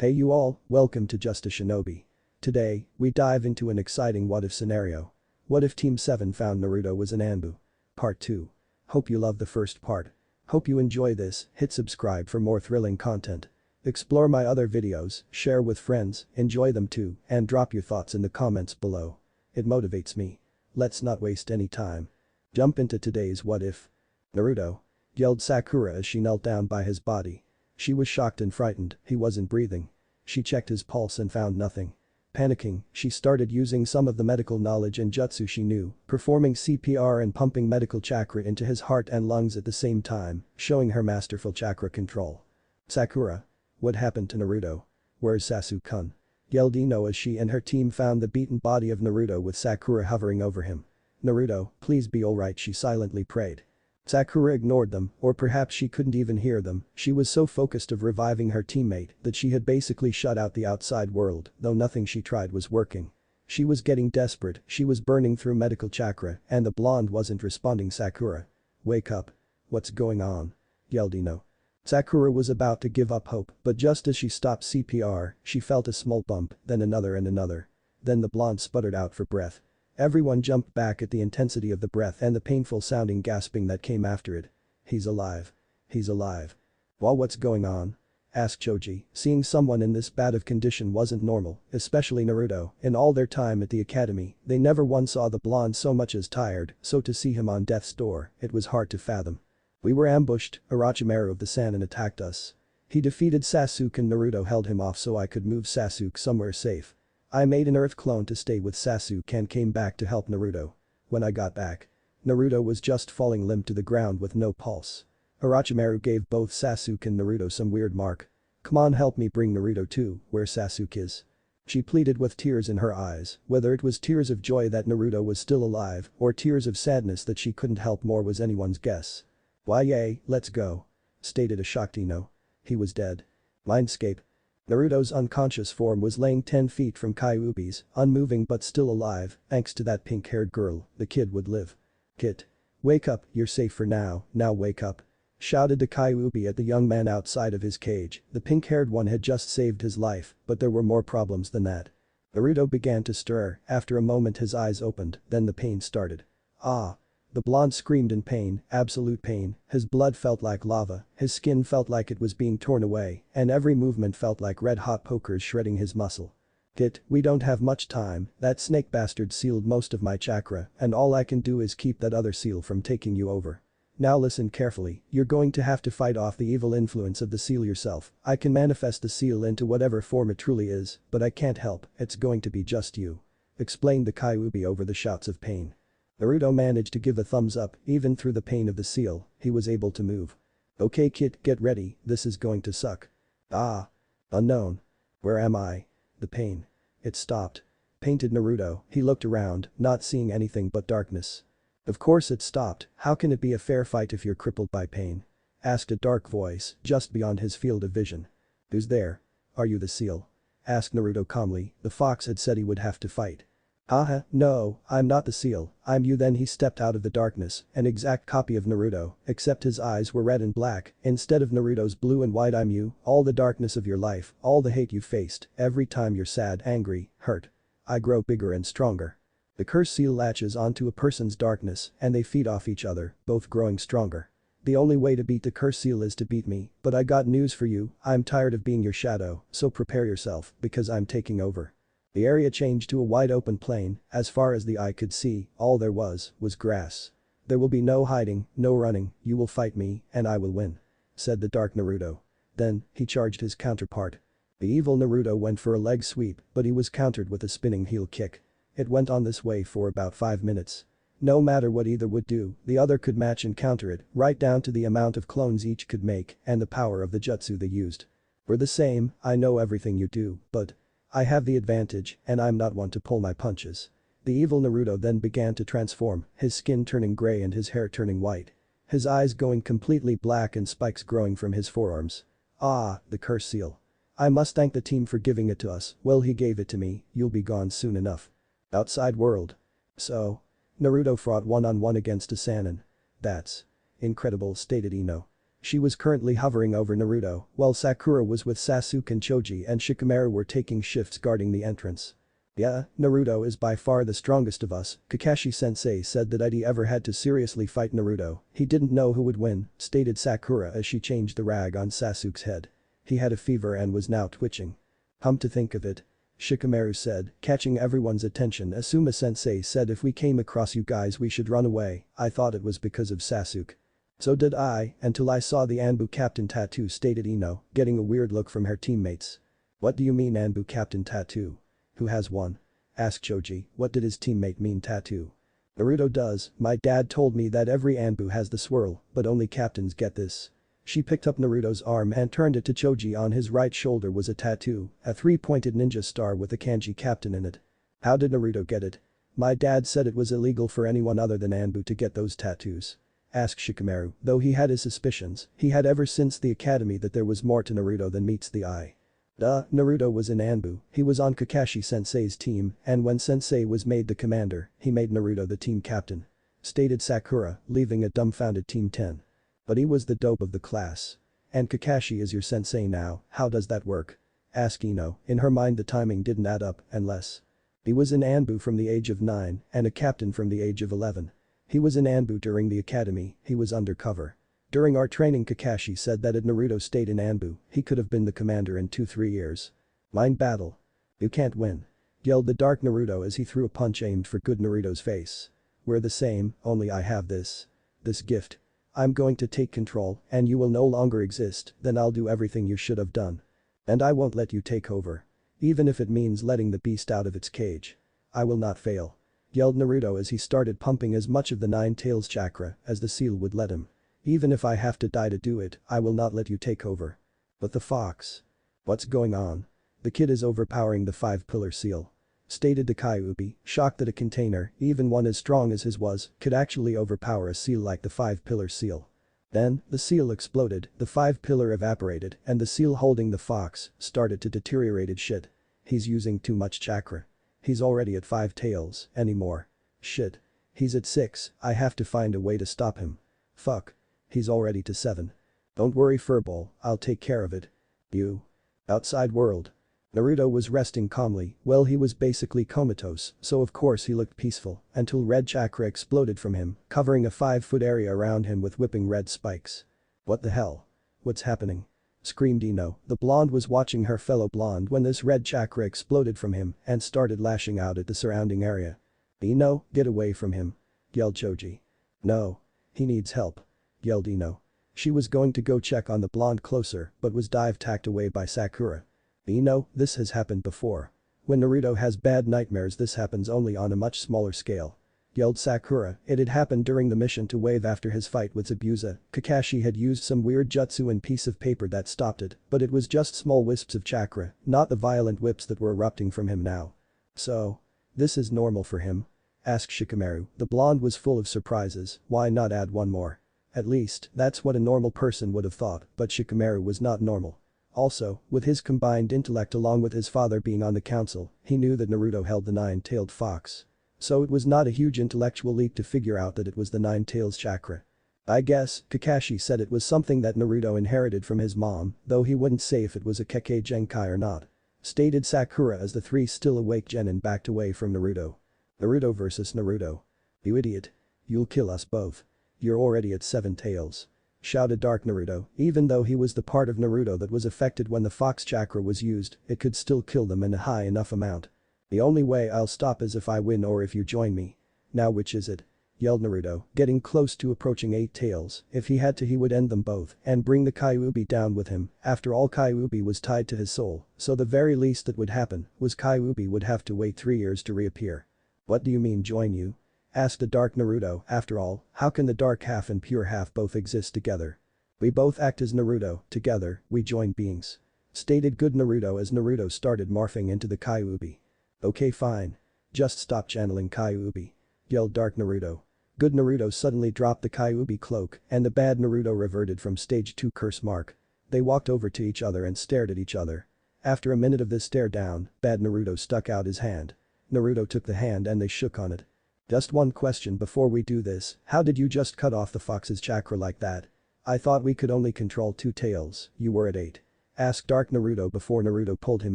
Hey you all, welcome to Just a Shinobi. Today, we dive into an exciting what-if scenario. What if Team 7 found Naruto was an Anbu? Part 2. Hope you love the first part. Hope you enjoy this, hit subscribe for more thrilling content. Explore my other videos, share with friends, enjoy them too, and drop your thoughts in the comments below. It motivates me. Let's not waste any time. Jump into today's what if. Naruto, yelled Sakura as she knelt down by his body. She was shocked and frightened, he wasn't breathing. She checked his pulse and found nothing. Panicking, she started using some of the medical knowledge and jutsu she knew, performing CPR and pumping medical chakra into his heart and lungs at the same time, showing her masterful chakra control. Sakura. What happened to Naruto? Where's Sasuke-kun? Yelled Ino as she and her team found the beaten body of Naruto with Sakura hovering over him. Naruto, please be alright, she silently prayed. Sakura ignored them, or perhaps she couldn't even hear them, she was so focused of reviving her teammate that she had basically shut out the outside world, though nothing she tried was working. She was getting desperate, she was burning through medical chakra, and the blonde wasn't responding. Sakura. Wake up. What's going on? Yelled Ino. Sakura was about to give up hope, but just as she stopped CPR, she felt a small bump, then another and another. Then the blonde sputtered out for breath. Everyone jumped back at the intensity of the breath and the painful sounding gasping that came after it. He's alive. He's alive. Well, what's going on? Asked Choji, seeing someone in this bad of condition wasn't normal, especially Naruto. In all their time at the academy, they never once saw the blonde so much as tired, so to see him on death's door, it was hard to fathom. We were ambushed, Orochimaru of the Sannin attacked us. He defeated Sasuke and Naruto held him off so I could move Sasuke somewhere safe. I made an earth clone to stay with Sasuke and came back to help Naruto. When I got back, Naruto was just falling limp to the ground with no pulse. Orochimaru gave both Sasuke and Naruto some weird mark. Come on, help me bring Naruto too, where Sasuke is. She pleaded with tears in her eyes, whether it was tears of joy that Naruto was still alive or tears of sadness that she couldn't help more was anyone's guess. Why yay, let's go. Stated a shocked Ino. He was dead. Mindscape. Naruto's unconscious form was laying 10 feet from Kyuubi's, unmoving but still alive, thanks to that pink-haired girl, the kid would live. Kid. Wake up, you're safe for now wake up. Shouted the Kyuubi at the young man outside of his cage, the pink-haired one had just saved his life, but there were more problems than that. Naruto began to stir, after a moment his eyes opened, then the pain started. Ah. The blonde screamed in pain, absolute pain, his blood felt like lava, his skin felt like it was being torn away, and every movement felt like red-hot pokers shredding his muscle. Kit, we don't have much time, that snake bastard sealed most of my chakra, and all I can do is keep that other seal from taking you over. Now listen carefully, you're going to have to fight off the evil influence of the seal yourself. I can manifest the seal into whatever form it truly is, but I can't help, it's going to be just you. Explained the Kyuubi over the shouts of pain. Naruto managed to give a thumbs up, even through the pain of the seal, he was able to move. Okay kid, get ready, this is going to suck. Ah. Unknown. Where am I? The pain. It stopped. Painted Naruto, he looked around, not seeing anything but darkness. Of course it stopped, how can it be a fair fight if you're crippled by pain? Asked a dark voice, just beyond his field of vision. Who's there? Are you the seal? Asked Naruto calmly, the fox had said he would have to fight. Haha, no, I'm not the seal, I'm you. Then he stepped out of the darkness, an exact copy of Naruto, except his eyes were red and black, instead of Naruto's blue and white. I'm you, all the darkness of your life, all the hate you faced, every time you're sad, angry, hurt. I grow bigger and stronger. The curse seal latches onto a person's darkness and they feed off each other, both growing stronger. The only way to beat the curse seal is to beat me, but I got news for you, I'm tired of being your shadow, so prepare yourself, because I'm taking over. The area changed to a wide open plain, as far as the eye could see, all there was grass. There will be no hiding, no running, you will fight me, and I will win. Said the dark Naruto. Then, he charged his counterpart. The evil Naruto went for a leg sweep, but he was countered with a spinning heel kick. It went on this way for about 5 minutes. No matter what either would do, the other could match and counter it, right down to the amount of clones each could make and the power of the jutsu they used. We're the same, I know everything you do, but I have the advantage, and I'm not one to pull my punches. The evil Naruto then began to transform, his skin turning gray and his hair turning white. His eyes going completely black and spikes growing from his forearms. Ah, the curse seal. I must thank the team for giving it to us, well he gave it to me, you'll be gone soon enough. Outside world. So. Naruto fought one-on-one against a Sannin. That's incredible, stated Ino. She was currently hovering over Naruto, while Sakura was with Sasuke and Choji and Shikamaru were taking shifts guarding the entrance. Yeah, Naruto is by far the strongest of us, Kakashi-sensei said that Itachi ever had to seriously fight Naruto, he didn't know who would win, stated Sakura as she changed the rag on Sasuke's head. He had a fever and was now twitching. To think of it. Shikamaru said, catching everyone's attention. Asuma-sensei said if we came across you guys we should run away, I thought it was because of Sasuke. So did I, until I saw the Anbu captain tattoo, stated Ino, getting a weird look from her teammates. What do you mean Anbu captain tattoo? Who has one? Asked Choji, what did his teammate mean tattoo? Naruto does, my dad told me that every Anbu has the swirl, but only captains get this. She picked up Naruto's arm and turned it to Choji. On his right shoulder was a tattoo, a three-pointed ninja star with a kanji captain in it. How did Naruto get it? My dad said it was illegal for anyone other than Anbu to get those tattoos. Asked Shikamaru, though he had his suspicions, he had ever since the academy that there was more to Naruto than meets the eye. Naruto was in Anbu, he was on Kakashi-sensei's team, and when sensei was made the commander, he made Naruto the team captain. Stated Sakura, leaving a dumbfounded Team 10. But he was the dope of the class. And Kakashi is your sensei now, how does that work? Asked Ino, in her mind the timing didn't add up, unless. He was in Anbu from the age of 9, and a captain from the age of 11. He was in Anbu during the academy, he was undercover. During our training Kakashi said that if Naruto stayed in Anbu, he could have been the commander in 2-3 years. Mind battle. You can't win. Yelled the dark Naruto as he threw a punch aimed for good Naruto's face. We're the same, only I have this. This gift. I'm going to take control and you will no longer exist, then I'll do everything you should have done. And I won't let you take over. Even if it means letting the beast out of its cage. I will not fail. Yelled Naruto as he started pumping as much of the Nine Tails chakra as the seal would let him. Even if I have to die to do it, I will not let you take over. But the fox. What's going on? The kid is overpowering the 5-pillar seal. Stated the Kyuubi, shocked that a container, even one as strong as his was, could actually overpower a seal like the 5-pillar seal. Then, the seal exploded, the 5-pillar evaporated, and the seal holding the fox started to deteriorated shit. He's using too much chakra. He's already at 5 tails, anymore. Shit. He's at 6, I have to find a way to stop him. Fuck. He's already to 7. Don't worry Furball, I'll take care of it. You. Outside world. Naruto was resting calmly, well he was basically comatose, so of course he looked peaceful, until red chakra exploded from him, covering a 5-foot area around him with whipping red spikes. What the hell? What's happening? Screamed Ino, the blonde was watching her fellow blonde when this red chakra exploded from him and started lashing out at the surrounding area. Ino, get away from him. Yelled Choji. No. He needs help. Yelled Ino. She was going to go check on the blonde closer but was dive-tacked away by Sakura. Ino, this has happened before. When Naruto has bad nightmares this happens only on a much smaller scale. Yelled Sakura, it had happened during the mission to Wave after his fight with Zabuza, Kakashi had used some weird jutsu and piece of paper that stopped it, but it was just small wisps of chakra, not the violent whips that were erupting from him now. So. This is normal for him? Asked Shikamaru, the blonde was full of surprises, why not add one more? At least, that's what a normal person would have thought, but Shikamaru was not normal. Also, with his combined intellect along with his father being on the council, he knew that Naruto held the 9-tailed fox. So it was not a huge intellectual leap to figure out that it was the 9 tails chakra. I guess, Kakashi said it was something that Naruto inherited from his mom, though he wouldn't say if it was a Kekkei Genkai or not. Stated Sakura as the 3 still awake genin backed away from Naruto. Naruto versus Naruto. You idiot. You'll kill us both. You're already at 7 tails. Shouted Dark Naruto, even though he was the part of Naruto that was affected when the fox chakra was used, it could still kill them in a high enough amount. The only way I'll stop is if I win or if you join me. Now which is it? Yelled Naruto, getting close to approaching 8 tails, if he had to he would end them both and bring the Kyuubi down with him, after all Kyuubi was tied to his soul, so the very least that would happen was Kyuubi would have to wait 3 years to reappear. What do you mean join you? Asked the Dark Naruto, after all, how can the dark half and pure half both exist together? We both act as Naruto, together, we join beings. Stated good Naruto as Naruto started morphing into the Kyuubi. Okay fine. Just stop channeling Kyuubi. Yelled Dark Naruto. Good Naruto suddenly dropped the Kyuubi cloak and the bad Naruto reverted from stage 2 curse mark. They walked over to each other and stared at each other. After a minute of this stare down, bad Naruto stuck out his hand. Naruto took the hand and they shook on it. Just one question before we do this, how did you just cut off the fox's chakra like that? I thought we could only control 2 tails, you were at 8. Asked Dark Naruto before Naruto pulled him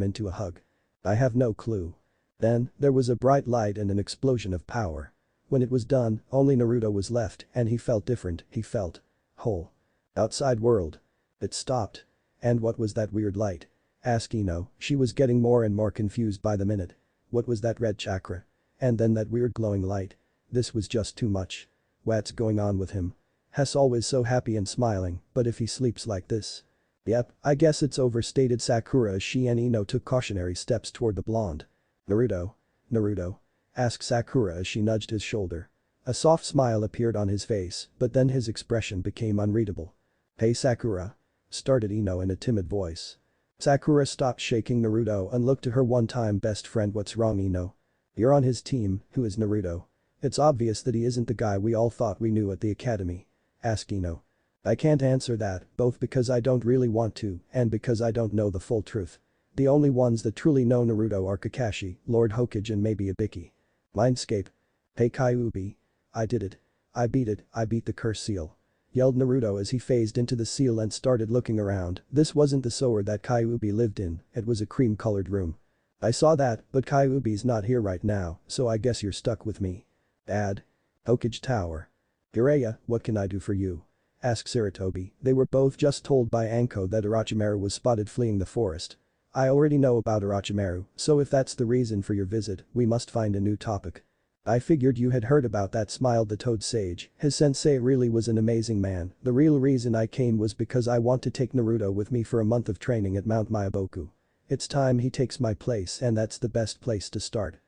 into a hug. I have no clue. Then, there was a bright light and an explosion of power. When it was done, only Naruto was left and he felt different, he felt whole. Outside world. It stopped. And what was that weird light? Asked Ino, she was getting more and more confused by the minute. What was that red chakra? And then that weird glowing light. This was just too much. What's going on with him? He's always so happy and smiling, but if he sleeps like this. Yep, I guess it's overstated. Sakura as she and Ino took cautionary steps toward the blonde. Naruto? Naruto? Asked Sakura as she nudged his shoulder. A soft smile appeared on his face, but then his expression became unreadable. Hey Sakura? Started Ino in a timid voice. Sakura stopped shaking Naruto and looked to her one-time best friend. What's wrong, Ino? You're on his team, who is Naruto? It's obvious that he isn't the guy we all thought we knew at the academy. Asked Ino. I can't answer that, both because I don't really want to and because I don't know the full truth. The only ones that truly know Naruto are Kakashi, Lord Hokage and maybe Ibiki. Mindscape. Hey Kyuubi. I did it. I beat the curse seal. Yelled Naruto as he phased into the seal and started looking around. This wasn't the sewer that Kyuubi lived in, it was a cream-colored room. I saw that, but Kyuubi's not here right now, so I guess you're stuck with me. Dad. Hokage Tower. Jiraiya, what can I do for you? Asked Sarutobi. They were both just told by Anko that Orochimaru was spotted fleeing the forest. I already know about Orochimaru, so if that's the reason for your visit, we must find a new topic. I figured you had heard about that, smiled the Toad Sage. His sensei really was an amazing man. The real reason I came was because I want to take Naruto with me for a month of training at Mount Myoboku. It's time he takes my place and that's the best place to start.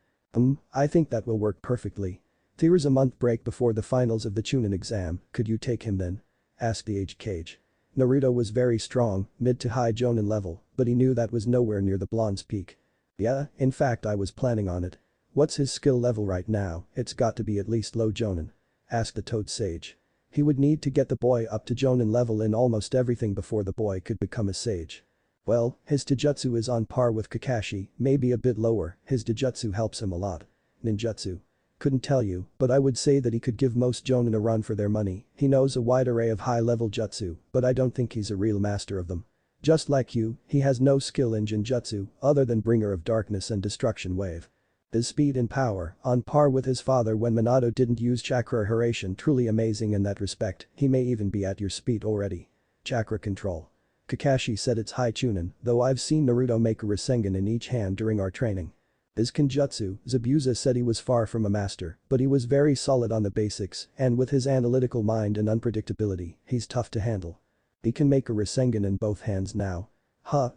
I think that will work perfectly. There's a month break before the finals of the Chunin exam, could you take him then? Asked the aged Cage. Naruto was very strong, mid to high Jonin level, but he knew that was nowhere near the blonde's peak. Yeah, in fact I was planning on it. What's his skill level right now? It's got to be at least low Jonin. Asked the Toad Sage. He would need to get the boy up to Jonin level in almost everything before the boy could become a sage. Well, his Taijutsu is on par with Kakashi, maybe a bit lower, his Taijutsu helps him a lot. Ninjutsu. Couldn't tell you, but I would say that he could give most Jonin a run for their money. He knows a wide array of high-level jutsu, but I don't think he's a real master of them. Just like you, he has no skill in Jinjutsu other than Bringer of Darkness and Destruction Wave. His speed and power, on par with his father when Minato didn't use chakra hydration, truly amazing in that respect. He may even be at your speed already. Chakra control. Kakashi said it's high Chunin, though I've seen Naruto make a Rasengan in each hand during our training. His Kenjutsu, Zabuza said he was far from a master, but he was very solid on the basics, and with his analytical mind and unpredictability, he's tough to handle. He can make a Rasengan in both hands now.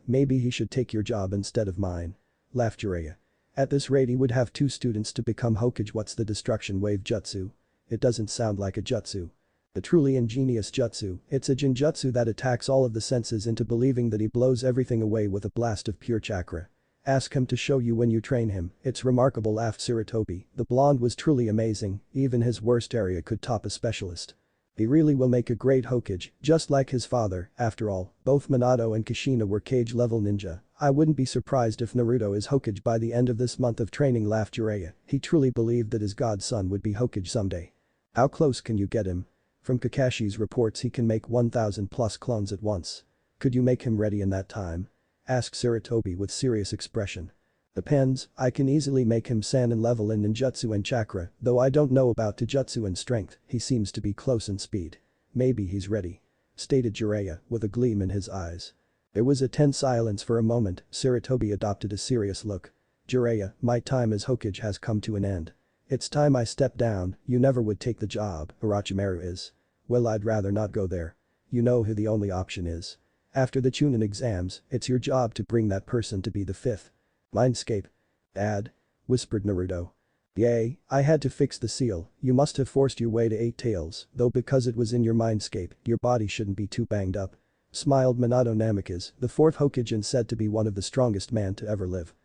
Maybe he should take your job instead of mine. Laughed Jiraiya. At this rate he would have 2 students to become Hokage. What's the destruction wave jutsu? It doesn't sound like a jutsu. The truly ingenious jutsu, it's a Jinjutsu that attacks all of the senses into believing that he blows everything away with a blast of pure chakra. Ask him to show you when you train him, it's remarkable, laughed Sarutobi. The blonde was truly amazing, even his worst area could top a specialist. He really will make a great Hokage, just like his father. After all, both Minato and Kushina were cage-level ninja. I wouldn't be surprised if Naruto is Hokage by the end of this month of training, laughed Jiraiya. He truly believed that his godson would be Hokage someday. How close can you get him? From Kakashi's reports he can make 1,000 plus clones at once. Could you make him ready in that time? Asked Sarutobi with serious expression. Depends, I can easily make him Sannin level in ninjutsu and chakra, though I don't know about Taijutsu and strength, he seems to be close in speed. Maybe he's ready. Stated Jiraiya, with a gleam in his eyes. There was a tense silence for a moment, Sarutobi adopted a serious look. Jiraiya, my time as Hokage has come to an end. It's time I step down, you never would take the job, Orochimaru is. Well, I'd rather not go there. You know who the only option is. After the Chunin exams, it's your job to bring that person to be the 5th. Mindscape. Dad. Whispered Naruto. Yay, I had to fix the seal, you must have forced your way to 8 tails, though because it was in your mindscape, your body shouldn't be too banged up. Smiled Minato Namikaze, the 4th Hokage and said to be one of the strongest man to ever live.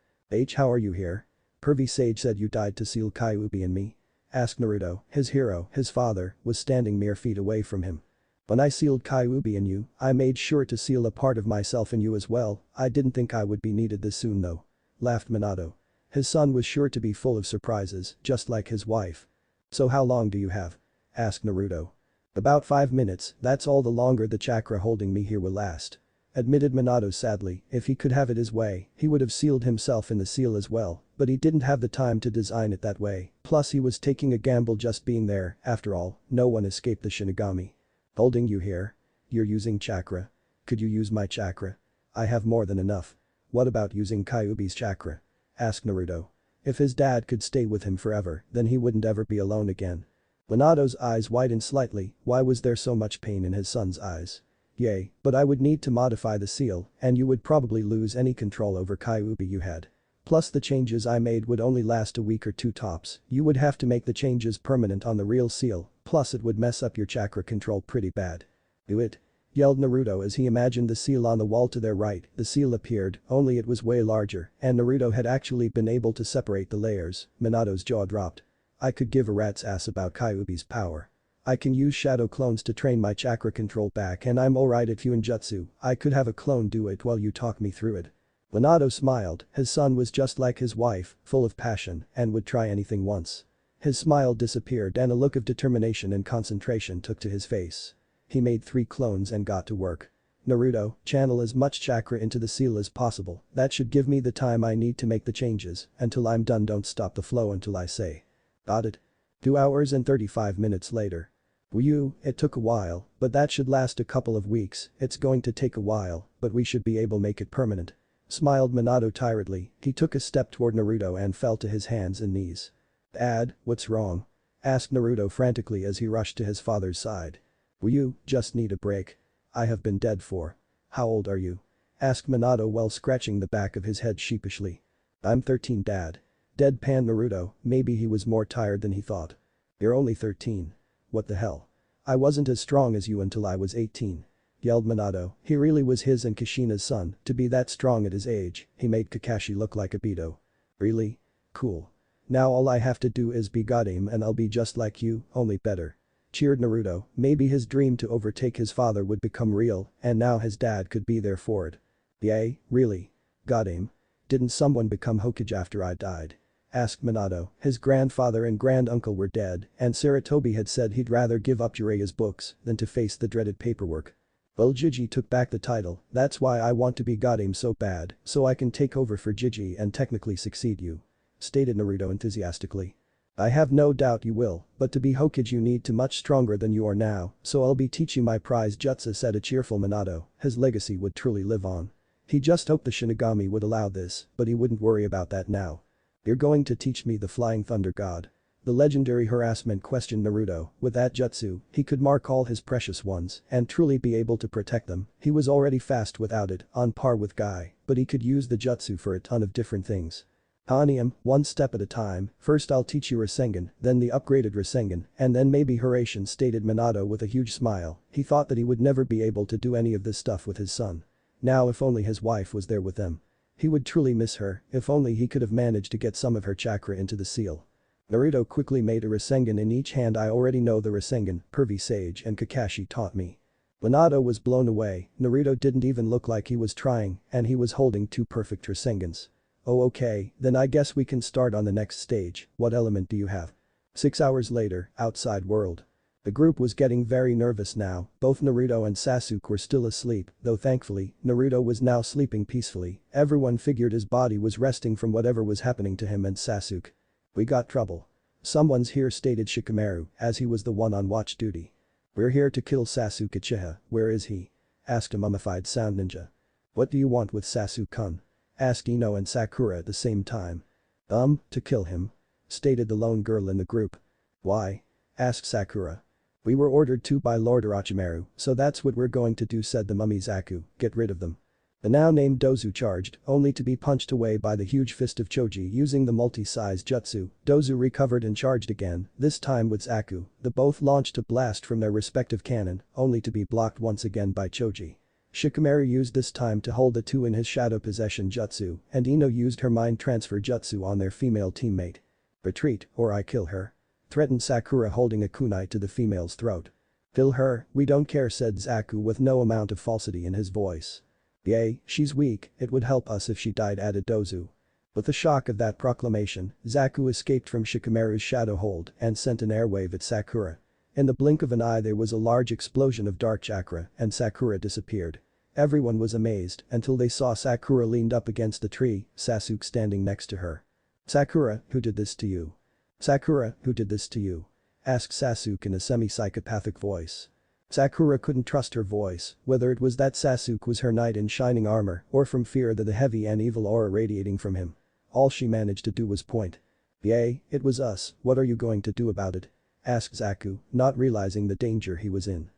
How are you here? Pervy Sage said you died to seal Kyuubi and me? Asked Naruto, his hero, his father, was standing mere feet away from him. When I sealed Kyuubi in you, I made sure to seal a part of myself in you as well, I didn't think I would be needed this soon though. Laughed Minato. His son was sure to be full of surprises, just like his wife. So how long do you have? Asked Naruto. About 5 minutes, that's all the longer the chakra holding me here will last. Admitted Minato sadly, if he could have it his way, he would have sealed himself in the seal as well, but he didn't have the time to design it that way, plus he was taking a gamble just being there, after all, no one escaped the Shinigami. Holding you here? You're using chakra? Could you use my chakra? I have more than enough. What about using Kyuubi's chakra? Asked Naruto. If his dad could stay with him forever, then he wouldn't ever be alone again. Minato's eyes widened slightly, why was there so much pain in his son's eyes? Yay, but I would need to modify the seal, and you would probably lose any control over Kyuubi you had. Plus the changes I made would only last a week or two tops, you would have to make the changes permanent on the real seal, plus it would mess up your chakra control pretty bad. Do it? Yelled Naruto as he imagined the seal on the wall to their right, the seal appeared, only it was way larger, and Naruto had actually been able to separate the layers. Minato's jaw dropped. I could give a rat's ass about Kyuubi's power. I can use shadow clones to train my chakra control back and I'm alright at Fuinjutsu, I could have a clone do it while you talk me through it. Minato smiled, his son was just like his wife, full of passion, and would try anything once. His smile disappeared and a look of determination and concentration took to his face. He made 3 clones and got to work. Naruto, channel as much chakra into the seal as possible, that should give me the time I need to make the changes, until I'm done don't stop the flow until I say. Got it? 2 hours and 35 minutes later. It took a while, but that should last a couple of weeks, it's going to take a while, but we should be able to make it permanent. Smiled Minato tiredly, he took a step toward Naruto and fell to his hands and knees. Dad, what's wrong? Asked Naruto frantically as he rushed to his father's side. You just need a break. I have been dead for. How old are you? Asked Minato while scratching the back of his head sheepishly. I'm 13 dad. Deadpan Naruto, maybe he was more tired than he thought. You're only 13. What the hell? I wasn't as strong as you until I was 18. Yelled Minato, he really was his and Kushina's son, to be that strong at his age, he made Kakashi look like a Beto. Really? Cool. Now all I have to do is be Godame and I'll be just like you, only better. Cheered Naruto, maybe his dream to overtake his father would become real, and now his dad could be there for it. Yay, really? Godame? Didn't someone become Hokage after I died? Asked Minato, his grandfather and granduncle were dead, and Saratobi had said he'd rather give up Jiraiya's books than to face the dreaded paperwork. Well Jiji took back the title, that's why I want to be Godame so bad, so I can take over for Jiji and technically succeed you. Stated Naruto enthusiastically. I have no doubt you will, but to be Hokage you need to much stronger than you are now, so I'll be teaching my prize jutsu, said a cheerful Minato, his legacy would truly live on. He just hoped the Shinigami would allow this, but he wouldn't worry about that now. You're going to teach me the Flying Thunder God? The legendary harassment questioned Naruto, with that jutsu, he could mark all his precious ones and truly be able to protect them, he was already fast without it, on par with Guy, but he could use the jutsu for a ton of different things. Hanium, one step at a time, first I'll teach you Rasengan, then the upgraded Rasengan, and then maybe Hiraishin, stated Minato with a huge smile, he thought that he would never be able to do any of this stuff with his son. Now if only his wife was there with them. He would truly miss her, if only he could have managed to get some of her chakra into the seal. Naruto quickly made a Rasengan in each hand. I already know the Rasengan, Pervy Sage and Kakashi taught me. Minato was blown away, Naruto didn't even look like he was trying, and he was holding 2 perfect Rasengans. Oh okay, then I guess we can start on the next stage, what element do you have? 6 hours later, outside world. The group was getting very nervous now, both Naruto and Sasuke were still asleep, though thankfully, Naruto was now sleeping peacefully, everyone figured his body was resting from whatever was happening to him and Sasuke. We got trouble. Someone's here, stated Shikamaru, as he was the one on watch duty. We're here to kill Sasuke Uchiha, where is he? Asked a mummified sound ninja. What do you want with Sasuke-kun? Asked Ino and Sakura at the same time. To kill him. Stated the lone girl in the group. Why? Asked Sakura. We were ordered to by Lord Orochimaru, so that's what we're going to do, said the mummy Zaku, get rid of them. The now named Dozu charged, only to be punched away by the huge fist of Choji using the multi-size jutsu. Dozu recovered and charged again, this time with Zaku, the both launched a blast from their respective cannon, only to be blocked once again by Choji. Shikamaru used this time to hold the 2 in his shadow possession jutsu, and Ino used her mind transfer jutsu on their female teammate. Retreat, or I kill her. Threatened Sakura, holding a kunai to the female's throat. Kill her, we don't care, said Zaku with no amount of falsity in his voice. Yay, she's weak, it would help us if she died, added Dozu. With the shock of that proclamation, Zaku escaped from Shikamaru's shadow hold and sent an airwave at Sakura. In the blink of an eye there was a large explosion of dark chakra and Sakura disappeared. Everyone was amazed until they saw Sakura leaned up against the tree, Sasuke standing next to her. "Sakura, who did this to you? Sakura, who did this to you?" asked Sasuke in a semi-psychopathic voice. Sakura couldn't trust her voice, whether it was that Sasuke was her knight in shining armor or from fear of the heavy and evil aura radiating from him. All she managed to do was point. "Yay, it was us, what are you going to do about it?" asked Zaku, not realizing the danger he was in.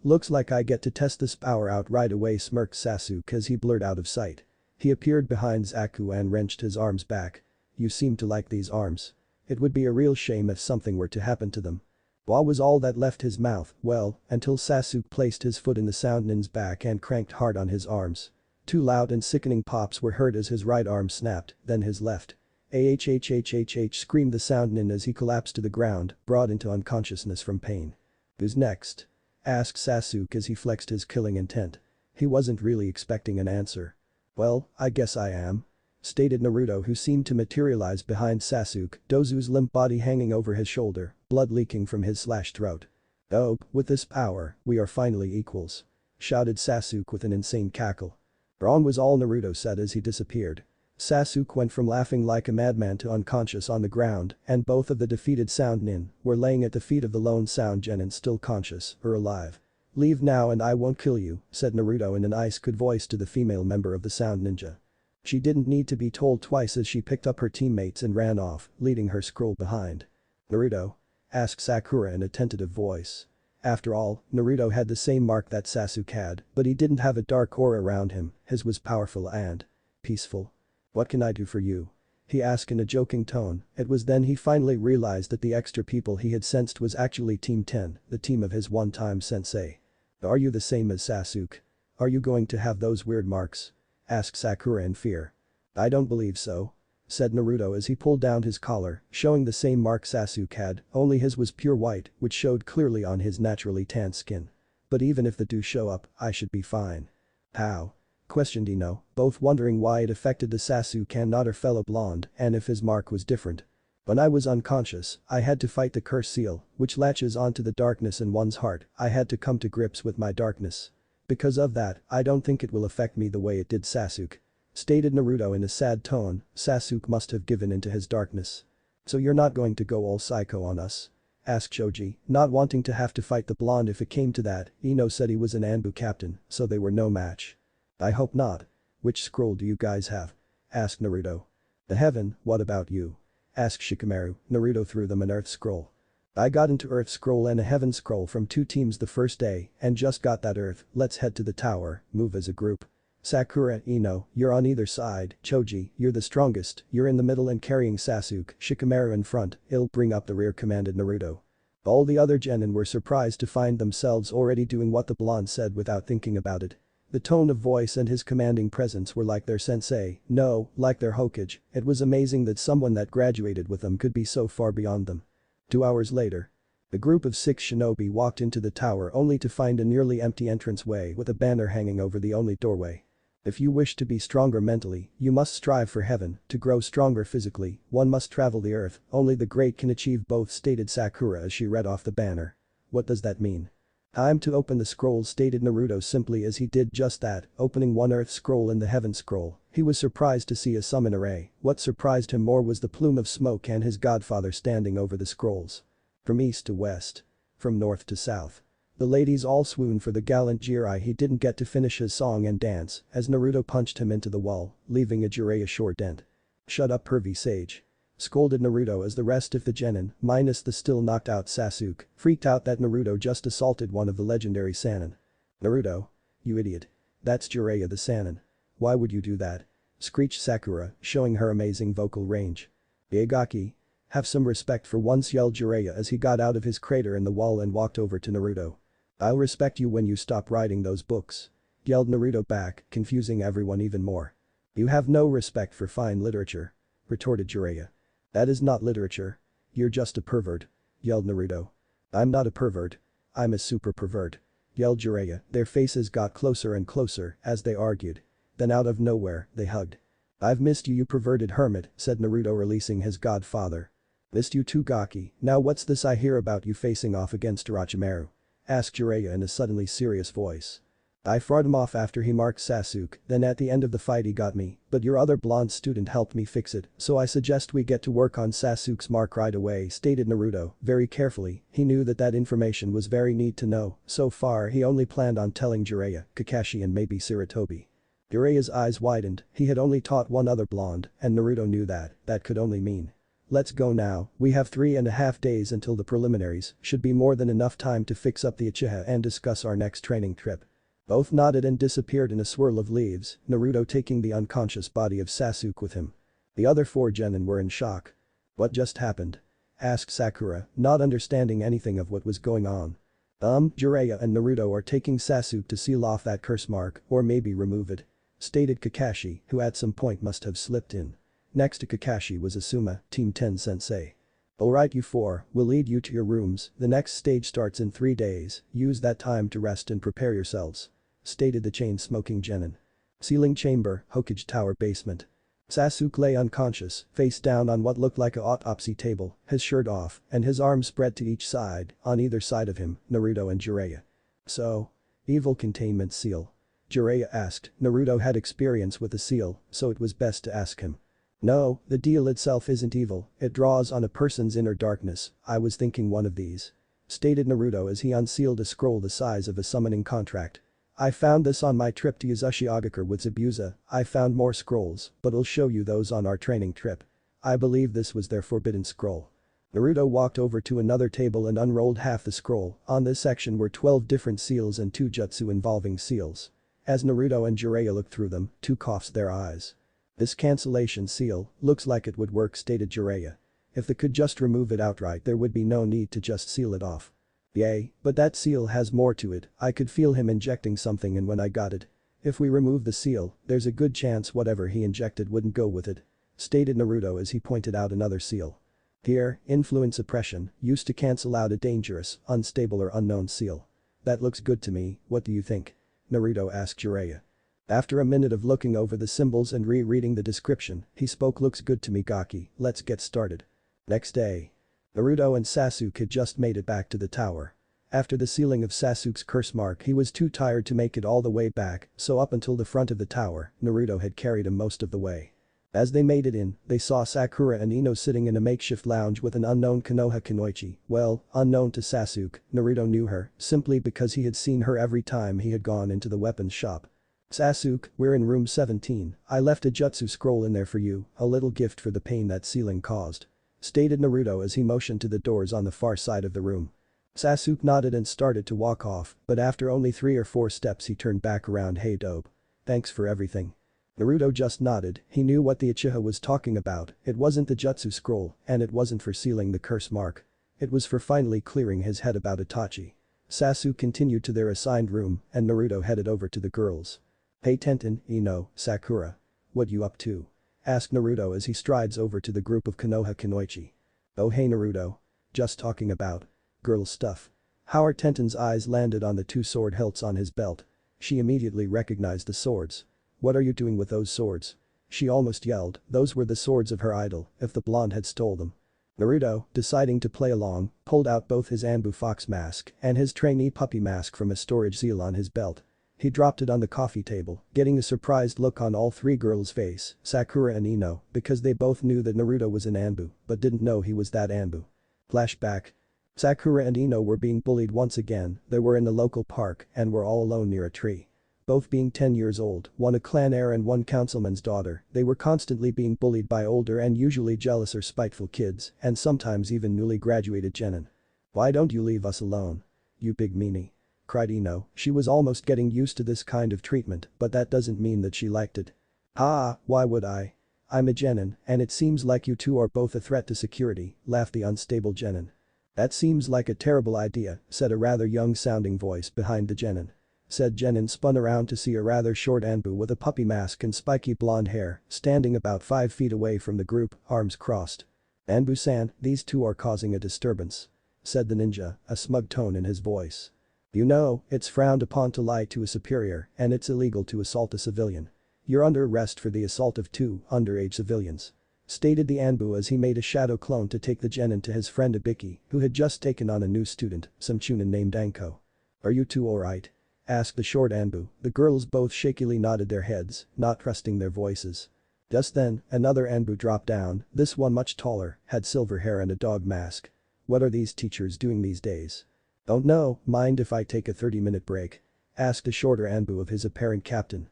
Looks like I get to test this power out right away," smirked Sasuke as he blurred out of sight. He appeared behind Zaku and wrenched his arms back. "You seem to like these arms. It would be a real shame if something were to happen to them." What was all that left his mouth? Well, until Sasuke placed his foot in the Sound Nin's back and cranked hard on his arms. Two loud and sickening pops were heard as his right arm snapped, then his left. "Ahhhhhh," screamed the Sound Nin as he collapsed to the ground, brought into unconsciousness from pain. "Who's next?" asked Sasuke as he flexed his killing intent. He wasn't really expecting an answer. "Well, I guess I am," stated Naruto, who seemed to materialize behind Sasuke, Dozu's limp body hanging over his shoulder, blood leaking from his slashed throat. "Oh, with this power, we are finally equals," shouted Sasuke with an insane cackle. "Wrong," was all Naruto said as he disappeared. Sasuke went from laughing like a madman to unconscious on the ground, and both of the defeated Sound Nin were laying at the feet of the lone Sound Genin still conscious or alive. "Leave now and I won't kill you," said Naruto in an ice-cold voice to the female member of the Sound Ninja. She didn't need to be told twice as she picked up her teammates and ran off, leading her scroll behind. "Naruto?" asked Sakura in a tentative voice. After all, Naruto had the same mark that Sasuke had, but he didn't have a dark aura around him, his was powerful and peaceful. "What can I do for you?" he asked in a joking tone. It was then he finally realized that the extra people he had sensed was actually Team 10, the team of his one-time sensei. "Are you the same as Sasuke? Are you going to have those weird marks?" asked Sakura in fear. "I don't believe so," said Naruto as he pulled down his collar, showing the same mark Sasuke had, only his was pure white, which showed clearly on his naturally tanned skin. "But even if they do show up, I should be fine." "How?" questioned Ino, both wondering why it affected the Sasuke and not her fellow blonde and if his mark was different. "When I was unconscious, I had to fight the curse seal, which latches onto the darkness in one's heart. I had to come to grips with my darkness. Because of that, I don't think it will affect me the way it did Sasuke," stated Naruto in a sad tone. Sasuke must have given into his darkness. "So you're not going to go all psycho on us?" asked Choji, not wanting to have to fight the blonde if it came to that. Ino said he was an Anbu captain, so they were no match. "I hope not. Which scroll do you guys have?" asked Naruto. "The heaven, what about you?" asked Shikamaru. Naruto threw them an earth scroll. "I got into earth scroll and a heaven scroll from 2 teams the first day and just got that earth, let's head to the tower, move as a group." "Sakura, Ino, you're on either side, Choji, you're the strongest, you're in the middle and carrying Sasuke, Shikamaru in front, I'll bring up the rear," commanded Naruto. All the other genin were surprised to find themselves already doing what the blonde said without thinking about it. The tone of voice and his commanding presence were like their sensei, no, like their Hokage. It was amazing that someone that graduated with them could be so far beyond them. 2 hours later. The group of 6 shinobi walked into the tower only to find a nearly empty entranceway with a banner hanging over the only doorway. "If you wish to be stronger mentally, you must strive for heaven. To grow stronger physically, one must travel the earth, only the great can achieve both," stated Sakura as she read off the banner. "What does that mean?" "Time to open the scrolls," stated Naruto simply as he did just that, opening one earth scroll and the heaven scroll. He was surprised to see a summon array. What surprised him more was the plume of smoke and his godfather standing over the scrolls. From east to west. From north to south. The ladies all swooned for the gallant Jiraiya. He didn't get to finish his song and dance as Naruto punched him into the wall, leaving a Jiraiya short dent. "Shut up, pervy sage," scolded Naruto as the rest of the genin, minus the still knocked out Sasuke, freaked out that Naruto just assaulted one of the legendary Sannin. "Naruto? You idiot. That's Jiraiya the Sannin. Why would you do that?" screeched Sakura, showing her amazing vocal range. "Yagaki. Have some respect for once," yelled Jiraiya as he got out of his crater in the wall and walked over to Naruto. "I'll respect you when you stop writing those books," yelled Naruto back, confusing everyone even more. "You have no respect for fine literature," retorted Jiraiya. "That is not literature. You're just a pervert," yelled Naruto. "I'm not a pervert. I'm a super pervert," yelled Jiraiya. Their faces got closer and closer as they argued. Then out of nowhere, they hugged. "I've missed you, you perverted hermit," said Naruto, releasing his godfather. "Missed you too, Gaki. Now what's this I hear about you facing off against Orochimaru?" asked Jiraiya in a suddenly serious voice. "I fought him off after he marked Sasuke, then at the end of the fight he got me, but your other blonde student helped me fix it, so I suggest we get to work on Sasuke's mark right away," stated Naruto, very carefully. He knew that information was very need to know. So far he only planned on telling Jiraiya, Kakashi and maybe Sarutobi. Jiraiya's eyes widened, he had only taught one other blonde, and Naruto knew that could only mean. "Let's go now, we have 3.5 days until the preliminaries, should be more than enough time to fix up the uchiha and discuss our next training trip." Both nodded and disappeared in a swirl of leaves, Naruto taking the unconscious body of Sasuke with him. The other 4 genin were in shock. "What just happened?" asked Sakura, not understanding anything of what was going on. Jiraiya and Naruto are taking Sasuke to seal off that curse mark, or maybe remove it," stated Kakashi, who at some point must have slipped in. Next to Kakashi was Asuma, Team 10 sensei. "Alright you 4, we'll lead you to your rooms, the next stage starts in 3 days, use that time to rest and prepare yourselves," stated the chain-smoking genin. Sealing chamber, Hokage Tower basement. Sasuke lay unconscious, face down on what looked like a autopsy table, his shirt off, and his arms spread to each side, on either side of him, Naruto and Jiraiya. "So? Evil containment seal?" Jiraiya asked. Naruto had experience with the seal, so it was best to ask him. "No, the deal itself isn't evil, it draws on a person's inner darkness, I was thinking one of these," stated Naruto as he unsealed a scroll the size of a summoning contract. "I found this on my trip to Uzashigakure with Zabuza, I found more scrolls, but I'll show you those on our training trip. I believe this was their forbidden scroll." Naruto walked over to another table and unrolled half the scroll, on this section were 12 different seals and 2 jutsu involving seals. As Naruto and Jiraiya looked through them, 2 coughed their eyes. "This cancellation seal, looks like it would work," stated Jiraiya. "If they could just remove it outright there would be no need to just seal it off." "Yay, but that seal has more to it, I could feel him injecting something in when I got it. If we remove the seal, there's a good chance whatever he injected wouldn't go with it," stated Naruto as he pointed out another seal. "Here, influence suppression, used to cancel out a dangerous, unstable or unknown seal. That looks good to me, what do you think?" Naruto asked Jiraiya. After a minute of looking over the symbols and rereading the description, he spoke, "Looks good to me, Gaki, let's get started." Next day. Naruto and Sasuke had just made it back to the tower. After the sealing of Sasuke's curse mark he was too tired to make it all the way back, so up until the front of the tower, Naruto had carried him most of the way. As they made it in, they saw Sakura and Ino sitting in a makeshift lounge with an unknown Konoha Kunoichi. Well, unknown to Sasuke, Naruto knew her, simply because he had seen her every time he had gone into the weapons shop. "Sasuke, we're in room 17, I left a jutsu scroll in there for you, a little gift for the pain that sealing caused," stated Naruto as he motioned to the doors on the far side of the room. Sasuke nodded and started to walk off, but after only 3 or 4 steps he turned back around. "Hey dope. Thanks for everything." Naruto just nodded, he knew what the Uchiha was talking about, it wasn't the jutsu scroll, and it wasn't for sealing the curse mark. It was for finally clearing his head about Itachi. Sasuke continued to their assigned room, and Naruto headed over to the girls. "Hey Tenten, Ino, Sakura. What you up to?" asked Naruto as he strides over to the group of Konoha Kunoichi. "Oh hey Naruto. Just talking about girl stuff." Howard Tenten's eyes landed on the 2 sword hilts on his belt. She immediately recognized the swords. "What are you doing with those swords?" she almost yelled, those were the swords of her idol, if the blonde had stole them. Naruto, deciding to play along, pulled out both his Anbu fox mask and his trainee puppy mask from a storage seal on his belt. He dropped it on the coffee table, getting a surprised look on all 3 girls' face, Sakura and Ino, because they both knew that Naruto was an Anbu, but didn't know he was that Anbu. Flashback. Sakura and Ino were being bullied once again, they were in the local park and were all alone near a tree. Both being 10 years old, one a clan heir and one councilman's daughter, they were constantly being bullied by older and usually jealous or spiteful kids, and sometimes even newly graduated genin. "Why don't you leave us alone? You big meanie," cried Ino, she was almost getting used to this kind of treatment, but that doesn't mean that she liked it. "Ha, why would I? I'm a genin, and it seems like you two are both a threat to security," laughed the unstable genin. "That seems like a terrible idea," said a rather young-sounding voice behind the genin. Said genin spun around to see a rather short Anbu with a puppy mask and spiky blonde hair, standing about 5 feet away from the group, arms crossed. "Anbu-san, these two are causing a disturbance," said the ninja, a smug tone in his voice. "You know, it's frowned upon to lie to a superior, and it's illegal to assault a civilian. You're under arrest for the assault of 2 underage civilians," stated the Anbu as he made a shadow clone to take the genin to his friend Ibiki, who had just taken on a new student, some Chunin named Anko. "Are you two alright?" asked the short Anbu. The girls both shakily nodded their heads, not trusting their voices. Just then, another Anbu dropped down, this one much taller, had silver hair and a dog mask. "What are these teachers doing these days?" "Don't know, mind if I take a 30-minute break?" asked a shorter Anbu of his apparent captain.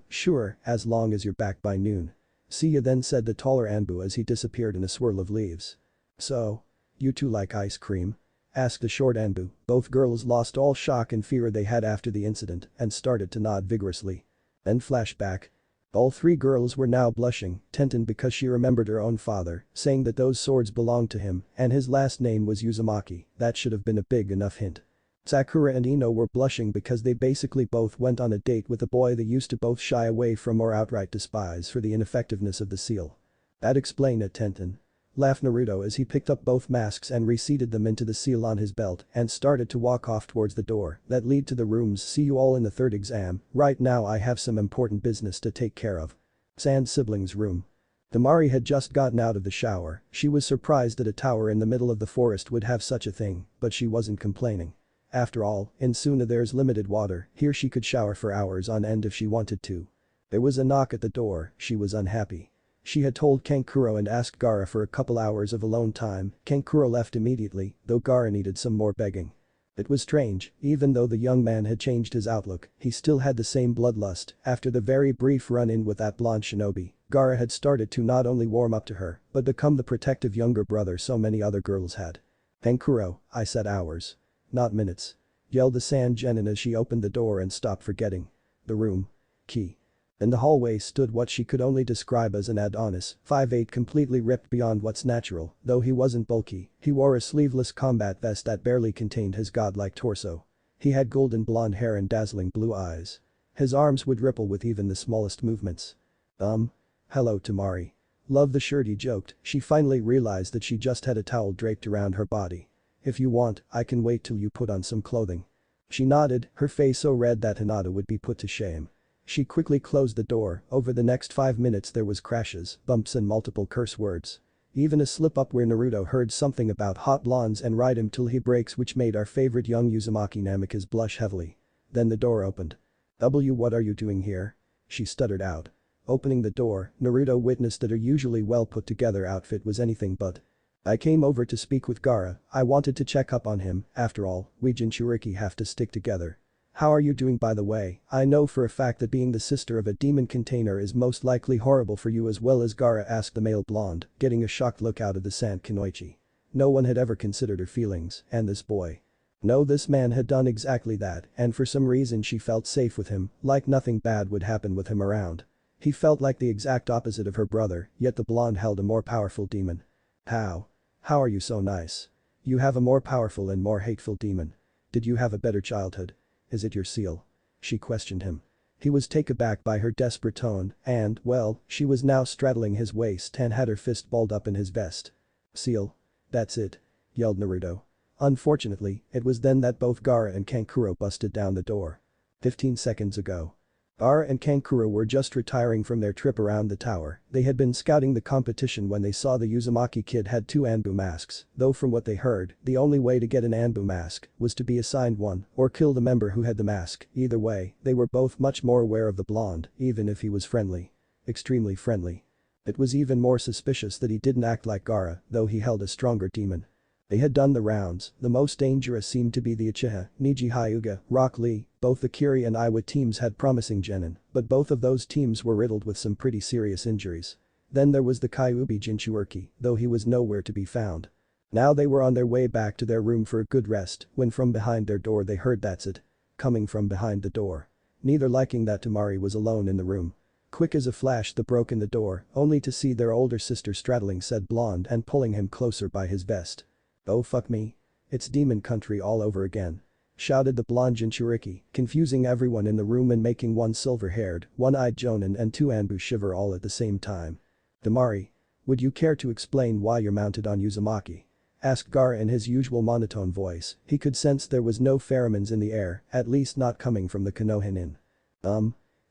Sure, as long as you're back by noon." "See ya then," said the taller Anbu as he disappeared in a swirl of leaves. "So? You two like ice cream?" asked the short Anbu. Both girls lost all shock and fear they had after the incident and started to nod vigorously. Then flashback. All three girls were now blushing, Tenten because she remembered her own father, saying that those swords belonged to him and his last name was Uzumaki, that should have been a big enough hint. Sakura and Ino were blushing because they basically both went on a date with a boy they used to both shy away from or outright despise for the ineffectiveness of the seal. "That explained it, Tenten," laughed Naruto as he picked up both masks and reseated them into the seal on his belt and started to walk off towards the door that lead to the rooms. "See you all in the third exam, right now I have some important business to take care of." Sand siblings' room. Damari had just gotten out of the shower, she was surprised that a tower in the middle of the forest would have such a thing, but she wasn't complaining. After all, in Suna there's limited water, here she could shower for hours on end if she wanted to. There was a knock at the door, she was unhappy. She had told Kankuro and asked Gaara for a couple hours of alone time, Kankuro left immediately, though Gaara needed some more begging. It was strange, even though the young man had changed his outlook, he still had the same bloodlust. After the very brief run-in with that blonde shinobi, Gaara had started to not only warm up to her, but become the protective younger brother so many other girls had. "Kankuro, I said hours. Not minutes," yelled the sand genin as she opened the door and stopped forgetting. The room. Key. In the hallway stood what she could only describe as an Adonis, 5'8", completely ripped beyond what's natural, though he wasn't bulky, he wore a sleeveless combat vest that barely contained his godlike torso. He had golden blonde hair and dazzling blue eyes. His arms would ripple with even the smallest movements. Hello Tamari. Love the shirt, he joked, she finally realized that she just had a towel draped around her body. "If you want, I can wait till you put on some clothing." She nodded, her face so red that Hinata would be put to shame. She quickly closed the door. Over the next 5 minutes there was crashes, bumps and multiple curse words. Even a slip-up where Naruto heard something about hot blondes and ride him till he breaks, which made our favorite young Uzumaki Namikaze blush heavily. Then the door opened. What are you doing here?" she stuttered out. Opening the door, Naruto witnessed that her usually well put together outfit was anything but. "I came over to speak with Gaara, I wanted to check up on him, after all, we Jinchuriki have to stick together." "How are you doing by the way? I know for a fact that being the sister of a demon container is most likely horrible for you as well as Gaara," asked the male blonde, getting a shocked look out of the Sand Kunoichi. No one had ever considered her feelings, and this boy. No, this man had done exactly that, and for some reason she felt safe with him, like nothing bad would happen with him around. He felt like the exact opposite of her brother, yet the blonde held a more powerful demon. How are you so nice? You have a more powerful and more hateful demon. Did you have a better childhood? Is it your seal?" she questioned him. He was taken aback by her desperate tone and, well, she was now straddling his waist and had her fist balled up in his vest. "Seal? That's it?" yelled Naruto. Unfortunately, it was then that both Gaara and Kankuro busted down the door. 15 seconds ago. Gaara and Kankuro were just retiring from their trip around the tower. They had been scouting the competition when they saw the Uzumaki kid had 2 Anbu masks, though from what they heard, the only way to get an Anbu mask was to be assigned one or kill the member who had the mask. Either way, they were both much more aware of the blonde, even if he was friendly. Extremely friendly. It was even more suspicious that he didn't act like Gaara, though he held a stronger demon. They had done the rounds, the most dangerous seemed to be the Uchiha, Neji Hyuga, Rock Lee, both the Kiri and Iwa teams had promising genin, but both of those teams were riddled with some pretty serious injuries. Then there was the Kyuubi Jinchuriki, though he was nowhere to be found. Now they were on their way back to their room for a good rest, when from behind their door they heard "That's it." Coming from behind the door. Neither liking that Tamari was alone in the room. Quick as a flash they broke in the door, only to see their older sister straddling said blonde and pulling him closer by his vest. "Oh fuck me. It's demon country all over again," shouted the blonde Jinchuriki, confusing everyone in the room and making one silver-haired, one-eyed Jonin and 2 Anbu shiver all at the same time. "Damari, would you care to explain why you're mounted on Uzumaki?" asked Gaara in his usual monotone voice. He could sense there was no pheromones in the air, at least not coming from the Konohinin.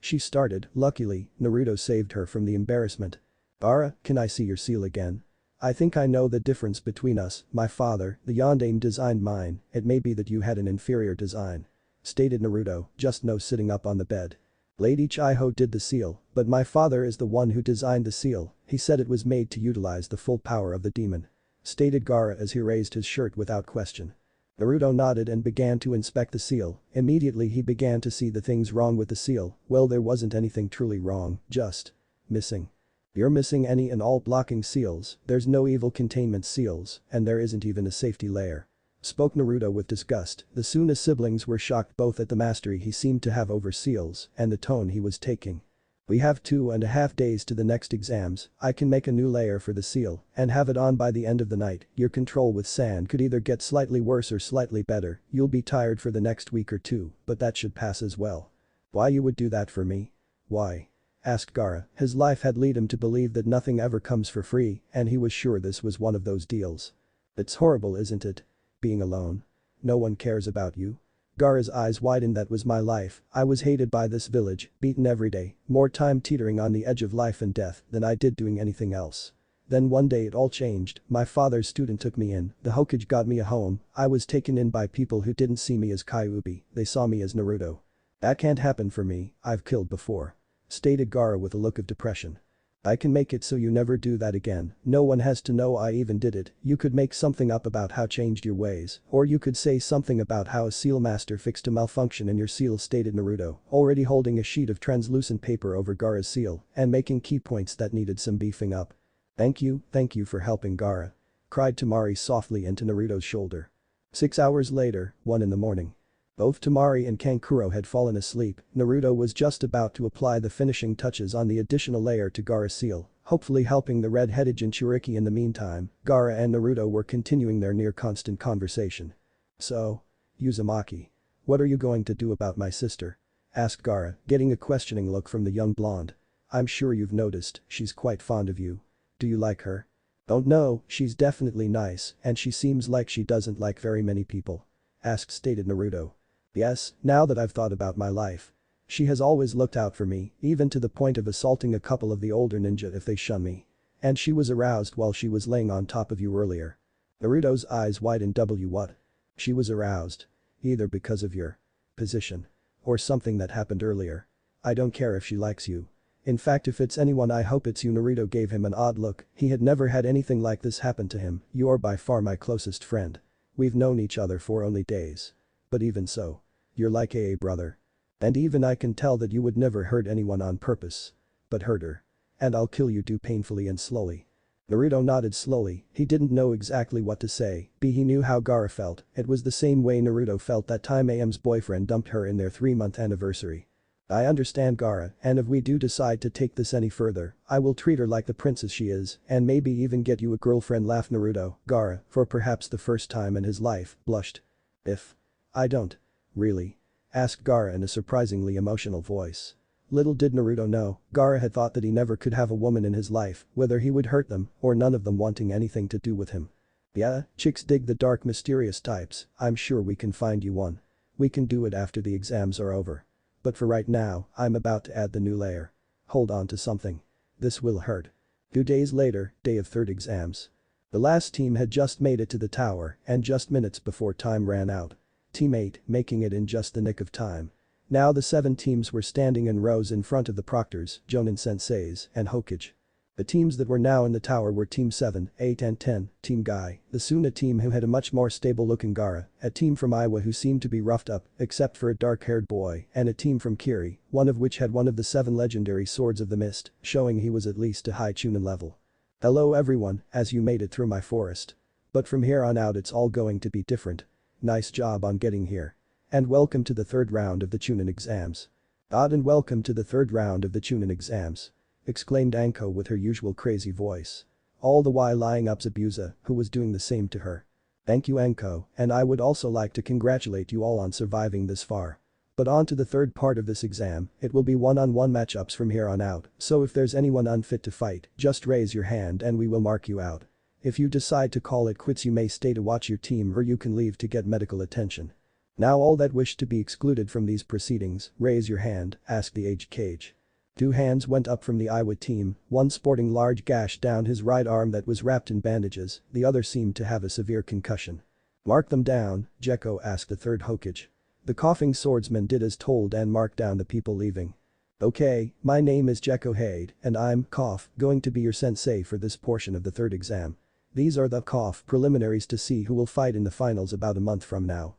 She started, luckily, Naruto saved her from the embarrassment. Gaara, can I see your seal again? I think I know the difference between us, my father, the Yondaime designed mine, it may be that you had an inferior design. Stated Naruto, just no sitting up on the bed. Lady Chiho did the seal, but my father is the one who designed the seal, he said it was made to utilize the full power of the demon. Stated Gaara as he raised his shirt without question. Naruto nodded and began to inspect the seal, immediately he began to see the things wrong with the seal, well there wasn't anything truly wrong, just missing. You're missing any and all blocking seals, there's no evil containment seals, and there isn't even a safety layer. Spoke Naruto with disgust, the Suna siblings were shocked both at the mastery he seemed to have over seals and the tone he was taking. We have 2.5 days to the next exams, I can make a new layer for the seal and have it on by the end of the night, your control with sand could either get slightly worse or slightly better, you'll be tired for the next week or two, but that should pass as well. Why you would do that for me? Why? Asked Gaara, his life had led him to believe that nothing ever comes for free and he was sure this was one of those deals. It's horrible isn't it? Being alone. No one cares about you. Gaara's eyes widened that was my life, I was hated by this village, beaten every day, more time teetering on the edge of life and death than I did doing anything else. Then one day it all changed, my father's student took me in, the Hokage got me a home, I was taken in by people who didn't see me as Kyuubi, they saw me as Naruto. That can't happen for me, I've killed before. Stated Gaara with a look of depression. I can make it so you never do that again, no one has to know I even did it, you could make something up about how changed your ways, or you could say something about how a seal master fixed a malfunction in your seal stated Naruto, already holding a sheet of translucent paper over Gaara's seal and making key points that needed some beefing up. Thank you for helping Gaara. Cried Temari softly into Naruto's shoulder. 6 hours later, 1 in the morning. Both Temari and Kankuro had fallen asleep, Naruto was just about to apply the finishing touches on the additional layer to Gaara's seal, hopefully helping the red-headed Jinchuriki in the meantime, Gaara and Naruto were continuing their near-constant conversation. So? Uzumaki. What are you going to do about my sister? Asked Gaara, getting a questioning look from the young blonde. I'm sure you've noticed, she's quite fond of you. Do you like her? Don't know, she's definitely nice and she seems like she doesn't like very many people. Stated Naruto. Yes, now that I've thought about my life. She has always looked out for me, even to the point of assaulting a couple of the older ninja if they shun me. And she was aroused while she was laying on top of you earlier. Naruto's eyes widened. What? She was aroused. Either because of your position. Or something that happened earlier. I don't care if she likes you. In fact if it's anyone I hope it's you. Naruto gave him an odd look, he had never had anything like this happen to him, you're by far my closest friend. We've known each other for only days. But even so. You're like a brother. And even I can tell that you would never hurt anyone on purpose. But hurt her. And I'll kill you too painfully and slowly. Naruto nodded slowly, he didn't know exactly what to say, he knew how Gaara felt, it was the same way Naruto felt that time AM's boyfriend dumped her in their 3-month anniversary. I understand Gaara, and if we do decide to take this any further, I will treat her like the princess she is, and maybe even get you a girlfriend laughed Naruto, Gaara, for perhaps the first time in his life, blushed. If I don't. Really? Asked Gaara in a surprisingly emotional voice. Little did Naruto know, Gaara had thought that he never could have a woman in his life, whether he would hurt them or none of them wanting anything to do with him. Yeah, chicks dig the dark mysterious types, I'm sure we can find you one. We can do it after the exams are over. But for right now, I'm about to add the new layer. Hold on to something. This will hurt. 2 days later, day of 3rd exams. The last team had just made it to the tower and just minutes before time ran out. Team 8 making it in just the nick of time. Now the 7 teams were standing in rows in front of the proctors, Jonin senseis, and Hokage. The teams that were now in the tower were Team 7, 8 and 10, Team Guy, the Suna team who had a much more stable looking Gaara, a team from Iwa who seemed to be roughed up except for a dark-haired boy, and a team from Kiri, one of which had one of the 7 legendary swords of the mist, showing he was at least a high Chunin level. Hello everyone, as you made it through my forest. But from here on out it's all going to be different. Nice job on getting here. And welcome to the 3rd round of the Chunin exams. And welcome to the 3rd round of the Chunin exams. Exclaimed Anko with her usual crazy voice. All the while eyeing up Zabuza, who was doing the same to her. Thank you Anko, and I would also like to congratulate you all on surviving this far. But on to the 3rd part of this exam, it will be one-on-one matchups from here on out, so if there's anyone unfit to fight, just raise your hand and we will mark you out. If you decide to call it quits you may stay to watch your team or you can leave to get medical attention. Now all that wish to be excluded from these proceedings, raise your hand, asked the aged Cage. Two hands went up from the Iowa team, one sporting large gash down his right arm that was wrapped in bandages, the other seemed to have a severe concussion. "Mark them down," Gekko asked the third Hokage. The coughing swordsman did as told and marked down the people leaving. "Okay, my name is Gekko Hade, and I'm, going to be your sensei for this portion of the third exam. These are the, preliminaries to see who will fight in the finals about a month from now.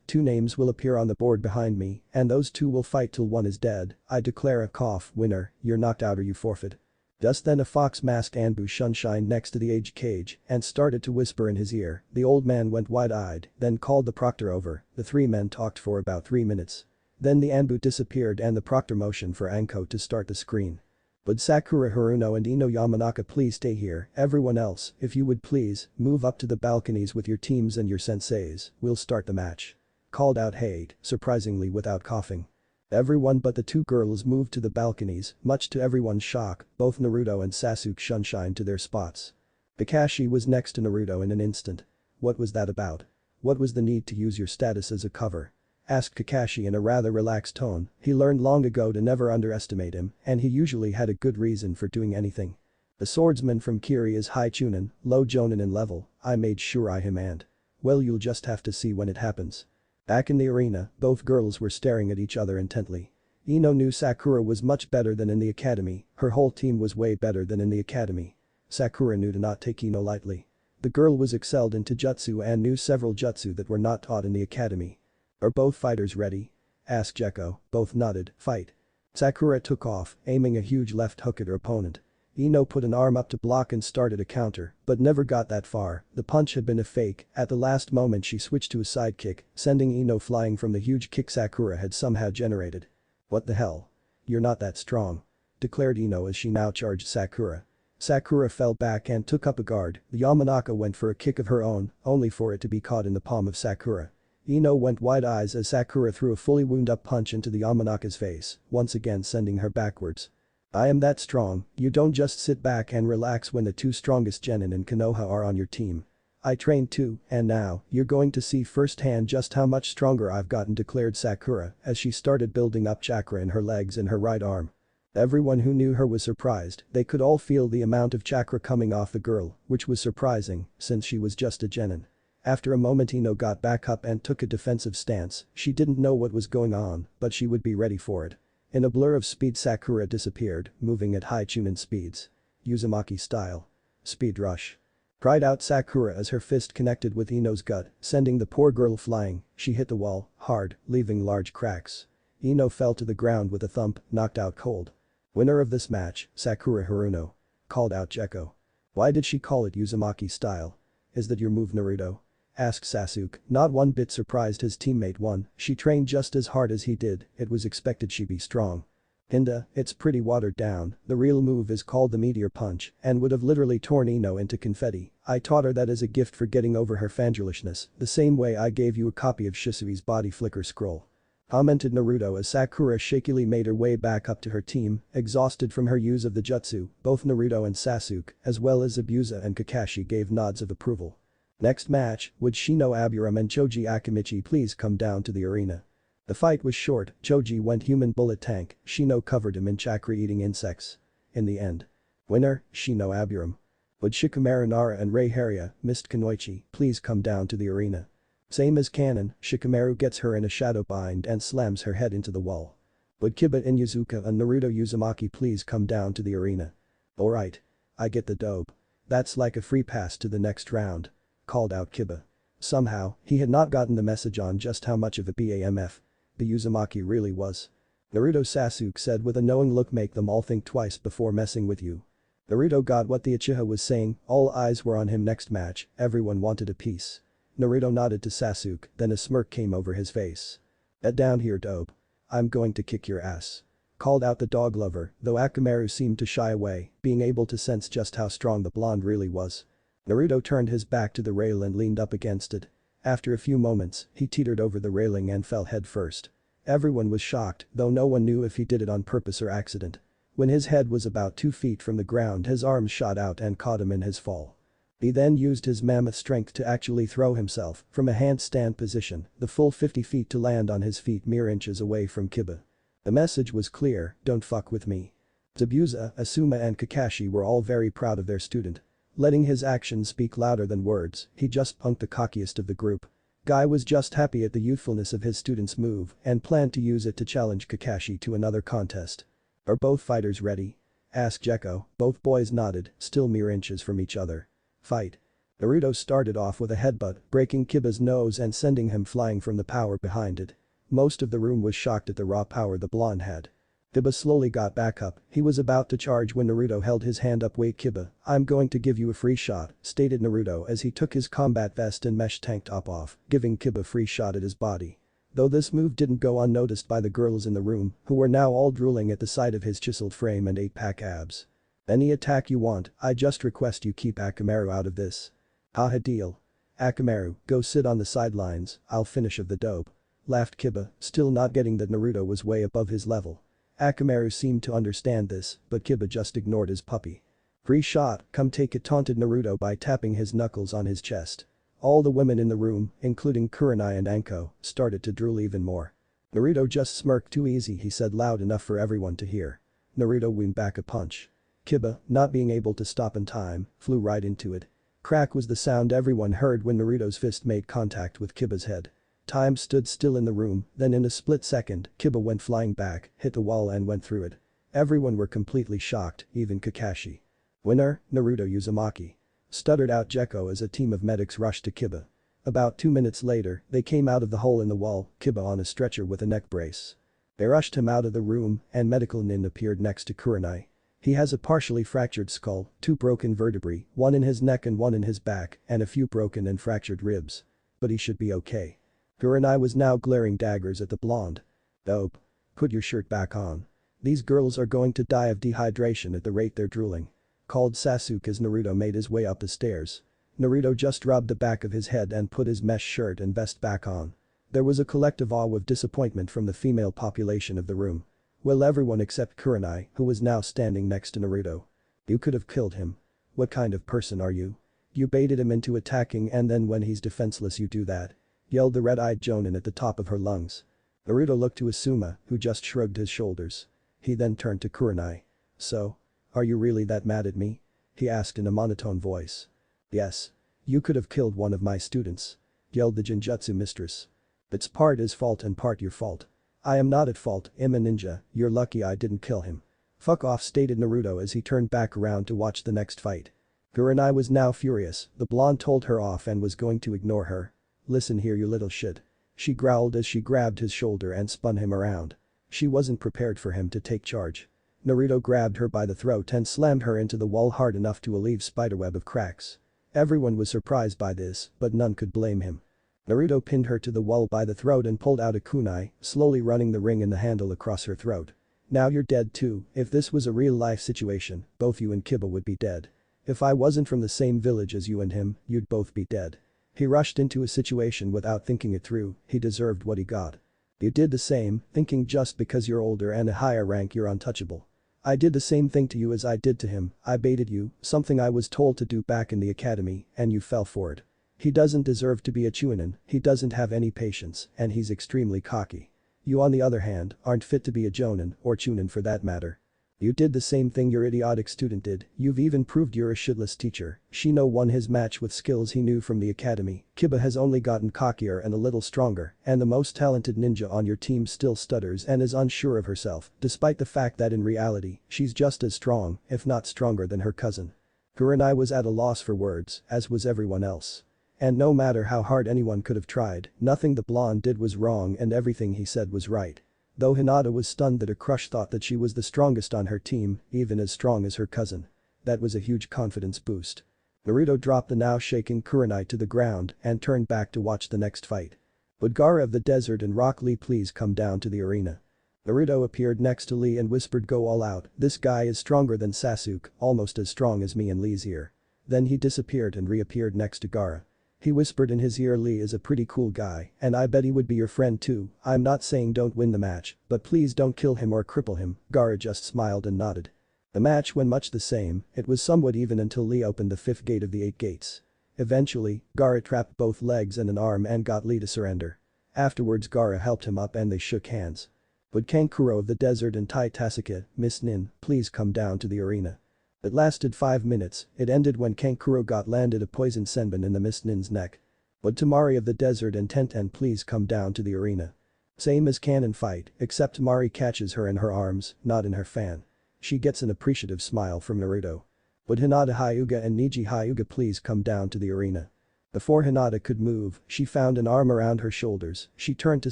Two names will appear on the board behind me, and those two will fight till one is dead. I declare a, winner, you're knocked out or you forfeit." Just then a fox-masked Anbu shined next to the age cage and started to whisper in his ear. The old man went wide-eyed, then called the proctor over. The three men talked for about 3 minutes. Then the Anbu disappeared and the proctor motioned for Anko to start the screen. "Would Sakura Haruno and Ino Yamanaka please stay here, everyone else, if you would please, move up to the balconies with your teams and your senseis, we'll start the match," called out Hade, surprisingly without coughing. Everyone but the two girls moved to the balconies, much to everyone's shock, both Naruto and Sasuke shined to their spots. Kakashi was next to Naruto in an instant. "What was that about? What was the need to use your status as a cover?" asked Kakashi in a rather relaxed tone. He learned long ago to never underestimate him, and he usually had a good reason for doing anything. "The swordsman from Kiri is high Chunin, low Jonin in level, I made sure I him and. Well, you'll just have to see when it happens." Back in the arena, both girls were staring at each other intently. Ino knew Sakura was much better than in the academy, her whole team was way better than in the academy. Sakura knew to not take Ino lightly. The girl was excelled into jutsu and knew several jutsu that were not taught in the academy. "Are both fighters ready?" asked Gekko. Both nodded. "Fight." Sakura took off, aiming a huge left hook at her opponent. Ino put an arm up to block and started a counter, but never got that far. The punch had been a fake. At the last moment she switched to a side kick, sending Ino flying from the huge kick Sakura had somehow generated. "What the hell? You're not that strong," declared Ino as she now charged Sakura. Sakura fell back and took up a guard. The Yamanaka went for a kick of her own, only for it to be caught in the palm of Sakura. Ino went wide eyes as Sakura threw a fully wound-up punch into the Yamanaka's face, once again sending her backwards. "I am that strong, you don't just sit back and relax when the two strongest genin and Konoha are on your team. I trained too, and now, you're going to see firsthand just how much stronger I've gotten," declared Sakura as she started building up chakra in her legs and her right arm. Everyone who knew her was surprised, they could all feel the amount of chakra coming off the girl, which was surprising, since she was just a genin. After a moment Ino got back up and took a defensive stance. She didn't know what was going on, but she would be ready for it. In a blur of speed Sakura disappeared, moving at high Chunin speeds. "Uzumaki style. Speed rush," cried out Sakura as her fist connected with Ino's gut, sending the poor girl flying. She hit the wall, hard, leaving large cracks. Ino fell to the ground with a thump, knocked out cold. "Winner of this match, Sakura Haruno," called out Gekko. "Why did she call it Uzumaki style? Is that your move, Naruto?" asked Sasuke, not one bit surprised his teammate won. She trained just as hard as he did, it was expected she be strong. "Hinda, it's pretty watered down, the real move is called the meteor punch and would have literally torn Ino into confetti. I taught her that as a gift for getting over her fangilishness, the same way I gave you a copy of Shisui's body flicker scroll," commented Naruto as Sakura shakily made her way back up to her team, exhausted from her use of the jutsu. Both Naruto and Sasuke, as well as Zabuza and Kakashi gave nods of approval. Next match, would Shino Aburam and Choji Akimichi please come down to the arena? The fight was short, Choji went human bullet tank, Shino covered him in chakra-eating insects. In the end. Winner, Shino Aburam. Would Shikamaru Nara and Rei Haruya, Mist Kunoichi, please come down to the arena? Same as canon, Shikamaru gets her in a shadow bind and slams her head into the wall. Would Kiba Inuzuka and Naruto Uzumaki please come down to the arena? Alright. I get the dope. That's like a free pass to the next round, called out Kiba. Somehow, he had not gotten the message on just how much of a BAMF the Uzumaki really was. Naruto Sasuke said with a knowing look, "Make them all think twice before messing with you." Naruto got what the Uchiha was saying, all eyes were on him. Next match, everyone wanted a piece. Naruto nodded to Sasuke, then a smirk came over his face. "Get down here, dope. I'm going to kick your ass," called out the dog lover, though Akamaru seemed to shy away, being able to sense just how strong the blonde really was. Naruto turned his back to the rail and leaned up against it. After a few moments, he teetered over the railing and fell head first. Everyone was shocked, though no one knew if he did it on purpose or accident. When his head was about 2 feet from the ground, his arms shot out and caught him in his fall. He then used his mammoth strength to actually throw himself from a handstand position, the full 50 feet, to land on his feet mere inches away from Kiba. The message was clear, don't fuck with me. Zabuza, Asuma and Kakashi were all very proud of their student. Letting his actions speak louder than words, he just punked the cockiest of the group. Guy was just happy at the youthfulness of his student's move and planned to use it to challenge Kakashi to another contest. Are both fighters ready? Asked Gekko. Both boys nodded, still mere inches from each other. Fight. Naruto started off with a headbutt, breaking Kiba's nose and sending him flying from the power behind it. Most of the room was shocked at the raw power the blonde had. Kiba slowly got back up, he was about to charge when Naruto held his hand up. Wait Kiba, I'm going to give you a free shot, stated Naruto as he took his combat vest and mesh tank top off, giving Kiba a free shot at his body. Though this move didn't go unnoticed by the girls in the room, who were now all drooling at the sight of his chiseled frame and 8-pack abs. Any attack you want, I just request you keep Akamaru out of this. Haha deal. Akamaru, go sit on the sidelines, I'll finish of the dope. Laughed Kiba, still not getting that Naruto was way above his level. Akamaru seemed to understand this, but Kiba just ignored his puppy. Free shot, come take it, taunted Naruto by tapping his knuckles on his chest. All the women in the room, including Kurenai and Anko, started to drool even more. Naruto just smirked. Too easy, he said loud enough for everyone to hear. Naruto winged back a punch. Kiba, not being able to stop in time, flew right into it. Crack was the sound everyone heard when Naruto's fist made contact with Kiba's head. Time stood still in the room, then in a split second, Kiba went flying back, hit the wall and went through it. Everyone were completely shocked, even Kakashi. Winner, Naruto Uzumaki. Stuttered out Gekko as a team of medics rushed to Kiba. About 2 minutes later, they came out of the hole in the wall, Kiba on a stretcher with a neck brace. They rushed him out of the room and medical Nin appeared next to Kurenai. He has a partially fractured skull, 2 broken vertebrae, 1 in his neck and 1 in his back, and a few broken and fractured ribs. But he should be okay. Kurenai was now glaring daggers at the blonde. Dope. Put your shirt back on. These girls are going to die of dehydration at the rate they're drooling. Called Sasuke as Naruto made his way up the stairs. Naruto just rubbed the back of his head and put his mesh shirt and vest back on. There was a collective awe of disappointment from the female population of the room. Well, everyone except Kurenai, who was now standing next to Naruto. You could have killed him. What kind of person are you? You baited him into attacking and then when he's defenseless you do that. Yelled the red-eyed Jonin at the top of her lungs. Naruto looked to Asuma, who just shrugged his shoulders. He then turned to Kurenai. So? Are you really that mad at me? He asked in a monotone voice. Yes. You could have killed one of my students. Yelled the Genjutsu mistress. It's part his fault and part your fault. I am not at fault, I'm a ninja, you're lucky I didn't kill him. Fuck off, stated Naruto as he turned back around to watch the next fight. Kurenai was now furious, the blonde told her off and was going to ignore her. Listen here you little shit. She growled as she grabbed his shoulder and spun him around. She wasn't prepared for him to take charge. Naruto grabbed her by the throat and slammed her into the wall hard enough to leave spiderweb of cracks. Everyone was surprised by this, but none could blame him. Naruto pinned her to the wall by the throat and pulled out a kunai, slowly running the ring in the handle across her throat. Now you're dead too, if this was a real-life situation, both you and Kiba would be dead. If I wasn't from the same village as you and him, you'd both be dead. He rushed into a situation without thinking it through, he deserved what he got. You did the same, thinking just because you're older and a higher rank you're untouchable. I did the same thing to you as I did to him, I baited you, something I was told to do back in the academy, and you fell for it. He doesn't deserve to be a Chunin, he doesn't have any patience, and he's extremely cocky. You on the other hand, aren't fit to be a Jonin, or Chunin for that matter. You did the same thing your idiotic student did, you've even proved you're a shitless teacher. Shino won his match with skills he knew from the academy, Kiba has only gotten cockier and a little stronger, and the most talented ninja on your team still stutters and is unsure of herself, despite the fact that in reality, she's just as strong, if not stronger than her cousin. Kurenai was at a loss for words, as was everyone else. And no matter how hard anyone could have tried, nothing the blonde did was wrong and everything he said was right. Though Hinata was stunned that her crush thought that she was the strongest on her team, even as strong as her cousin. That was a huge confidence boost. Naruto dropped the now shaking Kurenai to the ground and turned back to watch the next fight. Would Gaara of the Desert and Rock Lee please come down to the arena? Naruto appeared next to Lee and whispered, go all out, this guy is stronger than Sasuke, almost as strong as me in Lee's ear. Then he disappeared and reappeared next to Gaara. He whispered in his ear, Lee is a pretty cool guy and I bet he would be your friend too, I'm not saying don't win the match, but please don't kill him or cripple him. Gaara just smiled and nodded. The match went much the same, it was somewhat even until Lee opened the 5th gate of the 8 gates. Eventually, Gaara trapped both legs and an arm and got Lee to surrender. Afterwards Gaara helped him up and they shook hands. Would Kankuro of the desert and Tai Sasuke, Miss Nin, please come down to the arena? It lasted 5 minutes, it ended when Kankuro got landed a poisoned senbon in the Miss Nin's neck. Would Tamari of the desert and Tenten please come down to the arena? Same as canon fight, except Tamari catches her in her arms, not in her fan. She gets an appreciative smile from Naruto. Would Hinata Hyuga and Neji Hyuga please come down to the arena? Before Hinata could move, she found an arm around her shoulders, she turned to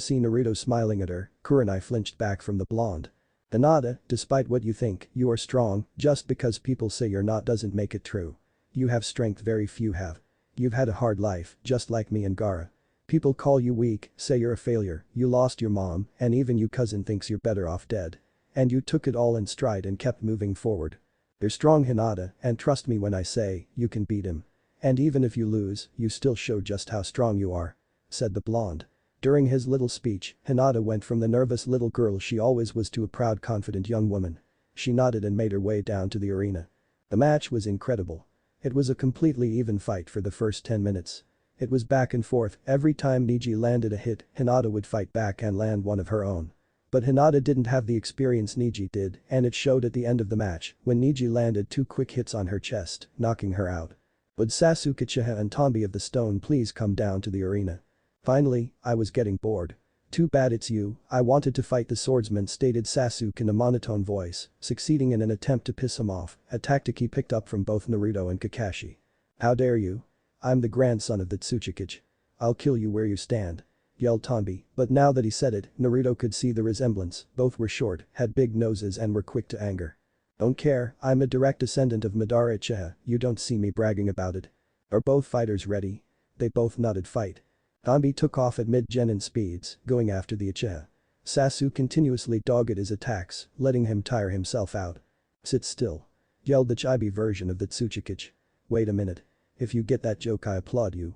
see Naruto smiling at her, Kurenai flinched back from the blonde. Hinata, despite what you think, you are strong, just because people say you're not doesn't make it true. You have strength very few have. You've had a hard life, just like me and Gaara. People call you weak, say you're a failure, you lost your mom, and even your cousin thinks you're better off dead. And you took it all in stride and kept moving forward. You're strong Hinata, and trust me when I say, you can beat him. And even if you lose, you still show just how strong you are. Said the blonde. During his little speech, Hinata went from the nervous little girl she always was to a proud confident young woman. She nodded and made her way down to the arena. The match was incredible. It was a completely even fight for the first 10 minutes. It was back and forth, every time Neji landed a hit, Hinata would fight back and land one of her own. But Hinata didn't have the experience Neji did, and it showed at the end of the match when Neji landed 2 quick hits on her chest, knocking her out. Would Sasuke Uchiha and Tombi of the Stone please come down to the arena? Finally, I was getting bored. Too bad it's you, I wanted to fight the swordsman stated Sasuke in a monotone voice, succeeding in an attempt to piss him off, a tactic he picked up from both Naruto and Kakashi. How dare you? I'm the grandson of the Tsuchikage. I'll kill you where you stand. Yelled Tombi, but now that he said it, Naruto could see the resemblance, both were short, had big noses and were quick to anger. Don't care, I'm a direct descendant of Madara Uchiha, you don't see me bragging about it. Are both fighters ready? They both nodded fight. Tombi took off at mid-genin speeds, going after the Uchiha. Sasuke continuously dogged his attacks, letting him tire himself out. Sit still. Yelled the chibi version of the Tsuchikage. Wait a minute. If you get that joke I applaud you.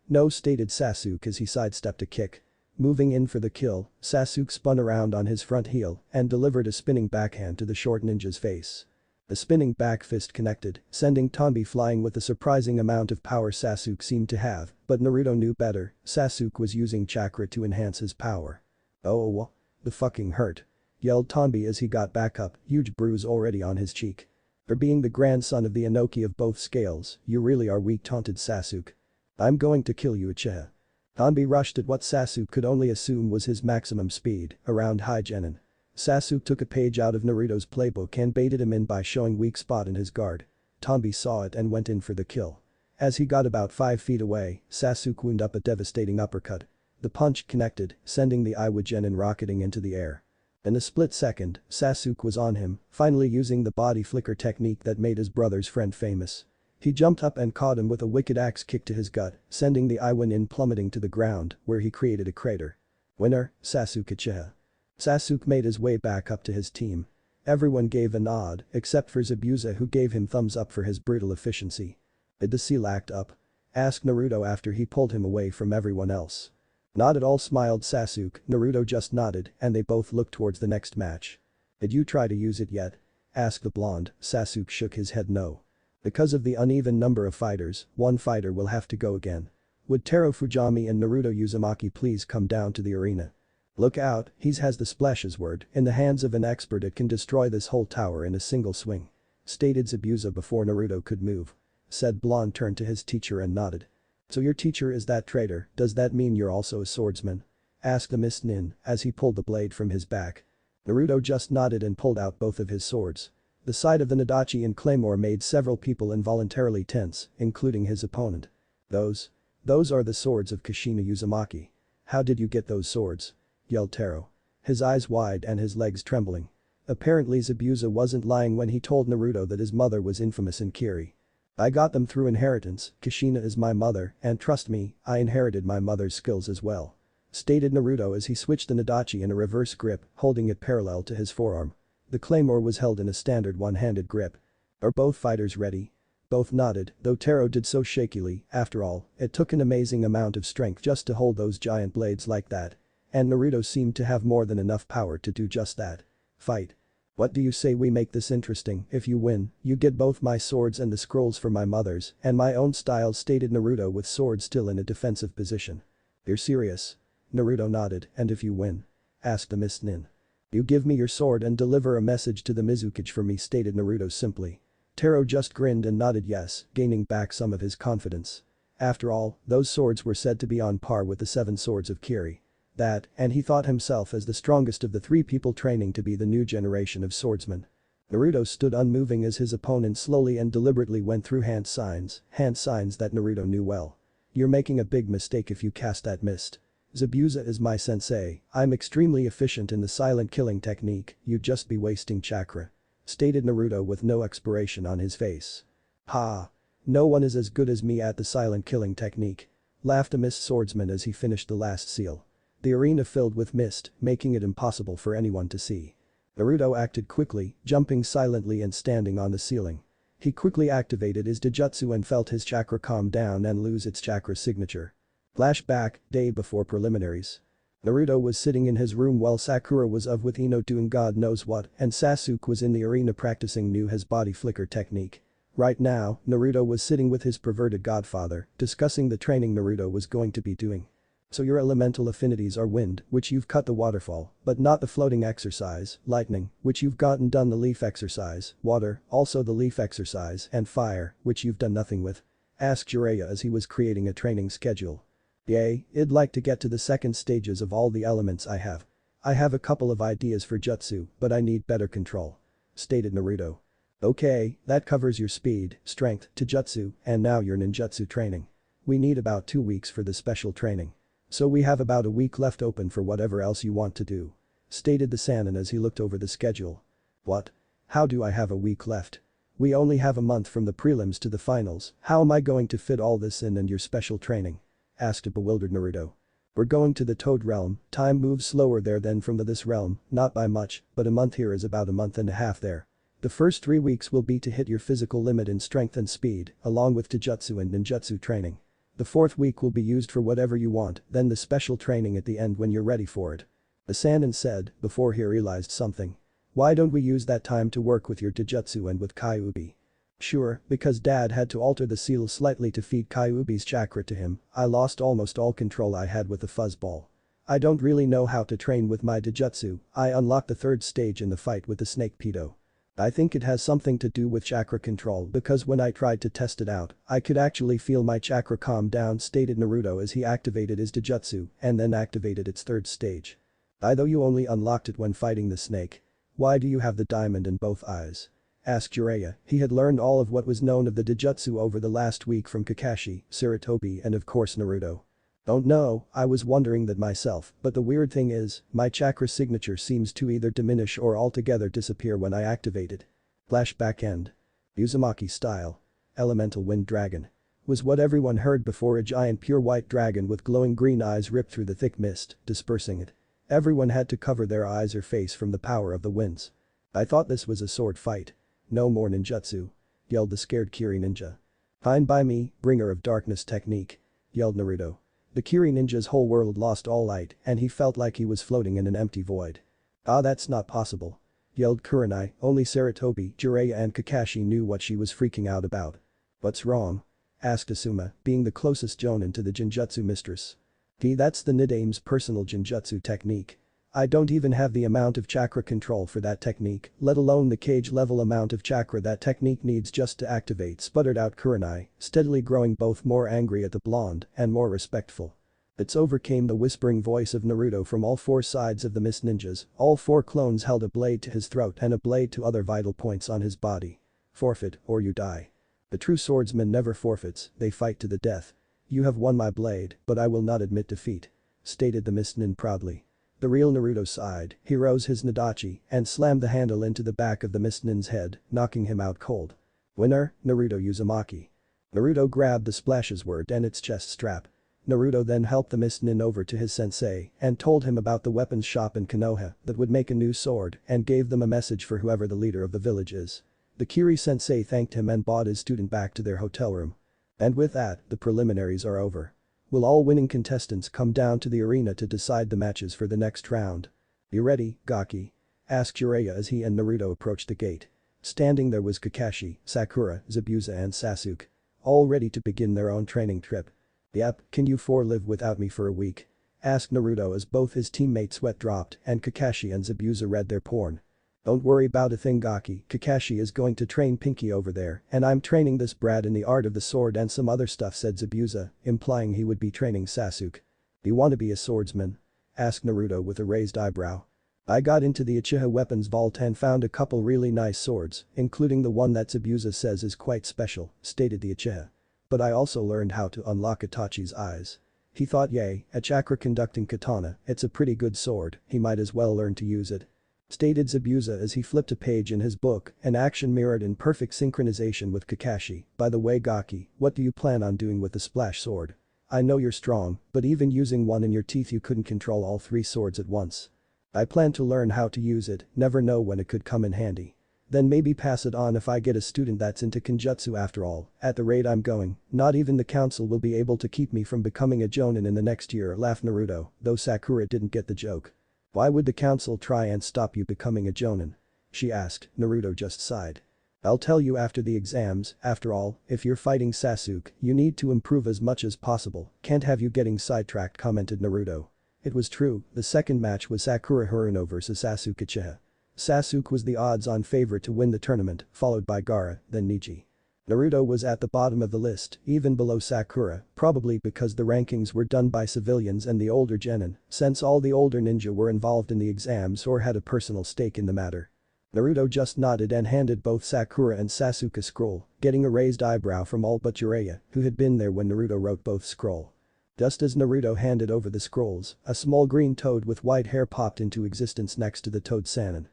No stated Sasuke as he sidestepped a kick. Moving in for the kill, Sasuke spun around on his front heel and delivered a spinning backhand to the short ninja's face. The spinning back fist connected, sending Tombi flying with the surprising amount of power Sasuke seemed to have, but Naruto knew better, Sasuke was using chakra to enhance his power. Oh, the fucking hurt. Yelled Tombi as he got back up, huge bruise already on his cheek. For being the grandson of the Inoki of both scales, you really are weak taunted Sasuke. I'm going to kill you Uchiha. Tombi rushed at what Sasuke could only assume was his maximum speed, around high genin. Sasuke took a page out of Naruto's playbook and baited him in by showing weak spot in his guard. Tombi saw it and went in for the kill. As he got about 5 feet away, Sasuke wound up a devastating uppercut. The punch connected, sending the Iwa genin rocketing into the air. In a split second, Sasuke was on him, finally using the body flicker technique that made his brother's friend famous. He jumped up and caught him with a wicked axe kick to his gut, sending the Iwa nin plummeting to the ground, where he created a crater. Winner, Sasuke Uchiha. Sasuke made his way back up to his team. Everyone gave a nod, except for Zabuza who gave him thumbs up for his brutal efficiency. Did the seal act up? Asked Naruto after he pulled him away from everyone else. Not at all smiled Sasuke, Naruto just nodded and they both looked towards the next match. Did you try to use it yet? Asked the blonde, Sasuke shook his head no. Because of the uneven number of fighters, one fighter will have to go again. Would Taro Fujami and Naruto Uzumaki please come down to the arena? Look out, he has the splashes word, in the hands of an expert it can destroy this whole tower in a single swing. Stated Zabuza before Naruto could move. Said blonde turned to his teacher and nodded. So your teacher is that traitor, does that mean you're also a swordsman? Asked the Miss Nin as he pulled the blade from his back. Naruto just nodded and pulled out both of his swords. The sight of the Nadachi and Claymore made several people involuntarily tense, including his opponent. Those are the swords of Kushina Uzumaki. How did you get those swords? Yelled Taro. His eyes wide and his legs trembling. Apparently Zabuza wasn't lying when he told Naruto that his mother was infamous in Kiri. I got them through inheritance, Kushina is my mother, and trust me, I inherited my mother's skills as well. Stated Naruto as he switched the Nadachi in a reverse grip, holding it parallel to his forearm. The claymore was held in a standard one-handed grip. Are both fighters ready? Both nodded, though Taro did so shakily, after all, it took an amazing amount of strength just to hold those giant blades like that. And Naruto seemed to have more than enough power to do just that. Fight. What do you say we make this interesting? If you win, you get both my swords and the scrolls for my mother's and my own style stated Naruto with sword still in a defensive position. You're serious? Naruto nodded, and if you win? asked the Mist Nin. You give me your sword and deliver a message to the Mizukage for me, stated Naruto simply. Taro just grinned and nodded yes, gaining back some of his confidence. After all, those swords were said to be on par with the 7 swords of Kiri. That, and he thought himself as the strongest of the 3 people training to be the new generation of swordsmen. Naruto stood unmoving as his opponent slowly and deliberately went through hand signs that Naruto knew well. You're making a big mistake if you cast that mist. Zabuza is my sensei, I'm extremely efficient in the silent killing technique, you'd just be wasting chakra. Stated Naruto with no expiration on his face. Ha! No one is as good as me at the silent killing technique. Laughed a mist swordsman as he finished the last seal. The arena filled with mist, making it impossible for anyone to see. Naruto acted quickly, jumping silently and standing on the ceiling. He quickly activated his Dijutsu and felt his chakra calm down and lose its chakra signature. Flashback, day before preliminaries. Naruto was sitting in his room while Sakura was off with Ino doing God knows what and Sasuke was in the arena practicing new his body flicker technique. Right now, Naruto was sitting with his perverted godfather, discussing the training Naruto was going to be doing. So your elemental affinities are wind, which you've cut the waterfall, but not the floating exercise, lightning, which you've gotten done the leaf exercise, water, also the leaf exercise, and fire, which you've done nothing with? Asked Jiraiya as he was creating a training schedule. Yay, I'd like to get to the second stages of all the elements I have. I have a couple of ideas for jutsu, but I need better control. Stated Naruto. Okay, that covers your speed, strength, taijutsu, and now your ninjutsu training. We need about 2 weeks for the special training. So we have about a week left open for whatever else you want to do. Stated the Sannin as he looked over the schedule. What? How do I have a week left? We only have a month from the prelims to the finals, how am I going to fit all this in and your special training? Asked a bewildered Naruto. We're going to the Toad realm, time moves slower there than from this realm, not by much, but a month here is about a month and a half there. The first 3 weeks will be to hit your physical limit in strength and speed, along with taijutsu and ninjutsu training. The 4th week will be used for whatever you want, then the special training at the end when you're ready for it. The Sannin said, before he realized something. Why don't we use that time to work with your taijutsu and with Kyuubi? Sure, because dad had to alter the seal slightly to feed Kyuubi's chakra to him, I lost almost all control I had with the fuzzball. I don't really know how to train with my taijutsu, I unlocked the 3rd stage in the fight with the snake pedo. I think it has something to do with chakra control because when I tried to test it out, I could actually feel my chakra calm down, stated Naruto as he activated his taijutsu and then activated its 3rd stage. Though you only unlocked it when fighting the snake. Why do you have the diamond in both eyes? Asked Jiraiya, he had learned all of what was known of the taijutsu over the last week from Kakashi, Sarutobi and of course Naruto. Don't know, I was wondering that myself, but the weird thing is, my chakra signature seems to either diminish or altogether disappear when I activate it. Flashback end. Uzumaki style. Elemental wind dragon. Was what everyone heard before a giant pure white dragon with glowing green eyes ripped through the thick mist, dispersing it. Everyone had to cover their eyes or face from the power of the winds. I thought this was a sword fight. No more ninjutsu. Yelled the scared Kiri ninja. Fine by me, bringer of darkness technique. Yelled Naruto. The Kiri ninja's whole world lost all light and he felt like he was floating in an empty void. Ah, that's not possible. Yelled Kurenai, only Sarutobi, Jiraiya and Kakashi knew what she was freaking out about. What's wrong? Asked Asuma, being the closest jonin to the Jinjutsu mistress. That's the Nidame's personal Jinjutsu technique. I don't even have the amount of chakra control for that technique, let alone the cage level amount of chakra that technique needs just to activate, sputtered out Kurenai, steadily growing both more angry at the blonde and more respectful. It's over came the whispering voice of Naruto from all 4 sides of the Mist Ninjas, all 4 clones held a blade to his throat and a blade to other vital points on his body. Forfeit or you die. The true swordsman never forfeits, they fight to the death. You have won my blade, but I will not admit defeat. Stated the Mist Nin proudly. The real Naruto sighed, he rose his Nadachi and slammed the handle into the back of the Mist Nin's head, knocking him out cold. Winner, Naruto Uzumaki. Naruto grabbed the splashes word and its chest strap. Naruto then helped the Mist Nin over to his sensei and told him about the weapons shop in Konoha that would make a new sword and gave them a message for whoever the leader of the village is. The Kiri sensei thanked him and brought his student back to their hotel room. And with that, the preliminaries are over. Will all winning contestants come down to the arena to decide the matches for the next round? You ready, Gaki? Asked Jiraiya as he and Naruto approached the gate. Standing there was Kakashi, Sakura, Zabuza and Sasuke. All ready to begin their own training trip. Yep, can you 4 live without me for a week? asked Naruto as both his teammates' sweat dropped and Kakashi and Zabuza read their porn. Don't worry about a thing Gaki, Kakashi is going to train Pinky over there and I'm training this brat in the art of the sword and some other stuff said Zabuza, implying he would be training Sasuke. You want to be a swordsman? Asked Naruto with a raised eyebrow. I got into the Uchiha weapons vault and found a couple really nice swords, including the one that Zabuza says is quite special, stated the Uchiha. But I also learned how to unlock Itachi's eyes. He thought yay, a chakra conducting katana, it's a pretty good sword, he might as well learn to use it. Stated Zabuza as he flipped a page in his book, an action mirrored in perfect synchronization with Kakashi. By the way Gaki, what do you plan on doing with the splash sword? I know you're strong, but even using one in your teeth you couldn't control all three swords at once. I plan to learn how to use it, never know when it could come in handy. Then maybe pass it on if I get a student that's into Kenjutsu after all, at the rate I'm going, not even the council will be able to keep me from becoming a jonin in the next year laughed Naruto, though Sakura didn't get the joke. Why would the council try and stop you becoming a jonin? She asked, Naruto just sighed. I'll tell you after the exams, after all, if you're fighting Sasuke, you need to improve as much as possible, can't have you getting sidetracked commented Naruto. It was true, the second match was Sakura Haruno vs Sasuke Uchiha. Sasuke was the odds-on favorite to win the tournament, followed by Gaara, then Neji. Naruto was at the bottom of the list, even below Sakura, probably because the rankings were done by civilians and the older genin, since all the older ninja were involved in the exams or had a personal stake in the matter. Naruto just nodded and handed both Sakura and Sasuke a scroll, getting a raised eyebrow from all but Jiraiya, who had been there when Naruto wrote both scroll. Just as Naruto handed over the scrolls, a small green toad with white hair popped into existence next to the toad Sannin.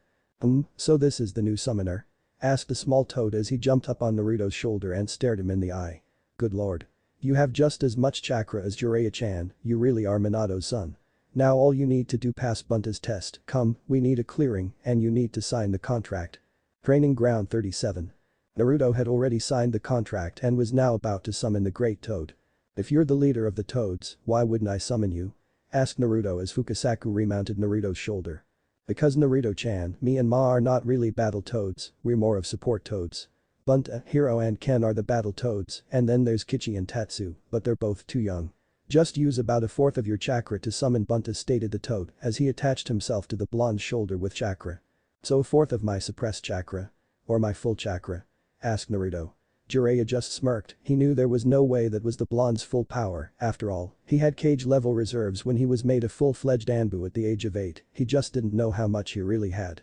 So this is the new summoner? Asked the small toad as he jumped up on Naruto's shoulder and stared him in the eye. Good lord. You have just as much chakra as Jiraiya-chan, you really are Minato's son. Now all you need to do pass Bunta's test, come, we need a clearing and you need to sign the contract. Training Ground 37. Naruto had already signed the contract and was now about to summon the Great Toad. If you're the leader of the toads, why wouldn't I summon you? Asked Naruto as Fukasaku remounted Naruto's shoulder. Because Naruto-chan, me and Ma are not really battle toads, we're more of support toads. Bunta, Hiro and Ken are the battle toads, and then there's Kichi and Tatsu, but they're both too young. Just use about a fourth of your chakra to summon Bunta stated the toad as he attached himself to the blonde's shoulder with chakra. So a fourth of my suppressed chakra? Or my full chakra? Asked Naruto. Jiraiya just smirked, he knew there was no way that was the blonde's full power, after all, he had cage-level reserves when he was made a full-fledged Anbu at the age of 8, he just didn't know how much he really had.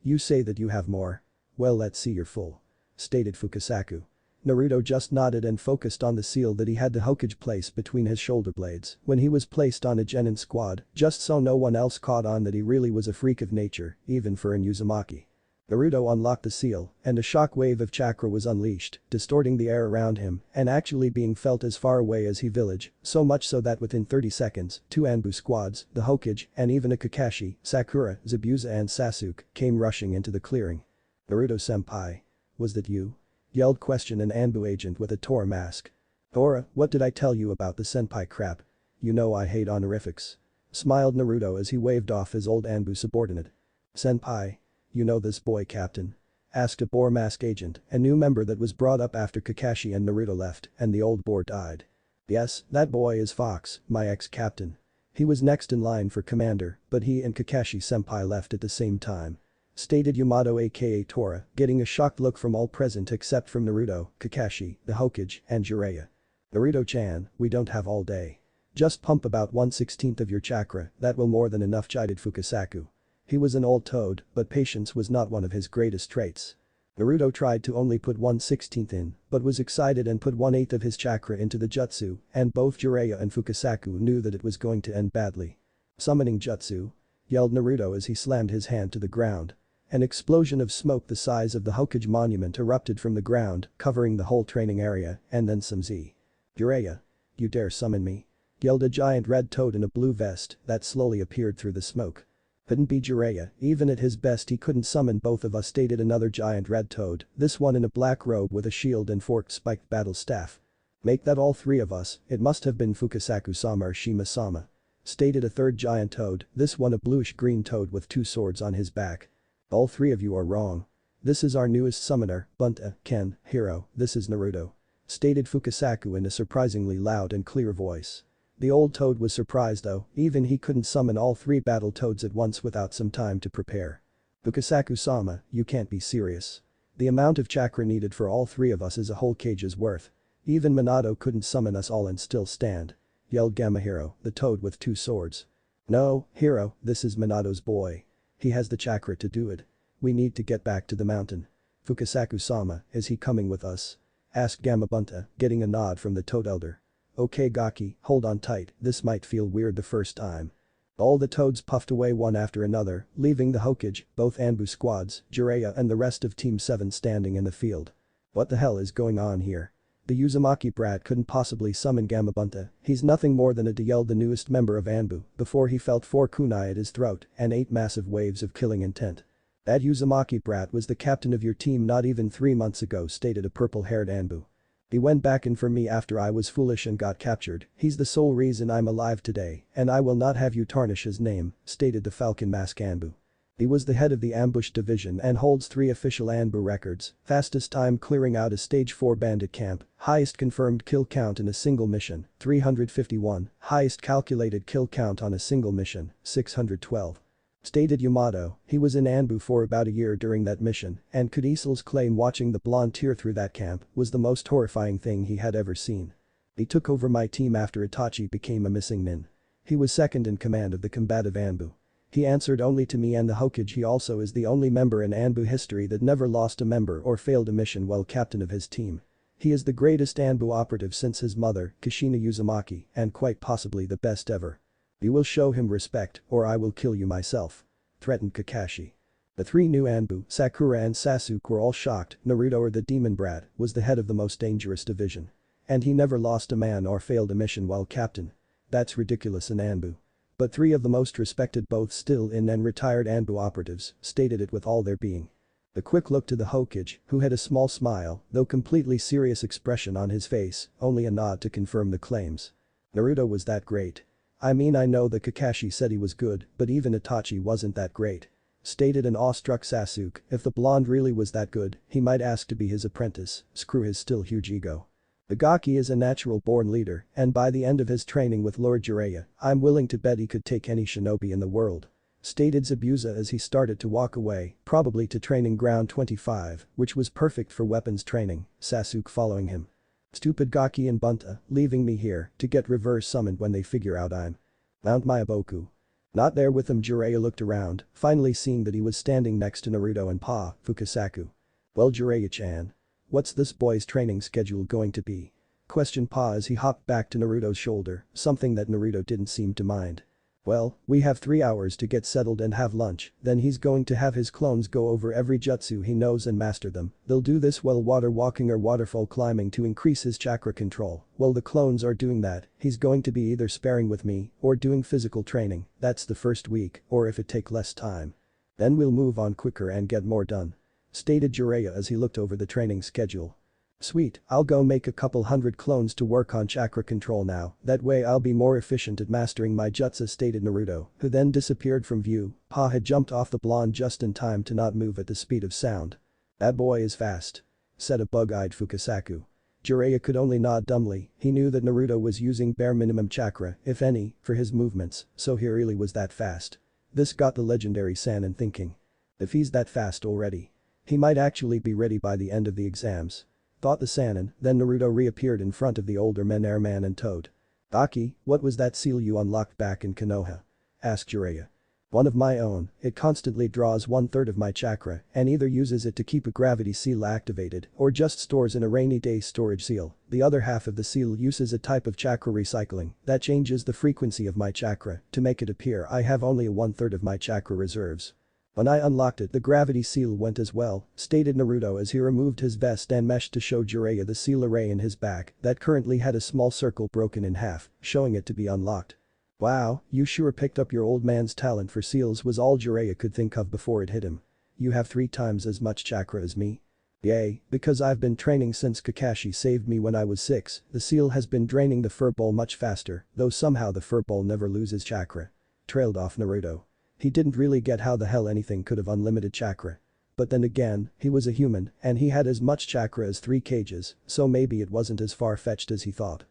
You say that you have more? Well let's see your full. Stated Fukasaku. Naruto just nodded and focused on the seal that he had the Hokage place between his shoulder blades when he was placed on a genin squad, just so no one else caught on that he really was a freak of nature, even for an Uzumaki. Naruto unlocked the seal, and a shock wave of chakra was unleashed, distorting the air around him and actually being felt as far away as he village, so much so that within 30 seconds, 2 Anbu squads, the Hokage, and even a Kakashi, Sakura, Zabuza and Sasuke came rushing into the clearing. Naruto-senpai. Was that you? Yelled question an Anbu agent with a Tora mask. Tora, what did I tell you about the senpai crap? You know I hate honorifics. Smiled Naruto as he waved off his old Anbu subordinate. Senpai. You know this boy captain? Asked a boar mask agent, a new member that was brought up after Kakashi and Naruto left and the old boar died. Yes, that boy is Fox, my ex-captain. He was next in line for commander, but he and Kakashi-senpai left at the same time. Stated Yamato aka Tora, getting a shocked look from all present except from Naruto, Kakashi, the Hokage, and Jiraiya. Naruto-chan, we don't have all day. Just pump about 1/16 of your chakra, that will more than enough chided Fukasaku. He was an old toad, but patience was not one of his greatest traits. Naruto tried to only put 1/16 in, but was excited and put 1/8 of his chakra into the jutsu, and both Jiraiya and Fukasaku knew that it was going to end badly. Summoning jutsu? Yelled Naruto as he slammed his hand to the ground. An explosion of smoke the size of the Hokage monument erupted from the ground, covering the whole training area, and then some Z. Jiraiya. You dare summon me? Yelled a giant red toad in a blue vest that slowly appeared through the smoke. Couldn't be Jiraiya, even at his best he couldn't summon both of us stated another giant red toad, this one in a black robe with a shield and forked spiked battle staff. Make that all three of us, it must have been Fukasaku-sama or Shima-sama. Stated a third giant toad, this one a bluish-green toad with 2 swords on his back. All 3 of you are wrong. This is our newest summoner, Bunta, Ken, Hiro, this is Naruto. Stated Fukasaku in a surprisingly loud and clear voice. The old toad was surprised though, even he couldn't summon all 3 battle toads at once without some time to prepare. Fukasaku-sama, you can't be serious. The amount of chakra needed for all 3 of us is a whole cage's worth. Even Minato couldn't summon us all and still stand. Yelled Gamahiro, the toad with 2 swords. No, Hiro, this is Minato's boy. He has the chakra to do it. We need to get back to the mountain. Fukasaku-sama, is he coming with us? Asked Gamabunta, getting a nod from the toad elder. Okay Gaki, hold on tight, this might feel weird the first time. All the toads puffed away one after another, leaving the Hokage, both Anbu squads, Jiraiya and the rest of Team 7 standing in the field. What the hell is going on here? The Uzumaki brat couldn't possibly summon Gamabunta, he's nothing more than yelled the newest member of Anbu before he felt 4 kunai at his throat and 8 massive waves of killing intent. That Uzumaki brat was the captain of your team not even 3 months ago, stated a purple-haired Anbu. He went back in for me after I was foolish and got captured, he's the sole reason I'm alive today and I will not have you tarnish his name, stated the Falcon Mask Anbu. He was the head of the ambush division and holds 3 official Anbu records, fastest time clearing out a stage 4 bandit camp, highest confirmed kill count in a single mission, 351, highest calculated kill count on a single mission, 612. Stated Yamato, he was in Anbu for about a year during that mission and could easily claim watching the blonde tear through that camp was the most horrifying thing he had ever seen. He took over my team after Itachi became a missing nin. He was second in command of the combative Anbu. He answered only to me and the Hokage. He also is the only member in Anbu history that never lost a member or failed a mission while captain of his team. He is the greatest Anbu operative since his mother, Kushina Uzumaki, and quite possibly the best ever. You will show him respect or I will kill you myself. Threatened Kakashi. The 3 new Anbu, Sakura and Sasuke were all shocked. Naruto, or the demon brat, was the head of the most dangerous division. And he never lost a man or failed a mission while captain. That's ridiculous in Anbu. But 3 of the most respected, both still in and retired Anbu operatives, stated it with all their being. The quick look to the Hokage, who had a small smile, though completely serious expression on his face, only a nod to confirm the claims. Naruto was that great. I mean, I know that Kakashi said he was good, but even Itachi wasn't that great. Stated an awestruck Sasuke, if the blonde really was that good, he might ask to be his apprentice, screw his still huge ego. The Gaki is a natural-born leader, and by the end of his training with Lord Jiraiya, I'm willing to bet he could take any shinobi in the world. Stated Zabuza as he started to walk away, probably to training ground 25, which was perfect for weapons training, Sasuke following him. Stupid Gaki and Bunta, leaving me here to get reverse summoned when they figure out I'm Mount Myoboku. Not there with him. Jiraiya looked around, finally seeing that he was standing next to Naruto and Pa, Fukasaku. Well Jiraiya-chan. What's this boy's training schedule going to be? Questioned Pa as he hopped back to Naruto's shoulder, something that Naruto didn't seem to mind. Well, we have 3 hours to get settled and have lunch, then he's going to have his clones go over every jutsu he knows and master them. They'll do this while water walking or waterfall climbing to increase his chakra control. While the clones are doing that, he's going to be either sparring with me or doing physical training, that's the first week, or if it take less time. Then we'll move on quicker and get more done. Stated Jiraiya as he looked over the training schedule. Sweet, I'll go make a couple hundred clones to work on chakra control now, that way I'll be more efficient at mastering my jutsu, stated Naruto, who then disappeared from view. Pa had jumped off the blonde just in time to not move at the speed of sound. That boy is fast. Said a bug-eyed Fukasaku. Jiraiya could only nod dumbly, he knew that Naruto was using bare minimum chakra, if any, for his movements, so he really was that fast. This got the legendary Sannin thinking. If he's that fast already, he might actually be ready by the end of the exams. Thought the Sannin, then Naruto reappeared in front of the older men Airman and Toad. Aki, what was that seal you unlocked back in Konoha? Asked Jiraiya. One of my own, it constantly draws 1/3 of my chakra and either uses it to keep a gravity seal activated or just stores in a rainy day storage seal. The other half of the seal uses a type of chakra recycling that changes the frequency of my chakra to make it appear I have only 1/3 of my chakra reserves. When I unlocked it, the gravity seal went as well, stated Naruto as he removed his vest and mesh to show Jiraiya the seal array in his back that currently had a small circle broken in half, showing it to be unlocked. Wow, you sure picked up your old man's talent for seals, was all Jiraiya could think of before it hit him. You have 3 times as much chakra as me? Yay, because I've been training since Kakashi saved me when I was 6, the seal has been draining the furball much faster, though somehow the furball never loses chakra. Trailed off Naruto. He didn't really get how the hell anything could have unlimited chakra. But then again, he was a human and he had as much chakra as 3 cages, so maybe it wasn't as far-fetched as he thought.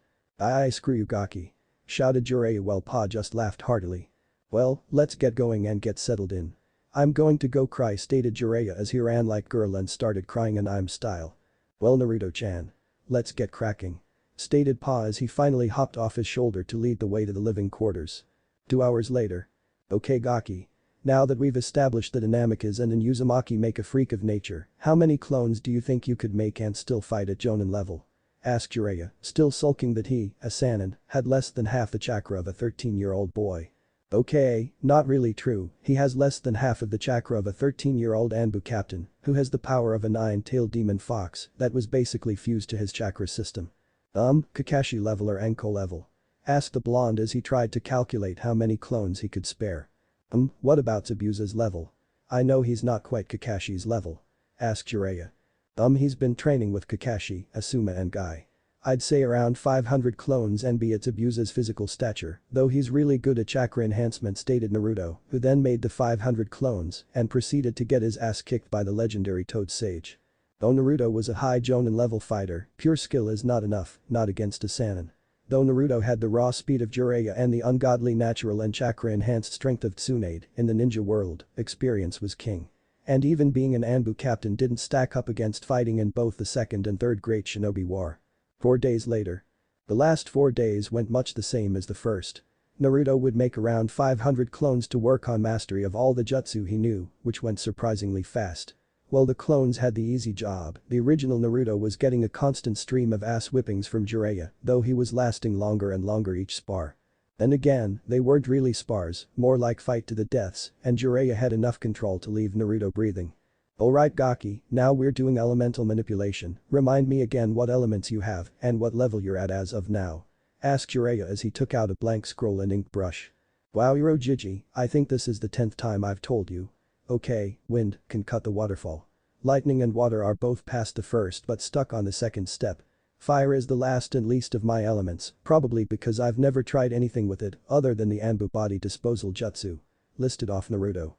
Screw you Gaki. shouted Jiraiya while Pa just laughed heartily. Well, let's get going and get settled in. I'm going to go cry, stated Jiraiya as he ran like girl and started crying in I'm style. Well Naruto-chan. Let's get cracking. Stated Pa as he finally hopped off his shoulder to lead the way to the living quarters. 2 hours later. Okay Gaki. Now that we've established that Inamikas and Uzumaki make a freak of nature, how many clones do you think you could make and still fight at Jonin level? Asked Jiraiya, still sulking that he, a Sannin, had less than half the chakra of a 13-year-old boy. Okay, not really true, he has less than half of the chakra of a 13-year-old Anbu captain, who has the power of a 9-tailed demon fox that was basically fused to his chakra system. Kakashi level or Anko level? Asked the blonde as he tried to calculate how many clones he could spare. What about Tsubusa's level? I know he's not quite Kakashi's level. Asked Jiraiya. He's been training with Kakashi, Asuma and Guy. I'd say around 500 clones and be at Tsubusa's physical stature, though he's really good at chakra enhancement, stated Naruto, who then made the 500 clones and proceeded to get his ass kicked by the legendary Toad Sage. Though Naruto was a high Jonin level fighter, pure skill is not enough, not against a Sannin. Though Naruto had the raw speed of Jiraiya and the ungodly natural and chakra-enhanced strength of Tsunade in the ninja world, experience was king. And even being an Anbu captain didn't stack up against fighting in both the second and third Great Shinobi War. 4 days later. The last 4 days went much the same as the first. Naruto would make around 500 clones to work on mastery of all the jutsu he knew, which went surprisingly fast. While the clones had the easy job, the original Naruto was getting a constant stream of ass whippings from Jiraiya, though he was lasting longer and longer each spar. Then again, they weren't really spars, more like fight to the deaths, and Jiraiya had enough control to leave Naruto breathing. Alright Gaki, now we're doing elemental manipulation, remind me again what elements you have and what level you're at as of now. Asked Jiraiya as he took out a blank scroll and ink brush. Wow Jiji, I think this is the 10th time I've told you. Okay, wind can cut the waterfall. Lightning and water are both past the first but stuck on the second step. Fire is the last and least of my elements, probably because I've never tried anything with it other than the Anbu body disposal jutsu. Listed off Naruto.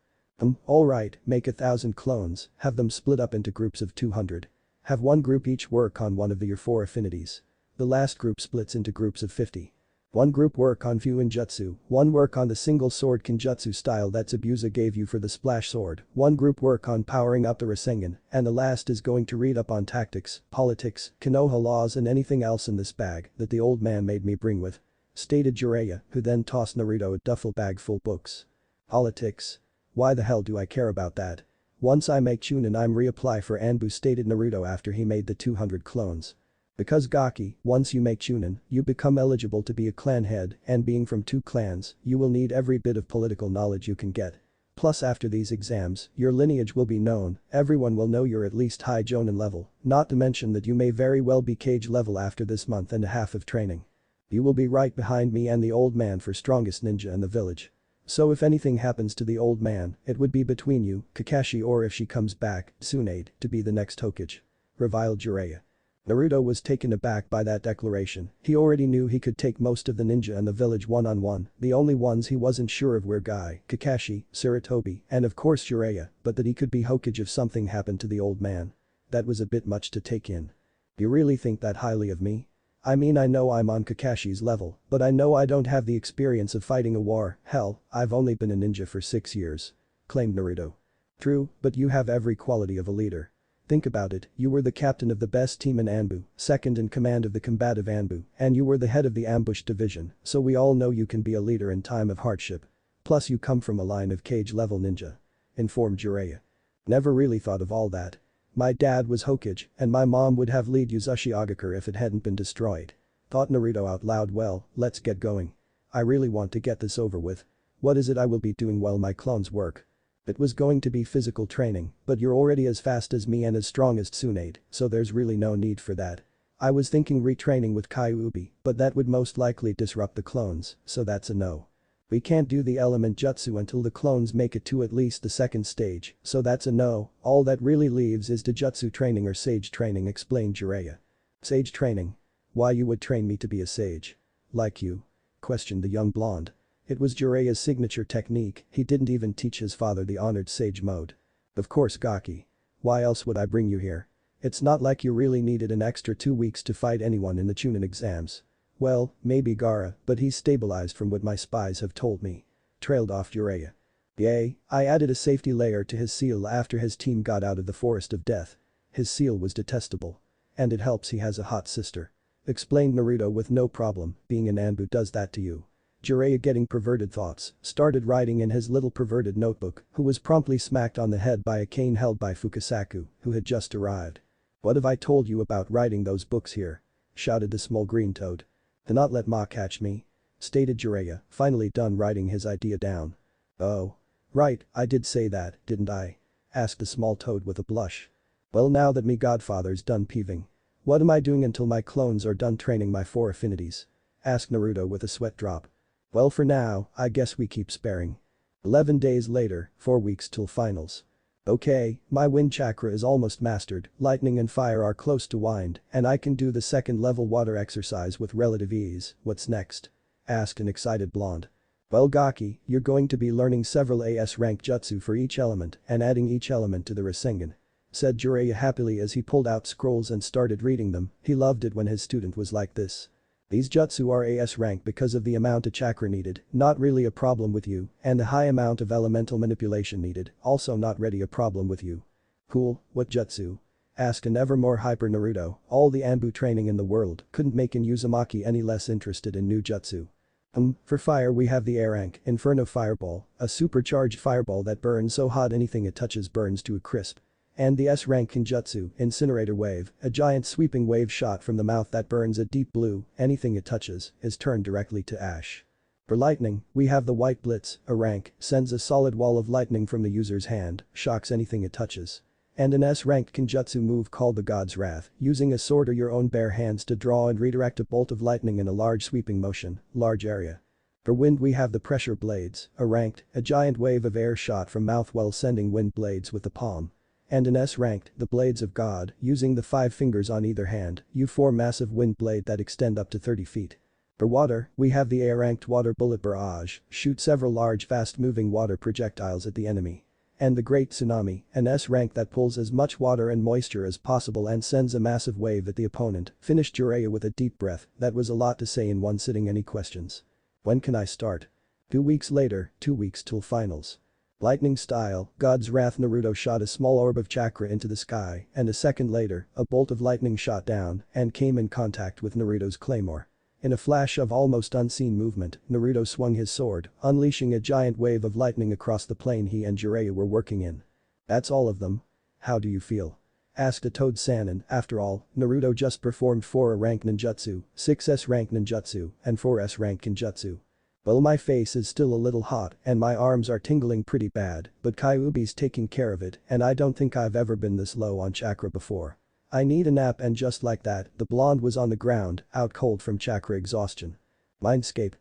Alright, make 1,000 clones, have them split up into groups of 200. Have one group each work on one of your 4 affinities. The last group splits into groups of 50. One group work on Fuin Jutsu, one work on the single sword Kinjutsu style that Tsubusa gave you for the splash sword, one group work on powering up the Rasengan, and the last is going to read up on tactics, politics, Konoha laws and anything else in this bag that the old man made me bring with. Stated Jiraiya, who then tossed Naruto a duffel bag full books. Politics? Why the hell do I care about that? Once I make Chunin I'm reapply for Anbu, stated Naruto after he made the 200 clones. Because Gaki, once you make Chunin, you become eligible to be a clan head and being from 2 clans, you will need every bit of political knowledge you can get. Plus after these exams, your lineage will be known, everyone will know you're at least high Jonin level, not to mention that you may very well be Kage level after this month and a half of training. You will be right behind me and the old man for strongest ninja in the village. So if anything happens to the old man, it would be between you, Kakashi, or if she comes back, Tsunade, to be the next Hokage. Reviled Jiraiya. Naruto was taken aback by that declaration, he already knew he could take most of the ninja in the village one-on-one, the only ones he wasn't sure of were Guy, Kakashi, Sarutobi, and of course Jiraiya, but that he could be Hokage if something happened to the old man. That was a bit much to take in. You really think that highly of me? I mean I know I'm on Kakashi's level, but I know I don't have the experience of fighting a war, hell, I've only been a ninja for 6 years. Claimed Naruto. True, but you have every quality of a leader. Think about it, you were the captain of the best team in Anbu, second in command of the combative Anbu, and you were the head of the ambush division, so we all know you can be a leader in time of hardship. Plus you come from a line of Kage level ninja. Informed Jiraiya. Never really thought of all that. My dad was Hokage, and my mom would have lead Uzushi Agakure if it hadn't been destroyed. Thought Naruto out loud. Well, let's get going. I really want to get this over with. What is it I will be doing while my clones work? It was going to be physical training, but you're already as fast as me and as strong as Tsunade, so there's really no need for that. I was thinking retraining with Kyuubi, but that would most likely disrupt the clones, so that's a no. We can't do the element jutsu until the clones make it to at least the second stage, so that's a no, all that really leaves is Dojutsu training or sage training, explained Jiraiya. Sage training? Why you would train me to be a sage? Like you? Questioned the young blonde. It was Jiraiya's signature technique, he didn't even teach his father the honored sage mode. Of course Gaki. Why else would I bring you here? It's not like you really needed an extra 2 weeks to fight anyone in the Chunin exams. Well, maybe Gaara, but he's stabilized from what my spies have told me. Trailed off Jiraiya. Yay, I added a safety layer to his seal after his team got out of the forest of death. His seal was detestable. And it helps he has a hot sister. Explained Naruto with no problem, being an Anbu does that to you. Jiraiya, getting perverted thoughts, started writing in his little perverted notebook, who was promptly smacked on the head by a cane held by Fukasaku, who had just arrived. What have I told you about writing those books here? Shouted the small green toad. To not let Ma catch me. Stated Jiraiya, finally done writing his idea down. Oh. Right, I did say that, didn't I? Asked the small toad with a blush. Well, now that me godfather's done peeving. What am I doing until my clones are done training my 4 affinities? Asked Naruto with a sweat drop. Well, for now, I guess we keep sparing. 11 days later, 4 weeks till finals. Okay, my wind chakra is almost mastered, lightning and fire are close to wind, and I can do the second level water exercise with relative ease. What's next? Asked an excited blonde. Well, Gaki, you're going to be learning several AS rank jutsu for each element and adding each element to the Rasengan. Said Jiraiya happily as he pulled out scrolls and started reading them. He loved it when his student was like this. These jutsu are AS rank because of the amount of chakra needed, not really a problem with you, and the high amount of elemental manipulation needed, also not really a problem with you. Cool, what jutsu? Asked an ever more hyper Naruto. All the Anbu training in the world couldn't make an Uzumaki any less interested in new jutsu. For fire we have the A rank, Inferno Fireball, a supercharged fireball that burns so hot anything it touches burns to a crisp. And the S rank Kinjutsu, Incinerator Wave, a giant sweeping wave shot from the mouth that burns a deep blue, anything it touches is turned directly to ash. For lightning, we have the White Blitz, a rank, sends a solid wall of lightning from the user's hand, shocks anything it touches. And an S-ranked Kinjutsu move called the God's Wrath, using a sword or your own bare hands to draw and redirect a bolt of lightning in a large sweeping motion, large area. For wind we have the Pressure Blades, a ranked, a giant wave of air shot from mouth while sending wind blades with the palm. And an S-ranked, the Blades of God, using the 5 fingers on either hand, you form massive wind blade that extend up to 30 feet. For water, we have the A-ranked Water Bullet Barrage, shoot several large fast-moving water projectiles at the enemy. And the Great Tsunami, an S-rank that pulls as much water and moisture as possible and sends a massive wave at the opponent, finished Jiraiya with a deep breath. That was a lot to say in one sitting. Any questions? When can I start? 2 weeks later, 2 weeks till finals. Lightning style, God's Wrath. Naruto shot a small orb of chakra into the sky, and a second later, a bolt of lightning shot down and came in contact with Naruto's claymore. In a flash of almost unseen movement, Naruto swung his sword, unleashing a giant wave of lightning across the plane he and Jiraiya were working in. That's all of them? How do you feel? Asked a Toad Sannin. After all, Naruto just performed 4 rank ninjutsu, 6 S-rank ninjutsu, and 4 S-rank kinjutsu. Well, my face is still a little hot and my arms are tingling pretty bad, but Kyuubi's taking care of it and I don't think I've ever been this low on chakra before. I need a nap. And just like that, the blonde was on the ground, out cold from chakra exhaustion. Mindscape.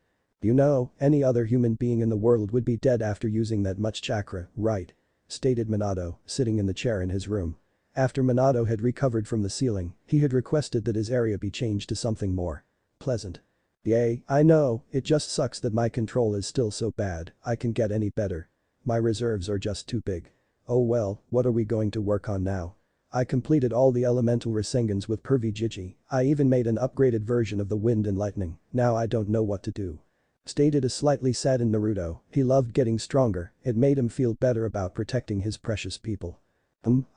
You know, any other human being in the world would be dead after using that much chakra, right? Stated Minato, sitting in the chair in his room. After Minato had recovered from the ceiling, he had requested that his area be changed to something more pleasant. Yay, I know, it just sucks that my control is still so bad. I can get any better. My reserves are just too big. Oh well, what are we going to work on now? I completed all the elemental Rasengans with Pervy Jiji. I even made an upgraded version of the wind and lightning. Now I don't know what to do. Stated a slightly saddened Naruto. He loved getting stronger, it made him feel better about protecting his precious people.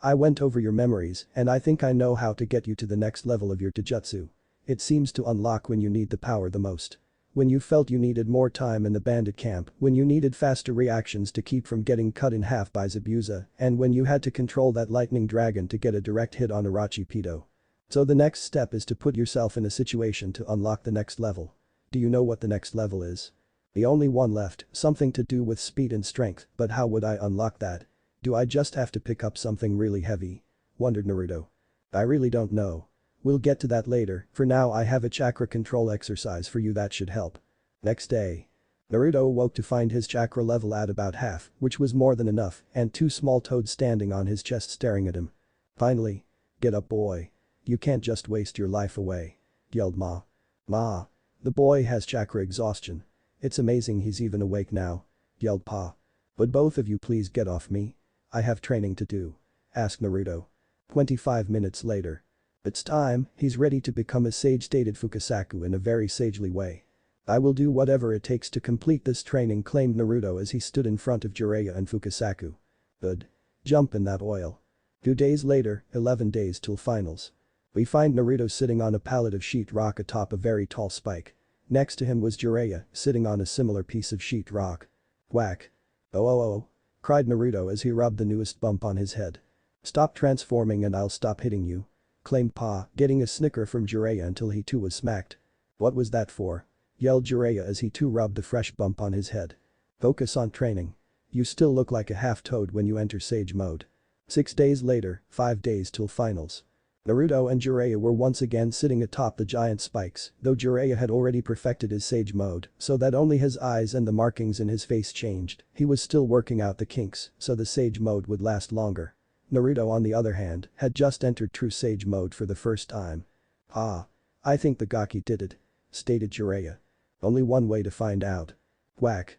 I went over your memories and I think I know how to get you to the next level of your Taijutsu. It seems to unlock when you need the power the most. When you felt you needed more time in the bandit camp, when you needed faster reactions to keep from getting cut in half by Zabuza, and when you had to control that lightning dragon to get a direct hit on Orochi Pido. So the next step is to put yourself in a situation to unlock the next level. Do you know what the next level is? The only one left, something to do with speed and strength, but how would I unlock that? Do I just have to pick up something really heavy? Wondered Naruto. I really don't know. We'll get to that later. For now I have a chakra control exercise for you that should help. Next day. Naruto awoke to find his chakra level at about half, which was more than enough, and 2 small toads standing on his chest staring at him. Finally. Get up, boy. You can't just waste your life away. Yelled Ma. Ma. The boy has chakra exhaustion. It's amazing he's even awake now. Yelled Pa. Would both of you please get off me? I have training to do. Asked Naruto. 25 minutes later. It's time, he's ready to become a sage, stated Fukasaku in a very sagely way. I will do whatever it takes to complete this training, claimed Naruto as he stood in front of Jiraiya and Fukasaku. Good. Jump in that oil. 2 days later, 11 days till finals. We find Naruto sitting on a pallet of sheet rock atop a very tall spike. Next to him was Jiraiya, sitting on a similar piece of sheet rock. Whack. Oh oh oh. Cried Naruto as he rubbed the newest bump on his head. Stop transforming and I'll stop hitting you. Claimed Pa, getting a snicker from Jiraiya until he too was smacked. What was that for? Yelled Jiraiya as he too rubbed the fresh bump on his head. Focus on training. You still look like a half-toad when you enter Sage mode. 6 days later, 5 days till finals. Naruto and Jiraiya were once again sitting atop the giant spikes, though Jiraiya had already perfected his Sage mode so that only his eyes and the markings in his face changed, he was still working out the kinks so the Sage mode would last longer. Naruto on the other hand, had just entered true Sage mode for the first time. Ah. I think the Gaki did it. Stated Jiraiya. Only one way to find out. Whack.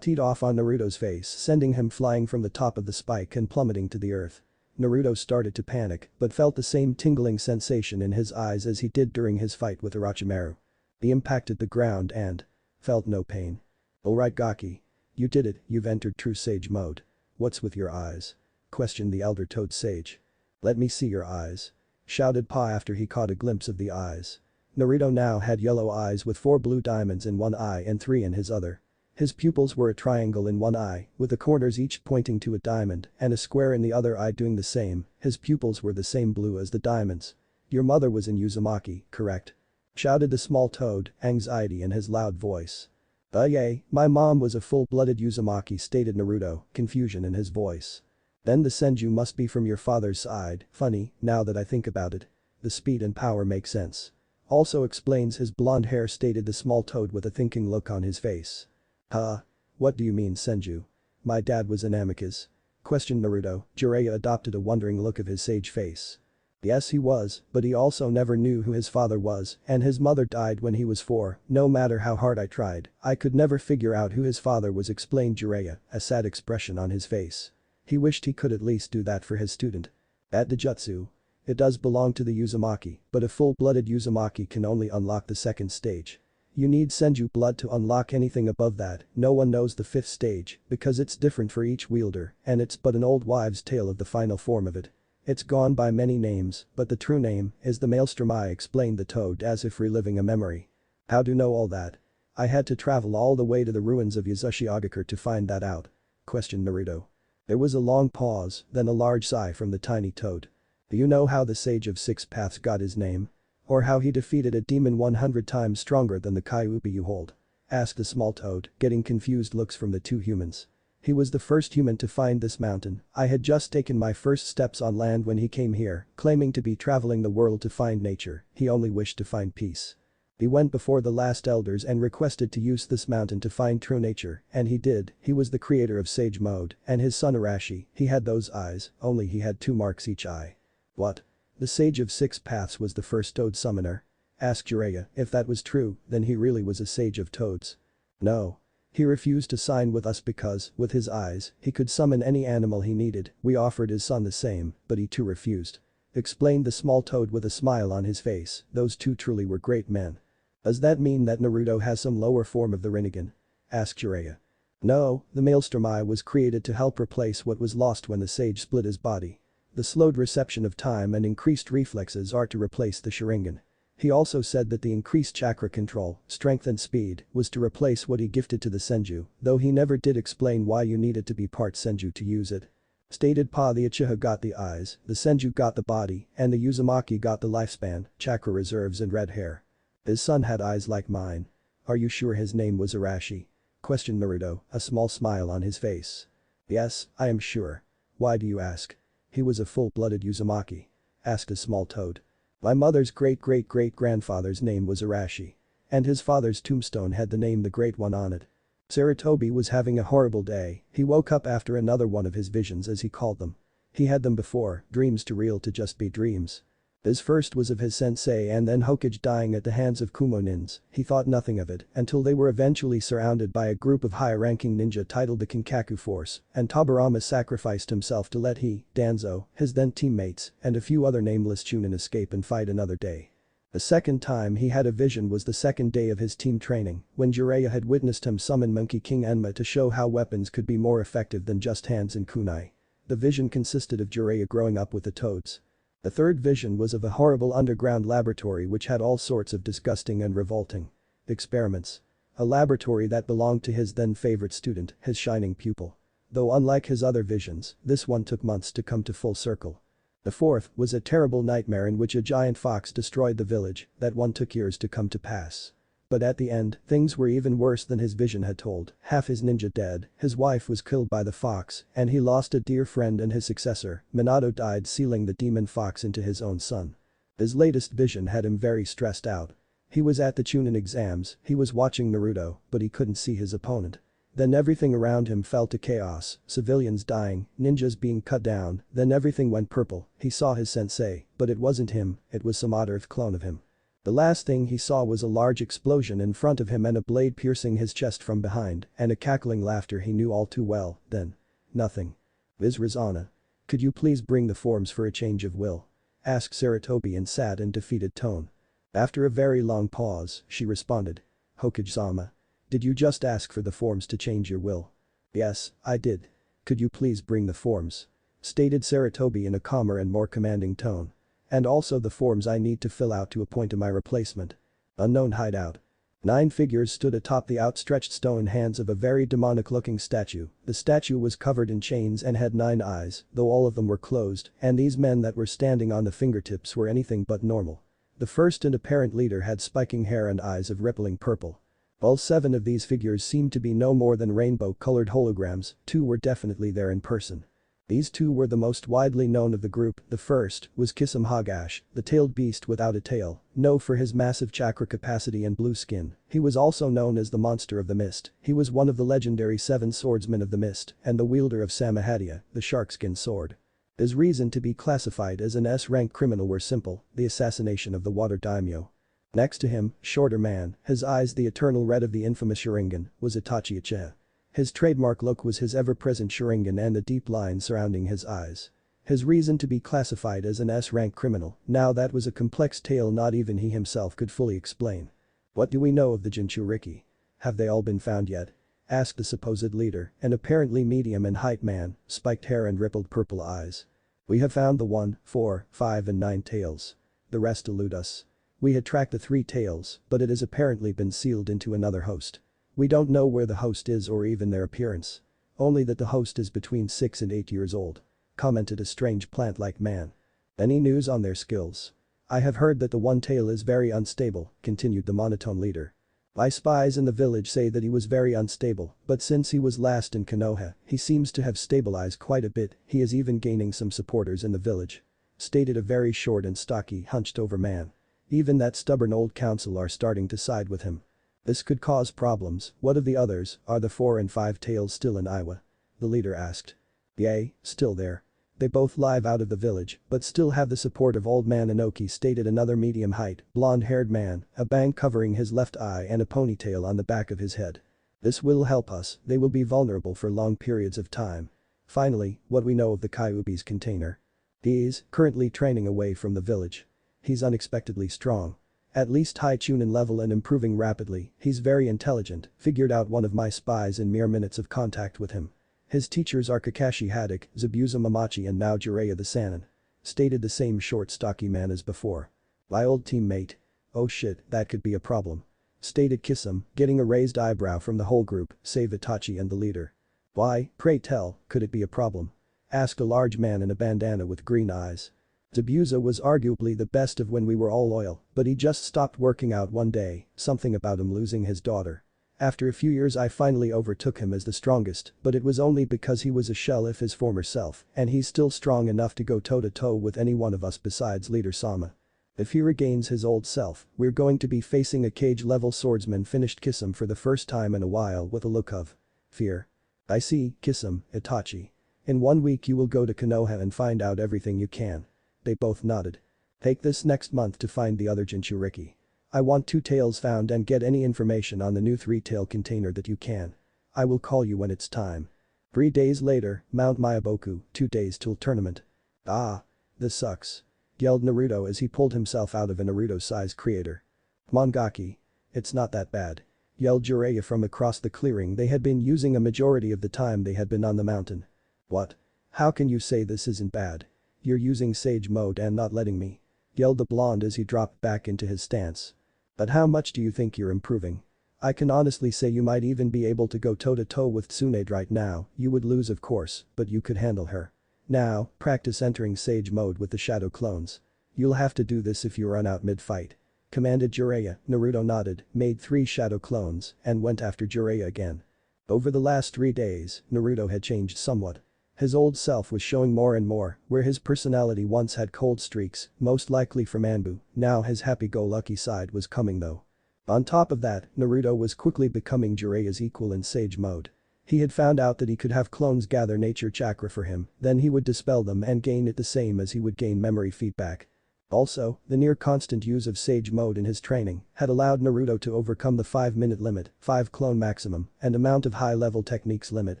Teed off on Naruto's face, sending him flying from the top of the spike and plummeting to the earth. Naruto started to panic but felt the same tingling sensation in his eyes as he did during his fight with Orochimaru. He impacted the ground and felt no pain. Alright Gaki. You did it, you've entered true Sage mode. What's with your eyes? Questioned the elder toad sage. Let me see your eyes. Shouted Pa after he caught a glimpse of the eyes. Naruto now had yellow eyes with 4 blue diamonds in one eye and 3 in his other. His pupils were a triangle in one eye, with the corners each pointing to a diamond, and a square in the other eye doing the same. His pupils were the same blue as the diamonds. Your mother was in Uzumaki, correct? Shouted the small toad, anxiety in his loud voice. Yay, my mom was a full-blooded Uzumaki, stated Naruto, confusion in his voice. Then the Senju must be from your father's side, funny, now that I think about it. The speed and power make sense. Also explains his blonde hair, stated the small toad with a thinking look on his face. Huh? What do you mean Senju? My dad was an amicus? Questioned Naruto. Jiraiya adopted a wondering look of his sage face. Yes he was, but he also never knew who his father was, and his mother died when he was 4, no matter how hard I tried, I could never figure out who his father was, explained Jiraiya, a sad expression on his face. He wished he could at least do that for his student. At the jutsu. It does belong to the Uzumaki, but a full-blooded Uzumaki can only unlock the 2nd stage. You need Senju blood to unlock anything above that. No one knows the 5th stage because it's different for each wielder and it's but an old wives' tale of the final form of it. It's gone by many names, but the true name is the Maelstrom Eye, explained the toad as if reliving a memory. How do you know all that? I had to travel all the way to the ruins of Yuzushiogakure to find that out. Questioned Naruto. There was a long pause, then a large sigh from the tiny toad. Do you know how the Sage of 6 Paths got his name? Or how he defeated a demon 100 times stronger than the Kyuubi you hold? Asked the small toad, getting confused looks from the 2 humans. He was the first human to find this mountain. I had just taken my first steps on land when he came here, claiming to be traveling the world to find nature. He only wished to find peace. He went before the last elders and requested to use this mountain to find true nature, and he did. He was the creator of Sage mode, and his son Arashi, he had those eyes, only he had 2 marks each eye. What? The Sage of 6 Paths was the first toad summoner? Asked Jiraiya. If that was true, then he really was a sage of toads. No. He refused to sign with us because, with his eyes, he could summon any animal he needed. We offered his son the same, but he too refused. Explained the small toad with a smile on his face. Those 2 truly were great men. Does that mean that Naruto has some lower form of the Rinnegan? Asked Jiraiya. No, the Maelstrom Eye was created to help replace what was lost when the sage split his body. The slowed reception of time and increased reflexes are to replace the Sharingan. He also said that the increased chakra control, strength and speed was to replace what he gifted to the Senju, though he never did explain why you needed to be part Senju to use it. Stated Pa, the Uchiha got the eyes, the Senju got the body, and the Uzumaki got the lifespan, chakra reserves and red hair. His son had eyes like mine. Are you sure his name was Arashi? Questioned Naruto, a small smile on his face. Yes, I am sure. Why do you ask? He was a full-blooded Uzumaki. Asked a small toad. My mother's great-great-great-grandfather's name was Arashi. And his father's tombstone had the name the Great One on it. Sarutobi was having a horrible day. He woke up after another one of his visions, as he called them. He had them before, dreams too real to just be dreams. His first was of his sensei and then Hokage dying at the hands of Kumonins. He thought nothing of it until they were eventually surrounded by a group of high-ranking ninja titled the Kinkaku Force, and Tobirama sacrificed himself to let he, Danzo, his then teammates, and a few other nameless Chunin escape and fight another day. The second time he had a vision was the second day of his team training, when Jiraiya had witnessed him summon Monkey King Enma to show how weapons could be more effective than just hands and kunai. The vision consisted of Jiraiya growing up with the toads. The third vision was of a horrible underground laboratory which had all sorts of disgusting and revolting experiments. A laboratory that belonged to his then favorite student, his shining pupil. Though unlike his other visions, this one took months to come to full circle. The fourth was a terrible nightmare in which a giant fox destroyed the village. That one took years to come to pass. But at the end, things were even worse than his vision had told. Half his ninja dead, his wife was killed by the fox, and he lost a dear friend and his successor. Minato died sealing the demon fox into his own son. His latest vision had him very stressed out. He was at the Chunin exams, he was watching Naruto, but he couldn't see his opponent. Then everything around him fell to chaos, civilians dying, ninjas being cut down, then everything went purple. He saw his sensei, but it wasn't him, it was some odd-earth clone of him. The last thing he saw was a large explosion in front of him and a blade piercing his chest from behind, and a cackling laughter he knew all too well, then. Nothing. Viz Razana. Could you please bring the forms for a change of will? Asked Saratobi in sad and defeated tone. After a very long pause, she responded. Hokage-sama. Did you just ask for the forms to change your will? Yes, I did. Could you please bring the forms? Stated Saratobi in a calmer and more commanding tone. And also the forms I need to fill out to appoint my replacement. Unknown hideout. 9 figures stood atop the outstretched stone hands of a very demonic-looking statue. The statue was covered in chains and had 9 eyes, though all of them were closed, and these men that were standing on the fingertips were anything but normal. The first and apparent leader had spiking hair and eyes of rippling purple. All 7 of these figures seemed to be no more than rainbow-colored holograms. 2 were definitely there in person. These 2 were the most widely known of the group. The first was Kisame Hagash, the tailed beast without a tail, known for his massive chakra capacity and blue skin. He was also known as the Monster of the Mist. He was one of the legendary 7 swordsmen of the mist and the wielder of Samahadiya, the sharkskin sword. His reason to be classified as an S-rank criminal were simple: the assassination of the water daimyo. Next to him, shorter man, his eyes the eternal red of the infamous Sharingan, was Itachi Uchiha. His trademark look was his ever-present Sharingan and the deep line surrounding his eyes. His reason to be classified as an S-rank criminal, now that was a complex tale not even he himself could fully explain. What do we know of the Jinchuriki? Have they all been found yet? Asked the supposed leader, an apparently medium in height man, spiked hair and rippled purple eyes. We have found the 1, 4, 5 and 9 tails. The rest elude us. We had tracked the 3 tails, but it has apparently been sealed into another host. We don't know where the host is or even their appearance. Only that the host is between 6 and 8 years old. Commented a strange plant-like man. Any news on their skills? I have heard that the 1 tail is very unstable, continued the monotone leader. My spies in the village say that he was very unstable, but since he was last in Konoha, he seems to have stabilized quite a bit. He is even gaining some supporters in the village. Stated a very short and stocky, hunched-over man. Even that stubborn old council are starting to side with him. This could cause problems. What of the others? Are the 4 and 5 tails still in Iowa? The leader asked. Yay, still there. They both live out of the village, but still have the support of Old Man Inoki, stated another medium-height, blonde-haired man, a bang covering his left eye and a ponytail on the back of his head. This will help us. They will be vulnerable for long periods of time. Finally, what we know of the Kyuubi's container. He's currently training away from the village. He's unexpectedly strong. At least high Chunin level and improving rapidly. He's very intelligent, figured out one of my spies in mere minutes of contact with him. His teachers are Kakashi Haddock, Zabuza Mamachi and now Jiraiya the Sannin. Stated the same short stocky man as before. My old teammate. Oh shit, that could be a problem. Stated Kisame, getting a raised eyebrow from the whole group, save Itachi and the leader. Why, pray tell, could it be a problem? Asked a large man in a bandana with green eyes. Zabuza was arguably the best of when we were all loyal, but he just stopped working out one day, something about him losing his daughter. After a few years I finally overtook him as the strongest, but it was only because he was a shell of his former self, and he's still strong enough to go toe-to-toe with any one of us besides Leader Sama. If he regains his old self, we're going to be facing a cage-level swordsman, finished Kisame for the first time in a while with a look of fear. I see, Kisame, Itachi. In 1 week you will go to Konoha and find out everything you can. They both nodded. Take this next month to find the other Jinchuriki. I want 2 tails found and get any information on the new 3-tail container that you can. I will call you when it's time. 3 days later, Mount Myoboku, 2 days till tournament. Ah. This sucks. Yelled Naruto as he pulled himself out of a Naruto-size creator. Mangaki. It's not that bad. Yelled Jiraiya from across the clearing they had been using a majority of the time they had been on the mountain. What? How can you say this isn't bad? You're using Sage Mode and not letting me. Yelled the blonde as he dropped back into his stance. But how much do you think you're improving? I can honestly say you might even be able to go toe-to-toe with Tsunade right now, you would lose of course, but you could handle her. Now, practice entering Sage Mode with the shadow clones. You'll have to do this if you run out mid-fight. Commanded Jiraiya. Naruto nodded, made 3 shadow clones, and went after Jiraiya again. Over the last 3 days, Naruto had changed somewhat. His old self was showing more and more, where his personality once had cold streaks, most likely from Anbu, now his happy-go-lucky side was coming though. On top of that, Naruto was quickly becoming Jiraiya's equal in Sage Mode. He had found out that he could have clones gather nature chakra for him, then he would dispel them and gain it the same as he would gain memory feedback. Also, the near-constant use of Sage Mode in his training had allowed Naruto to overcome the 5-minute limit, 5 clone maximum, and amount of high-level techniques limit,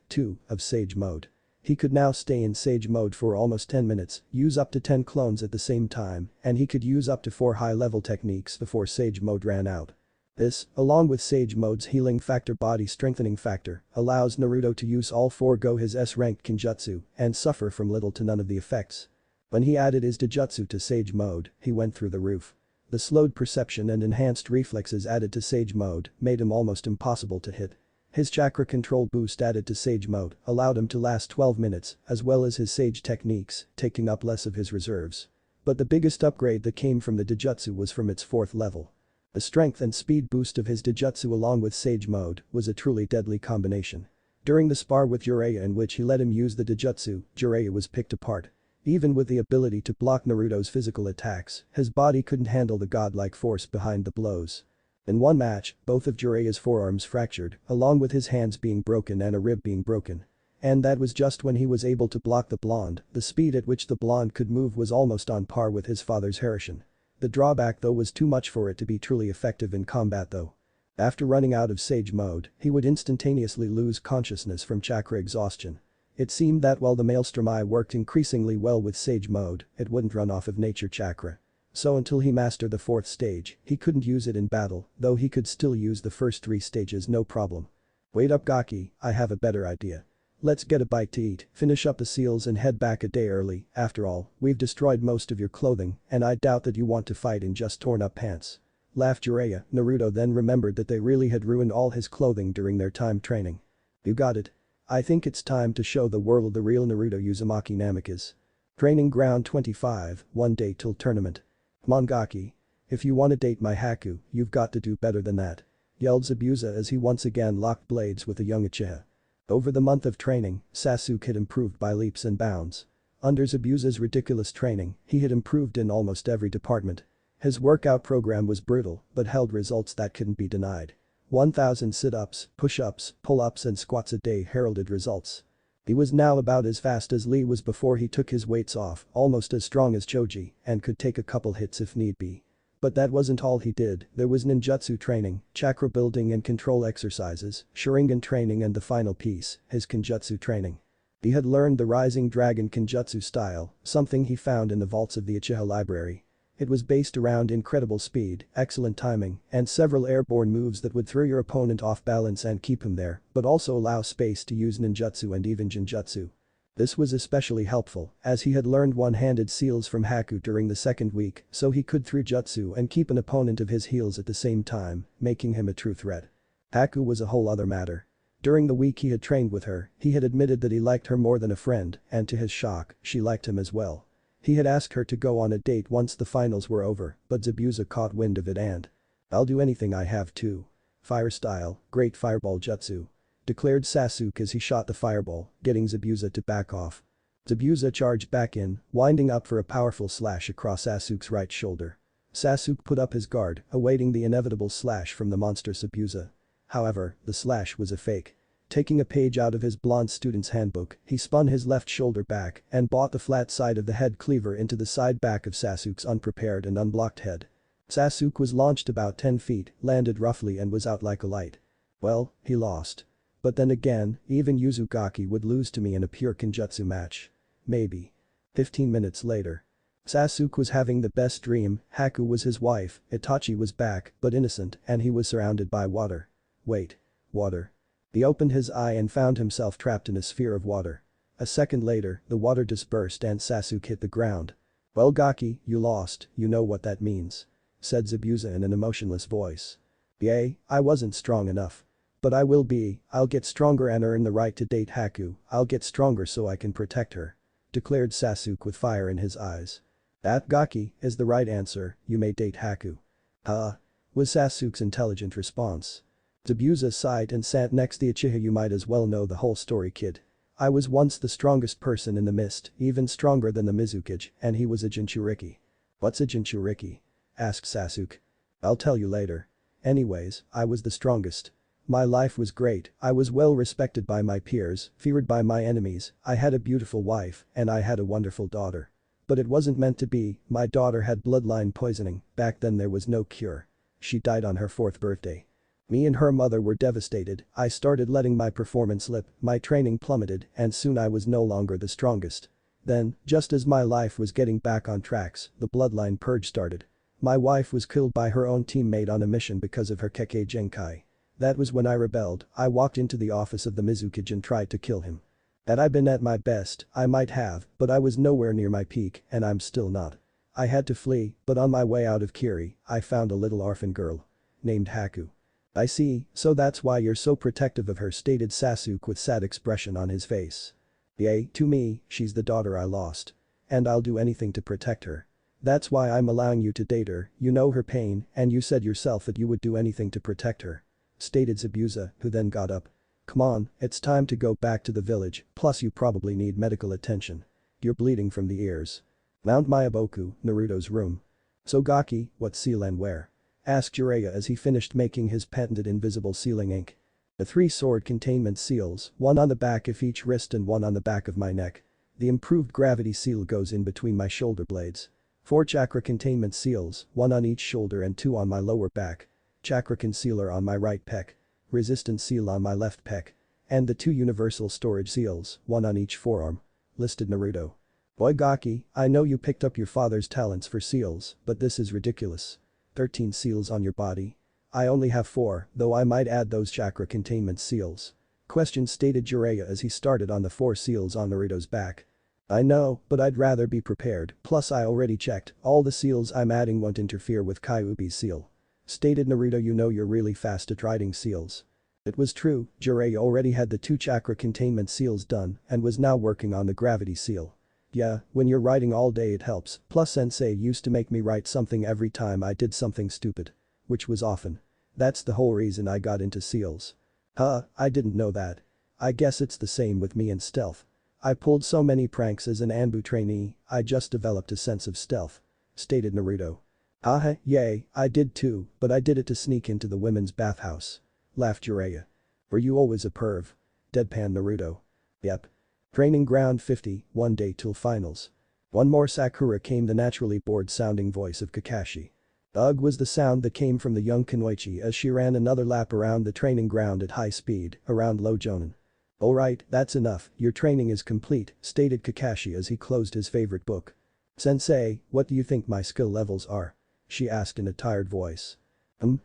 2, of Sage Mode. He could now stay in Sage Mode for almost 10 minutes, use up to 10 clones at the same time, and he could use up to 4 high-level techniques before Sage Mode ran out. This, along with Sage Mode's healing factor body strengthening factor, allows Naruto to use all 4 go his S-ranked Kinjutsu and suffer from little to none of the effects. When he added his Dijutsu to Sage Mode, he went through the roof. The slowed perception and enhanced reflexes added to Sage Mode made him almost impossible to hit. His chakra control boost added to Sage Mode allowed him to last 12 minutes, as well as his Sage techniques, taking up less of his reserves. But the biggest upgrade that came from the Dijutsu was from its 4th level. The strength and speed boost of his Dijutsu along with Sage Mode was a truly deadly combination. During the spar with Jiraiya in which he let him use the Dijutsu, Jiraiya was picked apart. Even with the ability to block Naruto's physical attacks, his body couldn't handle the godlike force behind the blows. In one match, both of Jiraiya's forearms fractured, along with his hands being broken and a rib being broken. And that was just when he was able to block the blonde, the speed at which the blonde could move was almost on par with his father's Harishin. The drawback though was too much for it to be truly effective in combat though. After running out of Sage Mode, he would instantaneously lose consciousness from chakra exhaustion. It seemed that while the Maelstrom Eye worked increasingly well with Sage Mode, it wouldn't run off of nature chakra. So until he mastered the 4th stage, he couldn't use it in battle, though he could still use the first 3 stages no problem. Wait up Gaki, I have a better idea. Let's get a bite to eat, finish up the seals and head back a day early, after all, we've destroyed most of your clothing, and I doubt that you want to fight in just torn up pants. Laughed Jiraiya. Naruto then remembered that they really had ruined all his clothing during their time training. You got it. I think it's time to show the world the real Naruto Uzumaki Namek is. Training Ground 25, 1 day till tournament. Mangaki. If you wanna date my Haku, you've got to do better than that. Yelled Zabuza as he once again locked blades with a young Uchiha. Over the month of training, Sasuke had improved by leaps and bounds. Under Zabuza's ridiculous training, he had improved in almost every department. His workout program was brutal, but held results that couldn't be denied. 1,000 sit-ups, push-ups, pull-ups and squats a day heralded results. He was now about as fast as Lee was before he took his weights off, almost as strong as Choji, and could take a couple hits if need be. But that wasn't all he did, there was ninjutsu training, chakra building and control exercises, Sharingan training and the final piece, his Kinjutsu training. He had learned the Rising Dragon Kinjutsu style, something he found in the vaults of the Uchiha library. It was based around incredible speed, excellent timing, and several airborne moves that would throw your opponent off balance and keep him there, but also allow space to use ninjutsu and even jinjutsu. This was especially helpful, as he had learned one-handed seals from Haku during the 2nd week, so he could through jutsu and keep an opponent of his heels at the same time, making him a true threat. Haku was a whole other matter. During the week he had trained with her, he had admitted that he liked her more than a friend, and to his shock, she liked him as well. He had asked her to go on a date once the finals were over, but Zabuza caught wind of it and, "I'll do anything I have to. Fire style, great fireball jutsu," declared Sasuke as he shot the fireball, getting Zabuza to back off. Zabuza charged back in, winding up for a powerful slash across Sasuke's right shoulder. Sasuke put up his guard, awaiting the inevitable slash from the monster Zabuza. However, the slash was a fake. Taking a page out of his blonde student's handbook, he spun his left shoulder back and bought the flat side of the head cleaver into the side back of Sasuke's unprepared and unblocked head. Sasuke was launched about 10 feet, landed roughly and was out like a light. Well, he lost. But then again, even Uzugaki would lose to me in a pure Kenjutsu match. Maybe. 15 minutes later. Sasuke was having the best dream, Haku was his wife, Itachi was back, but innocent, and he was surrounded by water. Wait. Water. He opened his eye and found himself trapped in a sphere of water. A second later, the water dispersed and Sasuke hit the ground. Well Gaki, you lost, you know what that means. Said Zabuza in an emotionless voice. Yay, I wasn't strong enough. But I will be, I'll get stronger and earn the right to date Haku, I'll get stronger so I can protect her. Declared Sasuke with fire in his eyes. That Gaki is the right answer, you may date Haku. Huh? Was Sasuke's intelligent response. Zabuza sighed and sat next the Uchiha. You might as well know the whole story kid. I was once the strongest person in the mist, even stronger than the Mizukage, and he was a Jinchuriki. What's a Jinchuriki? Asked Sasuke. I'll tell you later. Anyways, I was the strongest. My life was great, I was well respected by my peers, feared by my enemies, I had a beautiful wife, and I had a wonderful daughter. But it wasn't meant to be, my daughter had bloodline poisoning, back then there was no cure. She died on her 4th birthday. Me and her mother were devastated, I started letting my performance slip, my training plummeted, and soon I was no longer the strongest. Then, just as my life was getting back on tracks, the bloodline purge started. My wife was killed by her own teammate on a mission because of her Kekkei Genkai. That was when I rebelled, I walked into the office of the Mizukage and tried to kill him. Had I been at my best, I might have, but I was nowhere near my peak, and I'm still not. I had to flee, but on my way out of Kiri, I found a little orphan girl. Named Haku. I see, so that's why you're so protective of her, stated Sasuke with sad expression on his face. Yay, to me, she's the daughter I lost. And I'll do anything to protect her. That's why I'm allowing you to date her, you know her pain, and you said yourself that you would do anything to protect her. Stated Zabuza, who then got up. Come on, it's time to go back to the village, plus you probably need medical attention. You're bleeding from the ears. Mount Myoboku, Naruto's room. So Gaki, what seal and where? Asked Jiraiya as he finished making his patented invisible sealing ink. The 3 sword containment seals, one on the back of each wrist and one on the back of my neck. The improved gravity seal goes in between my shoulder blades. 4 chakra containment seals, 1 on each shoulder and 2 on my lower back. Chakra concealer on my right pec. Resistance seal on my left pec. And the 2 universal storage seals, 1 on each forearm. Listed Naruto. Boy Gaki, I know you picked up your father's talents for seals, but this is ridiculous. 13 seals on your body. I only have 4, though I might add those chakra containment seals. Question, stated Jiraiya as he started on the 4 seals on Naruto's back. I know, but I'd rather be prepared, plus I already checked, all the seals I'm adding won't interfere with Kyuubi's seal. Stated Naruto. You know you're really fast at writing seals. It was true, Jiraiya already had the 2 chakra containment seals done and was now working on the gravity seal. Yeah, when you're writing all day it helps, plus sensei used to make me write something every time I did something stupid. Which was often. That's the whole reason I got into seals. Huh, I didn't know that. I guess it's the same with me and stealth. I pulled so many pranks as an Anbu trainee, I just developed a sense of stealth. Stated Naruto. Yay, I did too, but I did it to sneak into the women's bathhouse. Laughed Jiraiya. Were you always a perv? Deadpan Naruto. Yep. Training ground 50, 1 day till finals. One more Sakura, came the naturally bored sounding voice of Kakashi. Ugh was the sound that came from the young Kunoichi as she ran another lap around the training ground at high speed, around low Jonin. Alright, that's enough, your training is complete, stated Kakashi as he closed his favorite book. Sensei, what do you think my skill levels are? She asked in a tired voice.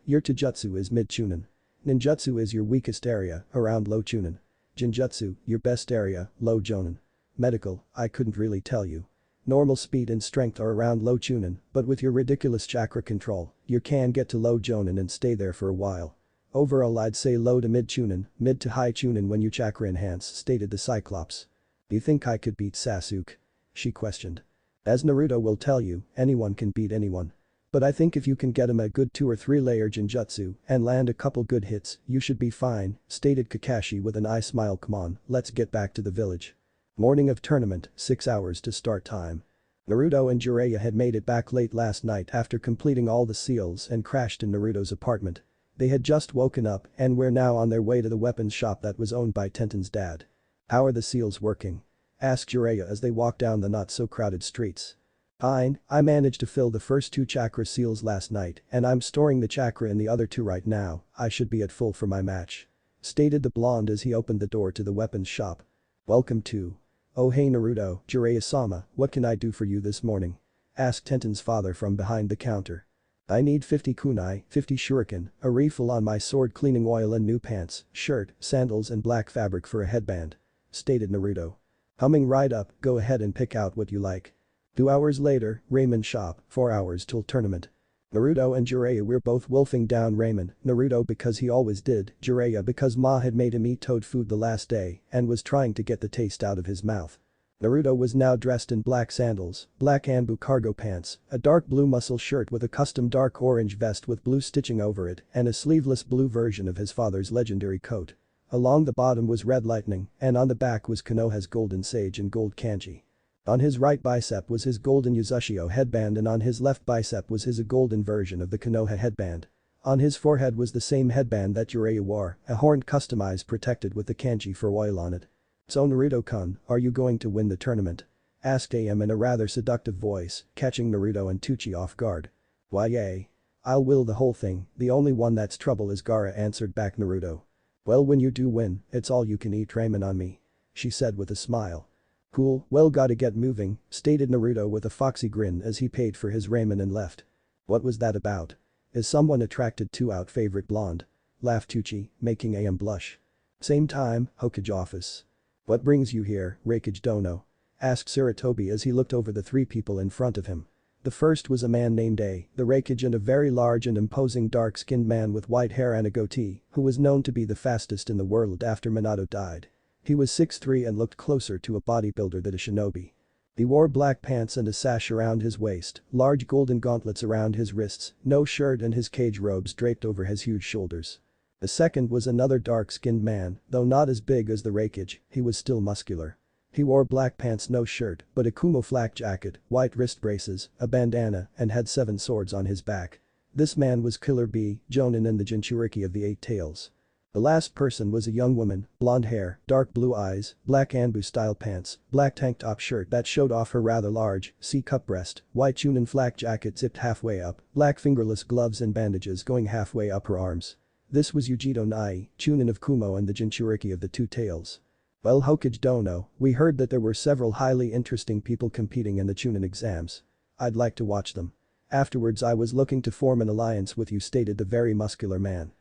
Your Taijutsu is mid-Chunin. Ninjutsu is your weakest area, around low Chunin. Jinjutsu, your best area, low Jonin. Medical, I couldn't really tell you. Normal speed and strength are around low Chunin, but with your ridiculous chakra control, you can get to low Jonin and stay there for a while. Overall I'd say low to mid Chunin, mid to high Chunin when you chakra enhance, stated the Cyclops. Do you think I could beat Sasuke? She questioned. As Naruto will tell you, anyone can beat anyone. But I think if you can get him a good 2 or 3 layer Jinjutsu and land a couple good hits, you should be fine, stated Kakashi with an eye smile. Come on, let's get back to the village. Morning of tournament, 6 hours to start time. Naruto and Jiraiya had made it back late last night after completing all the seals and crashed in Naruto's apartment. They had just woken up and were now on their way to the weapons shop that was owned by Tenten's dad. "How are the seals working?" asked Jiraiya as they walked down the not-so-crowded streets. "Fine, I managed to fill the first 2 chakra seals last night and I'm storing the chakra in the other 2 right now, I should be at full for my match," stated the blonde as he opened the door to the weapons shop. "Welcome to." "Oh hey Naruto, Jiraiya-sama, what can I do for you this morning?" asked Tenten's father from behind the counter. "I need 50 kunai, 50 shuriken, a refill on my sword cleaning oil and new pants, shirt, sandals and black fabric for a headband," stated Naruto. "Coming right up, go ahead and pick out what you like." 2 hours later, ramen shop, 4 hours till tournament. Naruto and Jiraiya were both wolfing down ramen, Naruto because he always did, Jiraiya because Ma had made him eat toad food the last day and was trying to get the taste out of his mouth. Naruto was now dressed in black sandals, black Anbu cargo pants, a dark blue muscle shirt with a custom dark orange vest with blue stitching over it and a sleeveless blue version of his father's legendary coat. Along the bottom was red lightning and on the back was Konoha's golden sage and gold kanji. On his right bicep was his golden Yuzushio headband and on his left bicep was his golden version of the Konoha headband. On his forehead was the same headband that Jiraiya wore, a horn customized protected with the kanji for oil on it. "So Naruto-kun, are you going to win the tournament?" asked AM in a rather seductive voice, catching Naruto and Tucci off guard. "Why yay. I'll will the whole thing, the only one that's trouble is Gaara," answered back Naruto. "Well when you do win, it's all you can eat ramen on me," she said with a smile. "Cool, well gotta get moving," stated Naruto with a foxy grin as he paid for his ramen and left. "What was that about? Is someone attracted to our favorite blonde?" laughed Tucci, making AM blush. Same time, Hokage office. "What brings you here, Raikage Dono?" asked Sarutobi as he looked over the 3 people in front of him. The first was a man named A, the Raikage and a very large and imposing dark-skinned man with white hair and a goatee, who was known to be the fastest in the world after Minato died. He was 6'3" and looked closer to a bodybuilder than a shinobi. He wore black pants and a sash around his waist, large golden gauntlets around his wrists, no shirt and his cage robes draped over his huge shoulders. The second was another dark-skinned man, though not as big as the Raikage, he was still muscular. He wore black pants no shirt but a Kumo flak jacket, white wrist braces, a bandana and had 7 swords on his back. This man was Killer Bee, Jonin and the Jinchuriki of the 8 Tails. The last person was a young woman, blonde hair, dark blue eyes, black Anbu style pants, black tank top shirt that showed off her rather large, C-cup breast, white Chunin flak jacket zipped halfway up, black fingerless gloves and bandages going halfway up her arms. This was Yujito Nai, Chunin of Kumo and the Jinchuriki of the 2 Tails. "Well Hokage Dono, we heard that there were several highly interesting people competing in the Chunin exams. I'd like to watch them. Afterwards I was looking to form an alliance with you," stated the very muscular man.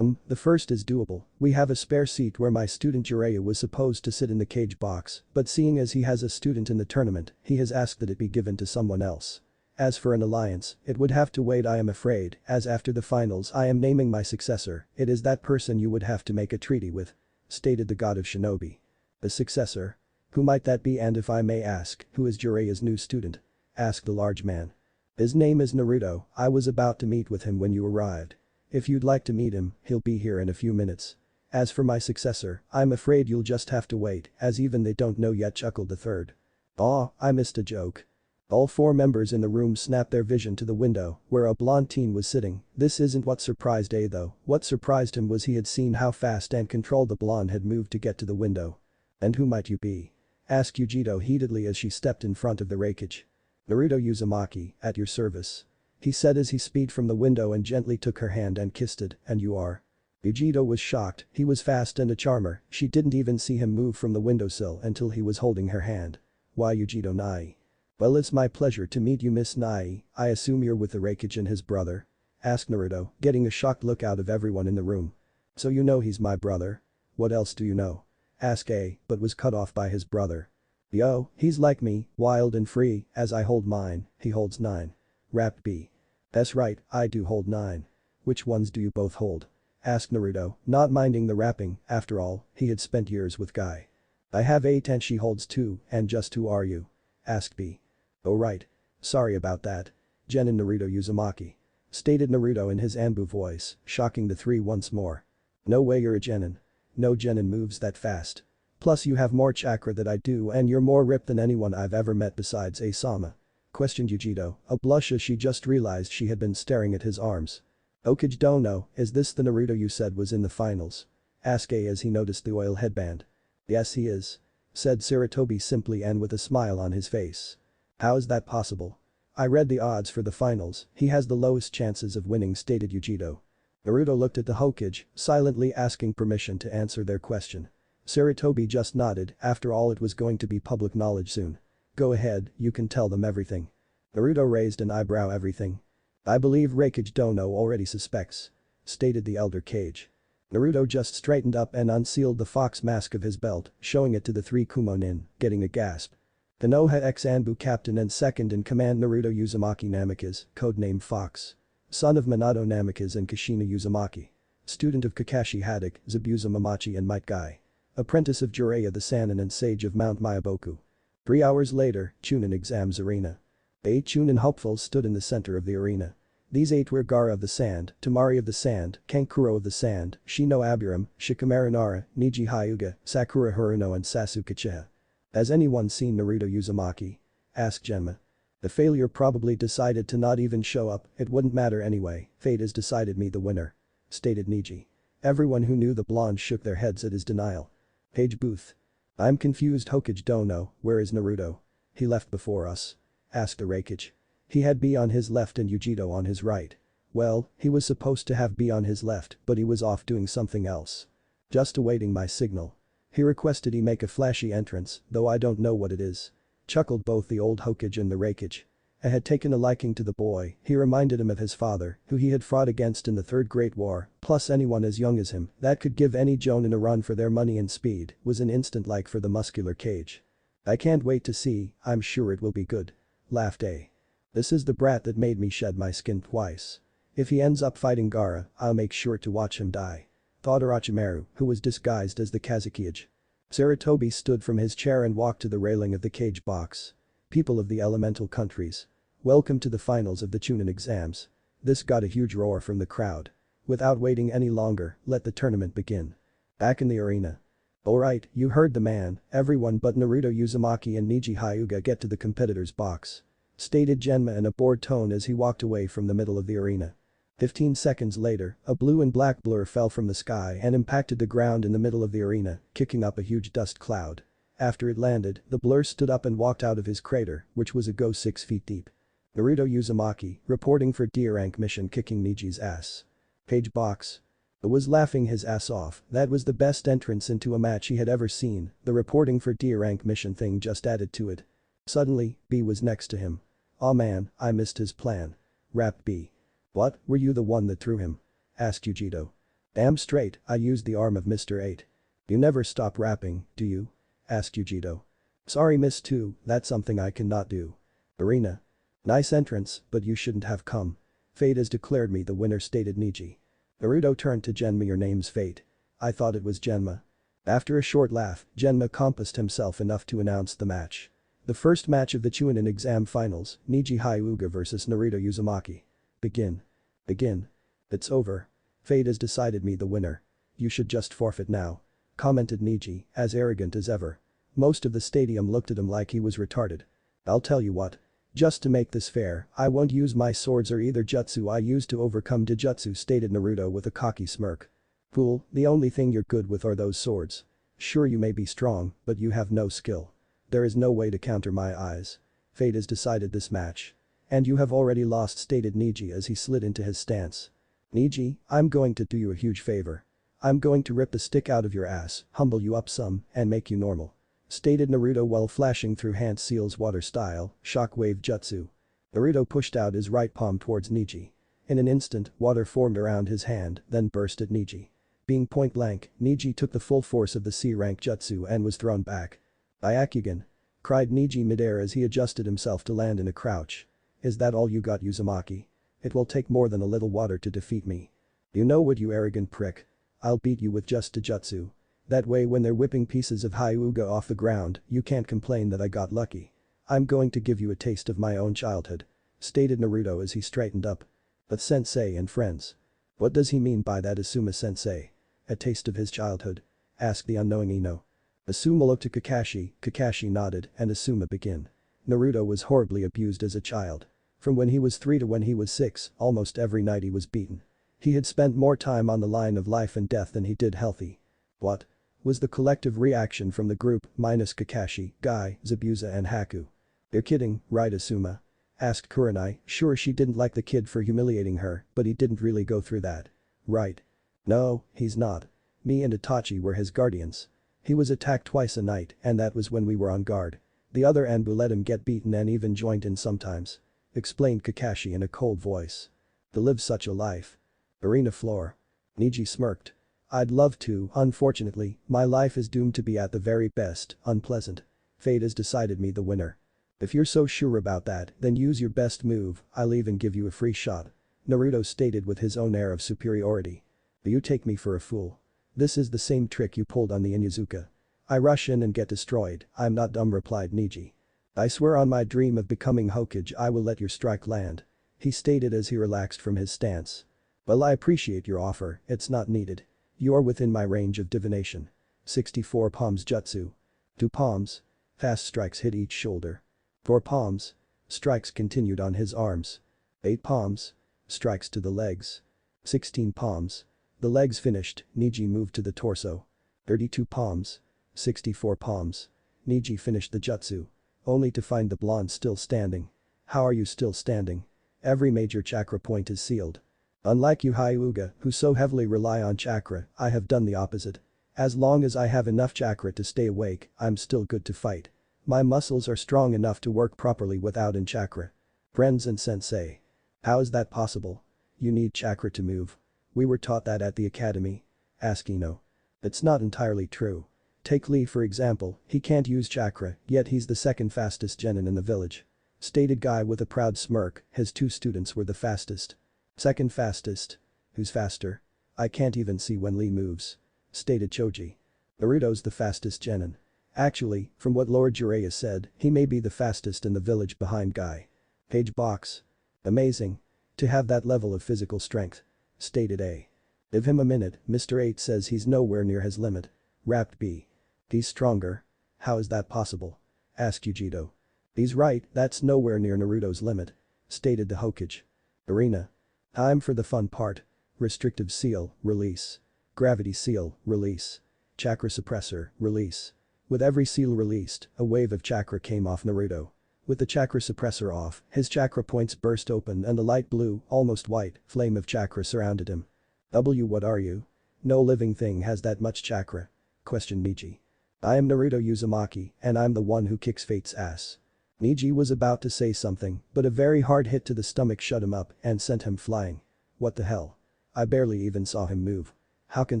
The first is doable, we have a spare seat where my student Jiraiya was supposed to sit in the cage box, but seeing as he has a student in the tournament, he has asked that it be given to someone else. As for an alliance, it would have to wait I am afraid, as after the finals I am naming my successor, it is that person you would have to make a treaty with," stated the god of shinobi. "A successor? Who might that be and if I may ask, who is Jiraiya's new student?" asked the large man. "His name is Naruto, I was about to meet with him when you arrived. If you'd like to meet him, he'll be here in a few minutes. As for my successor, I'm afraid you'll just have to wait, as even they don't know yet," chuckled the third. "Aw, I missed a joke." All 4 members in the room snapped their vision to the window, where a blonde teen was sitting. This isn't what surprised A though, what surprised him was he had seen how fast and controlled the blonde had moved to get to the window. "And who might you be?" asked Yujito heatedly as she stepped in front of the Raikage. "Naruto Uzumaki, at your service," he said as he speed from the window and gently took her hand and kissed it, "and you are?" Yujito was shocked, he was fast and a charmer, she didn't even see him move from the windowsill until he was holding her hand. "Why Yujito Nai?" "Well it's my pleasure to meet you Miss Nai, I assume you're with the Raikage and his brother?" asked Naruto, getting a shocked look out of everyone in the room. "So you know he's my brother? What else do you know?" asked A, but was cut off by his brother. "Yo, he's like me, wild and free, as I hold mine, he holds 9. Rapped B. "That's right, I do hold 9. Which ones do you both hold?" asked Naruto, not minding the rapping, after all, he had spent years with Guy. "I have 8 and she holds 2, and just who are you?" asked B. "Oh right. Sorry about that. Genin Naruto Uzumaki," stated Naruto in his Anbu voice, shocking the 3 once more. "No way you're a Genin. No Genin moves that fast. Plus you have more chakra than I do and you're more ripped than anyone I've ever met besides Asama," questioned Yujito, a blush as she just realized she had been staring at his arms. Hokage don't know, is this the Naruto you said was in the finals? Asked A as he noticed the oil headband. Yes he is. Said Sarutobi simply and with a smile on his face. How is that possible? I read the odds for the finals, he has the lowest chances of winning stated Yujiro. Naruto looked at the Hokage, silently asking permission to answer their question. Sarutobi just nodded, after all it was going to be public knowledge soon. Go ahead, you can tell them everything. Naruto raised an eyebrow. Everything? I believe Raikage Dono already suspects. Stated the elder Kage. Naruto just straightened up and unsealed the fox mask of his belt, showing it to the three Kumonin, getting a gasp. Konoha X Anbu captain and second in command Naruto Uzumaki Namikaze, codename Fox. Son of Minato Namikaze and Kushina Uzumaki. Student of Kakashi Haddock, Zabuza Mamachi and Might Guy. Apprentice of Jiraiya the Sannin and sage of Mount Myoboku. 3 hours later, Chunin exams arena. 8 Chunin hopefuls stood in the center of the arena. These 8 were Gaara of the Sand, Temari of the Sand, Kankuro of the Sand, Shino Aburam, Shikamaru Nara, Neji Hyuga, Sakura Haruno and Sasuke Uchiha. Has anyone seen Naruto Uzumaki? Asked Genma. The failure probably decided to not even show up, it wouldn't matter anyway, fate has decided me the winner. Stated Neji. Everyone who knew the blonde shook their heads at his denial. Page Booth. I'm confused. Hokage don't know, where is Naruto? He left before us. Asked a Raikage. He had B on his left and Yujiro on his right. Well, he was supposed to have B on his left but he was off doing something else. Just awaiting my signal. He requested he make a flashy entrance, though I don't know what it is. Chuckled both the old Hokage and the Raikage. I had taken a liking to the boy, he reminded him of his father, who he had fought against in the Third Great War, plus anyone as young as him that could give any Jonin a run for their money and speed was an instant like for the muscular Kage. I can't wait to see, I'm sure it will be good. Laughed A. This is the brat that made me shed my skin twice. If he ends up fighting Gaara, I'll make sure to watch him die. Thought Orochimaru, who was disguised as the Kazekage. Sarutobi stood from his chair and walked to the railing of the cage box. People of the elemental countries. Welcome to the finals of the Chunin exams. This got a huge roar from the crowd. Without waiting any longer, let the tournament begin. Back in the arena. Alright, you heard the man, everyone but Naruto Uzumaki and Neji Hyuga get to the competitor's box. Stated Genma in a bored tone as he walked away from the middle of the arena. 15 seconds later, a blue and black blur fell from the sky and impacted the ground in the middle of the arena, kicking up a huge dust cloud. After it landed, the blur stood up and walked out of his crater, which was a go 6 feet deep. Naruto Uzumaki, reporting for D rank mission kicking Neji's ass. Page box. Was laughing his ass off, that was the best entrance into a match he had ever seen, the reporting for D rank mission thing just added to it. Suddenly, B was next to him. Aw man, I missed his plan. Rap B. What, were you the one that threw him? Asked Yujiro. Damn straight, I used the arm of Mr. 8. You never stop rapping, do you? Asked Yujiro. Sorry Miss 2, that's something I cannot do. Arena. Nice entrance, but you shouldn't have come. Fate has declared me the winner stated Neji. Naruto turned to Genma. Your name's Fate. I thought it was Genma. After a short laugh, Genma compassed himself enough to announce the match. The first match of the Chunin exam finals, Neji Hyuga vs Naruto Uzumaki. Begin. Begin. It's over. Fate has decided me the winner. You should just forfeit now. Commented Neji, as arrogant as ever. Most of the stadium looked at him like he was retarded. I'll tell you what. Just to make this fair, I won't use my swords or either jutsu I used to overcome Dijutsu stated Naruto with a cocky smirk. Fool, the only thing you're good with are those swords. Sure you may be strong, but you have no skill. There is no way to counter my eyes. Fate has decided this match. And you have already lost stated Neji as he slid into his stance. Neji, I'm going to do you a huge favor. I'm going to rip the stick out of your ass, humble you up some, and make you normal. Stated Naruto while flashing through hand seals water style, shockwave jutsu. Naruto pushed out his right palm towards Neji. In an instant, water formed around his hand, then burst at Neji. Being point blank, Neji took the full force of the C-rank jutsu and was thrown back. Byakugan! Cried Neji midair as he adjusted himself to land in a crouch. Is that all you got Uzumaki? It will take more than a little water to defeat me. You know what you arrogant prick. I'll beat you with just a jutsu. That way when they're whipping pieces of Hyuga off the ground, you can't complain that I got lucky. I'm going to give you a taste of my own childhood. Stated Naruto as he straightened up. But sensei and friends. What does he mean by that Asuma-sensei? A taste of his childhood? Asked the unknowing Ino. Asuma looked at Kakashi, Kakashi nodded, and Asuma began. Naruto was horribly abused as a child. From when he was 3 to when he was 6, almost every night he was beaten. He had spent more time on the line of life and death than he did healthy. What? Was the collective reaction from the group minus Kakashi, Guy, Zabuza and Haku. You're kidding, right Asuma? Asked Kurenai, sure she didn't like the kid for humiliating her, but he didn't really go through that. Right. No, he's not. Me and Itachi were his guardians. He was attacked twice a night and that was when we were on guard. The other Anbu let him get beaten and even joined in sometimes. Explained Kakashi in a cold voice. To live such a life. Arena floor. Neji smirked. I'd love to, unfortunately, my life is doomed to be at the very best, unpleasant. Fate has decided me the winner. If you're so sure about that, then use your best move, I'll even give you a free shot. Naruto stated with his own air of superiority. You take me for a fool. This is the same trick you pulled on the Inuzuka. I rush in and get destroyed, I'm not dumb replied Neji. I swear on my dream of becoming Hokage I will let your strike land. He stated as he relaxed from his stance. Well I appreciate your offer, it's not needed. You're within my range of divination. 64 palms jutsu. 2 palms. Fast strikes hit each shoulder. 4 palms. Strikes continued on his arms. 8 palms. Strikes to the legs. 16 palms. The legs finished, Neji moved to the torso. 32 palms. 64 palms. Neji finished the jutsu. Only to find the blonde still standing. How are you still standing? Every major chakra point is sealed. Unlike you Hyuga, who so heavily rely on chakra, I have done the opposite. As long as I have enough chakra to stay awake, I'm still good to fight. My muscles are strong enough to work properly without in chakra. Friends and sensei. How is that possible? You need chakra to move. We were taught that at the academy. Ask Ino. It's not entirely true. Take Lee for example, he can't use chakra, yet he's the second fastest genin in the village. Stated Guy with a proud smirk, his 2 students were the fastest. Second fastest. Who's faster? I can't even see when Lee moves. Stated Choji. Naruto's the fastest genin. Actually, from what Lord Jiraiya said, he may be the fastest in the village behind Guy. Page box. Amazing. To have that level of physical strength. Stated A. Give him a minute, Mr. 8 says he's nowhere near his limit. Rapped B. He's stronger. How is that possible? Asked Yujito. He's right, that's nowhere near Naruto's limit. Stated the Hokage. Arena. Time for the fun part. Restrictive seal, release. Gravity seal, release. Chakra suppressor, release. With every seal released, a wave of chakra came off Naruto. With the chakra suppressor off, his chakra points burst open and the light blue, almost white, flame of chakra surrounded him. What are you? No living thing has that much chakra. Questioned Neji. I am Naruto Uzumaki, and I'm the one who kicks fate's ass. Neji was about to say something, but a very hard hit to the stomach shut him up and sent him flying. What the hell? I barely even saw him move. How can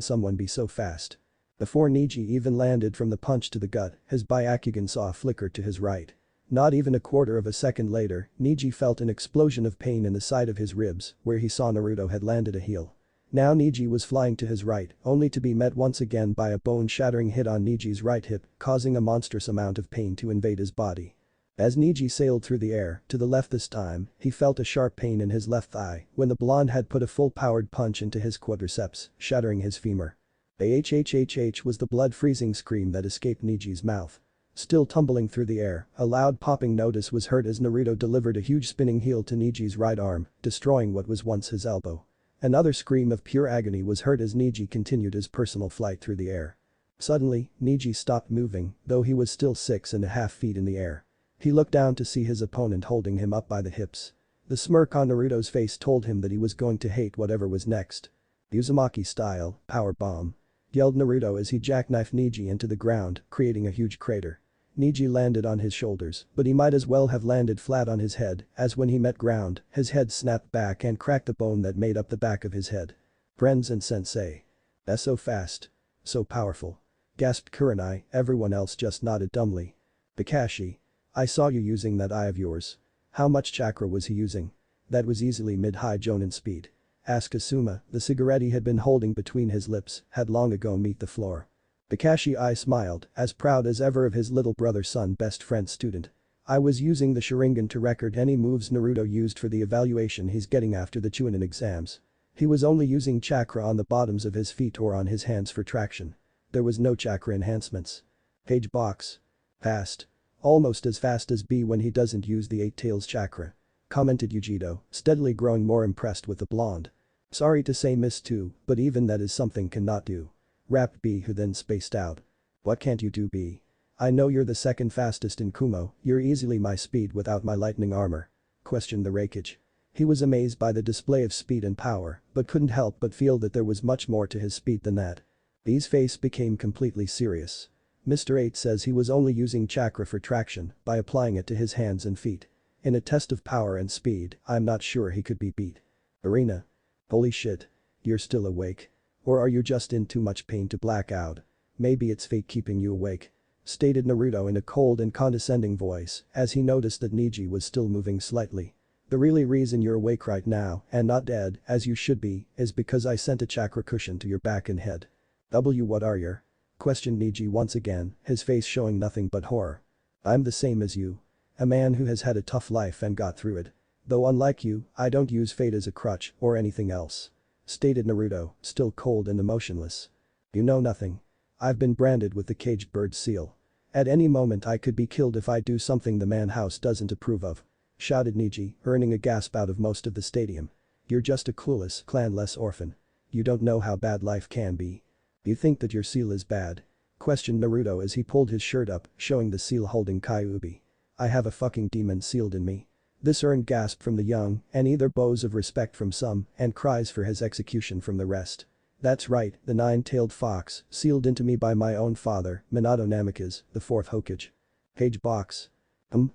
someone be so fast? Before Neji even landed from the punch to the gut, his Byakugan saw a flicker to his right. Not even a quarter of a second later, Neji felt an explosion of pain in the side of his ribs, where he saw Naruto had landed a heel. Now Neji was flying to his right, only to be met once again by a bone-shattering hit on Neji's right hip, causing a monstrous amount of pain to invade his body. As Neji sailed through the air, to the left this time, he felt a sharp pain in his left thigh when the blonde had put a full-powered punch into his quadriceps, shattering his femur. AHHHH was the blood-freezing scream that escaped Neji's mouth. Still tumbling through the air, a loud popping noise was heard as Naruto delivered a huge spinning heel to Neji's right arm, destroying what was once his elbow. Another scream of pure agony was heard as Neji continued his personal flight through the air. Suddenly, Neji stopped moving, though he was still 6.5 feet in the air. He looked down to see his opponent holding him up by the hips. The smirk on Naruto's face told him that he was going to hate whatever was next. Uzumaki style, power bomb. Yelled Naruto as he jackknifed Neji into the ground, creating a huge crater. Neji landed on his shoulders, but he might as well have landed flat on his head, as when he met ground, his head snapped back and cracked the bone that made up the back of his head. Friends and sensei. That's so fast. So powerful. Gasped Kurenai, everyone else just nodded dumbly. Kakashi. I saw you using that eye of yours. How much chakra was he using? That was easily mid-high Jonin speed. Asked Asuma, the cigarette he had been holding between his lips had long ago meet the floor. Kakashi I smiled, as proud as ever of his little brother's son best friend student. I was using the Sharingan to record any moves Naruto used for the evaluation he's getting after the Chunin exams. He was only using chakra on the bottoms of his feet or on his hands for traction. There was no chakra enhancements. Page box. Fast. Almost as fast as B when he doesn't use the 8 tails chakra. Commented Yujito, steadily growing more impressed with the blonde. Sorry to say miss too, but even that is something cannot do. Rapped B, who then spaced out. What can't you do, B? I know you're the second fastest in Kumo, you're easily my speed without my lightning armor. Questioned the Raikage. He was amazed by the display of speed and power, but couldn't help but feel that there was much more to his speed than that. B's face became completely serious. Mr. 8 says he was only using chakra for traction by applying it to his hands and feet. In a test of power and speed, I'm not sure he could be beat. Arena. Holy shit. You're still awake. Or are you just in too much pain to black out? Maybe it's fate keeping you awake. Stated Naruto in a cold and condescending voice as he noticed that Neji was still moving slightly. The really reason you're awake right now and not dead, as you should be, is because I sent a chakra cushion to your back and head. What are your? Questioned Neji once again, his face showing nothing but horror. I'm the same as you. A man who has had a tough life and got through it. Though unlike you, I don't use fate as a crutch or anything else. Stated Naruto, still cold and emotionless. You know nothing. I've been branded with the caged bird seal. At any moment I could be killed if I do something the man house doesn't approve of. Shouted Neji, earning a gasp out of most of the stadium. You're just a clueless, clanless orphan. You don't know how bad life can be. You think that your seal is bad? Questioned Naruto as he pulled his shirt up, showing the seal holding Kyuubi. I have a fucking demon sealed in me. This earned gasp from the young and either bows of respect from some and cries for his execution from the rest. That's right, the nine-tailed fox, sealed into me by my own father, Minato Namikaze, the fourth Hokage. Page box.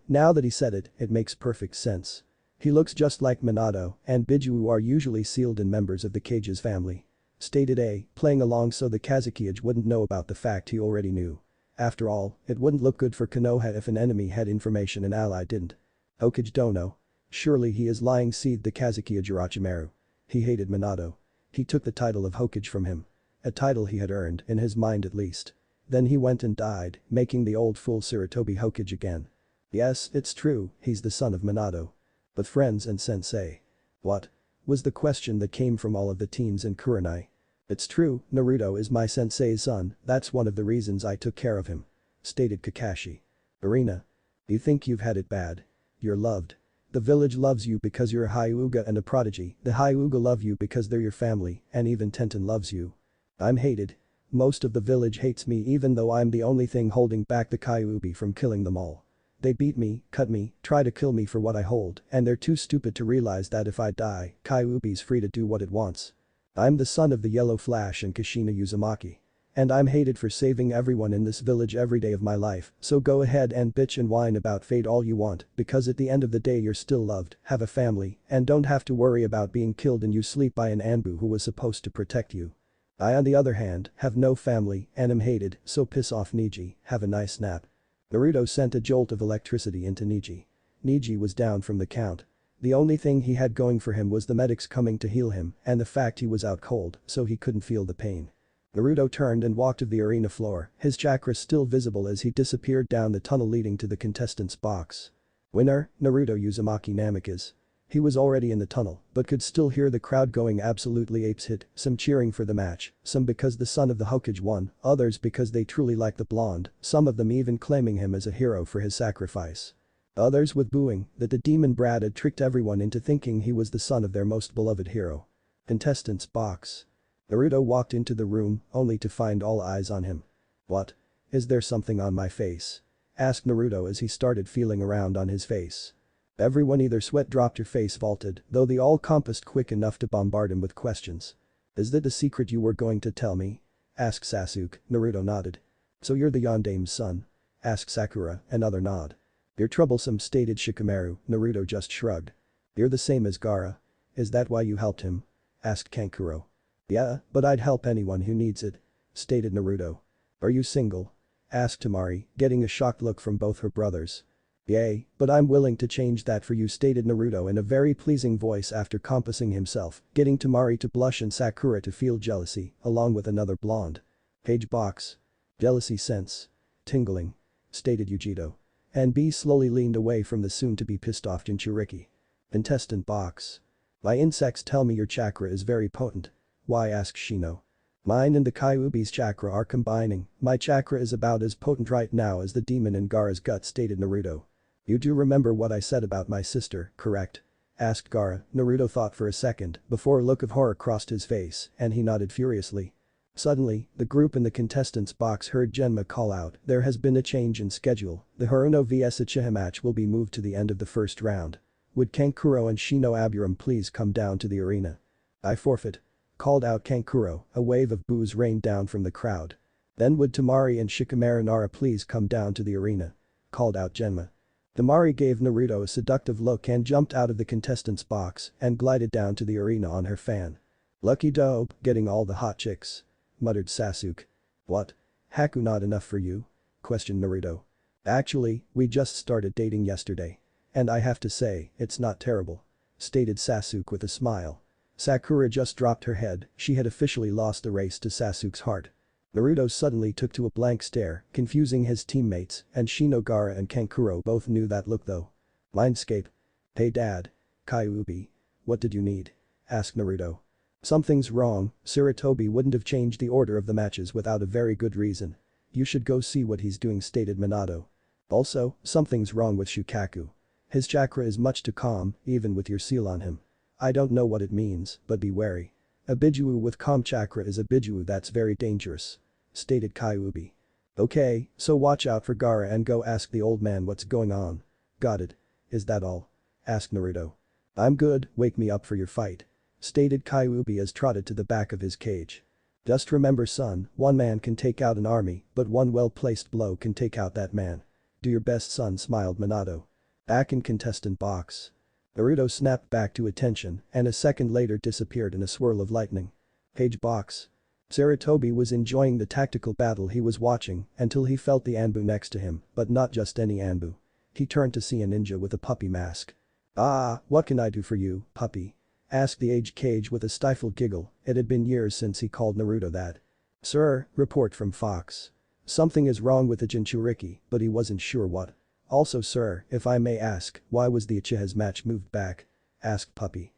Now that he said it, it makes perfect sense. He looks just like Minato and Biju are usually sealed in members of the Kage's family. Stated A, playing along so the Kazekage wouldn't know about the fact he already knew. After all, it wouldn't look good for Konoha if an enemy had information an ally didn't. Hokage Dono. Surely he is lying, seethed the Kazekage Orochimaru. He hated Minato. He took the title of Hokage from him. A title he had earned, in his mind at least. Then he went and died, making the old fool Sarutobi Hokage again. Yes, it's true, he's the son of Minato. But friends and sensei. What? Was the question that came from all of the teens in Kurenai. It's true, Naruto is my sensei's son, that's one of the reasons I took care of him. Stated Kakashi. Arena. You think you've had it bad? You're loved. The village loves you because you're a Hyuga and a prodigy, the Hyuga love you because they're your family, and even Tenten loves you. I'm hated. Most of the village hates me even though I'm the only thing holding back the Kyuubi from killing them all. They beat me, cut me, try to kill me for what I hold, and they're too stupid to realize that if I die, Kyuubi's free to do what it wants. I'm the son of the Yellow Flash and Kushina Uzumaki. And I'm hated for saving everyone in this village every day of my life, so go ahead and bitch and whine about fate all you want, because at the end of the day you're still loved, have a family, and don't have to worry about being killed and you sleep by an Anbu who was supposed to protect you. I on the other hand, have no family and am hated, so piss off Neji, have a nice nap. Naruto sent a jolt of electricity into Neji. Neji was down from the count. The only thing he had going for him was the medics coming to heal him and the fact he was out cold, so he couldn't feel the pain. Naruto turned and walked to the arena floor, his chakra still visible as he disappeared down the tunnel leading to the contestants' box. Winner, Naruto Uzumaki Namikaze. He was already in the tunnel, but could still hear the crowd going absolutely apeshit, some cheering for the match, some because the son of the Hokage won, others because they truly liked the blonde, some of them even claiming him as a hero for his sacrifice. Others with booing that the demon brat had tricked everyone into thinking he was the son of their most beloved hero. Contestants' box. Naruto walked into the room, only to find all eyes on him. What? Is there something on my face? Asked Naruto as he started feeling around on his face. Everyone either sweat dropped or face vaulted, though they all compassed quick enough to bombard him with questions. Is that the secret you were going to tell me? Asked Sasuke. Naruto nodded. So you're the Yondame's son? Asked Sakura, another nod. You're troublesome, stated Shikamaru. Naruto just shrugged. You're the same as Gaara. Is that why you helped him? Asked Kankuro. Yeah, but I'd help anyone who needs it. Stated Naruto. Are you single? Asked Temari, getting a shocked look from both her brothers. Yay, but I'm willing to change that for you, stated Naruto in a very pleasing voice after compassing himself, getting Temari to blush and Sakura to feel jealousy, along with another blonde. Page box. Jealousy sense. Tingling. Stated Yujito. And B slowly leaned away from the soon-to-be pissed-off Jinchuriki. Intestine box. My insects tell me your chakra is very potent. Why, asked Shino. Mine and the Kyuubi's chakra are combining, my chakra is about as potent right now as the demon in Gaara's gut, stated Naruto. You do remember what I said about my sister, correct? asked Gaara. Naruto thought for a second before a look of horror crossed his face and he nodded furiously. Suddenly, the group in the contestants box heard Genma call out, "There has been a change in schedule. The Haruno vs Uchiha match will be moved to the end of the first round. Would Kankuro and Shinobi please come down to the arena?" "I forfeit," called out Kankuro. A wave of boos rained down from the crowd. "Then would Temari and Shikamaru please come down to the arena?" called out Genma. Temari gave Naruto a seductive look and jumped out of the contestants box and glided down to the arena on her fan. "Lucky dope, getting all the hot chicks," muttered Sasuke. "What? Haku not enough for you?" questioned Naruto. "Actually, we just started dating yesterday. And I have to say, it's not terrible," stated Sasuke with a smile. Sakura just dropped her head, she had officially lost the race to Sasuke's heart. Naruto suddenly took to a blank stare, confusing his teammates, and Gaara and Kankuro both knew that look though. Mindscape. "Hey dad. Kyuubi. What did you need?" asked Naruto. "Something's wrong, Sarutobi wouldn't have changed the order of the matches without a very good reason. You should go see what he's doing," stated Minato. "Also, something's wrong with Shukaku. His chakra is much too calm, even with your seal on him. I don't know what it means, but be wary. A Biju with calm chakra is a Biju that's very dangerous," stated Kyuubi. "Okay, so watch out for Gaara and go ask the old man what's going on." "Got it. Is that all?" asked Naruto. "I'm good, wake me up for your fight," stated Kyuubi as trotted to the back of his cage. "Just remember son, one man can take out an army, but one well-placed blow can take out that man. Do your best son," smiled Minato. Back in contestant box. Naruto snapped back to attention and a second later disappeared in a swirl of lightning. Page box. Sarutobi was enjoying the tactical battle he was watching until he felt the Anbu next to him, but not just any Anbu. He turned to see a ninja with a puppy mask. "Ah, what can I do for you, puppy?" asked the aged Cage with a stifled giggle. It had been years since he called Naruto that. "Sir, report from Fox. Something is wrong with the Jinchuriki, but he wasn't sure what. Also sir, if I may ask, why was the Uchiha's match moved back?" asked Puppy.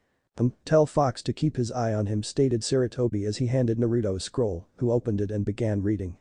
Tell Fox to keep his eye on him," stated Sarutobi as he handed Naruto a scroll, who opened it and began reading.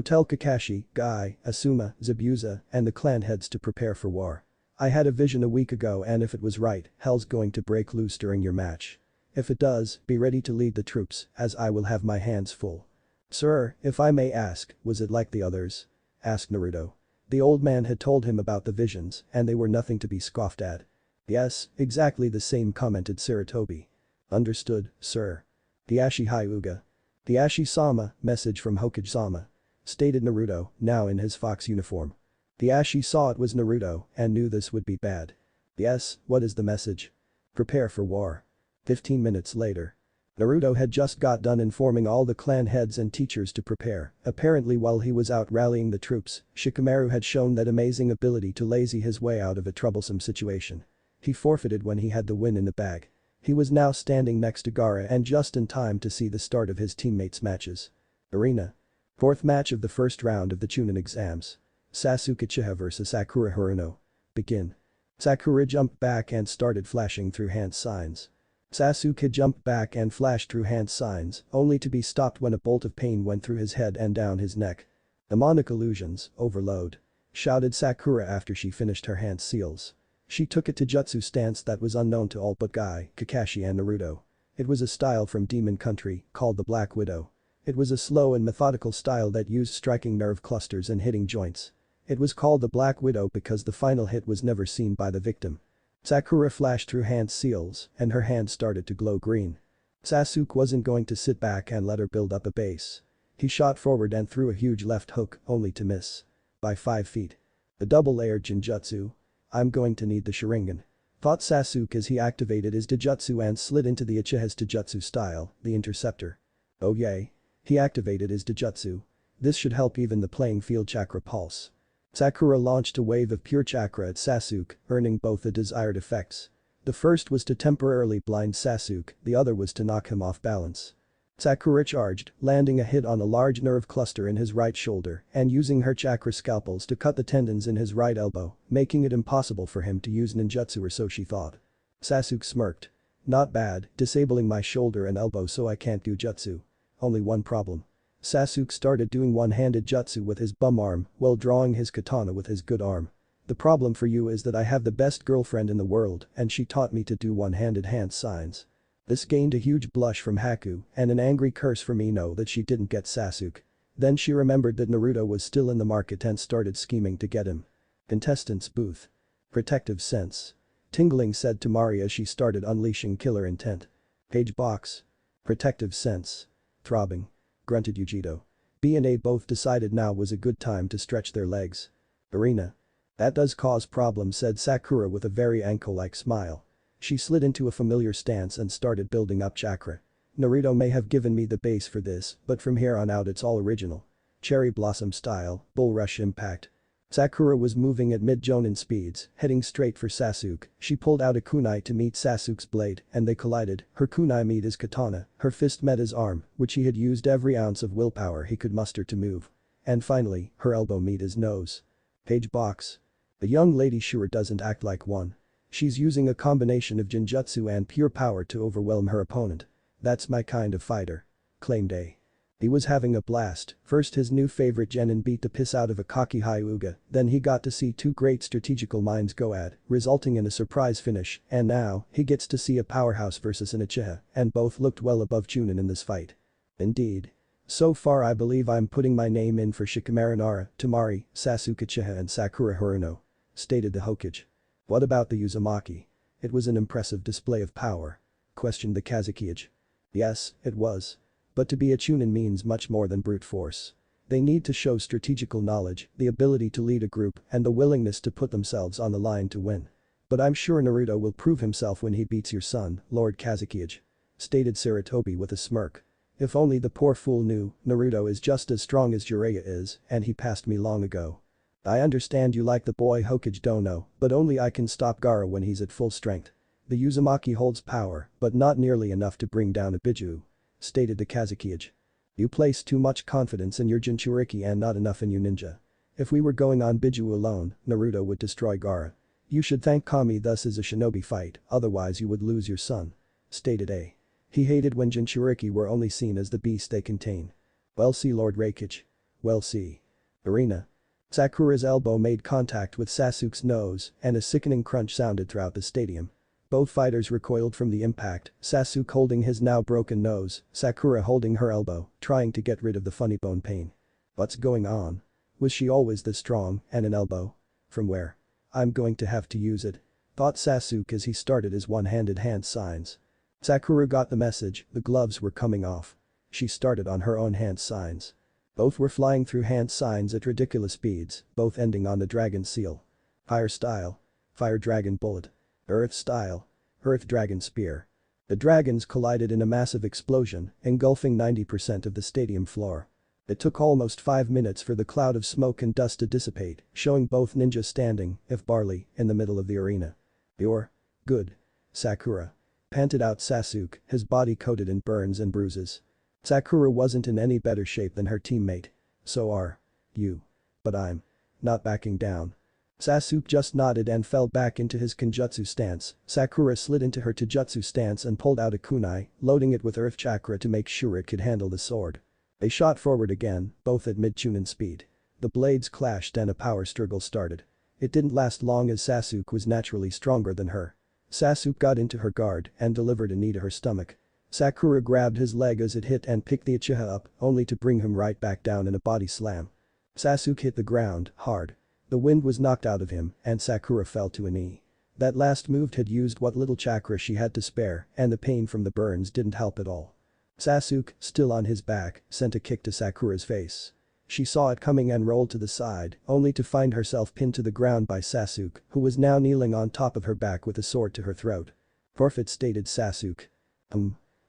"Tell Kakashi, Guy, Asuma, Zabuza, and the clan heads to prepare for war. I had a vision a week ago and if it was right, hell's going to break loose during your match. If it does, be ready to lead the troops, as I will have my hands full." "Sir, if I may ask, was it like the others?" asked Naruto. The old man had told him about the visions and they were nothing to be scoffed at. "Yes, exactly the same," commented Sarutobi. "Understood, sir." "The Ashi Hyuga. The Ashi-sama, message from Hokage-sama," stated Naruto, now in his fox uniform. The Ashi saw it was Naruto and knew this would be bad. "Yes, what is the message?" "Prepare for war." 15 minutes later. Naruto had just got done informing all the clan heads and teachers to prepare. Apparently while he was out rallying the troops, Shikamaru had shown that amazing ability to lazy his way out of a troublesome situation. He forfeited when he had the win in the bag. He was now standing next to Gaara and just in time to see the start of his teammates' matches. Arena. Fourth match of the first round of the Chunin exams. Sasuke Uchiha vs Sakura Haruno. Begin. Sakura jumped back and started flashing through hand signs. Sasuke jumped back and flashed through hand signs, only to be stopped when a bolt of pain went through his head and down his neck. "Demonic illusions, overload," shouted Sakura after she finished her hand seals. She took a taijutsu stance that was unknown to all but Guy, Kakashi and Naruto. It was a style from Demon Country, called the Black Widow. It was a slow and methodical style that used striking nerve clusters and hitting joints. It was called the Black Widow because the final hit was never seen by the victim. Sakura flashed through hand seals and her hand started to glow green. Sasuke wasn't going to sit back and let her build up a base. He shot forward and threw a huge left hook, only to miss. By 5 feet. A double-layered Jinjutsu. "I'm going to need the Sharingan," thought Sasuke as he activated his Taijutsu and slid into the Uchiha's Taijutsu style, the Interceptor. Oh yay. He activated his Taijutsu. This should help even the playing field chakra pulse. Sakura launched a wave of pure chakra at Sasuke, earning both the desired effects. The first was to temporarily blind Sasuke, the other was to knock him off balance. Sakura charged, landing a hit on a large nerve cluster in his right shoulder and using her chakra scalpels to cut the tendons in his right elbow, making it impossible for him to use ninjutsu or so she thought. Sasuke smirked. "Not bad, disabling my shoulder and elbow so I can't do jutsu. Only one problem." Sasuke started doing one-handed jutsu with his bum arm while drawing his katana with his good arm. The problem for you is that I have the best girlfriend in the world and she taught me to do one-handed hand signs. This gained a huge blush from Haku and an angry curse from Ino that she didn't get Sasuke. Then she remembered that Naruto was still in the market and started scheming to get him. Contestants booth. Protective sense. Tingling said to Mari as she started unleashing killer intent. Page box. Protective sense. Throbbing. Grunted Yujito. B and A both decided now was a good time to stretch their legs. Arena. That does cause problems, said Sakura with a very ankle-like smile. She slid into a familiar stance and started building up chakra. Naruto may have given me the base for this, but from here on out it's all original. Cherry blossom style, bull rush impact. Sakura was moving at mid-jonin speeds, heading straight for Sasuke. She pulled out a kunai to meet Sasuke's blade, and they collided. Her kunai met his katana, her fist met his arm, which he had used every ounce of willpower he could muster to move. And finally, her elbow met his nose. Page box. The young lady sure doesn't act like one. She's using a combination of Jinjutsu and pure power to overwhelm her opponent. That's my kind of fighter. Claimed A. He was having a blast. First his new favorite genin beat the piss out of a cocky Hyuga, then he got to see two great strategical minds go at, resulting in a surprise finish, and now, he gets to see a powerhouse versus an uchiha, and both looked well above Chunin in this fight. Indeed. So far I believe I'm putting my name in for Shikamaru Nara, Tamari, Sasuke Uchiha and Sakura Haruno. Stated the Hokage. What about the Uzumaki? It was an impressive display of power. Questioned the Kazekage. Yes, it was. But to be a Chunin means much more than brute force. They need to show strategical knowledge, the ability to lead a group, and the willingness to put themselves on the line to win. But I'm sure Naruto will prove himself when he beats your son, Lord Kazekage. Stated Sarutobi with a smirk. If only the poor fool knew, Naruto is just as strong as Jiraiya is, and he passed me long ago. I understand you like the boy Hokage dono, but only I can stop Gaara when he's at full strength. The Uzumaki holds power, but not nearly enough to bring down a Biju. Stated the Kazekage. You place too much confidence in your Jinchuriki and not enough in you ninja. If we were going on Biju alone, Naruto would destroy Gaara. You should thank Kami thus is a shinobi fight, otherwise you would lose your son. Stated A. He hated when Jinchuriki were only seen as the beast they contain. Well see Lord Raikage. Well see. Arena. Sakura's elbow made contact with Sasuke's nose and a sickening crunch sounded throughout the stadium. Both fighters recoiled from the impact, Sasuke holding his now broken nose, Sakura holding her elbow, trying to get rid of the funny bone pain. What's going on? Was she always this strong, and an elbow? From where? I'm going to have to use it. Thought Sasuke as he started his one-handed hand signs. Sakura got the message, the gloves were coming off. She started on her own hand signs. Both were flying through hand signs at ridiculous speeds, both ending on the dragon seal. Fire style. Fire dragon bullet. Earth style. Earth dragon spear. The dragons collided in a massive explosion, engulfing 90% of the stadium floor. It took almost 5 minutes for the cloud of smoke and dust to dissipate, showing both ninjas standing, if barley, in the middle of the arena. You're good. Sakura. Panted out Sasuke, his body coated in burns and bruises. Sakura wasn't in any better shape than her teammate. So are you. But I'm not backing down. Sasuke just nodded and fell back into his Kenjutsu stance. Sakura slid into her Taijutsu stance and pulled out a kunai, loading it with earth chakra to make sure it could handle the sword. They shot forward again, both at mid-Chunin speed. The blades clashed and a power struggle started. It didn't last long as Sasuke was naturally stronger than her. Sasuke got into her guard and delivered a knee to her stomach. Sakura grabbed his leg as it hit and picked the uchiha up, only to bring him right back down in a body slam. Sasuke hit the ground, hard. The wind was knocked out of him, and Sakura fell to a knee. That last move had used what little chakra she had to spare, and the pain from the burns didn't help at all. Sasuke, still on his back, sent a kick to Sakura's face. She saw it coming and rolled to the side, only to find herself pinned to the ground by Sasuke, who was now kneeling on top of her back with a sword to her throat. Forfeit, stated Sasuke.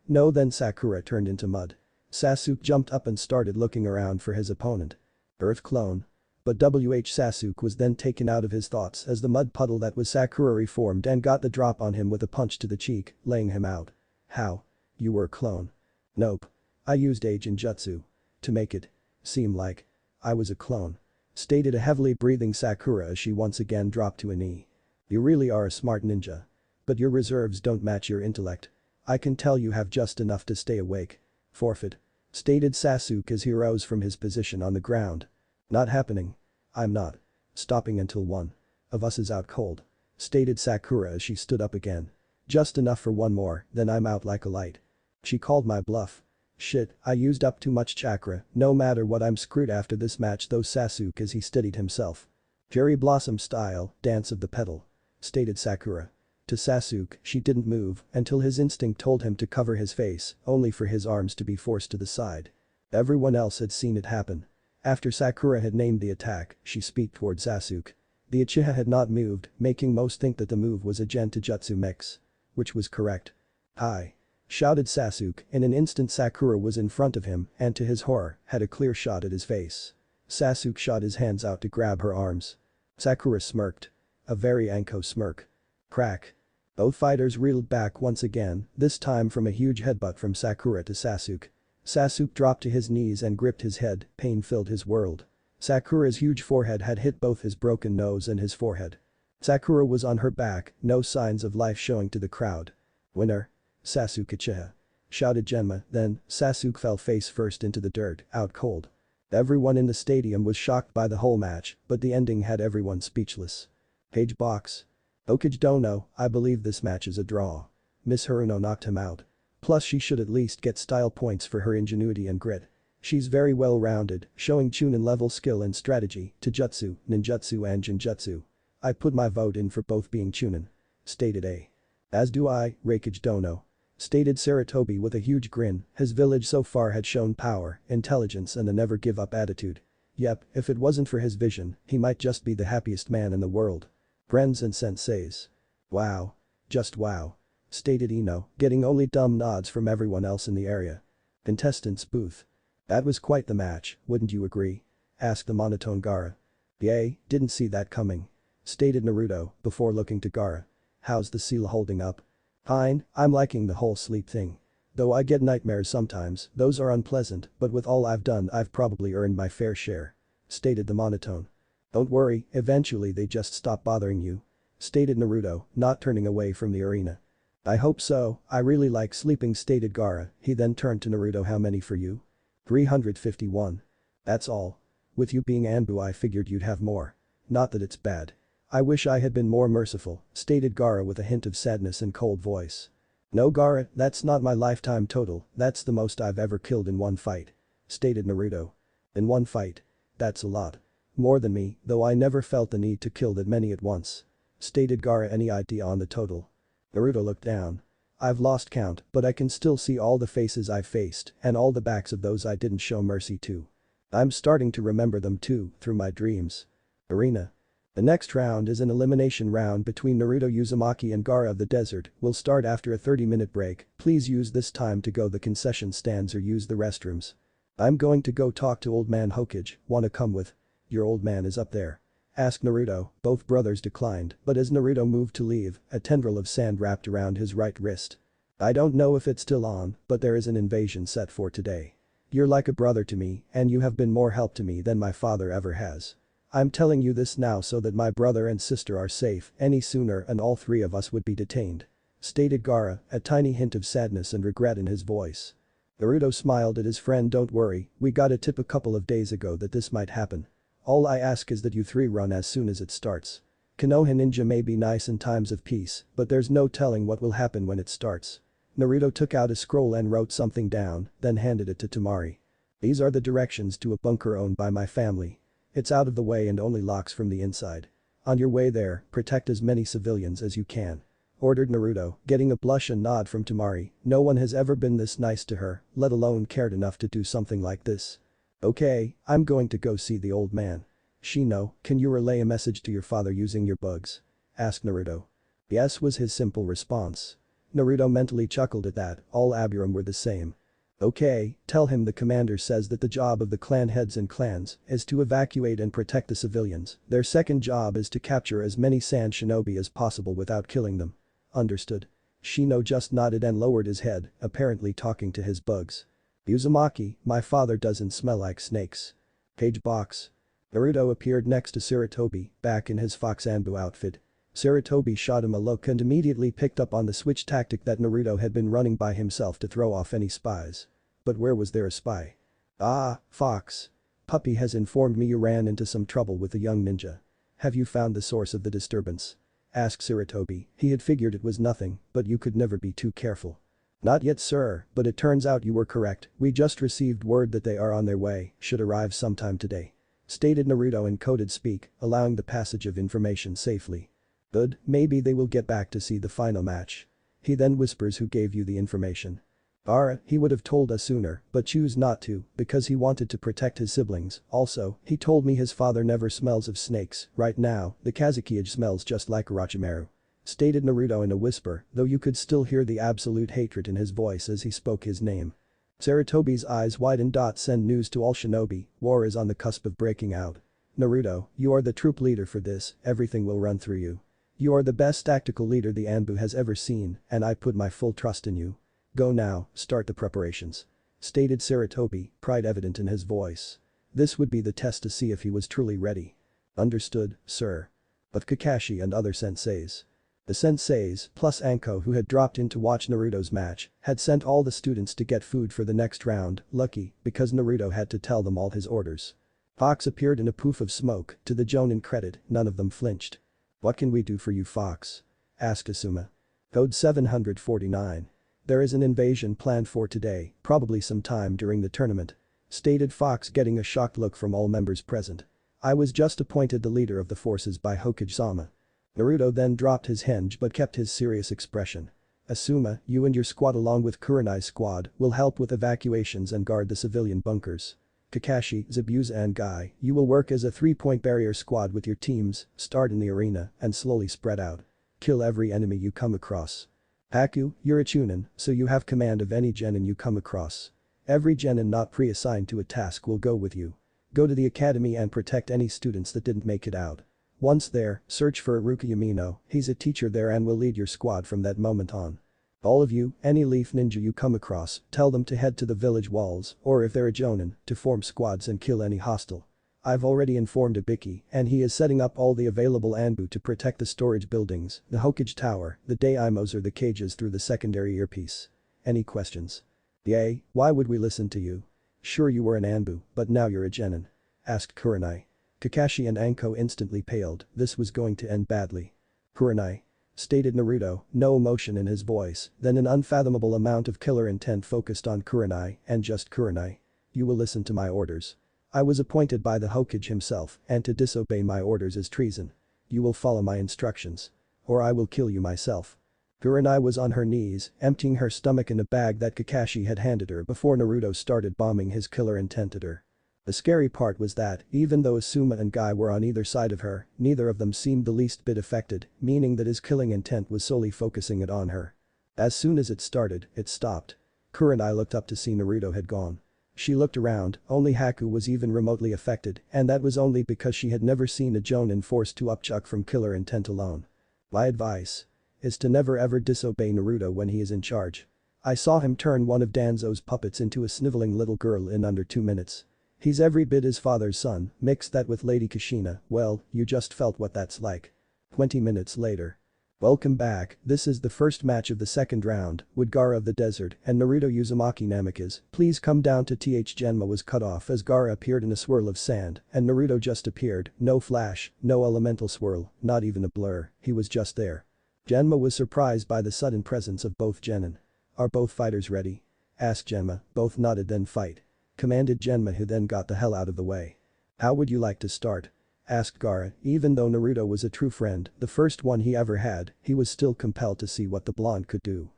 No, then Sakura turned into mud. Sasuke jumped up and started looking around for his opponent. Earth clone. But Sasuke was then taken out of his thoughts as the mud puddle that was Sakura reformed and got the drop on him with a punch to the cheek, laying him out. How? You were a clone. Nope. I used a Jinjutsu. To make it seem like I was a clone. Stated a heavily breathing Sakura as she once again dropped to a knee. You really are a smart ninja. But your reserves don't match your intellect. I can tell you have just enough to stay awake. Forfeit. Stated Sasuke as he rose from his position on the ground. Not happening. I'm not stopping until 1. of us is out cold," stated Sakura as she stood up again. "Just enough for one more, then I'm out like a light." She called my bluff. "Shit, I used up too much chakra, no matter what I'm screwed after this match though." Sasuke as he steadied himself. "Cherry blossom style, dance of the petal," stated Sakura. To Sasuke, she didn't move until his instinct told him to cover his face, only for his arms to be forced to the side. Everyone else had seen it happen. After Sakura had named the attack, she speaked toward Sasuke. The uchiha had not moved, making most think that the move was a Gen-to-Jutsu mix. Which was correct. "Hi!" shouted Sasuke. In an instant Sakura was in front of him and to his horror, had a clear shot at his face. Sasuke shot his hands out to grab her arms. Sakura smirked. A very Anko smirk. Crack. Both fighters reeled back once again, this time from a huge headbutt from Sakura to Sasuke. Sasuke dropped to his knees and gripped his head, pain filled his world. Sakura's huge forehead had hit both his broken nose and his forehead. Sakura was on her back, no signs of life showing to the crowd. "Winner. Sasuke Uchiha," shouted Genma, then Sasuke fell face first into the dirt, out cold. Everyone in the stadium was shocked by the whole match, but the ending had everyone speechless. Page box. "Okage Dono, I believe this match is a draw. Miss Haruno knocked him out. Plus she should at least get style points for her ingenuity and grit. She's very well-rounded, showing Chunin level skill and strategy, Taijutsu, Ninjutsu and Jinjutsu. I put my vote in for both being Chunin," stated A. "As do I, Raikage Dono," stated Sarutobi with a huge grin. His village so far had shown power, intelligence and a never-give-up attitude. Yep, if it wasn't for his vision, he might just be the happiest man in the world. "Friends and senseis. Wow. Just wow," stated Ino, getting only dumb nods from everyone else in the area. Contestants booth. "That was quite the match, wouldn't you agree?" asked the monotone Gaara. "Yay, didn't see that coming," stated Naruto, before looking to Gaara. "How's the seal holding up?" "Fine, I'm liking the whole sleep thing. Though I get nightmares sometimes, those are unpleasant, but with all I've done I've probably earned my fair share," stated the monotone. "Don't worry, eventually they just stop bothering you," stated Naruto, not turning away from the arena. "I hope so, I really like sleeping," stated Gaara. He then turned to Naruto. "How many for you?" 351. "That's all. With you being Anbu I figured you'd have more. Not that it's bad. I wish I had been more merciful," stated Gaara with a hint of sadness and cold voice. "No Gaara, that's not my lifetime total, that's the most I've ever killed in one fight," stated Naruto. "In one fight? That's a lot. More than me, though I never felt the need to kill that many at once," stated Gaara. "Any idea on the total?" Naruto looked down. "I've lost count, but I can still see all the faces I've faced and all the backs of those I didn't show mercy to. I'm starting to remember them too, through my dreams." Arena. The next round is an elimination round between Naruto Uzumaki and Gaara of the Desert. Will start after a 30-minute break. Please use this time to go the concession stands or use the restrooms. "I'm going to go talk to old man Hokage, wanna come with?" "Your old man is up there," asked Naruto. Both brothers declined, but as Naruto moved to leave, a tendril of sand wrapped around his right wrist. "I don't know if it's still on, but there is an invasion set for today. You're like a brother to me and you have been more help to me than my father ever has. I'm telling you this now so that my brother and sister are safe. Any sooner and all three of us would be detained," stated Gaara, a tiny hint of sadness and regret in his voice. Naruto smiled at his friend. "Don't worry, we got a tip a couple of days ago that this might happen. All I ask is that you three run as soon as it starts. Konoha Ninja may be nice in times of peace, but there's no telling what will happen when it starts." Naruto took out a scroll and wrote something down, then handed it to Temari. "These are the directions to a bunker owned by my family. It's out of the way and only locks from the inside. On your way there, protect as many civilians as you can," ordered Naruto, getting a blush and nod from Temari. No one has ever been this nice to her, let alone cared enough to do something like this. "Okay, I'm going to go see the old man. Shino, can you relay a message to your father using your bugs?" asked Naruto. "Yes," was his simple response. Naruto mentally chuckled at that, all Abiram were the same. "Okay, tell him the commander says that the job of the clan heads and clans is to evacuate and protect the civilians. Their second job is to capture as many sand shinobi as possible without killing them." "Understood." Shino just nodded and lowered his head, apparently talking to his bugs. "Uzumaki, my father doesn't smell like snakes." Page box. Naruto appeared next to Sarutobi, back in his Fox Anbu outfit. Sarutobi shot him a look and immediately picked up on the switch tactic that Naruto had been running by himself to throw off any spies. But where was there a spy? "Ah, Fox. Puppy has informed me you ran into some trouble with the young ninja. have you found the source of the disturbance? Asked Sarutobi. He had figured it was nothing, but you could never be too careful. Not yet, sir, but it turns out you were correct. We just received word that they are on their way, should arrive sometime today. Stated Naruto in coded speak, allowing the passage of information safely. Good, maybe they will get back to see the final match. He then whispers who gave you the information. Gaara, he would have told us sooner, but choose not to, because he wanted to protect his siblings. Also, he told me his father never smells of snakes. Right now, the Kazukiage smells just like Orochimaru. Stated Naruto in a whisper, though you could still hear the absolute hatred in his voice as he spoke his name. Sarutobi's eyes widened. Send news to all shinobi, war is on the cusp of breaking out. Naruto, you are the troop leader for this, everything will run through you. You are the best tactical leader the Anbu has ever seen, and I put my full trust in you. Go now, start the preparations. Stated Sarutobi, pride evident in his voice. This would be the test to see if he was truly ready. Understood, sir. But Kakashi and other senseis. The senseis, plus Anko who had dropped in to watch Naruto's match, had sent all the students to get food for the next round, lucky, because Naruto had to tell them all his orders. Fox appeared in a poof of smoke, to the Jonin credit, none of them flinched. What can we do for you, Fox? Asked Asuma. Code 749. There is an invasion planned for today, probably sometime during the tournament. Stated Fox, getting a shocked look from all members present. I was just appointed the leader of the forces by Hokage-sama. Naruto then dropped his hinge but kept his serious expression. Asuma, you and your squad along with Kurenai's squad will help with evacuations and guard the civilian bunkers. Kakashi, Zabuza and Guy, you will work as a 3-point barrier squad with your teams, start in the arena and slowly spread out. Kill every enemy you come across. Haku, you're a Chunin, so you have command of any genin you come across. Every genin not pre-assigned to a task will go with you. Go to the academy and protect any students that didn't make it out. Once there, search for Iruka Yamino, he's a teacher there and will lead your squad from that moment on. All of you, any leaf ninja you come across, tell them to head to the village walls, or if they're a jonin, to form squads and kill any hostile. I've already informed Ibiki, and he is setting up all the available Anbu to protect the storage buildings, the Hokage Tower, the Daimos or the cages through the secondary earpiece. Any questions? Yay, why would we listen to you? Sure you were an Anbu, but now you're a genin. Asked Kurenai. Kakashi and Anko instantly paled, this was going to end badly. Kurenai. Stated Naruto, no emotion in his voice, then an unfathomable amount of killer intent focused on Kurenai and just Kurenai. You will listen to my orders. I was appointed by the Hokage himself, and to disobey my orders is treason. You will follow my instructions. Or I will kill you myself. Kurenai was on her knees, emptying her stomach in a bag that Kakashi had handed her before Naruto started bombing his killer intent at her. The scary part was that, even though Asuma and Guy were on either side of her, neither of them seemed the least bit affected, meaning that his killing intent was solely focusing it on her. As soon as it started, it stopped. Kurenai looked up to see Naruto had gone. She looked around, only Haku was even remotely affected, and that was only because she had never seen a jonin forced to upchuck from killer intent alone. My advice is to never ever disobey Naruto when he is in charge. I saw him turn one of Danzo's puppets into a sniveling little girl in under 2 minutes. He's every bit his father's son, mix that with Lady Kushina, well, you just felt what that's like. 20 minutes later. Welcome back, this is the first match of the second round, would Gaara of the Desert and Naruto Uzumaki Namikaze please come down to th. Genma was cut off as Gaara appeared in a swirl of sand and Naruto just appeared, no flash, no elemental swirl, not even a blur, he was just there. Genma was surprised by the sudden presence of both genin. Are both fighters ready? Asked Genma, both nodded then fight. Commanded Genma who then got the hell out of the way. How would you like to start? Asked Gaara, even though Naruto was a true friend, the first one he ever had, he was still compelled to see what the blonde could do.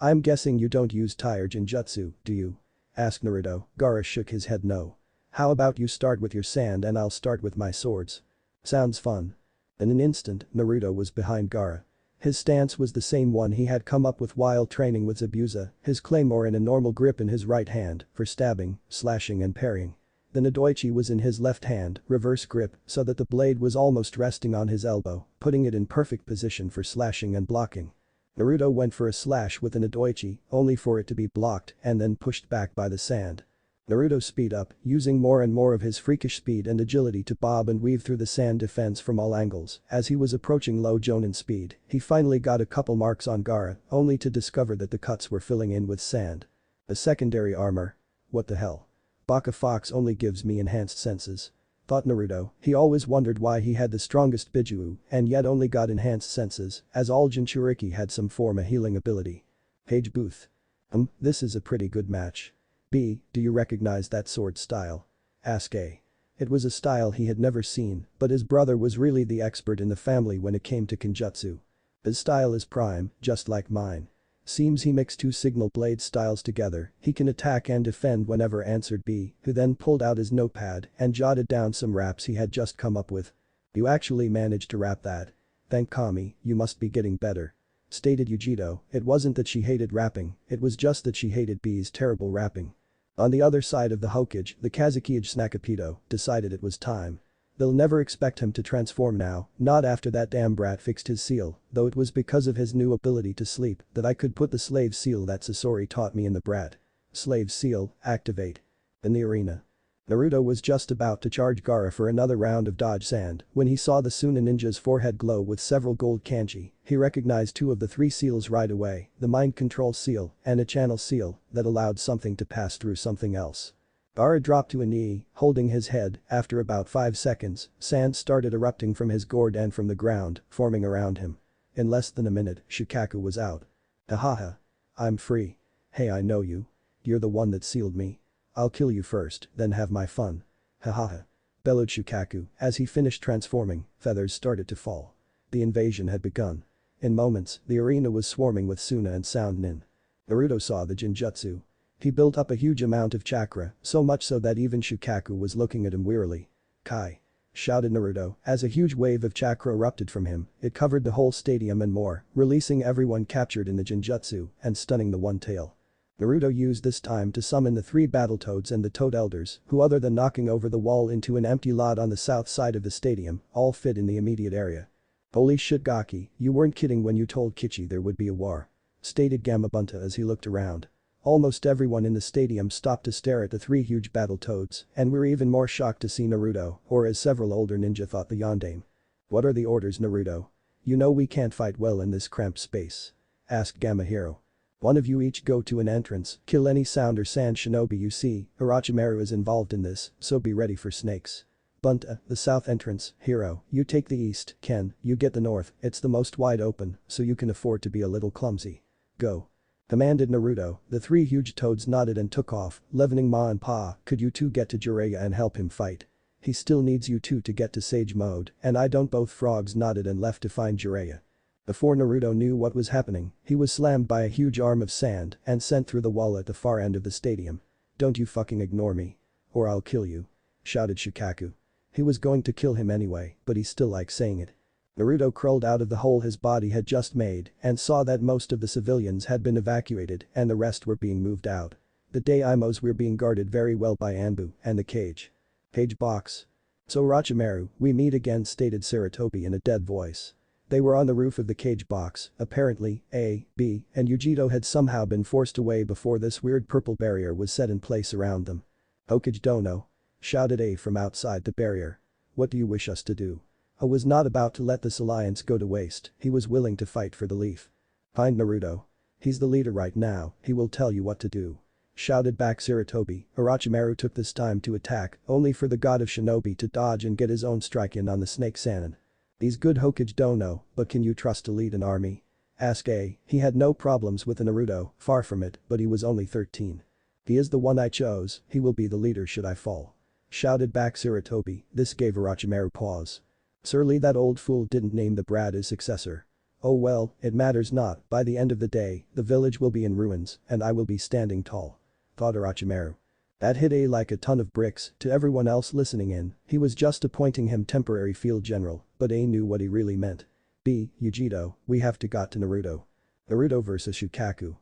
I'm guessing you don't use tire Jinjutsu, do you? Asked Naruto. Gaara shook his head no. How about you start with your sand and I'll start with my swords? Sounds fun. In an instant, Naruto was behind Gaara. His stance was the same one he had come up with while training with Zabuza, his claymore in a normal grip in his right hand, for stabbing, slashing and parrying. The Nodoichi was in his left hand, reverse grip, so that the blade was almost resting on his elbow, putting it in perfect position for slashing and blocking. Naruto went for a slash with the Nodoichi, only for it to be blocked and then pushed back by the sand. Naruto speed up, using more and more of his freakish speed and agility to bob and weave through the sand defense from all angles. As he was approaching low jonin speed, he finally got a couple marks on Gaara, only to discover that the cuts were filling in with sand. A secondary armor? What the hell? Baka Fox only gives me enhanced senses. thought Naruto. He always wondered why he had the strongest Biju and yet only got enhanced senses, as all Jinchuriki had some form of healing ability. Page Booth. This is a pretty good match. B, do you recognize that sword style? Asked A. It was a style he had never seen, but his brother was really the expert in the family when it came to Kenjutsu. His style is prime, just like mine. Seems he mixed two signal blade styles together, he can attack and defend whenever, answered B, who then pulled out his notepad and jotted down some raps he had just come up with. You actually managed to rap that. Thank Kami, you must be getting better. Stated Yujito. It wasn't that she hated rapping, it was just that she hated B's terrible rapping. On the other side of the Hokage, the Kazekage Snakapito decided it was time. They'll never expect him to transform now, not after that damn brat fixed his seal, though it was because of his new ability to sleep that I could put the slave seal that Sasori taught me in the brat. Slave seal, activate. In the arena. Naruto was just about to charge Gaara for another round of dodge sand when he saw the Suna ninja's forehead glow with several gold kanji. He recognized two of the three seals right away, the mind control seal and a channel seal that allowed something to pass through something else. Gaara dropped to a knee, holding his head. After about 5 seconds, sand started erupting from his gourd and from the ground, forming around him. In less than a minute, Shukaku was out. Hahaha. I'm free. Hey, I know you. You're the one that sealed me. I'll kill you first, then have my fun. Hahaha. Bellowed Shukaku. As he finished transforming, feathers started to fall. The invasion had begun. In moments, the arena was swarming with Suna and Sound Nin. Naruto saw the Jinjutsu. He built up a huge amount of chakra, so much so that even Shukaku was looking at him wearily. Kai! Shouted Naruto, as a huge wave of chakra erupted from him. It covered the whole stadium and more, releasing everyone captured in the Jinjutsu and stunning the One Tail. Naruto used this time to summon the 3 Battletoads and the Toad Elders, who other than knocking over the wall into an empty lot on the south side of the stadium, all fit in the immediate area. Holy shit Gaki, you weren't kidding when you told Kichi there would be a war. Stated Gamabunta as he looked around. Almost everyone in the stadium stopped to stare at the 3 huge Battletoads, and were even more shocked to see Naruto, or as several older ninja thought, the Yondaime. What are the orders, Naruto? You know we can't fight well in this cramped space. Asked Gamma Hero. One of you each go to an entrance, kill any sound or sand shinobi you see. Orochimaru is involved in this, so be ready for snakes. Bunta, the south entrance. Hero, you take the east. Ken, you get the north, it's the most wide open, so you can afford to be a little clumsy. Go. Commanded Naruto. The 3 huge toads nodded and took off, leavening Ma and Pa. Could you two get to Jiraiya and help him fight? He still needs you two to get to Sage Mode, and I don't. Both frogs nodded and left to find Jiraiya. Before Naruto knew what was happening, he was slammed by a huge arm of sand and sent through the wall at the far end of the stadium. Don't you fucking ignore me. Or I'll kill you. Shouted Shukaku. He was going to kill him anyway, but he still liked saying it. Naruto crawled out of the hole his body had just made and saw that most of the civilians had been evacuated and the rest were being moved out. The Daimos were being guarded very well by Anbu and the cage. Cage box. So Orochimaru, we meet again, stated Sarutobi in a dead voice. They were on the roof of the cage box. Apparently, A, B, and Yujito had somehow been forced away before this weird purple barrier was set in place around them. Hokage Dono. Shouted A from outside the barrier. What do you wish us to do? I was not about to let this alliance go to waste, he was willing to fight for the leaf. Find Naruto. He's the leader right now, he will tell you what to do. Shouted back Sarutobi. Orochimaru took this time to attack, only for the god of shinobi to dodge and get his own strike in on the snake Sannin. He's good, Hokage Dono, but can you trust to lead an army? Asked A. He had no problems with the Naruto, far from it, but he was only 13. He is the one I chose, he will be the leader should I fall. Shouted back Sarutobi. This gave Orochimaru pause. Surely that old fool didn't name the brat his successor. Oh well, it matters not, by the end of the day, the village will be in ruins, and I will be standing tall. Thought Orochimaru. That hit A like a ton of bricks. To everyone else listening in, he was just appointing him temporary field general, but A knew what he really meant. B, Yujito, we have to got to Naruto. Naruto vs Shukaku.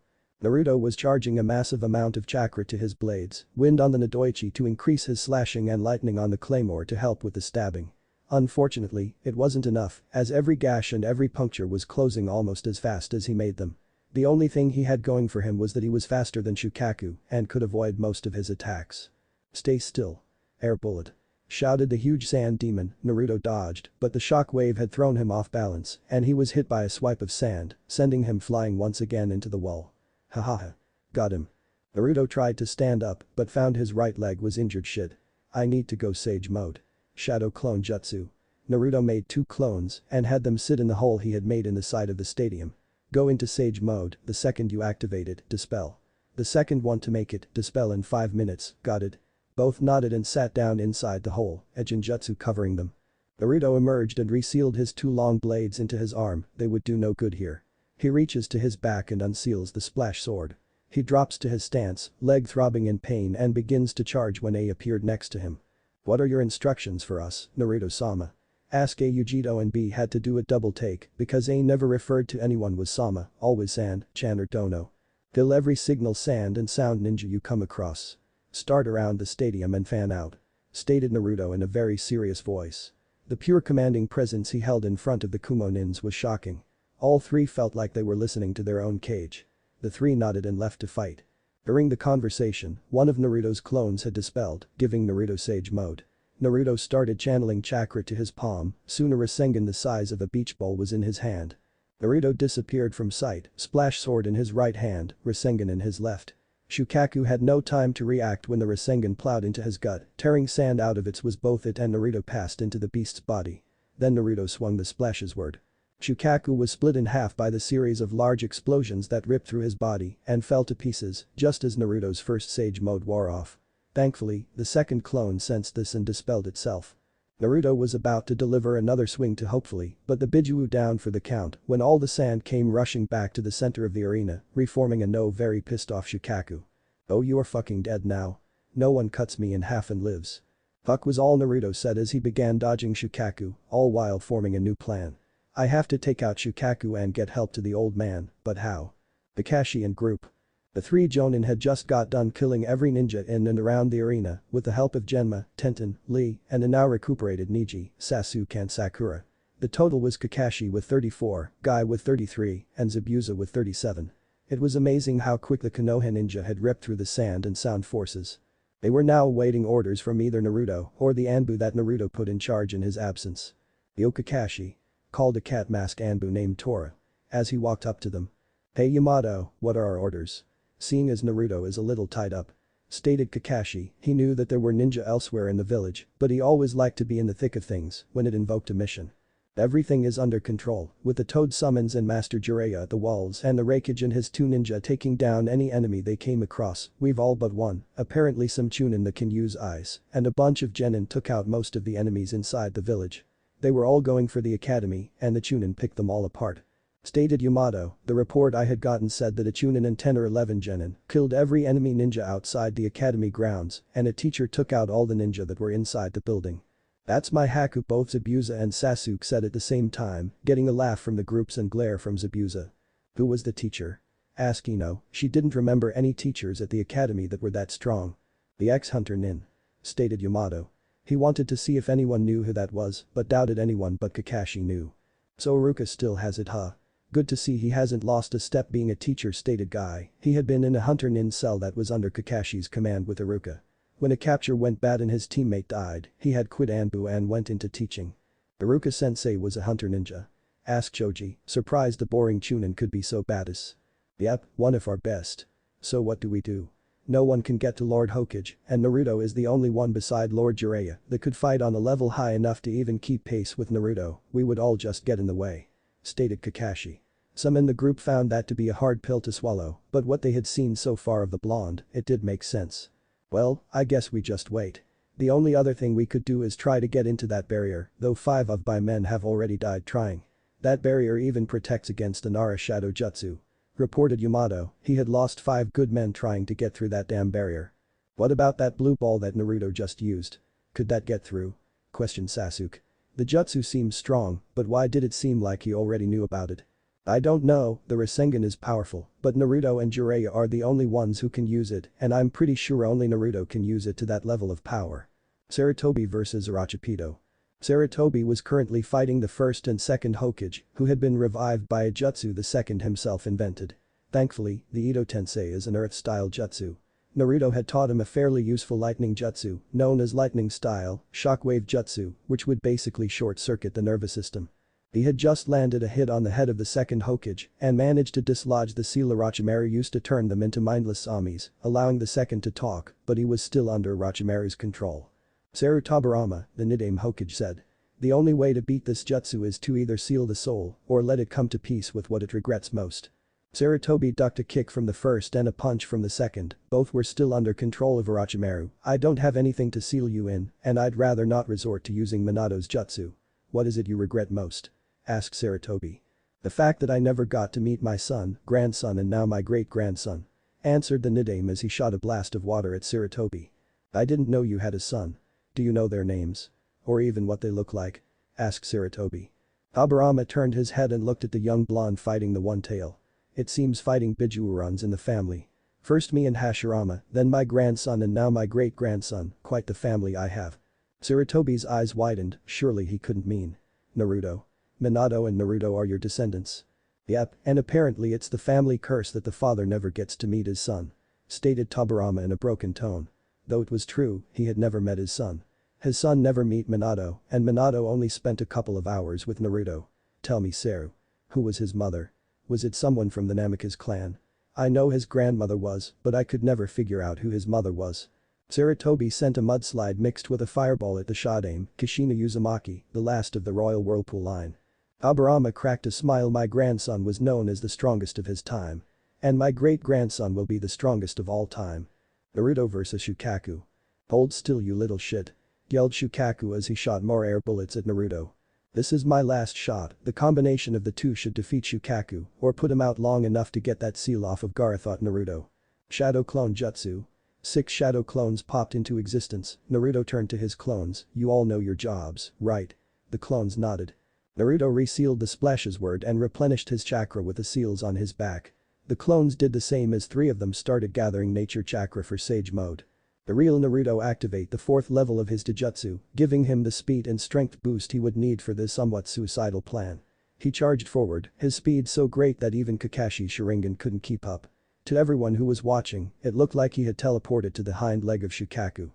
Naruto was charging a massive amount of chakra to his blades, wind on the Nodoichi to increase his slashing and lightning on the claymore to help with the stabbing. Unfortunately, it wasn't enough, as every gash and every puncture was closing almost as fast as he made them. The only thing he had going for him was that he was faster than Shukaku and could avoid most of his attacks. Stay still. Air bullet. Shouted the huge sand demon. Naruto dodged, but the shock wave had thrown him off balance and he was hit by a swipe of sand, sending him flying once again into the wall. Hahaha. Got him. Naruto tried to stand up but found his right leg was injured. Shit. I need to go Sage Mode. Shadow Clone Jutsu. Naruto made 2 clones and had them sit in the hole he had made in the side of the stadium. Go into Sage mode, the second you activate it, dispel. The second one to make it, dispel in 5 minutes, got it? Both nodded and sat down inside the hole, a Jinjutsu covering them. Naruto emerged and resealed his 2 long blades into his arm, they would do no good here. He reaches to his back and unseals the splash sword. He drops to his stance, leg throbbing in pain and begins to charge when A appeared next to him. What are your instructions for us, Naruto-sama? Ask A. Yujito and B had to do a double take because A never referred to anyone with Sama, always Sand, Chan or Dono. Kill every signal sand and sound ninja you come across. Start around the stadium and fan out. Stated Naruto in a very serious voice. The pure commanding presence he held in front of the Kumonins was shocking. All 3 felt like they were listening to their own cage. The 3 nodded and left to fight. During the conversation, one of Naruto's clones had dispelled, giving Naruto Sage mode. Naruto started channeling chakra to his palm, soon a Rasengan the size of a beach ball was in his hand. Naruto disappeared from sight, splash sword in his right hand, Rasengan in his left. Shukaku had no time to react when the Rasengan plowed into his gut, tearing sand out of it was both it and Naruto passed into the beast's body. Then Naruto swung the splashes-word. Shukaku was split in half by the series of large explosions that ripped through his body and fell to pieces just as Naruto's first Sage mode wore off. Thankfully, the second clone sensed this and dispelled itself. Naruto was about to deliver another swing to hopefully, but the Biju down for the count when all the sand came rushing back to the center of the arena, reforming a no very pissed off Shukaku. Oh, you are fucking dead now. No one cuts me in half and lives. Fuck was all Naruto said as he began dodging Shukaku, all while forming a new plan. I have to take out Shukaku and get help to the old man, but how? Kakashi and group. The 3 Jonin had just got done killing every ninja in and around the arena with the help of Genma, Tenten, Lee, and a now recuperated Neji, Sasuke and Sakura. The total was Kakashi with 34, Guy with 33, and Zabuza with 37. It was amazing how quick the Konoha ninja had ripped through the sand and sound forces. They were now awaiting orders from either Naruto or the Anbu that Naruto put in charge in his absence. Yo Kakashi. Called a cat-masked Anbu named Tora. As he walked up to them. Hey Yamato, what are our orders? Seeing as Naruto is a little tied up. Stated Kakashi, he knew that there were ninja elsewhere in the village, but he always liked to be in the thick of things when it invoked a mission. Everything is under control, with the Toad summons and Master Jiraiya at the walls and the Raikage and his 2 ninja taking down any enemy they came across, we've all but one, apparently some Chunin that can use eyes, and a bunch of Genin took out most of the enemies inside the village. They were all going for the academy and the Chunin picked them all apart. Stated Yamato, the report I had gotten said that a Chunin and 10 or 11 Genin killed every enemy ninja outside the academy grounds and a teacher took out all the ninja that were inside the building. That's my Haku, both Zabuza and Sasuke said at the same time, getting a laugh from the groups and glare from Zabuza. Who was the teacher? Asked Ino, she didn't remember any teachers at the academy that were that strong. The ex-hunter Nin. Stated Yamato. He wanted to see if anyone knew who that was, but doubted anyone but Kakashi knew. So Iruka still has it, huh? Good to see he hasn't lost a step being a teacher, stated Guy. He had been in a hunter Nin cell that was under Kakashi's command with Iruka. When a capture went bad and his teammate died, he had quit Anbu and went into teaching. Iruka sensei was a hunter ninja. Asked Choji, surprised the boring Chunin could be so badass. Yep, one of our best. So what do we do? No one can get to Lord Hokage, and Naruto is the only one beside Lord Jiraiya that could fight on a level high enough to even keep pace with Naruto, we would all just get in the way. Stated Kakashi. Some in the group found that to be a hard pill to swallow, but what they had seen so far of the blonde, it did make sense. Well, I guess we just wait. The only other thing we could do is try to get into that barrier, though 5 of my men have already died trying. That barrier even protects against the Nara Shadow Jutsu. Reported Yamato, he had lost 5 good men trying to get through that damn barrier. What about that blue ball that Naruto just used? Could that get through? Questioned Sasuke. The jutsu seems strong, but why did it seem like he already knew about it? I don't know, the Rasengan is powerful, but Naruto and Jiraiya are the only ones who can use it and I'm pretty sure only Naruto can use it to that level of power. Sarutobi vs Arachipido. Sarutobi was currently fighting the first and second Hokage, who had been revived by a jutsu the second himself invented. Thankfully, the Ito Tensei is an earth-style jutsu. Naruto had taught him a fairly useful lightning jutsu, known as lightning style, shockwave jutsu, which would basically short-circuit the nervous system. He had just landed a hit on the head of the second Hokage and managed to dislodge the seal Orochimaru used to turn them into mindless zombies, allowing the second to talk, but he was still under Orochimaru's control. Seru Tabarama, the Nidaime Hokage said. The only way to beat this jutsu is to either seal the soul or let it come to peace with what it regrets most. Sarutobi ducked a kick from the first and a punch from the second, both were still under control of Orochimaru. I don't have anything to seal you in, and I'd rather not resort to using Minato's jutsu. What is it you regret most? Asked Sarutobi. The fact that I never got to meet my son, grandson and now my great-grandson. Answered the Nidaime as he shot a blast of water at Sarutobi. I didn't know you had a son. Do you know their names? Or even what they look like? Asked Sarutobi. Tabarama turned his head and looked at the young blonde fighting the one-tail. It seems fighting Biju runs in the family. First me and Hashirama, then my grandson and now my great-grandson, quite the family I have. Sarutobi's eyes widened, surely he couldn't mean Naruto. Minato and Naruto are your descendants. Yep, and apparently it's the family curse that the father never gets to meet his son. Stated Tabarama in a broken tone. Though it was true, he had never met his son. His son never meet Minato, and Minato only spent a couple of hours with Naruto. Tell me Seru. Who was his mother? Was it someone from the Namikaze clan? I know his grandmother was, but I could never figure out who his mother was. Sarutobi sent a mudslide mixed with a fireball at the Shodaime, Kushina Uzumaki, the last of the royal whirlpool line. Tabarama cracked a smile. My grandson was known as the strongest of his time. And my great-grandson will be the strongest of all time. Naruto vs Shukaku. Hold still you little shit. Yelled Shukaku as he shot more air bullets at Naruto. This is my last shot, the combination of the two should defeat Shukaku or put him out long enough to get that seal off of Gaara, thought Naruto. Shadow Clone Jutsu. 6 shadow clones popped into existence. Naruto turned to his clones. You all know your jobs, right? The clones nodded. Naruto resealed the splashes word and replenished his chakra with the seals on his back. The clones did the same as 3 of them started gathering nature chakra for Sage mode. The real Naruto activate the 4th level of his Taijutsu, giving him the speed and strength boost he would need for this somewhat suicidal plan. He charged forward, his speed so great that even Kakashi's Sharingan couldn't keep up. To everyone who was watching, it looked like he had teleported to the hind leg of Shukaku.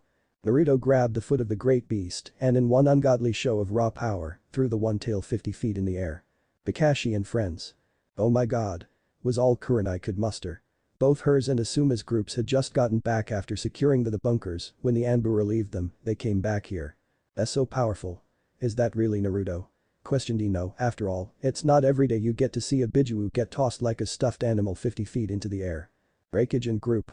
Naruto grabbed the foot of the great beast and in one ungodly show of raw power, threw the one-tail 50 feet in the air. Kakashi and friends. Oh my god. Was all Kurenai could muster. Both hers and Asuma's groups had just gotten back after securing the bunkers. When the Anbu relieved them, they came back here. That's so powerful. Is that really Naruto? Questioned Ino. After all, it's not every day you get to see a Biju get tossed like a stuffed animal 50 feet into the air. Raikage and group.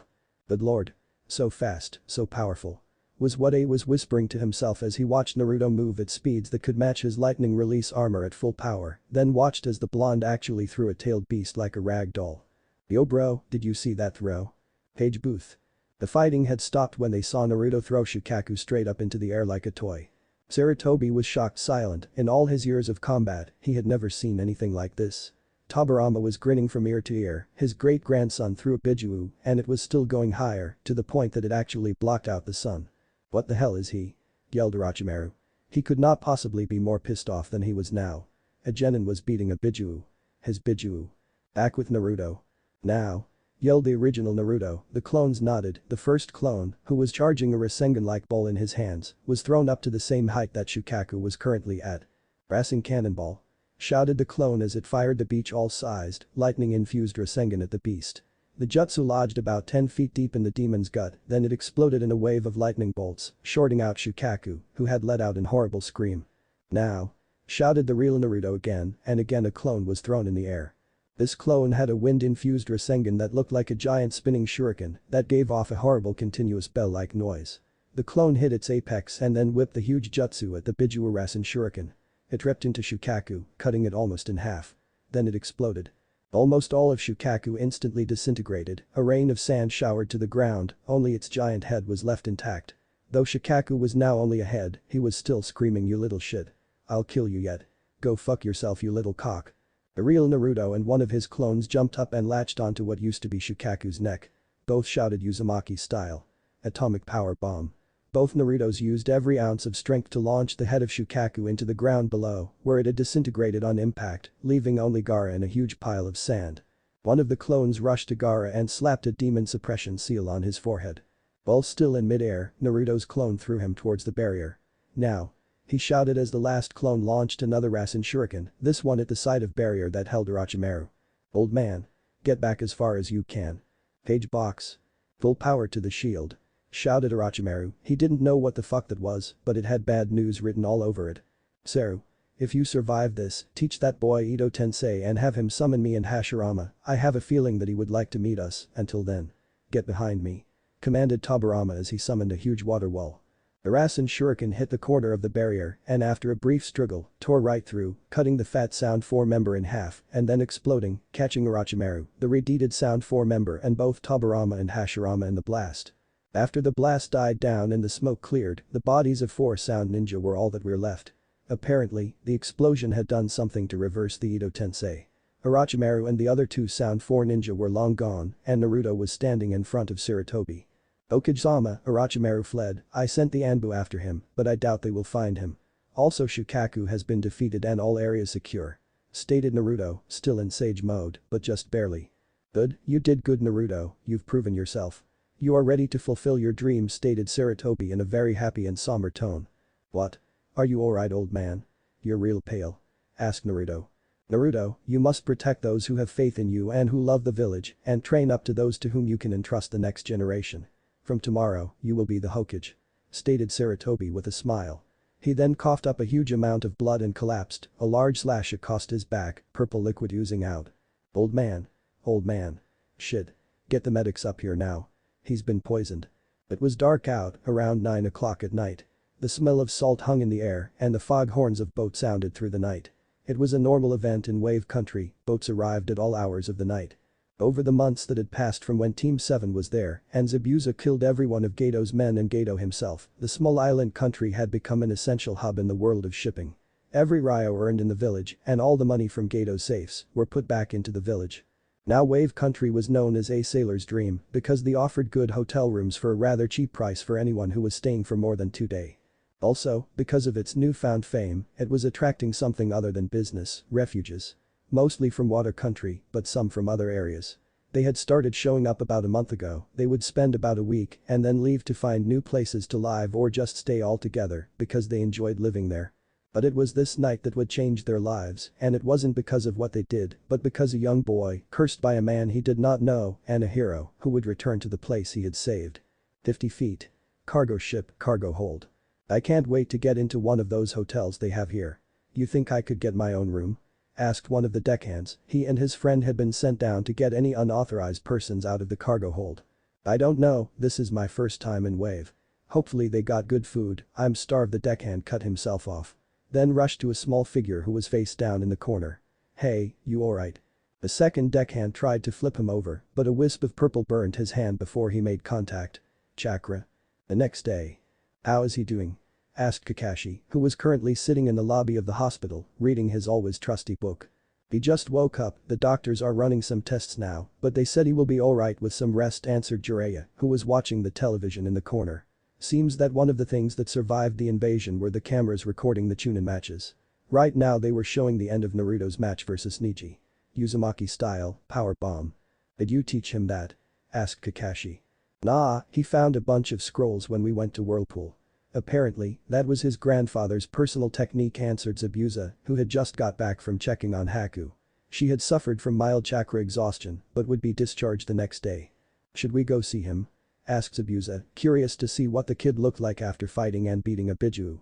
Good lord. So fast, so powerful. Was what A was whispering to himself as he watched Naruto move at speeds that could match his lightning release armor at full power, then watched as the blonde actually threw a tailed beast like a rag doll. Yo bro, did you see that throw? Page Booth. The fighting had stopped when they saw Naruto throw Shukaku straight up into the air like a toy. Sarutobi was shocked silent. In all his years of combat, he had never seen anything like this. Tabarama was grinning from ear to ear. His great-grandson threw a Biju and it was still going higher, to the point that it actually blocked out the sun. What the hell is he? Yelled Orochimaru. He could not possibly be more pissed off than he was now. A genin was beating a Biju. His Biju. Back with Naruto. Now. Yelled the original Naruto. The clones nodded. The first clone, who was charging a Rasengan-like ball in his hands, was thrown up to the same height that Shukaku was currently at. Brassing cannonball. Shouted the clone as it fired the beach all-sized, lightning-infused Rasengan at the beast. The jutsu lodged about 10 feet deep in the demon's gut, then it exploded in a wave of lightning bolts, shorting out Shukaku, who had let out an horrible scream. Now. Shouted the real Naruto again, and again a clone was thrown in the air. This clone had a wind-infused Rasengan that looked like a giant spinning shuriken that gave off a horrible continuous bell-like noise. The clone hit its apex and then whipped the huge jutsu at the Biju Rasen shuriken. It ripped into Shukaku, cutting it almost in half. Then it exploded. Almost all of Shukaku instantly disintegrated, a rain of sand showered to the ground, only its giant head was left intact. Though Shukaku was now only a head, he was still screaming you little shit. I'll kill you yet. Go fuck yourself you little cock. The real Naruto and one of his clones jumped up and latched onto what used to be Shukaku's neck. Both shouted Uzumaki style. Atomic power bomb. Both Narutos used every ounce of strength to launch the head of Shukaku into the ground below, where it had disintegrated on impact, leaving only Gaara and a huge pile of sand. One of the clones rushed to Gaara and slapped a demon suppression seal on his forehead. While still in midair, Naruto's clone threw him towards the barrier. Now. He shouted as the last clone launched another Rasen shuriken, this one at the side of barrier that held Orochimaru. Old man. Get back as far as you can. Page box. Full power to the shield. shouted Orochimaru. He didn't know what the fuck that was, but it had bad news written all over it. Seru. If you survive this, teach that boy Ito Tensei and have him summon me and Hashirama. I have a feeling that he would like to meet us. Until then. Get behind me. Commanded Tobirama as he summoned a huge water wall. Arasen shuriken hit the corner of the barrier and after a brief struggle, tore right through, cutting the Fat Sound 4 member in half and then exploding, catching Orochimaru, the redeeted Sound 4 member and both Tobirama and Hashirama in the blast. After the blast died down and the smoke cleared, the bodies of 4 Sound Ninja were all that were left. Apparently, the explosion had done something to reverse the Ito Tensei. Orochimaru and the other 2 Sound 4 Ninja were long gone and Naruto was standing in front of Sarutobi. Okizama, Orochimaru fled, I sent the Anbu after him, but I doubt they will find him. Also Shukaku has been defeated and all areas secure. Stated Naruto, still in sage mode, but just barely. Good, you did good Naruto, you've proven yourself. You are ready to fulfill your dreams stated Sarutobi in a very happy and somber tone. What? Are you alright old man? You're real pale. Asked Naruto. Naruto, you must protect those who have faith in you and who love the village and train up to those to whom you can entrust the next generation. From tomorrow, you will be the Hokage. Stated Sarutobi with a smile. He then coughed up a huge amount of blood and collapsed, a large slash across his back, purple liquid oozing out. Old man. Old man. Shit. Get the medics up here now. He's been poisoned. It was dark out, around 9 o'clock at night. The smell of salt hung in the air and the fog horns of boats sounded through the night. It was a normal event in Wave Country, boats arrived at all hours of the night. Over the months that had passed from when Team 7 was there and Zabuza killed every one of Gato's men and Gato himself, the small island country had become an essential hub in the world of shipping. Every Ryo earned in the village and all the money from Gato's safes were put back into the village. Now Wave Country was known as a sailor's dream because they offered good hotel rooms for a rather cheap price for anyone who was staying for more than 2 days. Also, because of its newfound fame, it was attracting something other than business, refugees. Mostly from water country, but some from other areas. They had started showing up about a month ago, they would spend about a week and then leave to find new places to live or just stay altogether because they enjoyed living there. But it was this night that would change their lives and it wasn't because of what they did but because a young boy, cursed by a man he did not know and a hero who would return to the place he had saved. 50 feet. Cargo ship, cargo hold. I can't wait to get into one of those hotels they have here. You think I could get my own room? Asked one of the deckhands. He and his friend had been sent down to get any unauthorized persons out of the cargo hold. I don't know, this is my first time in Wave. Hopefully they got good food, I'm starved the deckhand cut himself off. Then rushed to a small figure who was face down in the corner. Hey, you alright? The second deckhand tried to flip him over, but a wisp of purple burned his hand before he made contact. Chakra. The next day. How is he doing? Asked Kakashi, who was currently sitting in the lobby of the hospital, reading his always trusty book. He just woke up, the doctors are running some tests now, but they said he will be alright with some rest answered Jiraiya, who was watching the television in the corner. Seems that one of the things that survived the invasion were the cameras recording the Chunin matches. Right now they were showing the end of Naruto's match versus Neji. Uzumaki style, power bomb. Did you teach him that? Asked Kakashi. Nah, he found a bunch of scrolls when we went to Whirlpool. Apparently, that was his grandfather's personal technique answered Zabuza, who had just got back from checking on Haku. She had suffered from mild chakra exhaustion, but would be discharged the next day. Should we go see him? Asked Zabuza, curious to see what the kid looked like after fighting and beating a Biju.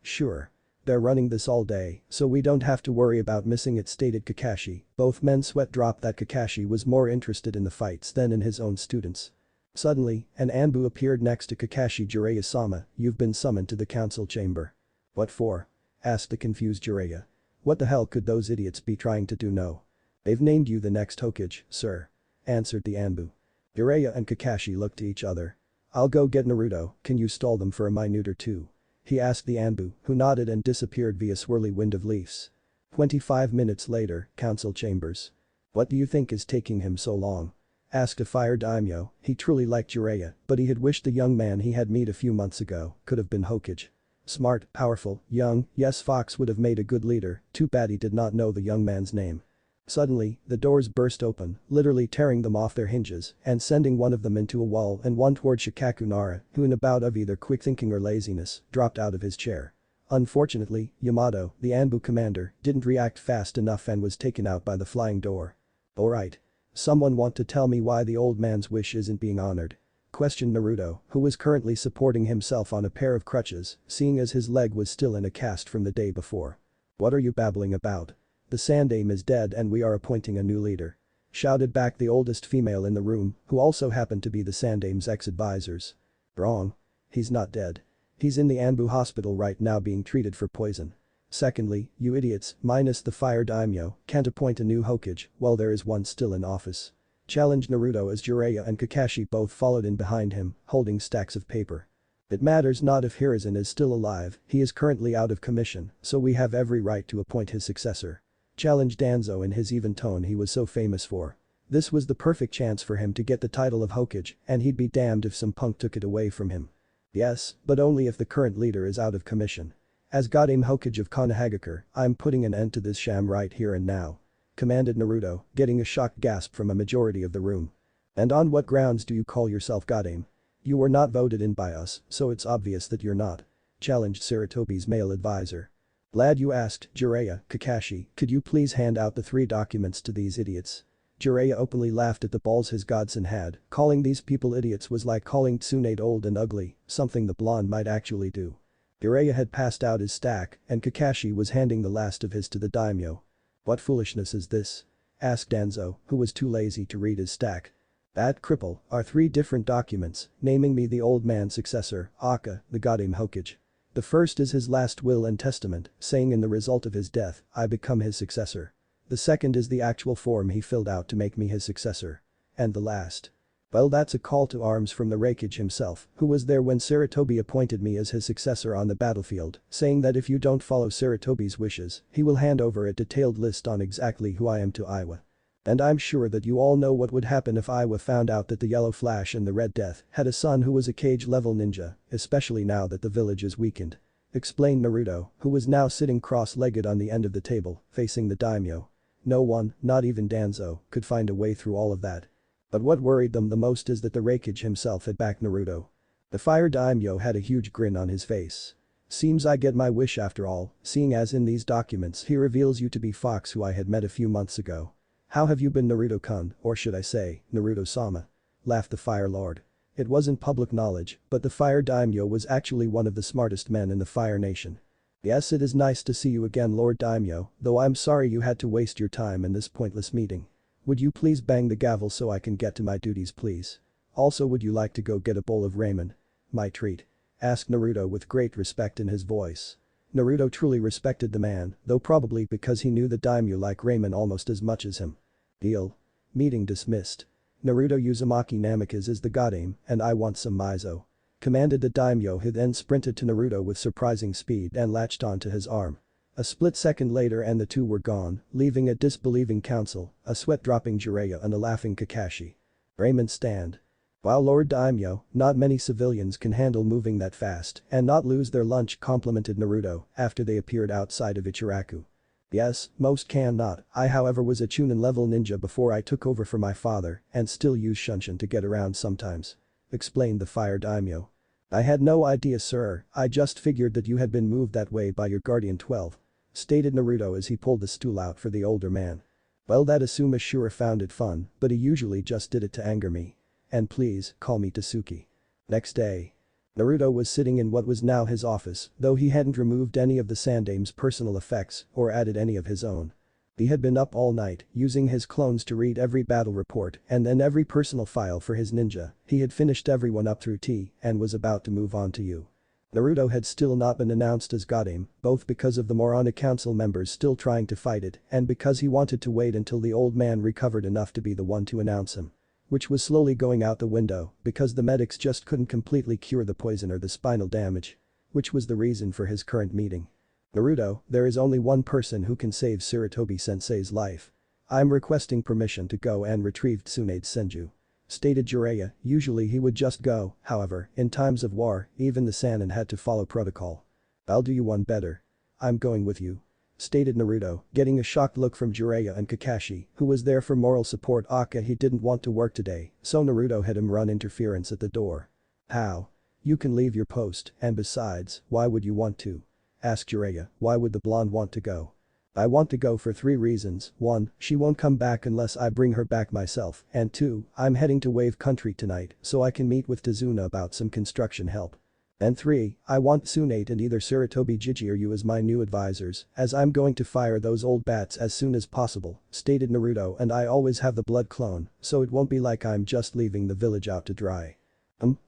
Sure. They're running this all day, so we don't have to worry about missing it stated Kakashi. Both men sweat dropped that Kakashi was more interested in the fights than in his own students. Suddenly, an Anbu appeared next to Kakashi. Jiraiya-sama, you've been summoned to the council chamber. What for? Asked the confused Jiraiya. What the hell could those idiots be trying to do? No. They've named you the next Hokage, sir. Answered the Anbu. Jiraiya and Kakashi looked to each other. I'll go get Naruto, can you stall them for a minute or two? He asked the Anbu, who nodded and disappeared via swirly wind of leaves. 25 minutes later, council chambers. What do you think is taking him so long? Asked a fire daimyo. He truly liked Jiraiya, but he had wished the young man he had met a few months ago could have been Hokage. Smart, powerful, young, yes Fox would have made a good leader, too bad he did not know the young man's name. Suddenly, the doors burst open, literally tearing them off their hinges and sending one of them into a wall and one toward Shikaku Nara, who in a bout of either quick thinking or laziness, dropped out of his chair. Unfortunately, Yamato, the Anbu commander, didn't react fast enough and was taken out by the flying door. Alright. Someone want to tell me why the old man's wish isn't being honored? questioned Naruto, who was currently supporting himself on a pair of crutches, seeing as his leg was still in a cast from the day before. "What are you babbling about? The Sandaime is dead and we are appointing a new leader," shouted back the oldest female in the room, who also happened to be the Sandaime's ex-advisors. "Wrong. He's not dead. He's in the Anbu hospital right now being treated for poison. Secondly, you idiots, minus the fire daimyo, can't appoint a new Hokage while there is one still in office," challenged Naruto as Jiraiya and Kakashi both followed in behind him, holding stacks of paper. "It matters not if Hiruzen is still alive, he is currently out of commission, so we have every right to appoint his successor," challenged Danzo in his even tone he was so famous for. This was the perfect chance for him to get the title of Hokage, and he'd be damned if some punk took it away from him. "Yes, but only if the current leader is out of commission. As Goddamn Hokage of Konohagakure, I'm putting an end to this sham right here and now," commanded Naruto, getting a shocked gasp from a majority of the room. "And on what grounds do you call yourself Goddamn? You were not voted in by us, so it's obvious that you're not," challenged Sarutobi's male advisor. "Glad you asked, Jiraiya, Kakashi, could you please hand out the 3 documents to these idiots?" Jiraiya openly laughed at the balls his godson had, calling these people idiots was like calling Tsunade old and ugly, something the blonde might actually do. Jiraiya had passed out his stack, and Kakashi was handing the last of his to the daimyo. "What foolishness is this?" asked Danzo, who was too lazy to read his stack. "That cripple are 3 different documents, naming me the old man's successor, Aka, the Goddamn Hokage. The first is his last will and testament, saying in the result of his death, I become his successor. The second is the actual form he filled out to make me his successor. And the last. Well, that's a call to arms from the Raikage himself, who was there when Sarutobi appointed me as his successor on the battlefield, saying that if you don't follow Sarutobi's wishes, he will hand over a detailed list on exactly who I am to Iwa. And I'm sure that you all know what would happen if Iwa found out that the Yellow Flash and the Red Death had a son who was a cage-level ninja, especially now that the village is weakened," explained Naruto, who was now sitting cross-legged on the end of the table, facing the daimyo. No one, not even Danzo, could find a way through all of that. But what worried them the most is that the Raikage himself had backed Naruto. The fire daimyo had a huge grin on his face. "Seems I get my wish after all, seeing as in these documents he reveals you to be Fox who I had met a few months ago. How have you been, Naruto-kun, or should I say, Naruto-sama?" laughed the Fire Lord. It wasn't public knowledge, but the fire daimyo was actually one of the smartest men in the Fire Nation. "Yes, it is nice to see you again, Lord Daimyo, though I'm sorry you had to waste your time in this pointless meeting. Would you please bang the gavel so I can get to my duties, please? Also, would you like to go get a bowl of ramen? My treat?" asked Naruto with great respect in his voice. Naruto truly respected the man, though probably because he knew the daimyo like ramen almost as much as him. "Deal. Meeting dismissed. Naruto Uzumaki Namikaze is the Goddamn and I want some miso," commanded the daimyo, who then sprinted to Naruto with surprising speed and latched onto his arm. A split second later and the two were gone, leaving a disbelieving council, a sweat-dropping Jiraiya and a laughing Kakashi. "Ramen stand. Wow, Lord Daimyo, not many civilians can handle moving that fast and not lose their lunch," complimented Naruto after they appeared outside of Ichiraku. "Yes, most can not. I however was a Chunin level ninja before I took over for my father and still use Shunshin to get around sometimes," explained the fire daimyo. "I had no idea, sir, I just figured that you had been moved that way by your guardian 12. Stated Naruto as he pulled the stool out for the older man. "Well, that Asuma sure found it fun, but he usually just did it to anger me. And please, call me Tasuki." Next day. Naruto was sitting in what was now his office, though he hadn't removed any of the Sandaime's personal effects or added any of his own. He had been up all night, using his clones to read every battle report and then every personal file for his ninja. He had finished everyone up through T and was about to move on to U. Naruto had still not been announced as Goddamn, both because of the Moronic Council members still trying to fight it and because he wanted to wait until the old man recovered enough to be the one to announce him. Which was slowly going out the window because the medics just couldn't completely cure the poison or the spinal damage. Which was the reason for his current meeting. "Naruto, there is only one person who can save Sarutobi-sensei's life. I'm requesting permission to go and retrieve Tsunade's Senju," stated Jiraiya. Usually he would just go, however, in times of war, even the Sannin had to follow protocol. "I'll do you one better. I'm going with you," stated Naruto, getting a shocked look from Jiraiya and Kakashi, who was there for moral support. He didn't want to work today, so Naruto had him run interference at the door. "How? You can leave your post, and besides, why would you want to?" asked Jiraiya. "Why would the blonde want to go?" I want to go for 3 reasons. 1, she won't come back unless I bring her back myself, and 2, I'm heading to Wave Country tonight so I can meet with Tazuna about some construction help. And 3, I want Tsunade and either Sarutobi Jiji or you as my new advisors, as I'm going to fire those old bats as soon as possible, stated Naruto, and I always have the blood clone, so it won't be like I'm just leaving the village out to dry.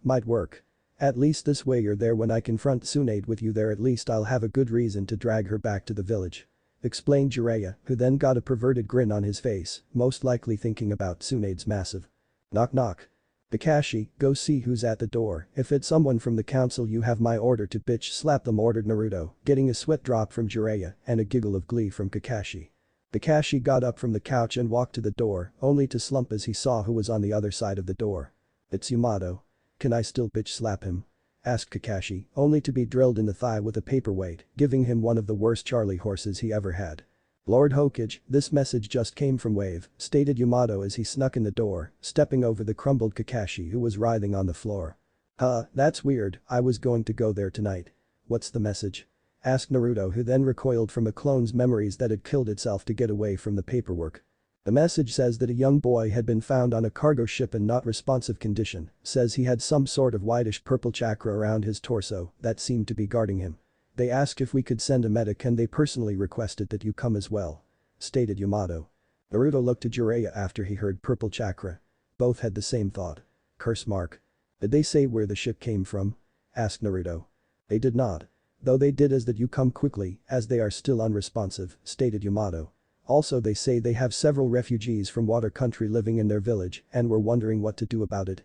Might work. At least this way you're there when I confront Tsunade with you there, at least I'll have a good reason to drag her back to the village. Explained Jiraiya, who then got a perverted grin on his face, most likely thinking about Tsunade's massive. Knock knock. Kakashi, go see who's at the door, if it's someone from the council you have my order to bitch slap them, ordered Naruto, getting a sweat drop from Jiraiya and a giggle of glee from Kakashi. Kakashi got up from the couch and walked to the door, only to slump as he saw who was on the other side of the door. It's Yamato. Can I still bitch slap him? Asked Kakashi, only to be drilled in the thigh with a paperweight, giving him one of the worst Charlie horses he ever had. Lord Hokage, this message just came from Wave, stated Yamato as he snuck in the door, stepping over the crumbled Kakashi who was writhing on the floor. That's weird, I was going to go there tonight. What's the message? Asked Naruto, who then recoiled from a clone's memories that had killed itself to get away from the paperwork. The message says that a young boy had been found on a cargo ship in not responsive condition, says he had some sort of whitish purple chakra around his torso that seemed to be guarding him. They asked if we could send a medic and they personally requested that you come as well. Stated Yamato. Naruto looked to Jiraiya after he heard purple chakra. Both had the same thought. Curse mark. Did they say where the ship came from? Asked Naruto. They did not. Though they did as that you come quickly, as they are still unresponsive, stated Yamato. Also they say they have several refugees from Water Country living in their village and were wondering what to do about it.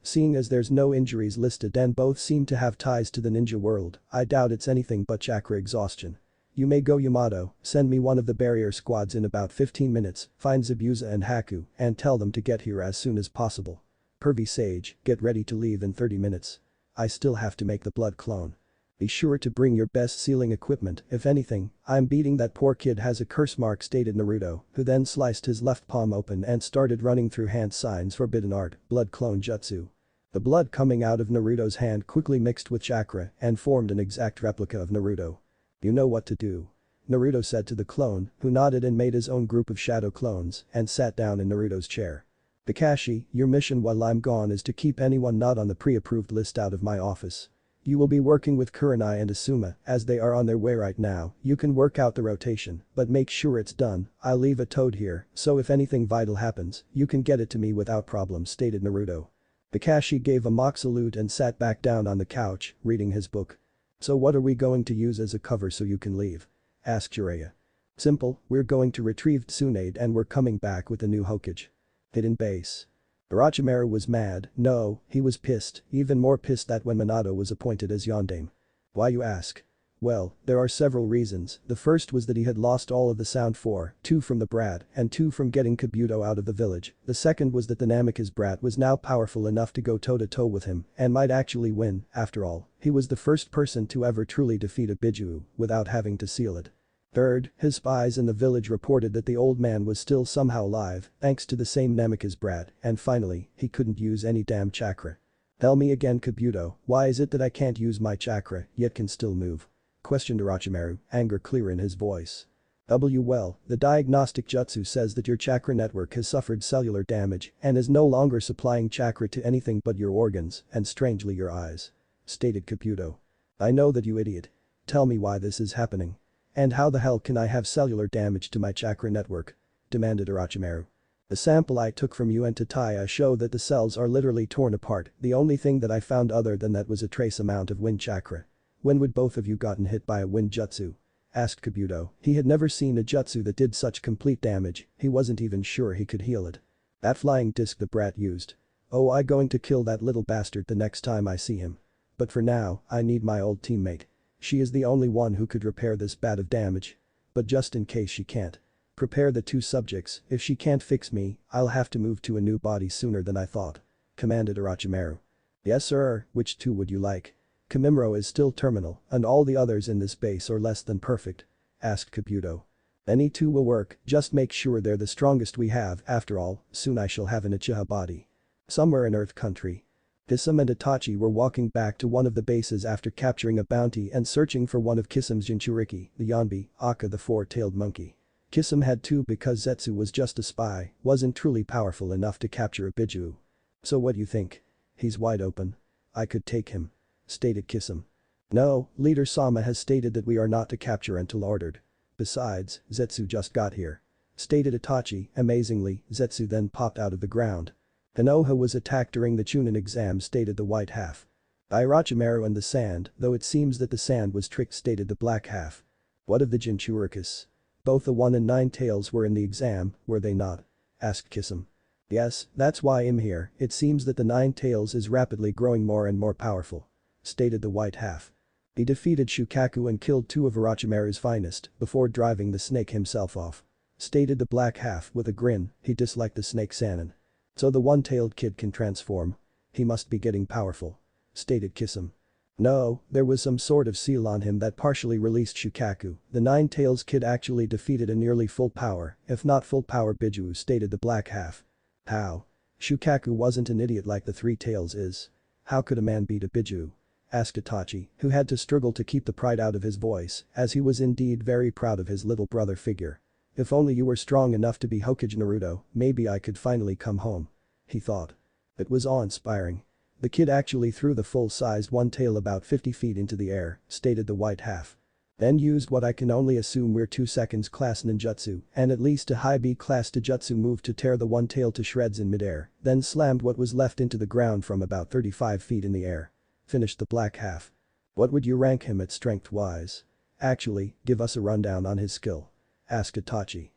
Seeing as there's no injuries listed and both seem to have ties to the ninja world, I doubt it's anything but chakra exhaustion. You may go, Yamato, send me one of the barrier squads in about 15 minutes, find Zabuza and Haku, and tell them to get here as soon as possible. Pervy Sage, get ready to leave in 30 minutes. I still have to make the blood clone. Be sure to bring your best sealing equipment, if anything, I'm beating that poor kid has a curse mark, stated Naruto, who then sliced his left palm open and started running through hand signs forbidden art, blood clone jutsu. The blood coming out of Naruto's hand quickly mixed with chakra and formed an exact replica of Naruto. You know what to do. Naruto said to the clone, who nodded and made his own group of shadow clones and sat down in Naruto's chair. Kakashi, your mission while I'm gone is to keep anyone not on the pre-approved list out of my office. You will be working with Kurenai and Asuma as they are on their way right now. You can work out the rotation, but make sure it's done. I'll leave a toad here, so if anything vital happens, you can get it to me without problem, stated Naruto. Kakashi gave a mock salute and sat back down on the couch, reading his book. So what are we going to use as a cover so you can leave? Asked Jiraiya. Simple, we're going to retrieve Tsunade and we're coming back with a new Hokage. Hidden base. Orochimaru was mad, no, he was pissed, even more pissed that when Minato was appointed as Yondaime. Why, you ask? Well, there are several reasons. The first was that he had lost all of the Sound 4, 2 from the brat and 2 from getting Kabuto out of the village. The second was that the Namikaze brat was now powerful enough to go toe-to-toe with him and might actually win, after all, he was the first person to ever truly defeat a Biju without having to seal it. Third, his spies in the village reported that the old man was still somehow alive, thanks to the same Namikaze brat, and finally, he couldn't use any damn chakra. Tell me again, Kabuto, why is it that I can't use my chakra, yet can still move? Questioned Orochimaru, anger clear in his voice. Well, the diagnostic jutsu says that your chakra network has suffered cellular damage and is no longer supplying chakra to anything but your organs and strangely your eyes. Stated Kabuto. I know that, you idiot. Tell me why this is happening. And how the hell can I have cellular damage to my chakra network? Demanded Orochimaru. The sample I took from you and Tataya show that the cells are literally torn apart, the only thing that I found other than that was a trace amount of wind chakra. When would both of you gotten hit by a wind jutsu? Asked Kabuto. He had never seen a jutsu that did such complete damage, he wasn't even sure he could heal it. That flying disc the brat used. Oh, I going to kill that little bastard the next time I see him. But for now, I need my old teammate. She is the only one who could repair this bad of damage. But just in case she can't. Prepare the 2 subjects, if she can't fix me, I'll have to move to a new body sooner than I thought. Commanded Orochimaru. Yes sir, which 2 would you like? Kimimaro is still terminal, and all the others in this base are less than perfect. Asked Kabuto. Any 2 will work, just make sure they're the strongest we have, after all, soon I shall have an uchiha body. Somewhere in Earth Country. Kisame and Itachi were walking back to one of the bases after capturing a bounty and searching for one of Kisame's Jinchuriki, the Yonbi, Aka the four-tailed monkey. Kisame had two because Zetsu was just a spy, wasn't truly powerful enough to capture a Biju. So what do you think? He's wide open. I could take him. Stated Kisame. No, Leader Sama has stated that we are not to capture until ordered. Besides, Zetsu just got here. Stated Itachi. Amazingly, Zetsu then popped out of the ground. Konoha was attacked during the Chunin exam, stated the white half. Orochimaru and the sand, though it seems that the sand was tricked, stated the black half. What of the Jinchurikis? Both the one and nine tails were in the exam, were they not? Asked Kisame. Yes, that's why I'm here. It seems that the nine tails is rapidly growing more and more powerful. Stated the white half. He defeated Shukaku and killed two of Orochimaru's finest before driving the snake himself off. Stated the black half with a grin. He disliked the snake Sannin. So the one-tailed kid can transform. He must be getting powerful. Stated Kisame. No, there was some sort of seal on him that partially released Shukaku. The nine tails kid actually defeated a nearly full power, if not full power Biju, stated the black half. How? Shukaku wasn't an idiot like the three tails is. How could a man beat a Biju? Asked Itachi, who had to struggle to keep the pride out of his voice, as he was indeed very proud of his little brother figure. If only you were strong enough to be Hokage Naruto, maybe I could finally come home. He thought. It was awe-inspiring. The kid actually threw the full-sized one tail about 50 feet into the air, stated the white half. Then used what I can only assume were 2 seconds class ninjutsu and at least a high B class taijutsu move to tear the one tail to shreds in midair, then slammed what was left into the ground from about 35 feet in the air. Finished the black half. What would you rank him at strength-wise? Actually, give us a rundown on his skill. Asked Itachi.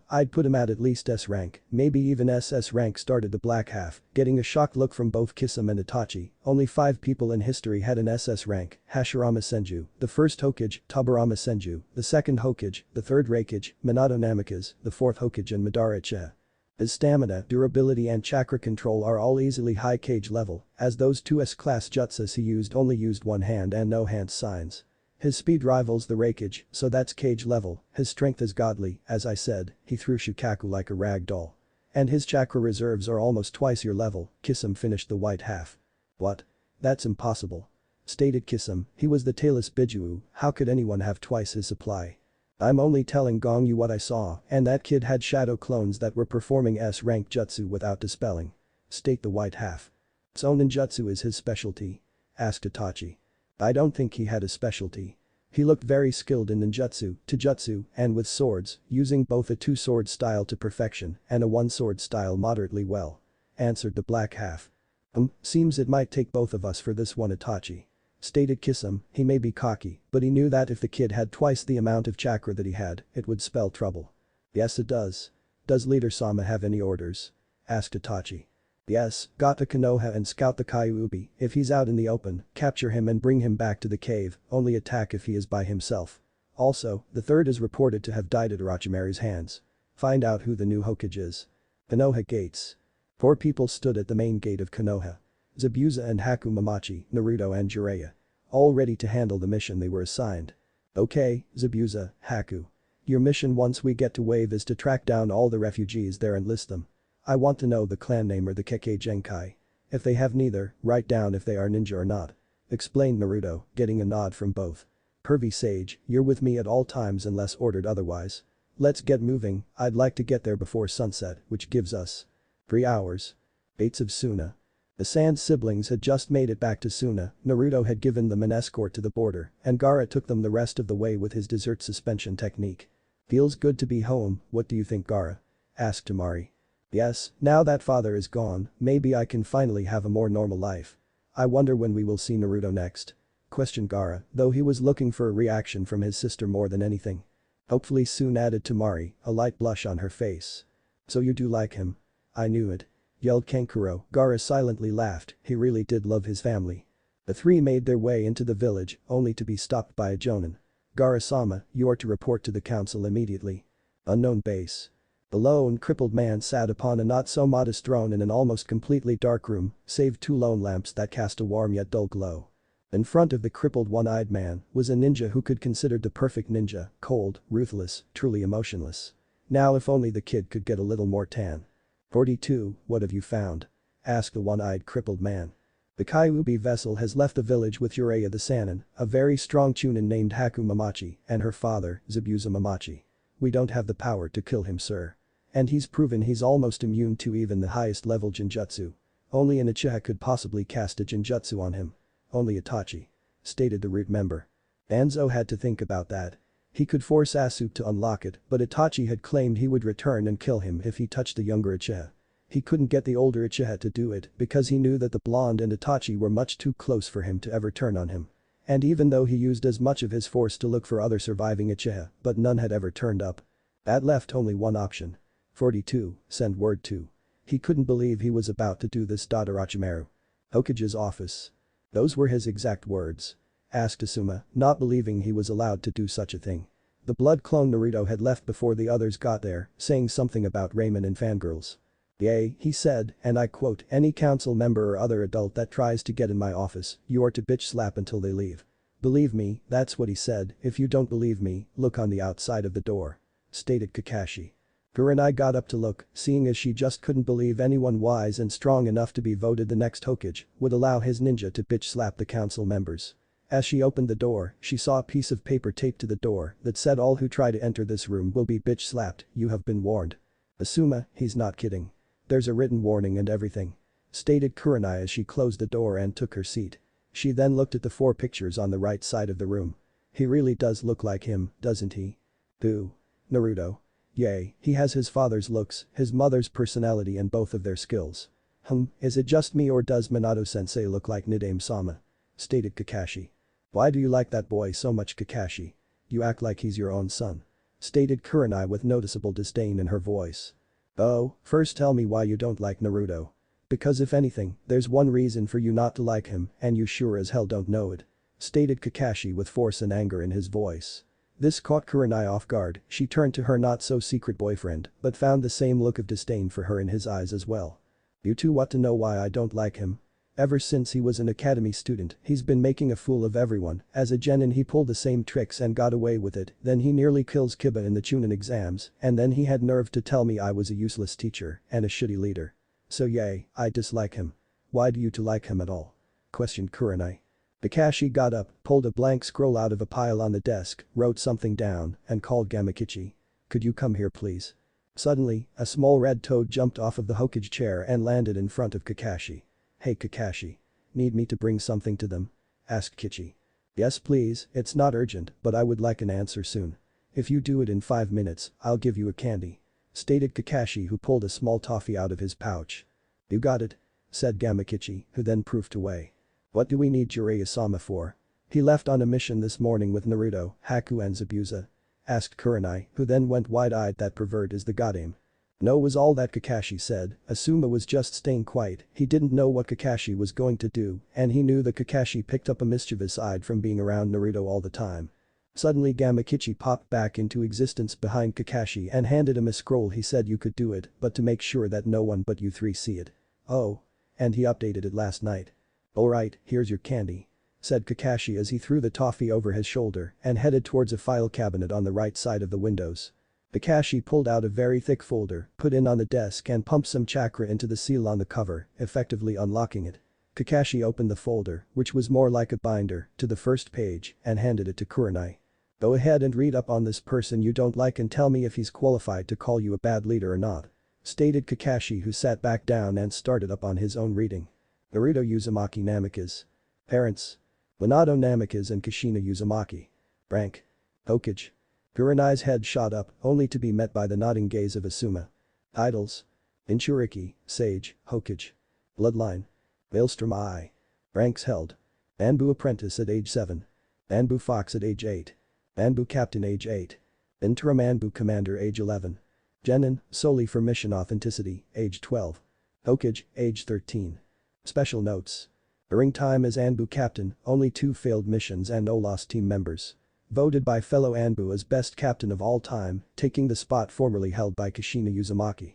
I'd put him at least S rank, maybe even SS rank, started the black half, getting a shocked look from both Kisame and Itachi. Only 5 people in history had an SS rank: Hashirama Senju, the first Hokage, Tobirama Senju, the second Hokage, the third Raikage, Minato Namikaze, the fourth Hokage and Madara Uchiha. His stamina, durability and chakra control are all easily high Kage level, as those two S-class jutsus he only used one hand and no hand signs. His speed rivals the Raikage, so that's Kage level. His strength is godly, as I said, he threw Shukaku like a rag doll. And his chakra reserves are almost twice your level. Kisame finished the white half. What? That's impossible. Stated Kisame, he was the tailless Biju, how could anyone have twice his supply? I'm only telling Gong you what I saw, and that kid had shadow clones that were performing S-rank jutsu without dispelling. State the white half. So ninjutsu is his specialty? Asked Itachi. I don't think he had a specialty. He looked very skilled in ninjutsu, taijutsu, and with swords, using both a two-sword style to perfection and a one-sword style moderately well. Answered the black half. Seems it might take both of us for this one, Itachi. Stated Kisame, he may be cocky, but he knew that if the kid had twice the amount of chakra that he had, it would spell trouble. Yes it does. Does Leader Sama have any orders? Asked Itachi. Yes, got to Konoha and scout the Kyuubi. If he's out in the open, capture him and bring him back to the cave, only attack if he is by himself. Also, the third is reported to have died at Orochimaru's hands. Find out who the new Hokage is. Konoha gates. 4 people stood at the main gate of Konoha. Zabuza and Haku Mamachi, Naruto and Jiraiya. All ready to handle the mission they were assigned. Okay, Zabuza, Haku. Your mission once we get to Wave is to track down all the refugees there and list them. I want to know the clan name or the Kekkei Genkai. If they have neither, write down if they are ninja or not. Explained Naruto, getting a nod from both. Pervy Sage, you're with me at all times unless ordered otherwise. Let's get moving, I'd like to get there before sunset, which gives us 3 hours. Bates of Suna. The Sand siblings had just made it back to Suna. Naruto had given them an escort to the border, and Gaara took them the rest of the way with his desert suspension technique. Feels good to be home, what do you think, Gaara? Asked Temari. Yes, now that father is gone, maybe I can finally have a more normal life. I wonder when we will see Naruto next. Questioned Gaara, though he was looking for a reaction from his sister more than anything. Hopefully soon, added Temari, a light blush on her face. So you do like him? I knew it. Yelled Kankuro. Gaara silently laughed, he really did love his family. The 3 made their way into the village, only to be stopped by a Jonin. Gaara-sama, you are to report to the council immediately. Unknown base. The lone crippled man sat upon a not-so-modest throne in an almost completely dark room, save 2 lone lamps that cast a warm yet dull glow. In front of the crippled one-eyed man was a ninja who could consider the perfect ninja, cold, ruthless, truly emotionless. Now if only the kid could get a little more tan. 42, what have you found? Asked the one-eyed crippled man. The Kyuubi vessel has left the village with Jiraiya the Sannin, a very strong Chunin named Haku Mamachi, and her father, Zabuza Mamachi. We don't have the power to kill him, sir. And he's proven he's almost immune to even the highest level Jinjutsu. Only an uchiha could possibly cast a Jinjutsu on him. Only Itachi," stated the root member. Danzo had to think about that. He could force Sasuke to unlock it, but Itachi had claimed he would return and kill him if he touched the younger uchiha. He couldn't get the older uchiha to do it because he knew that the blonde and Itachi were much too close for him to ever turn on him. And even though he used as much of his force to look for other surviving uchiha, but none had ever turned up. That left only one option. 42, send word to. He couldn't believe he was about to do this. Orochimaru. Hokage's office. Those were his exact words. Asked Asuma, not believing he was allowed to do such a thing. The blood clone Naruto had left before the others got there, saying something about Ramen and fangirls. "Yay," he said, and I quote, "any council member or other adult that tries to get in my office, you are to bitch slap until they leave." Believe me, that's what he said. If you don't believe me, look on the outside of the door. Stated Kakashi. Kurenai got up to look, seeing as she just couldn't believe anyone wise and strong enough to be voted the next Hokage would allow his ninja to bitch slap the council members. As she opened the door, she saw a piece of paper taped to the door that said all who try to enter this room will be bitch slapped, you have been warned. Asuma, he's not kidding. There's a written warning and everything. Stated Kurenai as she closed the door and took her seat. She then looked at the 4 pictures on the right side of the room. He really does look like him, doesn't he? Who? Naruto. Yay, he has his father's looks, his mother's personality and both of their skills. Is it just me or does Minato-sensei look like Nidaime-sama? Stated Kakashi. Why do you like that boy so much, Kakashi? You act like he's your own son. Stated Kurenai with noticeable disdain in her voice. Oh, first tell me why you don't like Naruto. Because if anything, there's one reason for you not to like him and you sure as hell don't know it. Stated Kakashi with force and anger in his voice. This caught Kurenai off guard. She turned to her not-so-secret boyfriend but found the same look of disdain for her in his eyes as well. You two want to know why I don't like him? Ever since he was an academy student, he's been making a fool of everyone. As a genin he pulled the same tricks and got away with it, then he nearly kills Kiba in the Chunin exams, and then he had nerve to tell me I was a useless teacher and a shitty leader. So yay, I dislike him. Why do you two like him at all? Questioned Kurenai. Kakashi got up, pulled a blank scroll out of a pile on the desk, wrote something down, and called Gamakichi. Could you come here please? Suddenly, a small red toad jumped off of the Hokage chair and landed in front of Kakashi. Hey Kakashi. Need me to bring something to them? Asked Kichi. Yes please, it's not urgent, but I would like an answer soon. If you do it in 5 minutes, I'll give you a candy. Stated Kakashi, who pulled a small toffee out of his pouch. You got it? Said Gamakichi, who then proofed away. What do we need Jiraiya-sama for? He left on a mission this morning with Naruto, Haku and Zabuza. Asked Kurenai, who then went wide-eyed. That pervert is the goddamn. No was all that Kakashi said. Asuma was just staying quiet. He didn't know what Kakashi was going to do, and he knew that Kakashi picked up a mischievous side from being around Naruto all the time. Suddenly Gamakichi popped back into existence behind Kakashi and handed him a scroll. He said you could do it, but to make sure that no one but you three see it. Oh. And he updated it last night. Alright, here's your candy. Said Kakashi as he threw the toffee over his shoulder and headed towards a file cabinet on the right side of the windows. Kakashi pulled out a very thick folder, put it on the desk and pumped some chakra into the seal on the cover, effectively unlocking it. Kakashi opened the folder, which was more like a binder, to the first page and handed it to Kurenai. Go ahead and read up on this person you don't like and tell me if he's qualified to call you a bad leader or not. Stated Kakashi, who sat back down and started up on his own reading. Naruto Uzumaki Namikaze. Parents. Minato Namikaze and Kushina Uzumaki. Rank. Hokage. Kurenai's head shot up, only to be met by the nodding gaze of Asuma. Idols. Jinchuriki, Sage, Hokage. Bloodline. Maelstrom I. Ranks held. Anbu Apprentice at age 7. Anbu Fox at age 8. Anbu Captain age 8. Interim Anbu Commander age 11. Genin, solely for mission authenticity, age 12. Hokage, age 13. Special notes. During time as Anbu Captain, only 2 failed missions and no lost team members. Voted by fellow Anbu as best captain of all time, taking the spot formerly held by Kushina Uzumaki.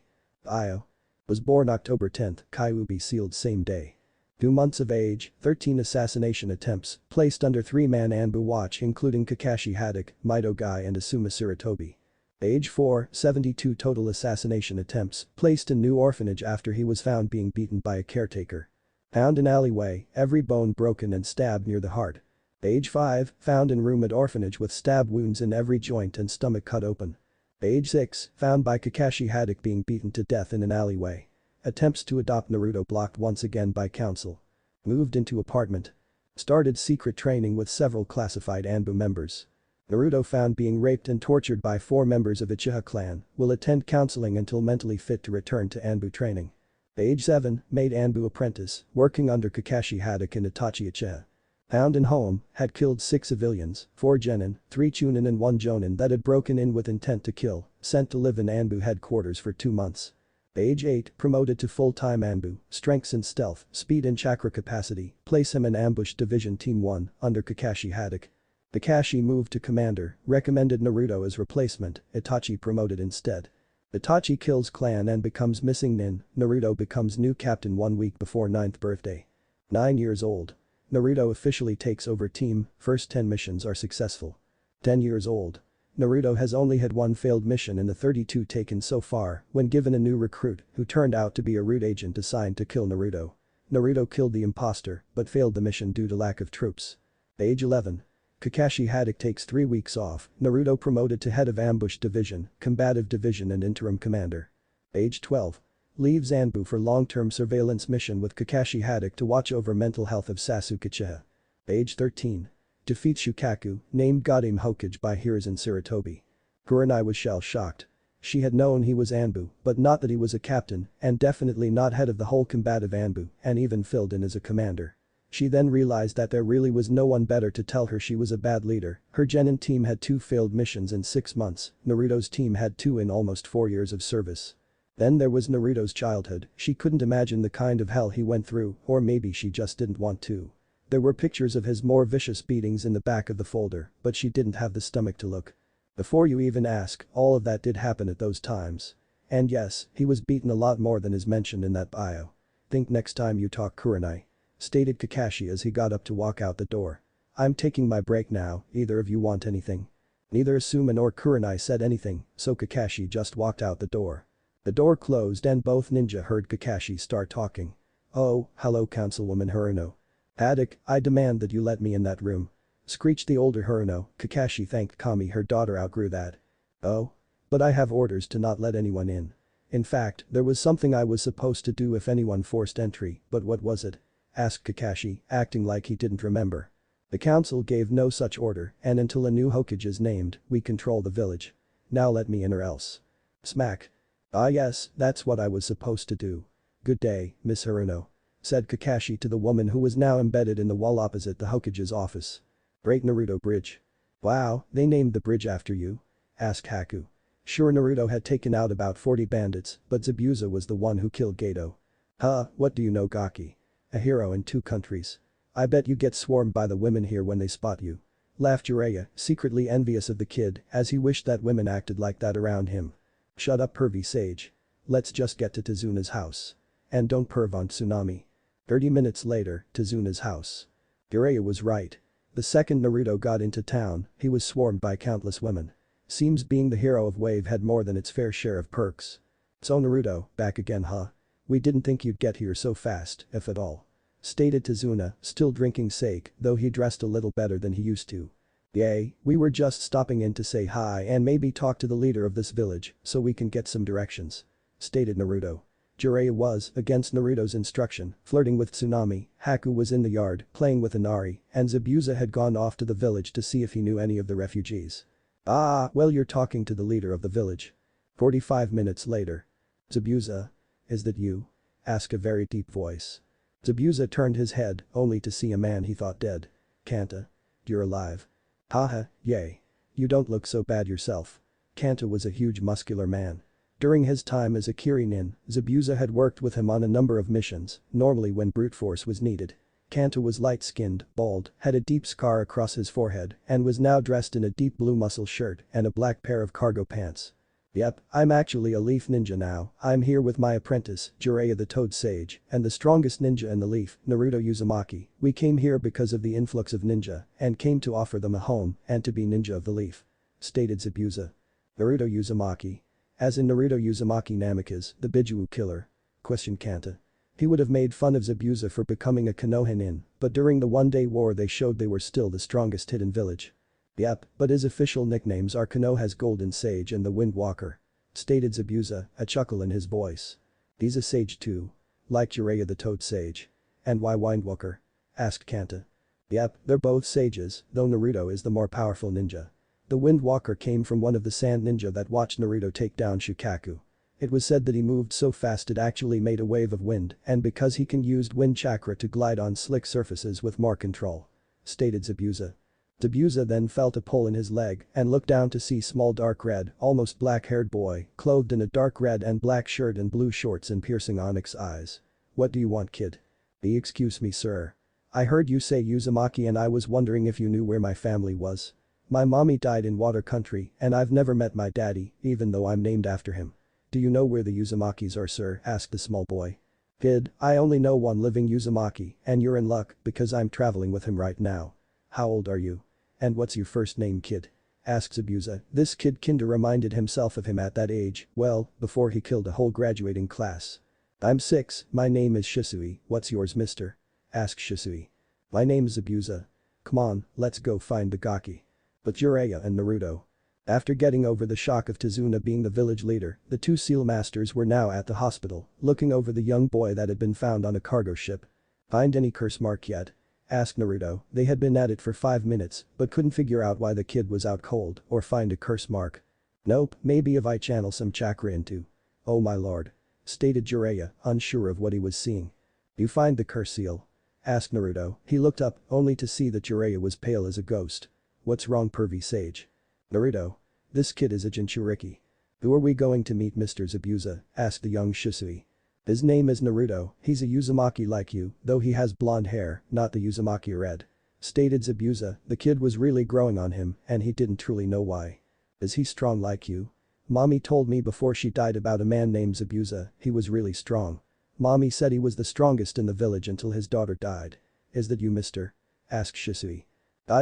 Io. Was born October 10, Kyuubi sealed same day. 2 months of age, 13 assassination attempts, placed under 3-man Anbu watch including Kakashi Haddock, Mitogai and Asuma Sarutobi. Age 4, 72 total assassination attempts, placed in new orphanage after he was found being beaten by a caretaker. Found in alleyway, every bone broken and stabbed near the heart. Age 5, found in room at orphanage with stab wounds in every joint and stomach cut open. Age 6, found by Kakashi Haddock being beaten to death in an alleyway. Attempts to adopt Naruto blocked once again by council. Moved into apartment. Started secret training with several classified Anbu members. Naruto found being raped and tortured by 4 members of Uchiha clan, will attend counseling until mentally fit to return to Anbu training. Age 7, made Anbu apprentice, working under Kakashi Haddock and Itachi Uchiha. Found in home, had killed 6 civilians, 4 genin, 3 chunin and 1 jonin that had broken in with intent to kill, sent to live in Anbu headquarters for 2 months. Age 8, promoted to full-time Anbu, strengths and stealth, speed and chakra capacity, place him in ambush division team 1, under Kakashi Haddock. Kakashi moved to commander, recommended Naruto as replacement, Itachi promoted instead. Itachi kills clan and becomes missing nin, Naruto becomes new captain 1 week before 9th birthday. 9 years old. Naruto officially takes over team, first 10 missions are successful. 10 years old. Naruto has only had 1 failed mission in the 32 taken so far when given a new recruit who turned out to be a root agent assigned to kill Naruto. Naruto killed the imposter but failed the mission due to lack of troops. Age 11. Kakashi Haddock takes 3 weeks off, Naruto promoted to head of ambush division, combative division and interim commander. Age 12. Leaves Anbu for long-term surveillance mission with Kakashi Haddock to watch over mental health of Sasuke Uchiha. Age 13. Defeats Shukaku, named Godim Hokage by Hiruzen Sarutobi. Kurenai was shell-shocked. She had known he was Anbu, but not that he was a captain, and definitely not head of the whole combative Anbu, and even filled in as a commander. She then realized that there really was no one better to tell her she was a bad leader. Her genin team had 2 failed missions in 6 months, Naruto's team had 2 in almost 4 years of service. Then there was Naruto's childhood, she couldn't imagine the kind of hell he went through, or maybe she just didn't want to. There were pictures of his more vicious beatings in the back of the folder, but she didn't have the stomach to look. Before you even ask, all of that did happen at those times. And yes, he was beaten a lot more than is mentioned in that bio. Think next time you talk Kurenai. Stated Kakashi as he got up to walk out the door. I'm taking my break now, either of you want anything? Neither Asuma nor Kurenai said anything, so Kakashi just walked out the door. The door closed and both ninja heard Kakashi start talking. Oh, hello Councilwoman Haruno. Haddock, I demand that you let me in that room. Screeched the older Haruno, Kakashi thanked Kami her daughter outgrew that. Oh? But I have orders to not let anyone in. In fact, there was something I was supposed to do if anyone forced entry, but what was it? Asked Kakashi, acting like he didn't remember. The council gave no such order, and until a new Hokage is named, we control the village. Now let me in or else. Smack. Ah yes, that's what I was supposed to do. Good day, Miss Haruno. Said Kakashi to the woman who was now embedded in the wall opposite the Hokage's office. Great Naruto Bridge. Wow, they named the bridge after you? Asked Haku. Sure, Naruto had taken out about 40 bandits, but Zabuza was the one who killed Gato. Huh, what do you know Gaki? A hero in 2 countries. I bet you get swarmed by the women here when they spot you. Laughed Jiraiya, secretly envious of the kid as he wished that women acted like that around him. Shut up pervy sage. Let's just get to Tezuna's house. And don't perv on Tsunami. 30 minutes later, Tezuna's house. Jiraiya was right. The second Naruto got into town, he was swarmed by countless women. Seems being the hero of Wave had more than its fair share of perks. So Naruto, back again huh? We didn't think you'd get here so fast, if at all. Stated Tezuna, still drinking sake, though he dressed a little better than he used to. Yay, we were just stopping in to say hi and maybe talk to the leader of this village, so we can get some directions. Stated Naruto. Jiraiya was, against Naruto's instruction, flirting with Tsunami, Haku was in the yard, playing with Inari, and Zabuza had gone off to the village to see if he knew any of the refugees. Ah, well you're talking to the leader of the village. 45 minutes later. Zabuza? Is that you? Asked a very deep voice. Zabuza turned his head, only to see a man he thought dead. Kanta. You're alive. Haha, yay. You don't look so bad yourself. Kanta was a huge muscular man. During his time as a Kirinin, Zabuza had worked with him on a number of missions, normally when brute force was needed. Kanta was light-skinned, bald, had a deep scar across his forehead, and was now dressed in a deep blue muscle shirt and a black pair of cargo pants. Yep, I'm actually a Leaf Ninja now, I'm here with my apprentice, Jiraiya the Toad Sage, and the strongest ninja in the Leaf, Naruto Uzumaki. We came here because of the influx of ninja, and came to offer them a home, and to be ninja of the Leaf. Stated Zabuza. Naruto Uzumaki. As in Naruto Uzumaki Namikaze, the Biju killer. Questioned Kanta. He would have made fun of Zabuza for becoming a Konoha but during the one-day war they showed they were still the strongest hidden village. Yep, but his official nicknames are Konoha's Golden Sage and the Wind Walker. Stated Zabuza, a chuckle in his voice. He's a sage too. Like Jiraiya the Toad Sage. And why Windwalker? Asked Kanta. Yep, they're both sages, though Naruto is the more powerful ninja. The Wind Walker came from one of the sand ninja that watched Naruto take down Shukaku. It was said that he moved so fast it actually made a wave of wind and because he can use wind chakra to glide on slick surfaces with more control. Stated Zabuza. Zabuza then felt a pull in his leg and looked down to see small dark red, almost black-haired boy, clothed in a dark red and black shirt and blue shorts and piercing onyx eyes. What do you want, kid? Excuse me, sir. I heard you say Uzumaki and I was wondering if you knew where my family was. My mommy died in water country and I've never met my daddy, even though I'm named after him. Do you know where the Uzumakis are, sir? Asked the small boy. Kid, I only know one living Uzumaki and you're in luck because I'm traveling with him right now. How old are you? And what's your first name, kid? Asked Zabuza. This kid kinda reminded himself of him at that age, well, before he killed a whole graduating class. I'm 6, my name is Shisui, what's yours, mister? Asked Shisui. My name's Zabuza. Come on, let's go find the Gaki. But Jiraiya and Naruto. After getting over the shock of Tazuna being the village leader, the two seal masters were now at the hospital, looking over the young boy that had been found on a cargo ship. Find any curse mark yet? Asked Naruto. They had been at it for 5 minutes, but couldn't figure out why the kid was out cold or find a curse mark. Nope, maybe if I channel some chakra into. Oh my lord. Stated Jiraiya, unsure of what he was seeing. You find the curse seal? Asked Naruto. He looked up, only to see that Jiraiya was pale as a ghost. What's wrong, pervy sage? Naruto. This kid is a Jinchuriki. Who are we going to meet, Mr. Zabuza? Asked the young Shisui. His name is Naruto, he's a Uzumaki like you, though he has blonde hair, not the Uzumaki red. Stated Zabuza, the kid was really growing on him and he didn't truly know why. Is he strong like you? Mommy told me before she died about a man named Zabuza, he was really strong. Mommy said he was the strongest in the village until his daughter died. Is that you, mister? Asked Shisui.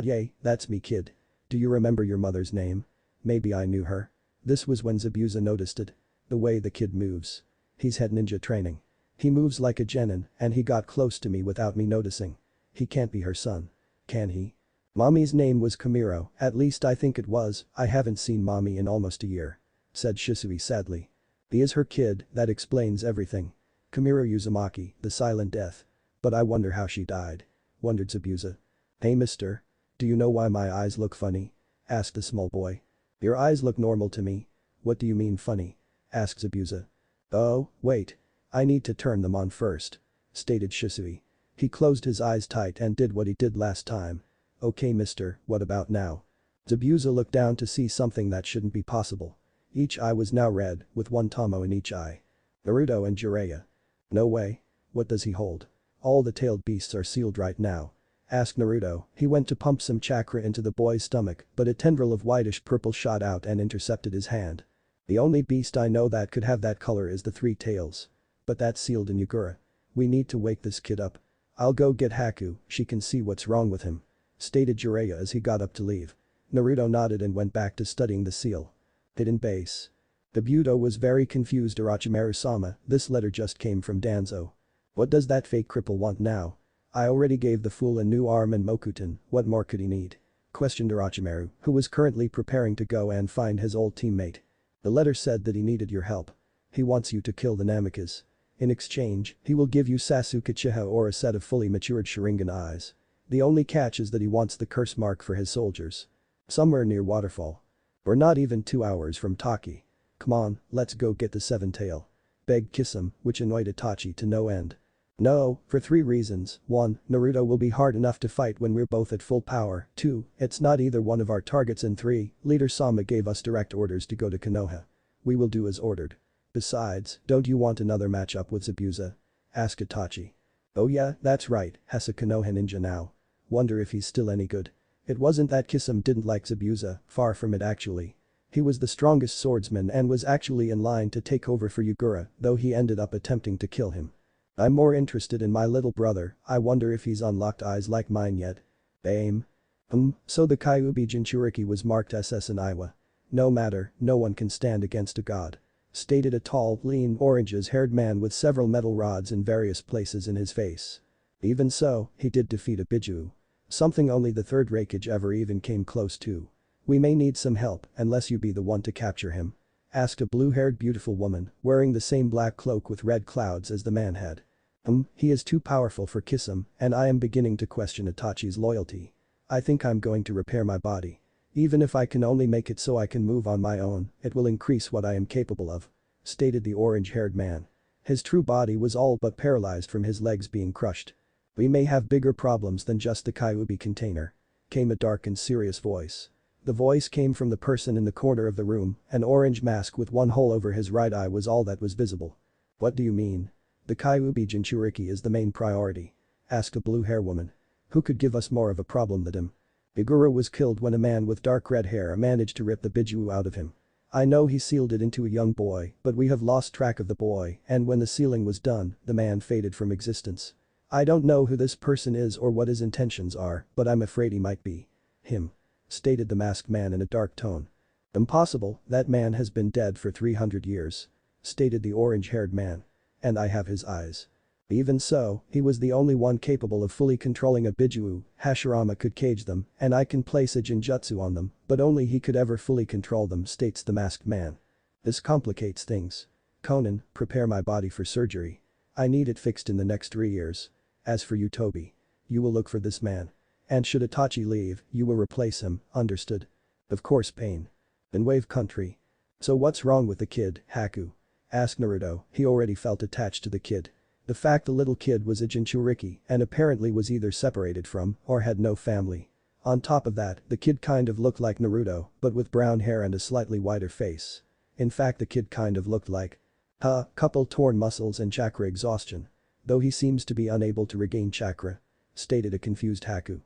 Yay, that's me, kid. Do you remember your mother's name? Maybe I knew her. This was when Zabuza noticed it. The way the kid moves. He's had ninja training. He moves like a genin and he got close to me without me noticing. He can't be her son. Can he? Mommy's name was Kamiro, at least I think it was, I haven't seen mommy in almost a year. Said Shisui sadly. He is her kid, that explains everything. Kamiro Uzumaki, the silent death. But I wonder how she died. Wondered Zabuza. Hey mister. Do you know why my eyes look funny? Asked the small boy. Your eyes look normal to me. What do you mean funny? Asked Zabuza. Oh, wait. I need to turn them on first. Stated Shisui. He closed his eyes tight and did what he did last time. Okay mister, what about now? Zabuza looked down to see something that shouldn't be possible. Each eye was now red, with one tomo in each eye. Naruto and Jiraiya. No way. What does he hold? All the tailed beasts are sealed right now. Asked Naruto. He went to pump some chakra into the boy's stomach, but a tendril of whitish purple shot out and intercepted his hand. The only beast I know that could have that color is the 3 tails. But that's sealed in Yagura. We need to wake this kid up. I'll go get Haku, she can see what's wrong with him. Stated Jiraiya as he got up to leave. Naruto nodded and went back to studying the seal. Hidden base. Kabuto was very confused. Orochimaru-sama, this letter just came from Danzo. What does that fake cripple want now? I already gave the fool a new arm and Mokuton, what more could he need? Questioned Orochimaru, who was currently preparing to go and find his old teammate. The letter said that he needed your help. He wants you to kill the Namikas. In exchange, he will give you Sasuke Uchiha or a set of fully matured Sharingan eyes. The only catch is that he wants the curse mark for his soldiers. Somewhere near Waterfall. We're not even 2 hours from Taki. Come on, let's go get the 7-tail. Begged Kisame, which annoyed Itachi to no end. No, for 3 reasons. 1, Naruto will be hard enough to fight when we're both at full power. 2, it's not either one of our targets, and 3, Leader Sama gave us direct orders to go to Konoha. We will do as ordered. Besides, don't you want another matchup with Zabuza? Asked Itachi. Oh yeah, that's right, has a Konoha ninja now. Wonder if he's still any good. It wasn't that Kisame didn't like Zabuza, far from it actually. He was the strongest swordsman and was actually in line to take over for Yagura, though he ended up attempting to kill him. I'm more interested in my little brother, I wonder if he's unlocked eyes like mine yet. Aim. So the Kyuubi Jinchuriki was marked SS in Iowa. No matter, no one can stand against a god. stated a tall, lean, oranges-haired man with several metal rods in various places in his face. Even so, he did defeat a Biju. Something only the third Raikage ever even came close to. We may need some help unless you be the one to capture him. Asked a blue-haired beautiful woman, wearing the same black cloak with red clouds as the man had. He is too powerful for Kisum, and I am beginning to question Itachi's loyalty. I think I'm going to repair my body. Even if I can only make it so I can move on my own, it will increase what I am capable of. Stated the orange-haired man. His true body was all but paralyzed from his legs being crushed. We may have bigger problems than just the Kyuubi container. Came a dark and serious voice. The voice came from the person in the corner of the room, an orange mask with one hole over his right eye was all that was visible. What do you mean? The Kyuubi Jinchuriki is the main priority. Asked a blue-hair woman. Who could give us more of a problem than him? Ogoro was killed when a man with dark red hair managed to rip the Biju out of him. I know he sealed it into a young boy, but we have lost track of the boy, and when the sealing was done, the man faded from existence. I don't know who this person is or what his intentions are, but I'm afraid he might be him. Stated the masked man in a dark tone. Impossible, that man has been dead for 300 years. Stated the orange-haired man. And I have his eyes. Even so, he was the only one capable of fully controlling a Biju. Hashirama could cage them, and I can place a Jinjutsu on them, but only he could ever fully control them, states the masked man. This complicates things. Conan, prepare my body for surgery. I need it fixed in the next 3 years. As for you Toby. You will look for this man. And should Itachi leave, you will replace him, understood? Of course Pain. In Wave Country. So what's wrong with the kid, Haku? Asked Naruto, he already felt attached to the kid. The fact the little kid was a Jinchuriki and apparently was either separated from or had no family. On top of that, the kid kind of looked like Naruto, but with brown hair and a slightly wider face. In fact the kid kind of looked like couple torn muscles and chakra exhaustion. Though he seems to be unable to regain chakra. Stated a confused Haku.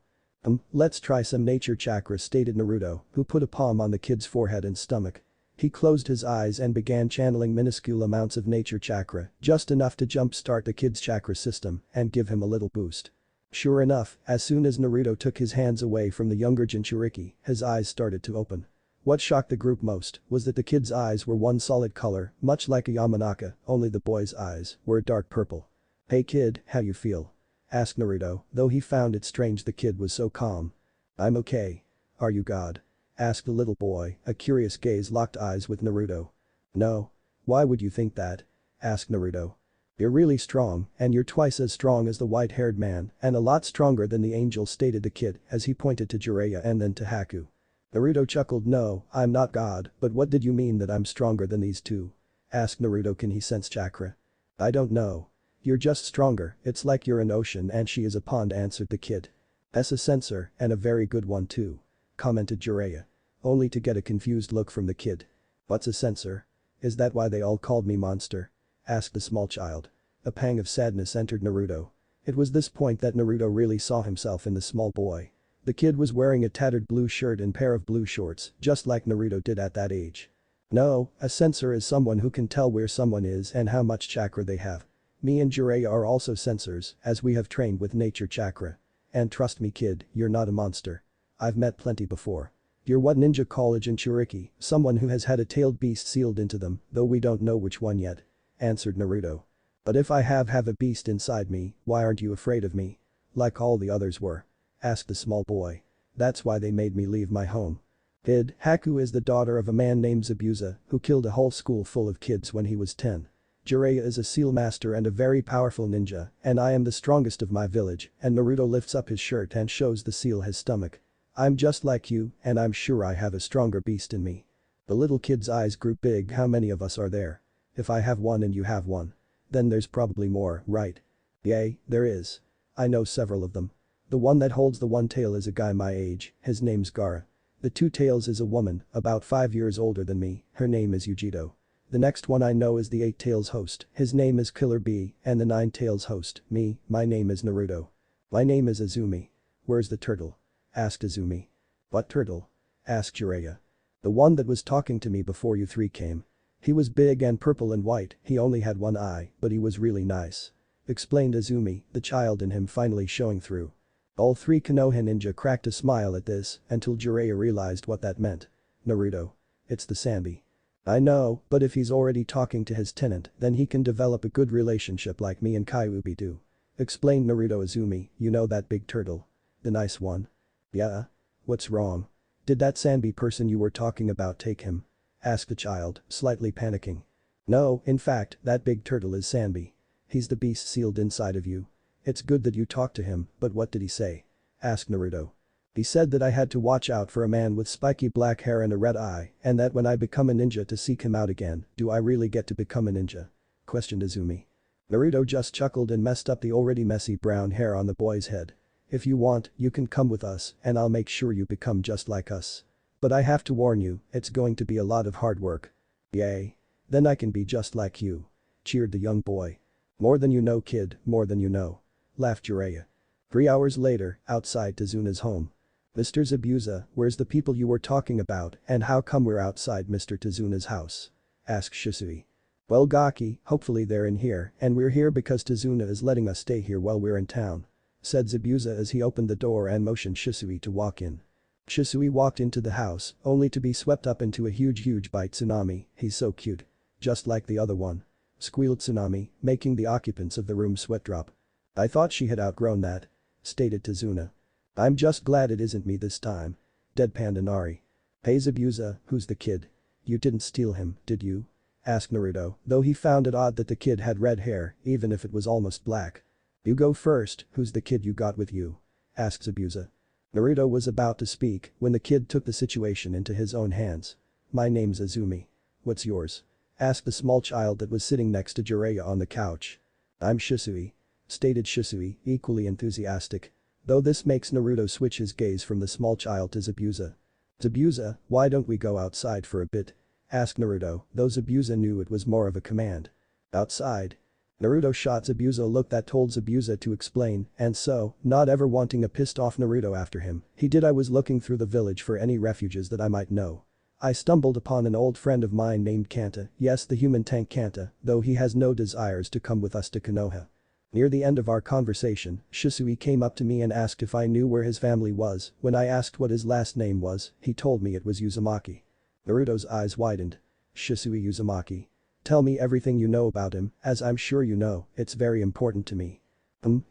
Let's try some nature chakra, stated Naruto, who put a palm on the kid's forehead and stomach. He closed his eyes and began channeling minuscule amounts of nature chakra, just enough to jumpstart the kid's chakra system and give him a little boost. Sure enough, as soon as Naruto took his hands away from the younger Jinchuriki, his eyes started to open. What shocked the group most was that the kid's eyes were one solid color, much like a Yamanaka, only the boy's eyes were a dark purple. Hey kid, how you feel? Asked Naruto, though he found it strange the kid was so calm. I'm okay. Are you God? Asked the little boy, a curious gaze locked eyes with Naruto. No. Why would you think that? Asked Naruto. You're really strong, and you're twice as strong as the white-haired man, and a lot stronger than the angel, stated the kid as he pointed to Jiraiya and then to Haku. Naruto chuckled. No, I'm not God, but what did you mean that I'm stronger than these two? Asked Naruto. Can he sense chakra? I don't know. You're just stronger, it's like you're an ocean and she is a pond, answered the kid. That's a sensor, and a very good one too. Commented Jiraiya. Only to get a confused look from the kid. What's a sensor? Is that why they all called me monster? Asked the small child. A pang of sadness entered Naruto. It was this point that Naruto really saw himself in the small boy. The kid was wearing a tattered blue shirt and pair of blue shorts, just like Naruto did at that age. No, a sensor is someone who can tell where someone is and how much chakra they have. Me and Jiraiya are also sensors, as we have trained with nature chakra. And trust me kid, you're not a monster. I've met plenty before. You're what ninja call a Jinchuriki, someone who has had a tailed beast sealed into them, though we don't know which one yet. Answered Naruto. But if I have a beast inside me, why aren't you afraid of me? Like all the others were. Asked the small boy. That's why they made me leave my home. Kid, Haku is the daughter of a man named Zabuza, who killed a whole school full of kids when he was 10. Jiraiya is a seal master and a very powerful ninja, and I am the strongest of my village, and Naruto lifts up his shirt and shows the seal his stomach. I'm just like you, and I'm sure I have a stronger beast in me. The little kid's eyes grew big. How many of us are there? If I have one and you have one. Then there's probably more, right? Yay, there is. I know several of them. The one that holds the one tail is a guy my age, his name's Gaara. The 2 tails is a woman, about 5 years older than me, her name is Yujito. The next one I know is the 8 tails host, his name is Killer Bee, and the 9 tails host, me, my name is Naruto. My name is Azumi. Where's the turtle? Asked Azumi. What turtle? Asked Jiraiya. The one that was talking to me before you 3 came. He was big and purple and white, he only had one eye, but he was really nice. Explained Azumi, the child in him finally showing through. All 3 Konoha ninja cracked a smile at this until Jiraiya realized what that meant. Naruto. It's the Sanbi. I know, but if he's already talking to his tenant, then he can develop a good relationship like me and Kyuubi do. Explained Naruto Izumi, you know that big turtle. The nice one. Yeah? What's wrong? Did that Sanbi person you were talking about take him? Asked the child, slightly panicking. No, in fact, that big turtle is Sanbi. He's the beast sealed inside of you. It's good that you talked to him, but what did he say? Asked Naruto. He said that I had to watch out for a man with spiky black hair and a red eye, and that when I become a ninja to seek him out again, do I really get to become a ninja? Questioned Izumi. Naruto just chuckled and messed up the already messy brown hair on the boy's head. If you want, you can come with us, and I'll make sure you become just like us. But I have to warn you, it's going to be a lot of hard work. Yay. Then I can be just like you. Cheered the young boy. More than you know, kid, more than you know. Laughed Jiraiya. 3 hours later, outside Tazuna's home. Mr. Zabuza, where's the people you were talking about and how come we're outside Mr. Tazuna's house? Asked Shisui. Well Gaki, hopefully they're in here and we're here because Tazuna is letting us stay here while we're in town. Said Zabuza as he opened the door and motioned Shisui to walk in. Shisui walked into the house, only to be swept up into a huge by Tsunami, he's so cute. Just like the other one. Squealed Tsunami, making the occupants of the room sweat drop. I thought she had outgrown that. Stated Tazuna. I'm just glad it isn't me this time. Deadpanned Inari. Hey Zabuza, who's the kid? You didn't steal him, did you? Asked Naruto, though he found it odd that the kid had red hair, even if it was almost black. You go first, who's the kid you got with you? Asked Zabuza. Naruto was about to speak when the kid took the situation into his own hands. My name's Izumi. What's yours? Asked the small child that was sitting next to Jiraiya on the couch. I'm Shisui. Stated Shisui, equally enthusiastic. Though this makes Naruto switch his gaze from the small child to Zabuza. Zabuza, why don't we go outside for a bit? Asked Naruto, though Zabuza knew it was more of a command. Outside? Naruto shot Zabuza a look that told Zabuza to explain, and so, not ever wanting a pissed off Naruto after him, he did. I was looking through the village for any refuges that I might know. I stumbled upon an old friend of mine named Kanta, yes the human tank Kanta, though he has no desires to come with us to Konoha. Near the end of our conversation, Shisui came up to me and asked if I knew where his family was. When I asked what his last name was, he told me it was Uzumaki. Naruto's eyes widened. Shisui Uzumaki. Tell me everything you know about him, as I'm sure you know, it's very important to me.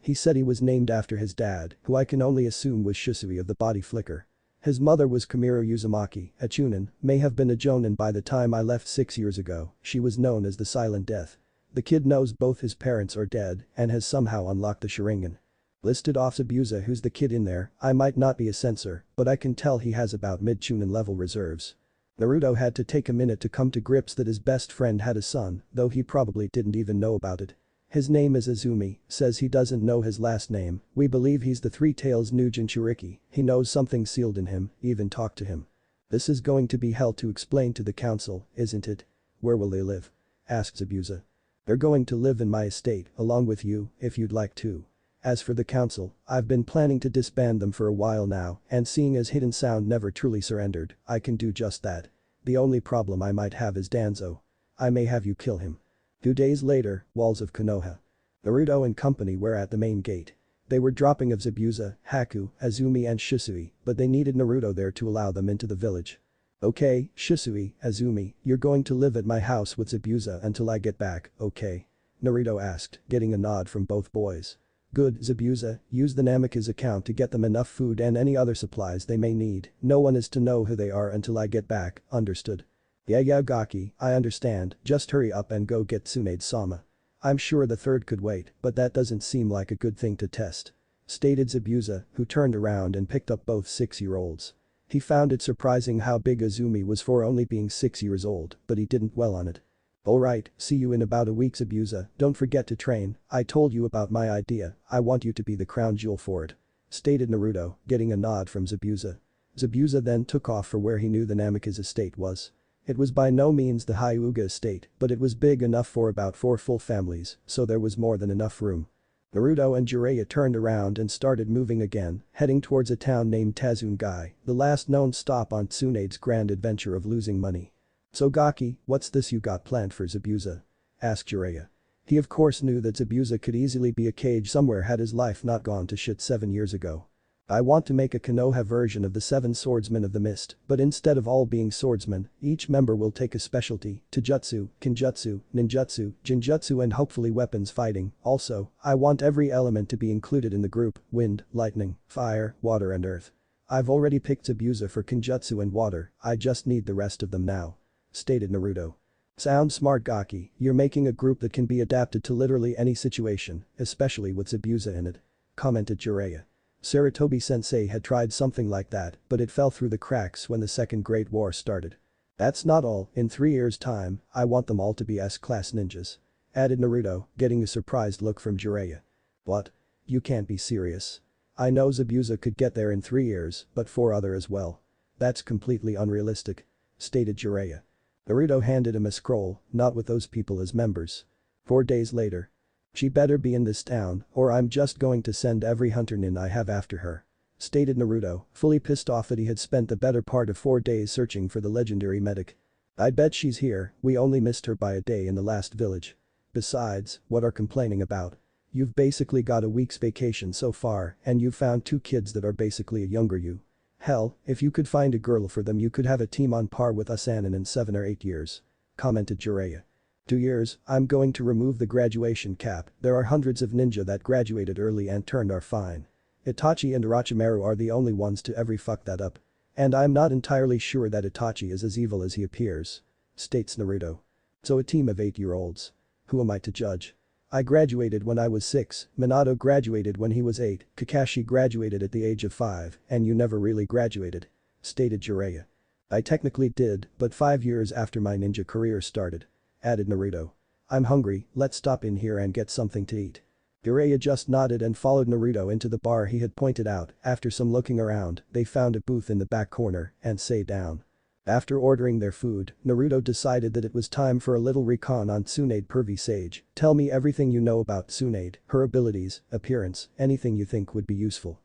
He said he was named after his dad, who I can only assume was Shisui of the body flicker. His mother was Kamiro Uzumaki, a Chunin, may have been a Jonin by the time I left 6 years ago, she was known as the Silent Death. The kid knows both his parents are dead and has somehow unlocked the Sharingan. Listed off Zabuza who's the kid in there, I might not be a censor, but I can tell he has about mid-Chunin level reserves. Naruto had to take a minute to come to grips that his best friend had a son, though he probably didn't even know about it. His name is Izumi, says he doesn't know his last name, we believe he's the Three Tails new Jinchuriki, he knows something sealed in him, even talked to him. This is going to be hell to explain to the council, isn't it? Where will they live? Asked Zabuza. They're going to live in my estate, along with you, if you'd like to. As for the council, I've been planning to disband them for a while now, and seeing as Hidden Sound never truly surrendered, I can do just that. The only problem I might have is Danzo. I may have you kill him. 2 days later, walls of Konoha. Naruto and company were at the main gate. They were dropping of Zabuza, Haku, Azumi and Shisui, but they needed Naruto there to allow them into the village. Okay, Shisui, Azumi, you're going to live at my house with Zabuza until I get back, okay? Naruto asked, getting a nod from both boys. Good, Zabuza, use the Namikaze account to get them enough food and any other supplies they may need, no one is to know who they are until I get back, understood? Yeah Gaki, I understand, just hurry up and go get Tsunade-sama. I'm sure the third could wait, but that doesn't seem like a good thing to test. Stated Zabuza, who turned around and picked up both 6-year-olds. He found it surprising how big Azumi was for only being 6 years old, but he didn't dwell on it. Alright, see you in about a week Zabuza, don't forget to train, I told you about my idea, I want you to be the crown jewel for it. Stated Naruto, getting a nod from Zabuza. Zabuza then took off for where he knew the Namikaze estate was. It was by no means the Hyuga estate, but it was big enough for about 4 full families, so there was more than enough room. Naruto and Jiraiya turned around and started moving again, heading towards a town named Tazungai, the last known stop on Tsunade's grand adventure of losing money. So Gaki, what's this you got planned for Zabuza? Asked Jiraiya. He of course knew that Zabuza could easily be a cage somewhere had his life not gone to shit 7 years ago. I want to make a Konoha version of the 7 swordsmen of the mist, but instead of all being swordsmen, each member will take a specialty, Taijutsu, Kenjutsu, Ninjutsu, Jinjutsu and hopefully weapons fighting. Also, I want every element to be included in the group, wind, lightning, fire, water and earth. I've already picked Zabuza for Kenjutsu and water, I just need the rest of them now. Stated Naruto. Sound smart Gaki, you're making a group that can be adapted to literally any situation, especially with Zabuza in it. Commented Jiraiya. Sarutobi-sensei had tried something like that, but it fell through the cracks when the Second Great War started. That's not all, in 3 years' time, I want them all to be S-class ninjas. Added Naruto, getting a surprised look from Jiraiya. What? You can't be serious. I know Zabuza could get there in 3 years, but 4 other as well. That's completely unrealistic. Stated Jiraiya. Naruto handed him a scroll, not with those people as members. 4 days later. She better be in this town, or I'm just going to send every hunter nin I have after her. Stated Naruto, fully pissed off that he had spent the better part of 4 days searching for the legendary medic. I bet she's here, we only missed her by a day in the last village. Besides, what are complaining about? You've basically got a week's vacation so far, and you've found 2 kids that are basically a younger you. Hell, if you could find a girl for them you could have a team on par with Asanin in 7 or 8 years. Commented Jiraiya. 2 years, I'm going to remove the graduation cap, there are hundreds of ninja that graduated early and turned are fine. Itachi and Orochimaru are the only ones to ever fuck that up. And I'm not entirely sure that Itachi is as evil as he appears. States Naruto. So a team of 8-year-olds. Who am I to judge? I graduated when I was 6, Minato graduated when he was 8, Kakashi graduated at the age of 5, and you never really graduated. Stated Jiraiya. I technically did, but 5 years after my ninja career started. Added Naruto. I'm hungry, let's stop in here and get something to eat. Jiraiya just nodded and followed Naruto into the bar he had pointed out. After some looking around, they found a booth in the back corner and sat down. After ordering their food, Naruto decided that it was time for a little recon on Tsunade Pervy Sage. Tell me everything you know about Tsunade, her abilities, appearance, anything you think would be useful.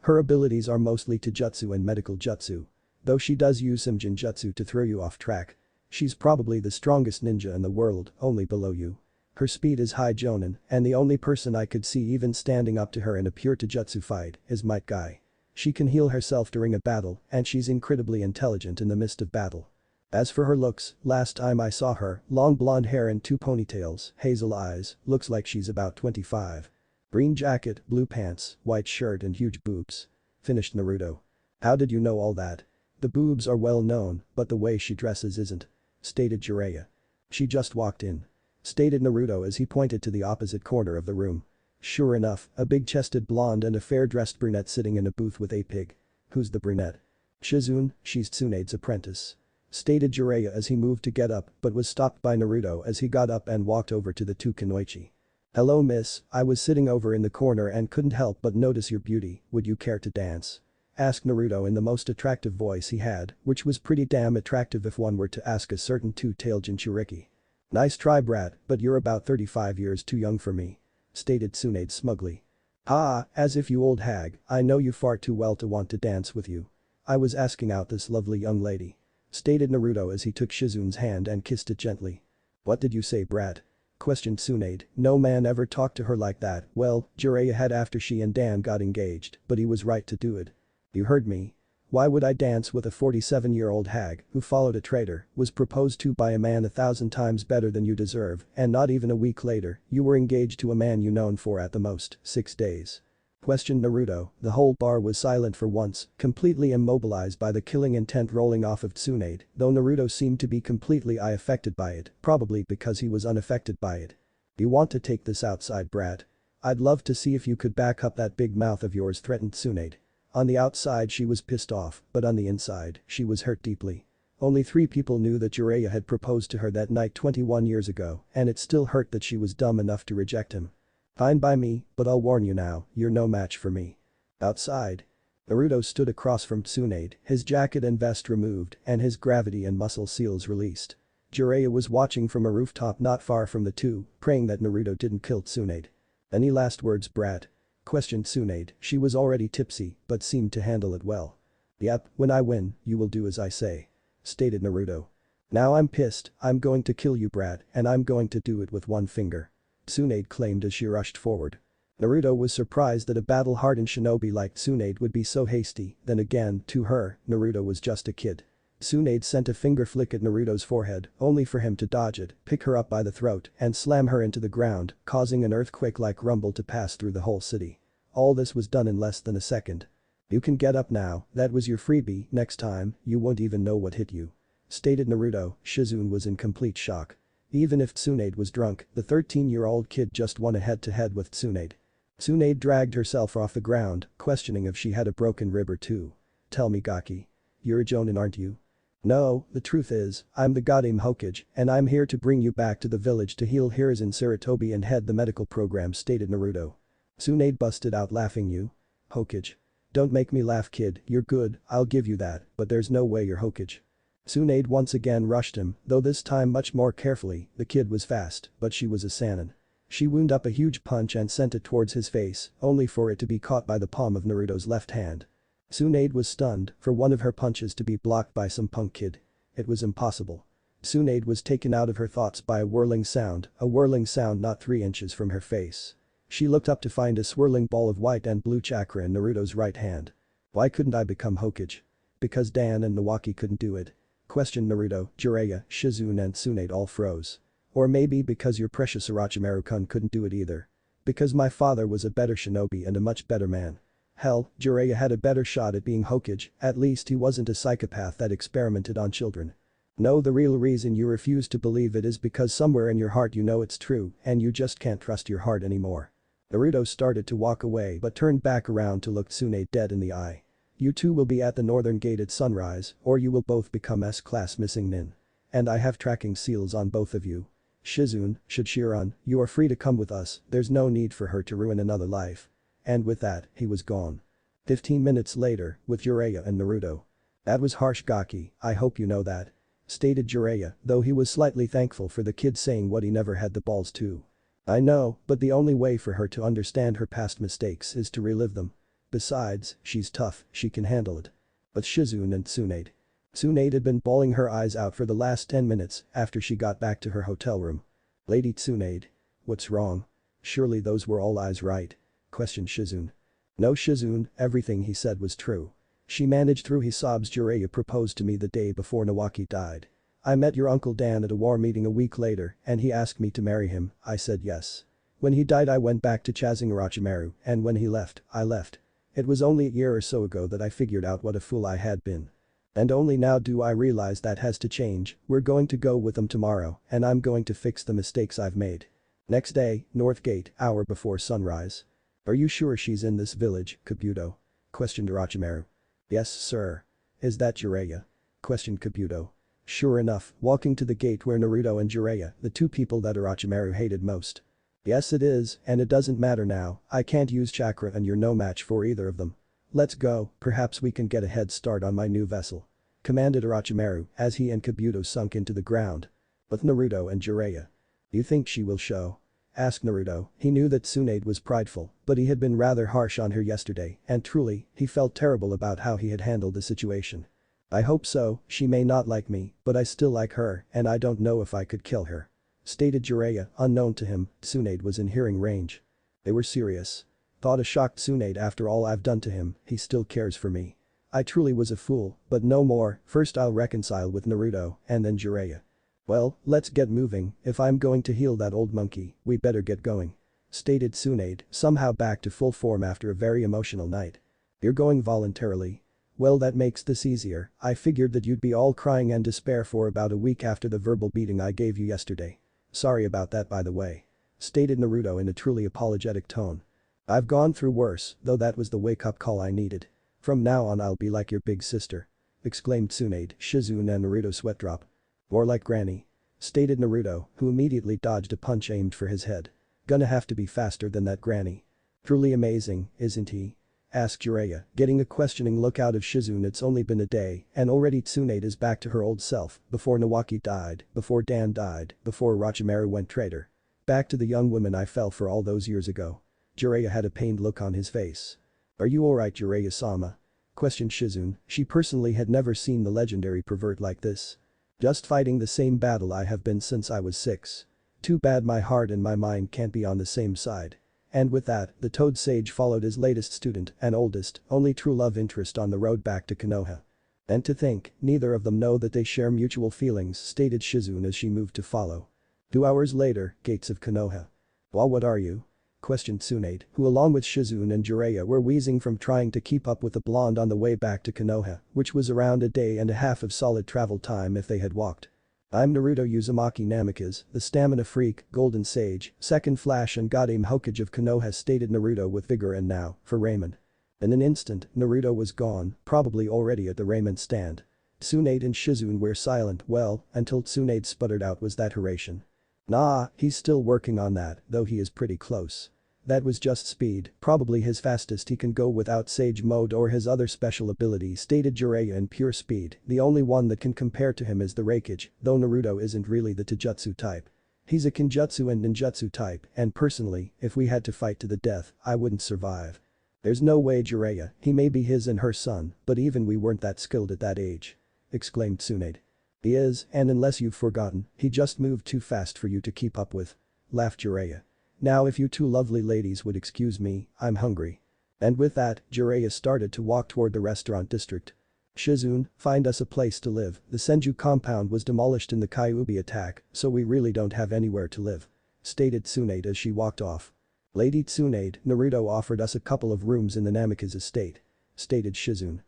Her abilities are mostly Taijutsu and medical jutsu. Though she does use some Jinjutsu to throw you off track. She's probably the strongest ninja in the world, only below you. Her speed is high Jonin, and the only person I could see even standing up to her in a pure Taijutsu fight is Might Guy. She can heal herself during a battle, and she's incredibly intelligent in the midst of battle. As for her looks, last time I saw her, long blonde hair and 2 ponytails, hazel eyes, looks like she's about 25. Green jacket, blue pants, white shirt and huge boobs. Finished Naruto. How did you know all that? The boobs are well known, but the way she dresses isn't. Stated Jiraiya. She just walked in. Stated Naruto as he pointed to the opposite corner of the room. Sure enough, a big-chested blonde and a fair-dressed brunette sitting in a booth with a pig. Who's the brunette? Shizune, she's Tsunade's apprentice. Stated Jiraiya as he moved to get up but was stopped by Naruto as he got up and walked over to the 2 kunoichi. Hello miss, I was sitting over in the corner and couldn't help but notice your beauty, would you care to dance? Asked Naruto in the most attractive voice he had, which was pretty damn attractive if one were to ask a certain 2-tailed Jinchuriki. Nice try brat, but you're about 35 years too young for me. Stated Tsunade smugly. Ah, as if you old hag, I know you far too well to want to dance with you. I was asking out this lovely young lady. Stated Naruto as he took Shizune's hand and kissed it gently. What did you say brat? Questioned Tsunade, no man ever talked to her like that, well, Jiraiya had after she and Dan got engaged, but he was right to do it. You heard me. Why would I dance with a 47-year-old hag who followed a traitor, was proposed to by a man 1,000 times better than you deserve, and not even a week later, you were engaged to a man you known for at the most 6 days? Questioned Naruto. The whole bar was silent for once, completely immobilized by the killing intent rolling off of Tsunade, though Naruto seemed to be completely unaffected by it, probably because he was unaffected by it. You want to take this outside brat? I'd love to see if you could back up that big mouth of yours, threatened Tsunade. On the outside she was pissed off, but on the inside, she was hurt deeply. Only 3 people knew that Jiraiya had proposed to her that night 21 years ago, and it still hurt that she was dumb enough to reject him. Fine by me, but I'll warn you now, you're no match for me. Outside. Naruto stood across from Tsunade, his jacket and vest removed, and his gravity and muscle seals released. Jiraiya was watching from a rooftop not far from the 2, praying that Naruto didn't kill Tsunade. Any last words brat? Questioned Tsunade. She was already tipsy, but seemed to handle it well. Yep, when I win, you will do as I say. Stated Naruto. Now I'm pissed, I'm going to kill you brat, and I'm going to do it with 1 finger. Tsunade claimed as she rushed forward. Naruto was surprised that a battle-hardened shinobi like Tsunade would be so hasty, then again, to her, Naruto was just a kid. Tsunade sent a finger flick at Naruto's forehead, only for him to dodge it, pick her up by the throat, and slam her into the ground, causing an earthquake-like rumble to pass through the whole city. All this was done in less than a second. "You can get up now, that was your freebie, next time, you won't even know what hit you," stated Naruto. Shizune was in complete shock. Even if Tsunade was drunk, the 13-year-old kid just won a head-to-head with Tsunade. Tsunade dragged herself off the ground, questioning if she had a broken rib or two. "Tell me, Gaki. You're a Jonin, aren't you?" "No, the truth is, I'm the goddamn Hokage, and I'm here to bring you back to the village to heal Hiruzen Sarutobi and head the medical program," stated Naruto. Tsunade busted out laughing. "You? Hokage? Don't make me laugh, kid, you're good, I'll give you that, but there's no way you're Hokage." Tsunade once again rushed him, though this time much more carefully. The kid was fast, but she was a Sannin. She wound up a huge punch and sent it towards his face, only for it to be caught by the palm of Naruto's left hand. Tsunade was stunned, for one of her punches to be blocked by some punk kid. It was impossible. Tsunade was taken out of her thoughts by a whirling sound not 3 inches from her face. She looked up to find a swirling ball of white and blue chakra in Naruto's right hand. "Why couldn't I become Hokage?" "Because Dan and Nawaki couldn't do it," questioned Naruto. Jiraiya, Shizune and Tsunade all froze. "Or maybe because your precious Orochimaru-kun couldn't do it either." "Because my father was a better shinobi and a much better man." Hell, Jiraiya had a better shot at being Hokage, at least he wasn't a psychopath that experimented on children. "No, the real reason you refuse to believe it is because somewhere in your heart you know it's true and you just can't trust your heart anymore." Naruto started to walk away but turned back around to look Tsunade dead in the eye. "You two will be at the northern gate at sunrise, or you will both become S-class missing nin. And I have tracking seals on both of you. Shizune, Shichiran, you are free to come with us, there's no need for her to ruin another life." And with that, he was gone. 15 minutes later, with Jiraiya and Naruto. "That was harsh, Gaki, I hope you know that," stated Jiraiya, though he was slightly thankful for the kid saying what he never had the balls to. "I know, but the only way for her to understand her past mistakes is to relive them. Besides, she's tough, she can handle it." But Shizune and Tsunade. Tsunade had been bawling her eyes out for the last 10 minutes after she got back to her hotel room. "Lady Tsunade. What's wrong? Surely those were all lies, right?" questioned Shizune. "No, Shizune, everything he said was true. She managed through his sobs. Jiraiya proposed to me the day before Nawaki died. I met your Uncle Dan at a war meeting a week later and he asked me to marry him, I said yes. When he died I went back to chasing Orochimaru and when he left, I left. It was only a year or so ago that I figured out what a fool I had been. And only now do I realize that has to change. We're going to go with them tomorrow and I'm going to fix the mistakes I've made." Next day, North Gate, hour before sunrise. "Are you sure she's in this village, Kabuto?" questioned Orochimaru. "Yes, sir." "Is that Jiraiya?" questioned Kabuto. Sure enough, walking to the gate were Naruto and Jiraiya, the two people that Orochimaru hated most. "Yes it is, and it doesn't matter now, I can't use chakra and you're no match for either of them. Let's go, perhaps we can get a head start on my new vessel," commanded Orochimaru as he and Kabuto sunk into the ground. With Naruto and Jiraiya. "Do you think she will show?" asked Naruto. He knew that Tsunade was prideful, but he had been rather harsh on her yesterday and truly, he felt terrible about how he had handled the situation. "I hope so, she may not like me, but I still like her and I don't know if I could kill her," stated Jiraiya. Unknown to him, Tsunade was in hearing range. They were serious. "Thought a shocked Tsunade after all I've done to him, he still cares for me. I truly was a fool, but no more, first I'll reconcile with Naruto and then Jiraiya." "Well, let's get moving, if I'm going to heal that old monkey, we better get going," stated Tsunade, somehow back to full form after a very emotional night. "You're going voluntarily? Well that makes this easier, I figured that you'd be all crying and despair for about a week after the verbal beating I gave you yesterday. Sorry about that by the way," stated Naruto in a truly apologetic tone. "I've gone through worse, though that was the wake-up call I needed. From now on I'll be like your big sister," exclaimed Tsunade. Shizune and Naruto sweat drop. "More like Granny," stated Naruto, who immediately dodged a punch aimed for his head. "Gonna have to be faster than that Granny." "Truly amazing, isn't he?" asked Jiraiya, getting a questioning look out of Shizune. "It's only been a day and already Tsunade is back to her old self, before Nawaki died, before Dan died, before Orochimaru went traitor. Back to the young woman I fell for all those years ago." Jiraiya had a pained look on his face. "Are you alright, Jiraiya-sama?" questioned Shizune. She personally had never seen the legendary pervert like this. "Just fighting the same battle I have been since I was 6. Too bad my heart and my mind can't be on the same side. And with that, the Toad Sage followed his latest student and oldest, only true love interest on the road back to Konoha. And to think, neither of them know that they share mutual feelings, stated Shizune as she moved to follow. 2 hours later, gates of Konoha. "Well, what are you?" questioned Tsunade, who along with Shizune and Jiraiya were wheezing from trying to keep up with the blonde on the way back to Konoha, which was around a day and a half of solid travel time if they had walked. "I'm Naruto Uzumaki Namikaze, the stamina freak, golden sage, second flash and goddamn Hokage of Konoha," stated Naruto with vigor. "And now, for ramen." In an instant, Naruto was gone, probably already at the ramen stand. Tsunade and Shizune were silent, well, until Tsunade sputtered out, "Was that Hiraishin?" "Nah, he's still working on that, though he is pretty close." "That was just speed, probably his fastest he can go without Sage Mode or his other special ability," stated Jiraiya. "In pure speed, the only one that can compare to him is the Raikage, though Naruto isn't really the Taijutsu type. He's a Kinjutsu and Ninjutsu type, and personally, if we had to fight to the death, I wouldn't survive." "There's no way, Jiraiya, he may be his and her son, but even we weren't that skilled at that age," exclaimed Tsunade. "He is, and unless you've forgotten, he just moved too fast for you to keep up with," laughed Jiraiya. "Now if you two lovely ladies would excuse me, I'm hungry." And with that, Jiraiya started to walk toward the restaurant district. "Shizune, find us a place to live, the Senju compound was demolished in the Kyuubi attack, so we really don't have anywhere to live," stated Tsunade as she walked off. "Lady Tsunade, Naruto offered us a couple of rooms in the Namikaze estate," stated Shizune.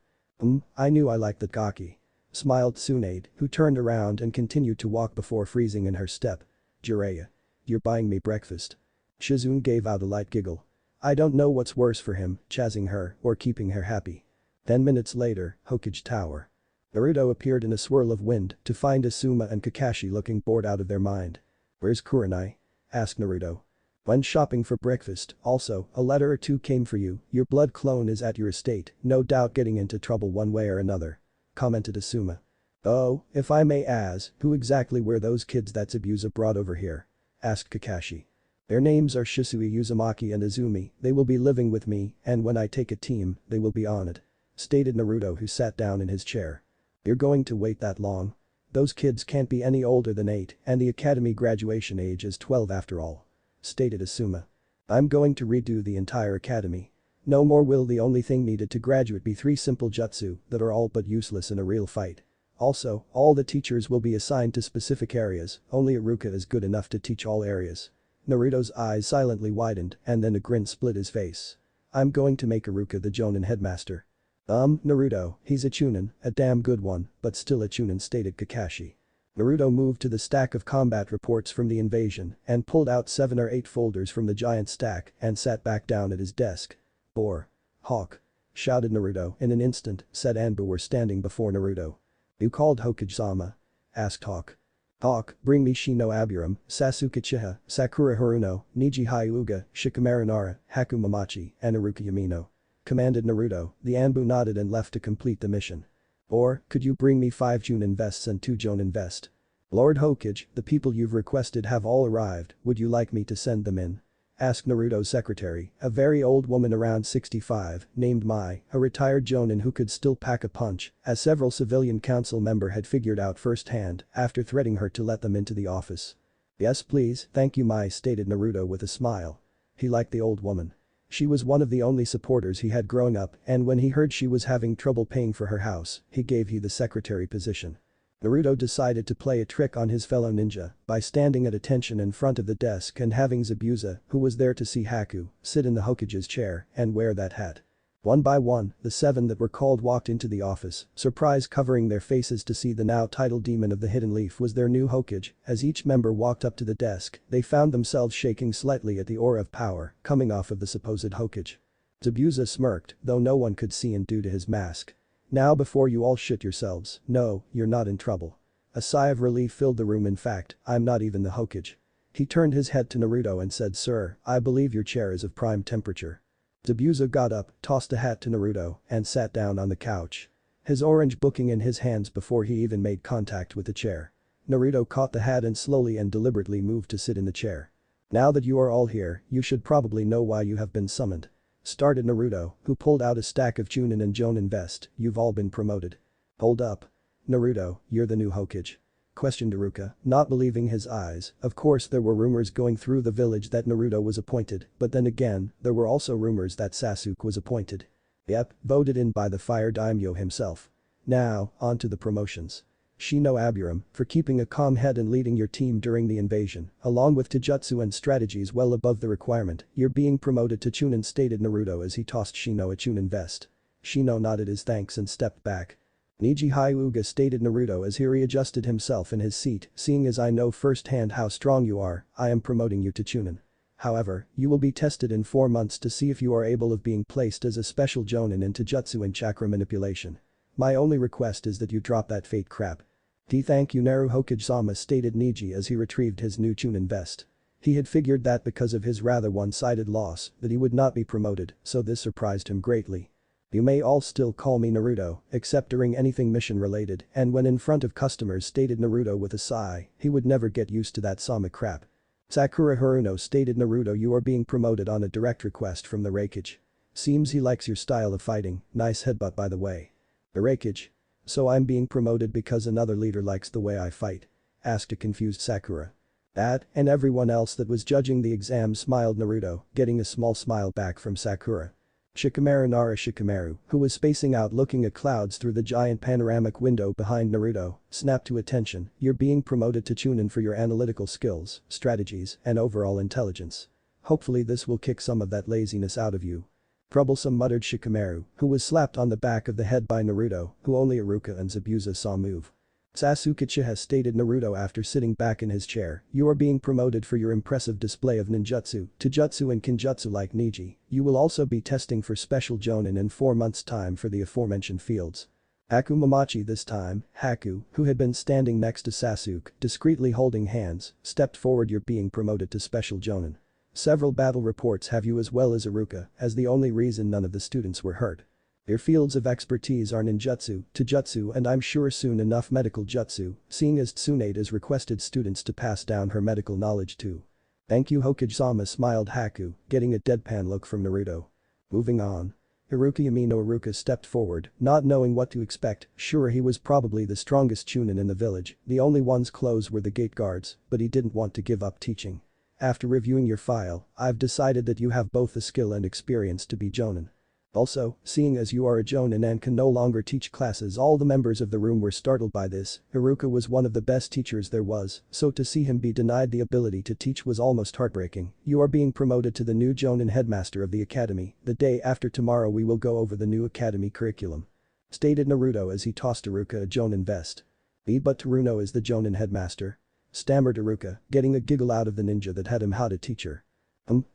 I knew I liked that gaki," smiled Tsunade, who turned around and continued to walk before freezing in her step. "Jiraiya. You're buying me breakfast." Shizune gave out a light giggle. "I don't know what's worse for him, chasing her or keeping her happy." 10 minutes later, Hokage Tower. Naruto appeared in a swirl of wind to find Asuma and Kakashi looking bored out of their mind. "Where's Kurenai?" asked Naruto. "Went shopping for breakfast, also, a letter or two came for you, your blood clone is at your estate, no doubt getting into trouble one way or another," commented Asuma. "Oh, if I may ask, who exactly were those kids that Zabuza brought over here?" asked Kakashi. "Their names are Shisui Uzumaki and Izumi, they will be living with me, and when I take a team, they will be on it," stated Naruto, who sat down in his chair. "You're going to wait that long? Those kids can't be any older than 8 and the academy graduation age is 12 after all," stated Asuma. "I'm going to redo the entire academy. No more will the only thing needed to graduate be 3 simple jutsu that are all but useless in a real fight. Also, all the teachers will be assigned to specific areas, only Iruka is good enough to teach all areas." Naruto's eyes silently widened and then a grin split his face. "I'm going to make Iruka the Jonin headmaster." Naruto, he's a Chunin, a damn good one, but still a Chunin," stated Kakashi. Naruto moved to the stack of combat reports from the invasion and pulled out 7 or 8 folders from the giant stack and sat back down at his desk. "Or. Hawk," shouted Naruto. In an instant, said Anbu were standing before Naruto. "You called Hokage-sama?" asked Hawk. "Hawk, bring me Shino Aburam, Sasuke Uchiha, Sakura Haruno, Neji Hyuga, Shikamaru Nara, Haku Mamachi, and Iruka Yamino," commanded Naruto. The Anbu nodded and left to complete the mission. "Or, could you bring me 5 Junin vests and 2 Jonin vest?" "Lord Hokage, the people you've requested have all arrived, would you like me to send them in?" asked Naruto's secretary, a very old woman around 65, named Mai, a retired Jonin who could still pack a punch, as several civilian council member had figured out firsthand after threatening her to let them into the office. "Yes please, thank you," Mai stated Naruto with a smile. He liked the old woman. She was one of the only supporters he had growing up, and when he heard she was having trouble paying for her house, he gave her the secretary position. Naruto decided to play a trick on his fellow ninja by standing at attention in front of the desk and having Zabuza, who was there to see Haku, sit in the Hokage's chair and wear that hat. One by one, the 7 that were called walked into the office, surprise covering their faces to see the now titled demon of the hidden leaf was their new Hokage. As each member walked up to the desk, they found themselves shaking slightly at the aura of power coming off of the supposed Hokage. Zabuza smirked, though no one could see him due to his mask. "Now before you all shit yourselves, no, you're not in trouble." A sigh of relief filled the room. "In fact, I'm not even the Hokage." He turned his head to Naruto and said, "Sir, I believe your chair is of prime temperature." Zabuza got up, tossed a hat to Naruto, and sat down on the couch. His orange booking in his hands before he even made contact with the chair. Naruto caught the hat and slowly and deliberately moved to sit in the chair. "Now that you are all here, you should probably know why you have been summoned," started Naruto, who pulled out a stack of Chunin and Jonin vest. "You've all been promoted." "Hold up. Naruto, you're the new Hokage." questioned Iruka, not believing his eyes. Of course there were rumors going through the village that Naruto was appointed, but then again, there were also rumors that Sasuke was appointed. Yep, voted in by the fire daimyo himself. Now, on to the promotions. Shino Aburam, for keeping a calm head and leading your team during the invasion, along with taijutsu and strategies well above the requirement, you're being promoted to Chunin, stated Naruto as he tossed Shino a Chunin vest. Shino nodded his thanks and stepped back. Neji Hyuga, stated Naruto as he readjusted himself in his seat, seeing as I know firsthand how strong you are, I am promoting you to Chunin. However, you will be tested in 4 months to see if you are able of being placed as a special jonin in taijutsu and chakra manipulation. My only request is that you drop that fate crap. Thank you Naru Hokage-sama, stated Neji as he retrieved his new Chunin vest. He had figured that because of his rather one-sided loss that he would not be promoted, so this surprised him greatly. You may all still call me Naruto, except during anything mission related and when in front of customers, stated Naruto with a sigh, he would never get used to that Sama crap. Sakura Haruno, stated Naruto, you are being promoted on a direct request from the Raikage. Seems he likes your style of fighting, nice headbutt by the way. The Raikage? So I'm being promoted because another leader likes the way I fight? Asked a confused Sakura. That, and everyone else that was judging the exam, smiled Naruto, getting a small smile back from Sakura. Shikamaru, who was spacing out looking at clouds through the giant panoramic window behind Naruto, snapped to attention, you're being promoted to Chunin for your analytical skills, strategies, and overall intelligence. Hopefully this will kick some of that laziness out of you. Troublesome, muttered Shikamaru, who was slapped on the back of the head by Naruto, who only Iruka and Zabuza saw move. Sasuke Uchiha, stated Naruto after sitting back in his chair, you are being promoted for your impressive display of ninjutsu, taijutsu and kinjutsu like Neji. You will also be testing for special jonin in 4 months' time for the aforementioned fields. Akumamachi, this time, Haku, who had been standing next to Sasuke, discreetly holding hands, stepped forward, you're being promoted to special jonin. Several battle reports have you as well as Iruka, as the only reason none of the students were hurt. Your fields of expertise are ninjutsu, taijutsu and I'm sure soon enough medical jutsu, seeing as Tsunade has requested students to pass down her medical knowledge too. Thank you Hokage-sama, smiled Haku, getting a deadpan look from Naruto. Moving on. Iruka stepped forward, not knowing what to expect, sure he was probably the strongest Chunin in the village, the only ones close were the gate guards, but he didn't want to give up teaching. After reviewing your file, I've decided that you have both the skill and experience to be jonin. Also, seeing as you are a jonin and can no longer teach classes, all the members of the room were startled by this. Iruka was one of the best teachers there was, so to see him be denied the ability to teach was almost heartbreaking. You are being promoted to the new jonin headmaster of the academy. The day after tomorrow we will go over the new academy curriculum. Stated Naruto as he tossed Iruka a jonin vest. But Taruno is the jonin headmaster. Stammered Iruka, getting a giggle out of the ninja that had him how to teach her.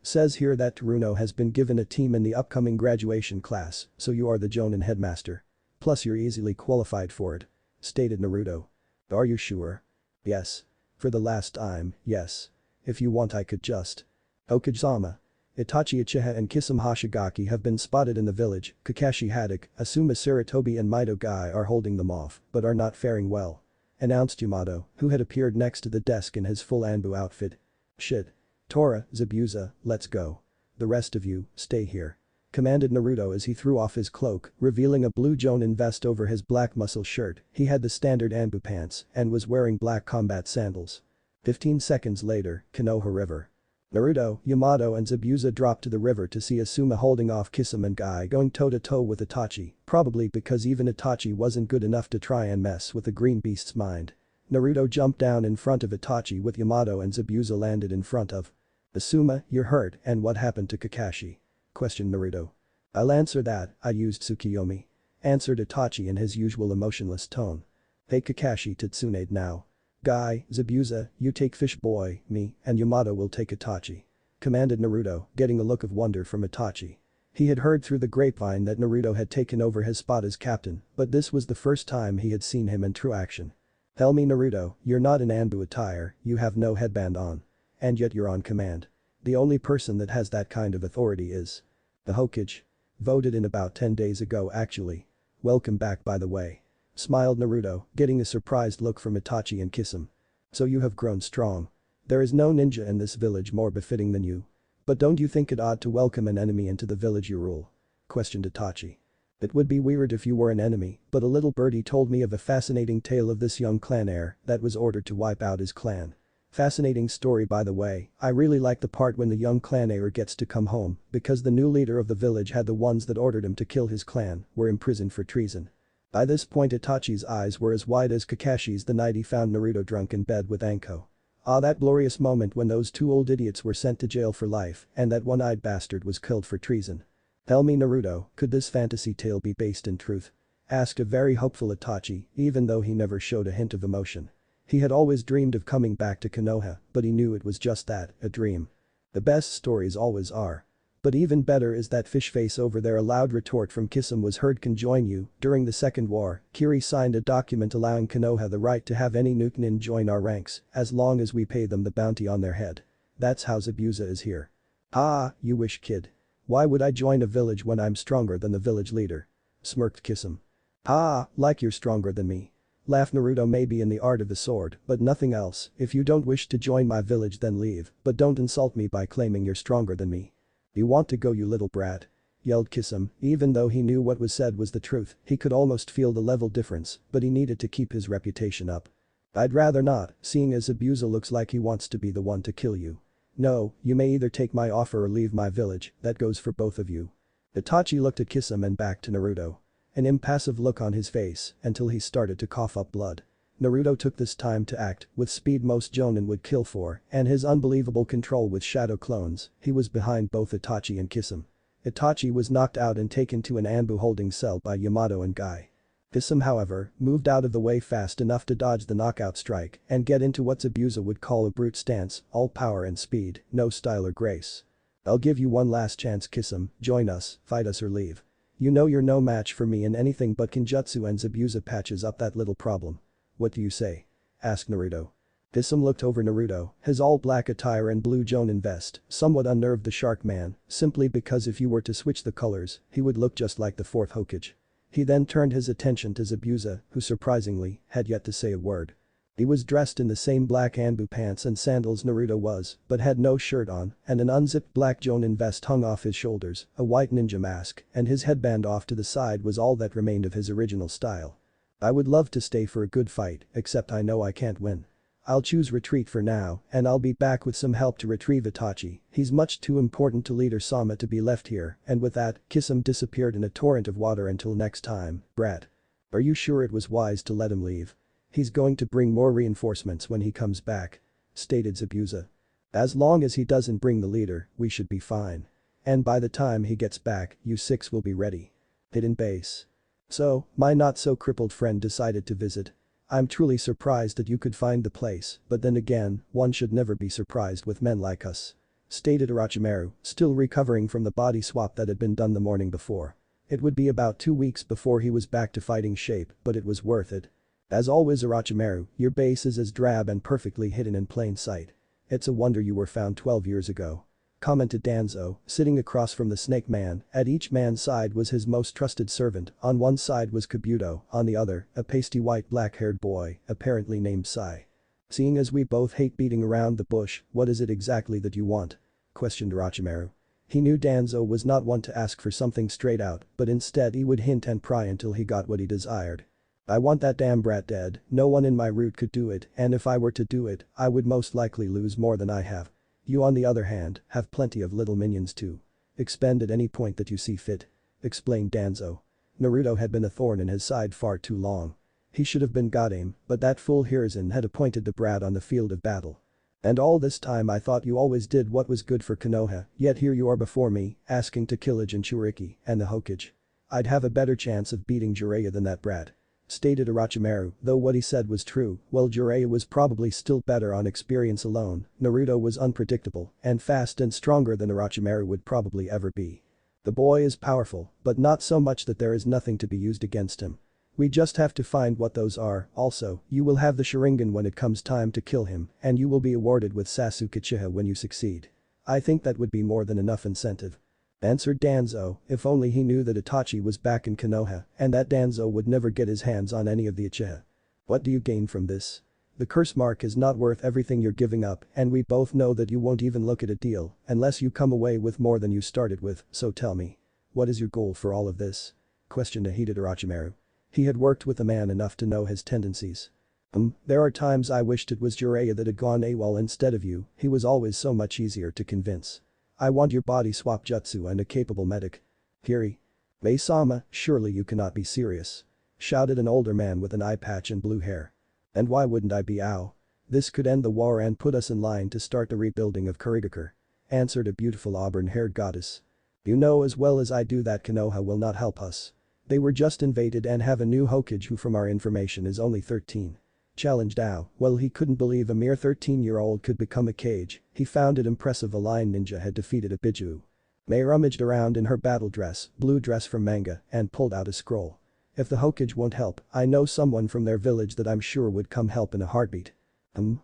Says here that Taruno has been given a team in the upcoming graduation class, so you are the jonin headmaster. Plus you're easily qualified for it. Stated Naruto. Are you sure? Yes. For the last time, yes. If you want I could just. Hokage-sama. Itachi Uchiha and Kisame Hoshigaki have been spotted in the village, Kakashi Haddock, Asuma Saratobi and Mito Gai are holding them off, but are not faring well. Announced Yamato, who had appeared next to the desk in his full Anbu outfit. Shit. Tora, Zabuza, let's go. The rest of you, stay here. Commanded Naruto as he threw off his cloak, revealing a blue jonin vest over his black muscle shirt. He had the standard Anbu pants and was wearing black combat sandals. 15 seconds later, Konoha River. Naruto, Yamato and Zabuza dropped to the river to see Asuma holding off Kisame and Gai going toe-to-toe with Itachi, probably because even Itachi wasn't good enough to try and mess with the green beast's mind. Naruto jumped down in front of Itachi with Yamato and Zabuza landed in front of. Asuma, you're hurt, and what happened to Kakashi? Questioned Naruto. I'll answer that, I used Tsukiyomi. Answered Itachi in his usual emotionless tone. Hey Kakashi to Tsunade now. Gai, Zabuza, you take Fish Boy, me, and Yamato will take Itachi. Commanded Naruto, getting a look of wonder from Itachi. He had heard through the grapevine that Naruto had taken over his spot as captain, but this was the first time he had seen him in true action. Tell me Naruto, you're not in Anbu attire, you have no headband on. And yet you're on command. The only person that has that kind of authority is the Hokage. Voted in about 10 days ago actually. Welcome back by the way. Smiled Naruto, getting a surprised look from Itachi and Kisame. So you have grown strong. There is no ninja in this village more befitting than you. But don't you think it odd to welcome an enemy into the village you rule? Questioned Itachi. It would be weird if you were an enemy, but a little birdie told me of a fascinating tale of this young clan heir that was ordered to wipe out his clan. Fascinating story by the way, I really like the part when the young clan heir gets to come home because the new leader of the village had the ones that ordered him to kill his clan were imprisoned for treason. By this point Itachi's eyes were as wide as Kakashi's the night he found Naruto drunk in bed with Anko. Ah, that glorious moment when those two old idiots were sent to jail for life and that one-eyed bastard was killed for treason. Tell me Naruto, could this fantasy tale be based in truth? Asked a very hopeful Itachi, even though he never showed a hint of emotion. He had always dreamed of coming back to Konoha, but he knew it was just that, a dream. The best stories always are. But even better is that fish face over there. A loud retort from Kisum was heard. Can join you. During the Second War, Kiri signed a document allowing Konoha the right to have any Nukenin join our ranks, as long as we pay them the bounty on their head. That's how Zabuza is here. Ah, you wish kid. Why would I join a village when I'm stronger than the village leader? Smirked Kisum. Ah, like you're stronger than me. Laughed Naruto. Maybe in the art of the sword, but nothing else. If you don't wish to join my village then leave, but don't insult me by claiming you're stronger than me. You want to go you little brat? Yelled Kisum. Even though he knew what was said was the truth, he could almost feel the level difference, but he needed to keep his reputation up. I'd rather not, seeing as Zabuza looks like he wants to be the one to kill you. No, you may either take my offer or leave my village, that goes for both of you. Itachi looked at Kisum and back to Naruto. An impassive look on his face until he started to cough up blood. Naruto took this time to act with speed most jonin would kill for and his unbelievable control with shadow clones, he was behind both Itachi and Kisum. Itachi was knocked out and taken to an Anbu holding cell by Yamato and Guy. Kisum however, moved out of the way fast enough to dodge the knockout strike and get into what Zabuza would call a brute stance, all power and speed, no style or grace. I'll give you one last chance Kisum, join us, fight us or leave. You know you're no match for me in anything but Kenjutsu and Zabuza patches up that little problem. What do you say? Asked Naruto. Kisum looked over Naruto, his all-black attire and blue jonin vest, somewhat unnerved the shark man, simply because if you were to switch the colors, he would look just like the fourth Hokage. He then turned his attention to Zabuza, who surprisingly, had yet to say a word. He was dressed in the same black Anbu pants and sandals Naruto was, but had no shirt on, and an unzipped black jonin vest hung off his shoulders, a white ninja mask, and his headband off to the side was all that remained of his original style. I would love to stay for a good fight, except I know I can't win. I'll choose retreat for now, and I'll be back with some help to retrieve Itachi. He's much too important to leader Sama to be left here, and with that, Kisum disappeared in a torrent of water. Until next time, brat. Are you sure it was wise to let him leave? He's going to bring more reinforcements when he comes back. Stated Zabuza. As long as he doesn't bring the leader, we should be fine. And by the time he gets back, you six will be ready. Hidden base. So, my not-so-crippled friend decided to visit. I'm truly surprised that you could find the place, but then again, one should never be surprised with men like us. Stated Orochimaru, still recovering from the body swap that had been done the morning before. It would be about 2 weeks before he was back to fighting shape, but it was worth it. As always Orochimaru, your base is as drab and perfectly hidden in plain sight. It's a wonder you were found 12 years ago. Commented Danzo, sitting across from the snake man, at each man's side was his most trusted servant, on one side was Kabuto, on the other, a pasty white black-haired boy, apparently named Sai. Seeing as we both hate beating around the bush, what is it exactly that you want? Questioned Orochimaru. He knew Danzo was not one to ask for something straight out, but instead he would hint and pry until he got what he desired. I want that damn brat dead, no one in my route could do it, and if I were to do it, I would most likely lose more than I have. You on the other hand, have plenty of little minions too. Expend at any point that you see fit. Explained Danzo. Naruto had been a thorn in his side far too long. He should have been Godame, but that fool Hiruzen had appointed the brat on the field of battle. And all this time I thought you always did what was good for Konoha, yet here you are before me, asking to kill a Jinchuriki and the Hokage. I'd have a better chance of beating Jiraiya than that brat. Stated Orochimaru, though what he said was true, while Jiraiya was probably still better on experience alone, Naruto was unpredictable and fast and stronger than Orochimaru would probably ever be. The boy is powerful, but not so much that there is nothing to be used against him. We just have to find what those are. Also, you will have the Sharingan when it comes time to kill him, and you will be awarded with Sasuke Uchiha when you succeed. I think that would be more than enough incentive. Answered Danzo, if only he knew that Itachi was back in Konoha and that Danzo would never get his hands on any of the Uchiha. What do you gain from this? The curse mark is not worth everything you're giving up and we both know that you won't even look at a deal unless you come away with more than you started with, so tell me. What is your goal for all of this? questioned a heated Orochimaru. He had worked with the man enough to know his tendencies. There are times I wished it was Jiraiya that had gone AWOL instead of you, he was always so much easier to convince. I want your body swap jutsu and a capable medic. Kiri. May-sama, surely you cannot be serious. Shouted an older man with an eye patch and blue hair. And why wouldn't I be ow? This could end the war and put us in line to start the rebuilding of Kurigakure. Answered a beautiful auburn-haired goddess. You know as well as I do that Konoha will not help us. They were just invaded and have a new Hokage who from our information is only 13. Challenged Ao, well he couldn't believe a mere 13-year-old could become a Kage, he found it impressive a lion ninja had defeated a Biju. Mei rummaged around in her battle dress, blue dress from manga, and pulled out a scroll. If the Hokage won't help, I know someone from their village that I'm sure would come help in a heartbeat. Who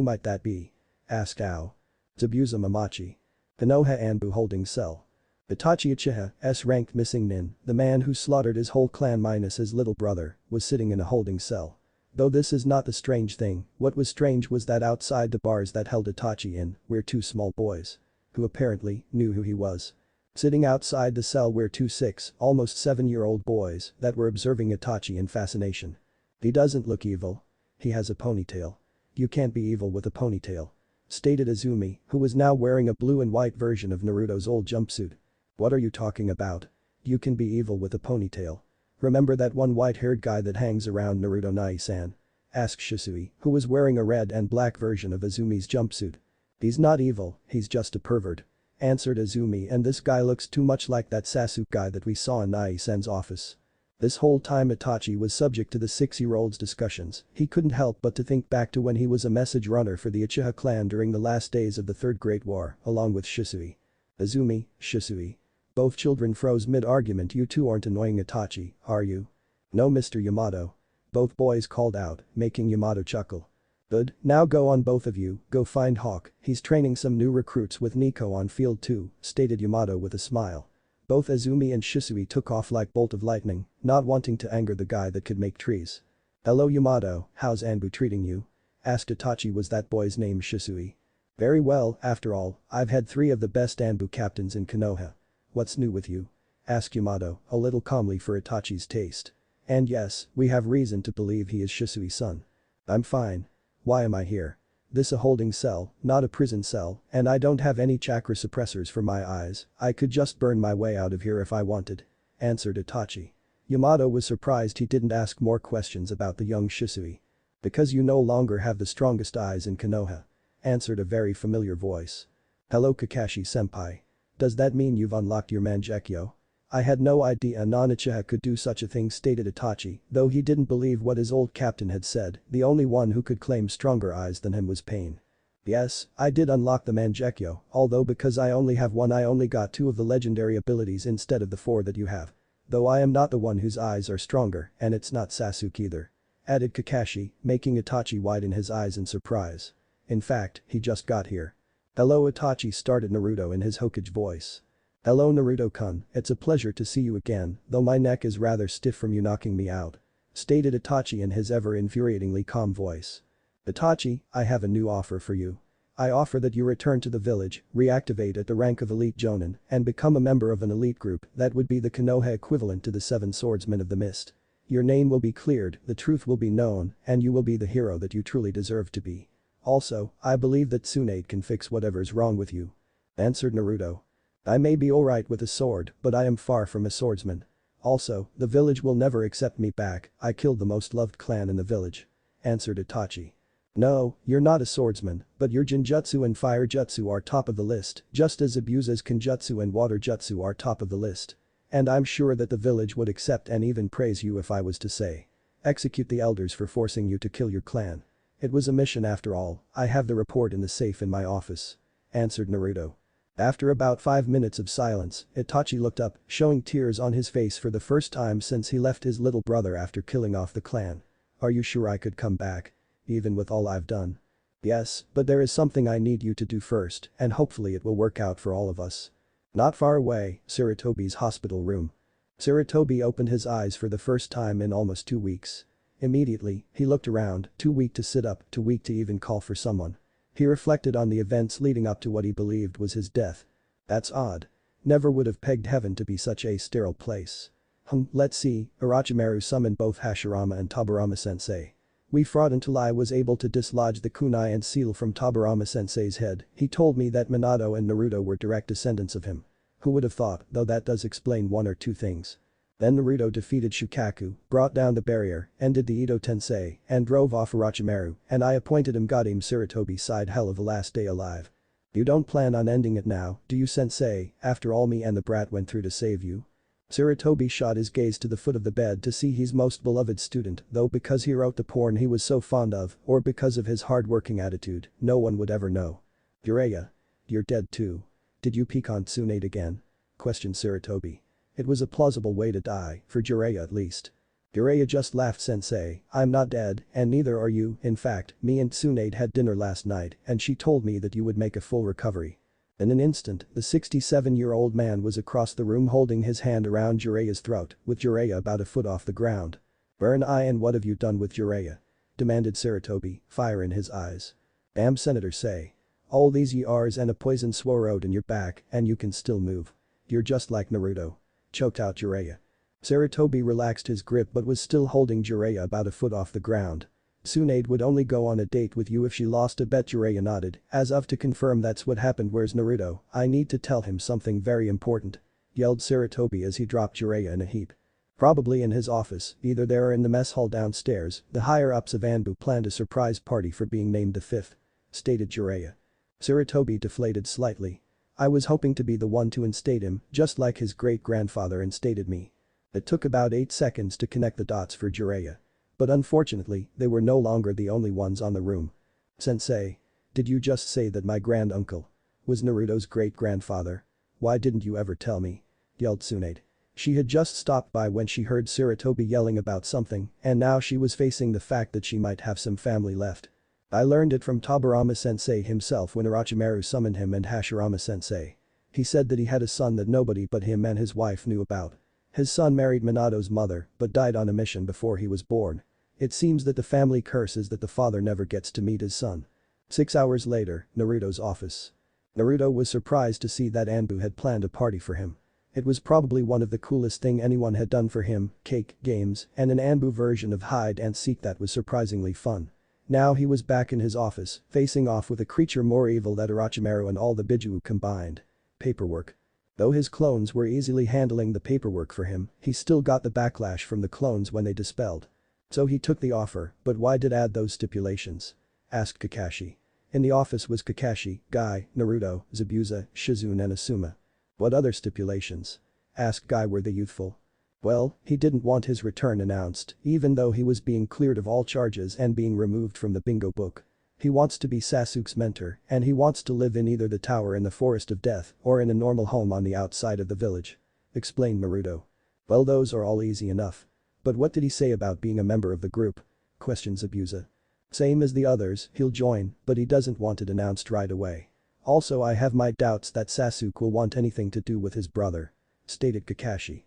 might that be? Asked Ao. Zabuza Mamachi. Konoha Anbu holding cell. Itachi Uchiha, S-ranked missing nin, the man who slaughtered his whole clan minus his little brother, was sitting in a holding cell. Though this is not the strange thing, what was strange was that outside the bars that held Itachi in were two small boys. Who apparently knew who he was. Sitting outside the cell were two 6, almost 7-year-old boys that were observing Itachi in fascination. He doesn't look evil. He has a ponytail. You can't be evil with a ponytail. Stated Izumi, who was now wearing a blue and white version of Naruto's old jumpsuit. What are you talking about? You can be evil with a ponytail. Remember that one white-haired guy that hangs around Naruto Nai-san? Asked Shisui, who was wearing a red and black version of Izumi's jumpsuit. He's not evil, he's just a pervert. Answered Izumi, and this guy looks too much like that Sasuke guy that we saw in Nai-san's office. This whole time Itachi was subject to the 6-year-old's discussions, he couldn't help but to think back to when he was a message runner for the Uchiha clan during the last days of the Third Great War, along with Shisui. Izumi, Shisui. Both children froze mid-argument. You two aren't annoying Itachi, are you? No Mr. Yamato. Both boys called out, making Yamato chuckle. Good, now go on both of you, go find Hawk, he's training some new recruits with Nico on field 2, stated Yamato with a smile. Both Izumi and Shisui took off like bolt of lightning, not wanting to anger the guy that could make trees. Hello Yamato, how's Anbu treating you? Asked Itachi. Was that boy's name Shisui? Very well, after all, I've had 3 of the best Anbu captains in Konoha. What's new with you? Asked Yamato, a little calmly for Itachi's taste. And yes, we have reason to believe he is Shisui's son. I'm fine. Why am I here? This a holding cell, not a prison cell, and I don't have any chakra suppressors for my eyes, I could just burn my way out of here if I wanted. Answered Itachi. Yamato was surprised he didn't ask more questions about the young Shisui. Because you no longer have the strongest eyes in Konoha. Answered a very familiar voice. Hello Kakashi-senpai. Does that mean you've unlocked your Mangekyo? I had no idea a non-Uchiha could do such a thing, stated Itachi, though he didn't believe what his old captain had said, the only one who could claim stronger eyes than him was Pain. Yes, I did unlock the Mangekyo, although because I only have one I only got 2 of the legendary abilities instead of the 4 that you have. Though I am not the one whose eyes are stronger, and it's not Sasuke either. Added Kakashi, making Itachi widen his eyes in surprise. In fact, he just got here. Hello Itachi, started Naruto in his Hokage voice. Hello Naruto-kun, it's a pleasure to see you again, though my neck is rather stiff from you knocking me out. Stated Itachi in his ever-infuriatingly calm voice. Itachi, I have a new offer for you. I offer that you return to the village, reactivate at the rank of Elite Jonin, and become a member of an elite group that would be the Konoha equivalent to the 7 Swordsmen of the Mist. Your name will be cleared, the truth will be known, and you will be the hero that you truly deserve to be. Also, I believe that Tsunade can fix whatever's wrong with you. Answered Naruto. I may be alright with a sword, but I am far from a swordsman. Also, the village will never accept me back, I killed the most loved clan in the village. Answered Itachi. No, you're not a swordsman, but your Jinjutsu and Fire Jutsu are top of the list, just as Zabuza's Kenjutsu and Water Jutsu are top of the list. And I'm sure that the village would accept and even praise you if I was to say. Execute the elders for forcing you to kill your clan. It was a mission after all, I have the report in the safe in my office. Answered Naruto. After about 5 minutes of silence, Itachi looked up, showing tears on his face for the first time since he left his little brother after killing off the clan. Are you sure I could come back? Even with all I've done? Yes, but there is something I need you to do first, and hopefully it will work out for all of us. Not far away, Sarutobi's hospital room. Sarutobi opened his eyes for the first time in almost 2 weeks. Immediately, he looked around, too weak to sit up, too weak to even call for someone. He reflected on the events leading up to what he believed was his death. That's odd. Never would have pegged heaven to be such a sterile place. Let's see, Orochimaru summoned both Hashirama and Tobirama-sensei. We fought until I was able to dislodge the kunai and seal from Tobirama-sensei's head. He told me that Minato and Naruto were direct descendants of him. Who would have thought, though that does explain one or two things. Then Naruto defeated Shukaku, brought down the barrier, ended the Edo Tensei, and drove off Orochimaru, and I appointed him Goddamn Sarutobi side hell of a last day alive. You don't plan on ending it now, do you sensei, after all me and the brat went through to save you? Sarutobi shot his gaze to the foot of the bed to see his most beloved student, though because he wrote the porn he was so fond of, or because of his hard-working attitude, no one would ever know. Jiraiya. You're dead too. Did you peek on Tsunade again? Questioned Sarutobi. It was a plausible way to die, for Jiraiya at least. Jiraiya just laughed. Sensei, I'm not dead, and neither are you. In fact, me and Tsunade had dinner last night and she told me that you would make a full recovery. In an instant, the 67-year-old man was across the room holding his hand around Jiraiya's throat, with Jiraiya about a foot off the ground. Burn eye, and what have you done with Jiraiya? Demanded Sarutobi, fire in his eyes. Damn, Senator say. All these years and a poison swallowed in your back and you can still move. You're just like Naruto. Choked out Jiraiya. Sarutobi relaxed his grip but was still holding Jiraiya about a foot off the ground. Tsunade would only go on a date with you if she lost a bet. Jiraiya nodded, as of to confirm that's what happened. Where's Naruto? I need to tell him something very important. Yelled Sarutobi as he dropped Jiraiya in a heap. Probably in his office, either there or in the mess hall downstairs. The higher-ups of Anbu planned a surprise party for being named the fifth. Stated Jiraiya. Sarutobi deflated slightly. I was hoping to be the one to instate him, just like his great-grandfather instated me. It took about 8 seconds to connect the dots for Jiraiya. But unfortunately, they were no longer the only ones on the room. Sensei. Did you just say that my granduncle was Naruto's great-grandfather? Why didn't you ever tell me? Yelled Tsunade. She had just stopped by when she heard Sarutobi yelling about something, and now she was facing the fact that she might have some family left. I learned it from Tobirama-sensei himself when Orochimaru summoned him and Hashirama-sensei. He said that he had a son that nobody but him and his wife knew about. His son married Minato's mother but died on a mission before he was born. It seems that the family curse is that the father never gets to meet his son. 6 hours later, Naruto's office. Naruto was surprised to see that Anbu had planned a party for him. It was probably one of the coolest thing anyone had done for him, cake, games, and an Anbu version of hide and seek that was surprisingly fun. Now he was back in his office, facing off with a creature more evil than Orochimaru and all the Biju combined. Paperwork. Though his clones were easily handling the paperwork for him, he still got the backlash from the clones when they dispelled. So he took the offer, but why did add those stipulations? Asked Kakashi. In the office was Kakashi, Guy, Naruto, Zabuza, Shizune and Asuma. What other stipulations? Asked Guy. Were they youthful? Well, he didn't want his return announced, even though he was being cleared of all charges and being removed from the bingo book. He wants to be Sasuke's mentor, and he wants to live in either the tower in the Forest of Death or in a normal home on the outside of the village. Explained Naruto. Well, those are all easy enough. But what did he say about being a member of the group? Questioned Zabuza. Same as the others, he'll join, but he doesn't want it announced right away. Also, I have my doubts that Sasuke will want anything to do with his brother. Stated Kakashi.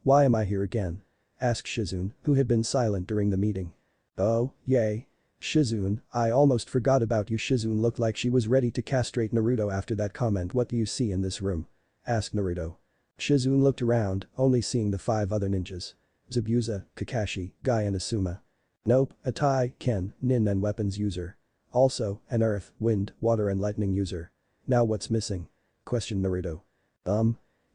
Why am I here again? Asked Shizune, who had been silent during the meeting. Oh, yay. Shizune, I almost forgot about you. Shizune looked like she was ready to castrate Naruto after that comment. What do you see in this room? Asked Naruto. Shizune looked around, only seeing the 5 other ninjas. Zabuza, Kakashi, Guy and Asuma. Nope, a Tai, Ken, Nin and weapons user. Also, an earth, wind, water and lightning user. Now what's missing? Questioned Naruto.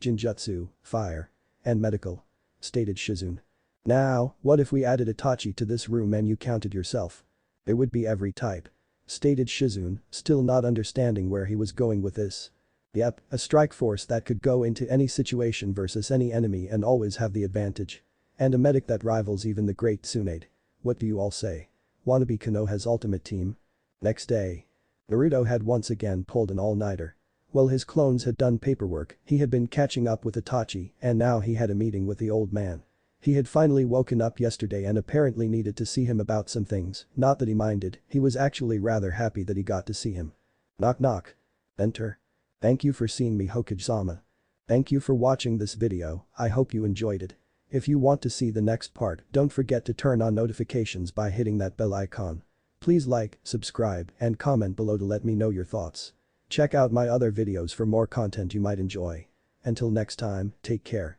Jinjutsu, fire. And medical. Stated Shizune. Now, what if we added Itachi to this room and you counted yourself? It would be every type. Stated Shizune, still not understanding where he was going with this. Yep, a strike force that could go into any situation versus any enemy and always have the advantage. And a medic that rivals even the great Tsunade. What do you all say? Wanna be Konoha's ultimate team? Next day. Naruto had once again pulled an all-nighter. While his clones had done paperwork, he had been catching up with Itachi and now he had a meeting with the old man. He had finally woken up yesterday and apparently needed to see him about some things, not that he minded, he was actually rather happy that he got to see him. Knock knock. Enter. Thank you for seeing me, Hokage-sama. Thank you for watching this video, I hope you enjoyed it. If you want to see the next part, don't forget to turn on notifications by hitting that bell icon. Please like, subscribe, and comment below to let me know your thoughts. Check out my other videos for more content you might enjoy. Until next time, take care.